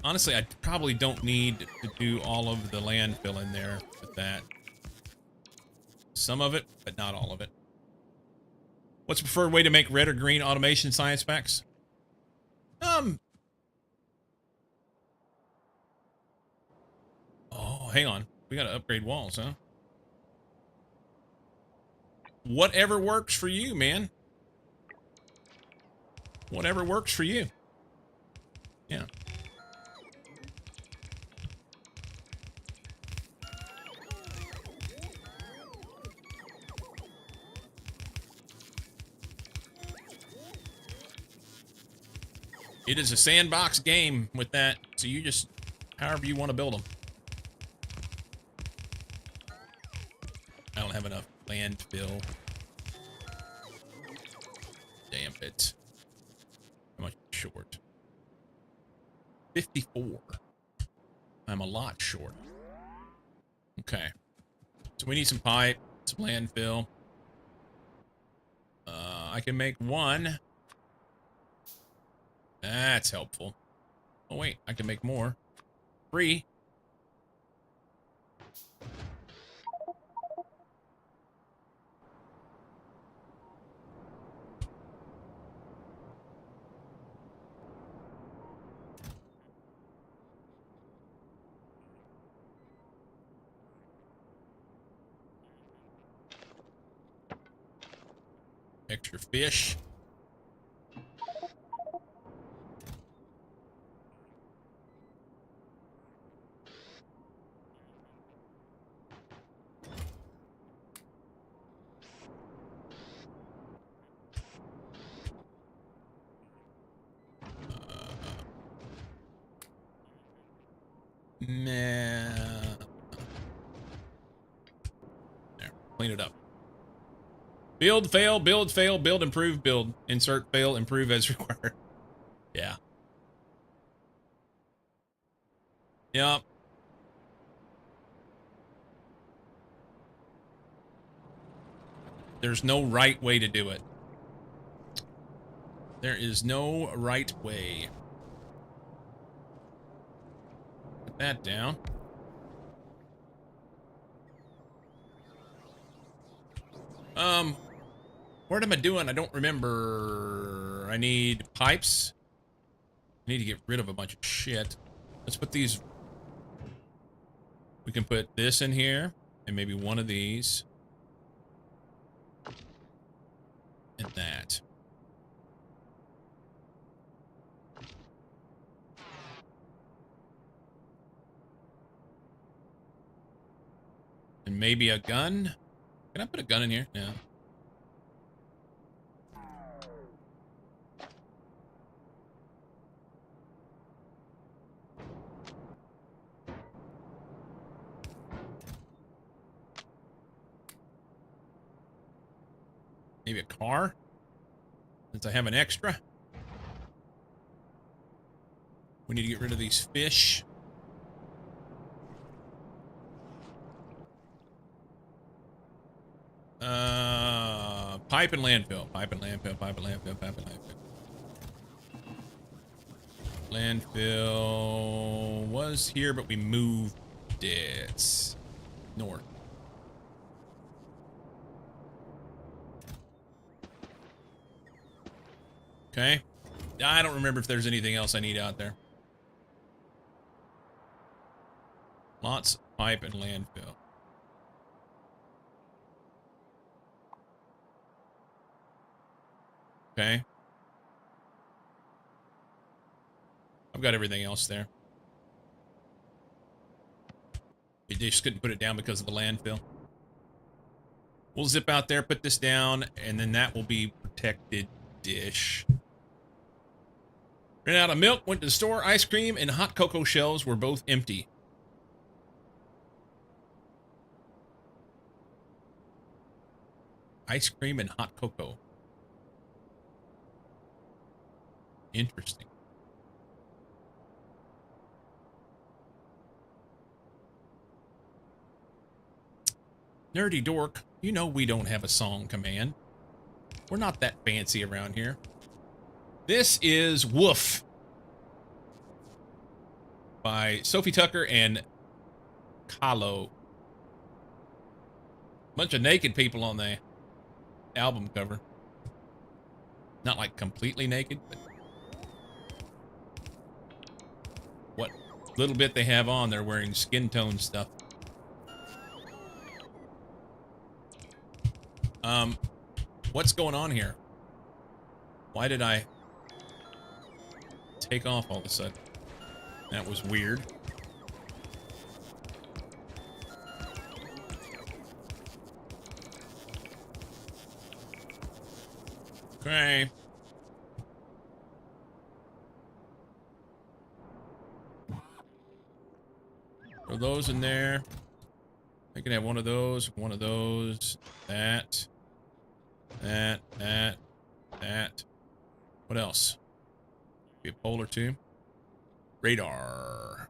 Honestly, I probably don't need to do all of the landfill in there with that. Some of it, but not all of it. What's the preferred way to make red or green automation science packs? Oh, hang on. We gotta upgrade walls, huh? Whatever works for you, man. Whatever works for you. Yeah. It is a sandbox game with that, so you just, however you want to build them. I don't have enough landfill. Damn it. How much short? 54. I'm a lot short. Okay. So we need some pipe, some landfill. I can make 1. That's helpful. Oh, wait. I can make more. 3. Extra fish. Meh. There, clean it up. Build, fail, build, improve, build. Insert, fail, improve as required. Yeah. Yep. There's no right way to do it. There is no right way. Put that down. What am I doing? I don't remember. I need pipes. I need to get rid of a bunch of shit. Let's put these. We can put this in here, and maybe one of these. And that. And maybe a gun? Can I put a gun in here? Yeah. Maybe a car? Since I have an extra. We need to get rid of these fish. Pipe and landfill. Pipe and landfill. Pipe and landfill. Pipe and landfill. Landfill was here, but we moved it north. Okay. I don't remember if there's anything else I need out there. Lots of pipe and landfill. Okay. I've got everything else there. They just couldn't put it down because of the landfill. We'll zip out there, put this down, and then that will be protected dish. Ran out of milk, went to the store. Ice cream and hot cocoa shelves were both empty. Ice cream and hot cocoa. Interesting. Nerdy dork, you know we don't have a song command. We're not that fancy around here. This is Woof by Sophie Tucker and Kahlo. Bunch of naked people on the album cover. Not like completely naked, but what little bit they have on, they're wearing skin tone stuff. What's going on here? Why did I take off all of a sudden? That was weird. Okay. Throw those in there. I can have one of those, that. What else? Be a pole or two. Radar.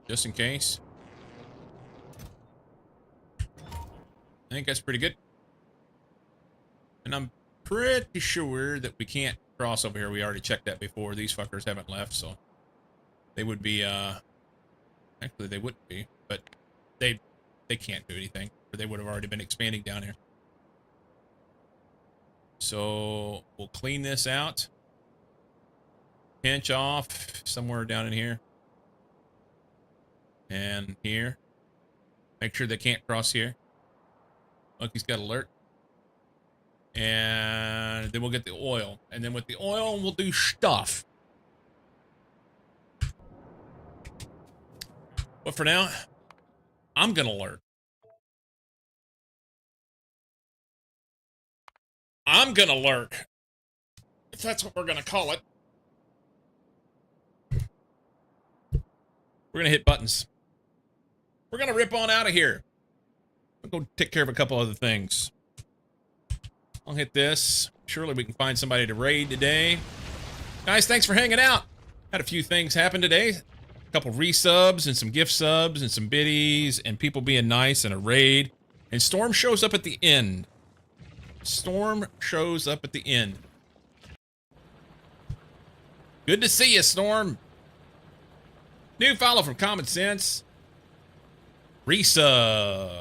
Just in case. I think that's pretty good. And I'm pretty sure that we can't cross over here. We already checked that before. These fuckers haven't left, so they would be, actually they wouldn't be, but they can't do anything, or they would have already been expanding down here. So we'll clean this out. Pinch off somewhere down in here. And here. Make sure they can't cross here. Monkey's got alert. And then we'll get the oil. And then with the oil, we'll do stuff. But for now, I'm going to alert. I'm going to lurk. If that's what we're going to call it. We're going to hit buttons. We're going to rip on out of here. We'll go take care of a couple other things. I'll hit this. Surely we can find somebody to raid today. Guys, thanks for hanging out. Had a few things happen today. A couple resubs and some gift subs and some biddies and people being nice and a raid. And Storm shows up at the end. Storm shows up at the end. Good to see you, Storm. New follow from Common Sense. Resubs.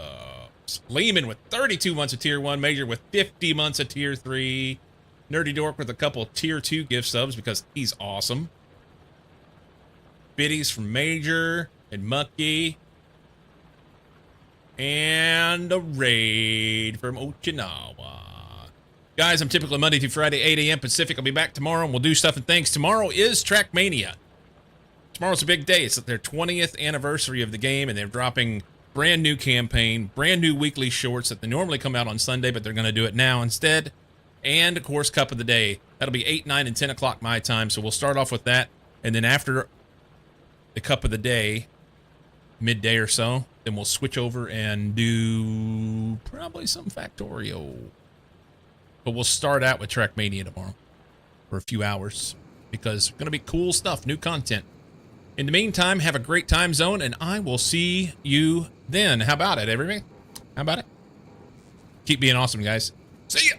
Lehman with 32 months of Tier 1. Major with 50 months of Tier 3. Nerdy Dork with a couple of Tier 2 gift subs because he's awesome. Biddies from Major and Mucky. And a raid from Okinawa. Guys, I'm typically Monday through Friday, 8 a.m. Pacific. I'll be back tomorrow and we'll do stuff and things. Tomorrow is Trackmania. Tomorrow's a big day. It's their 20th anniversary of the game, and they're dropping brand new campaign, brand new weekly shorts that they normally come out on Sunday, but they're going to do it now instead. And, of course, Cup of the Day. That'll be 8, 9, and 10 o'clock my time, so we'll start off with that. And then after the Cup of the Day, midday or so, then we'll switch over and do probably some Factorio. But we'll start out with Trackmania tomorrow for a few hours because it's going to be cool stuff, new content. In the meantime, have a great time zone, and I will see you then. How about it, everybody? How about it? Keep being awesome, guys. See ya!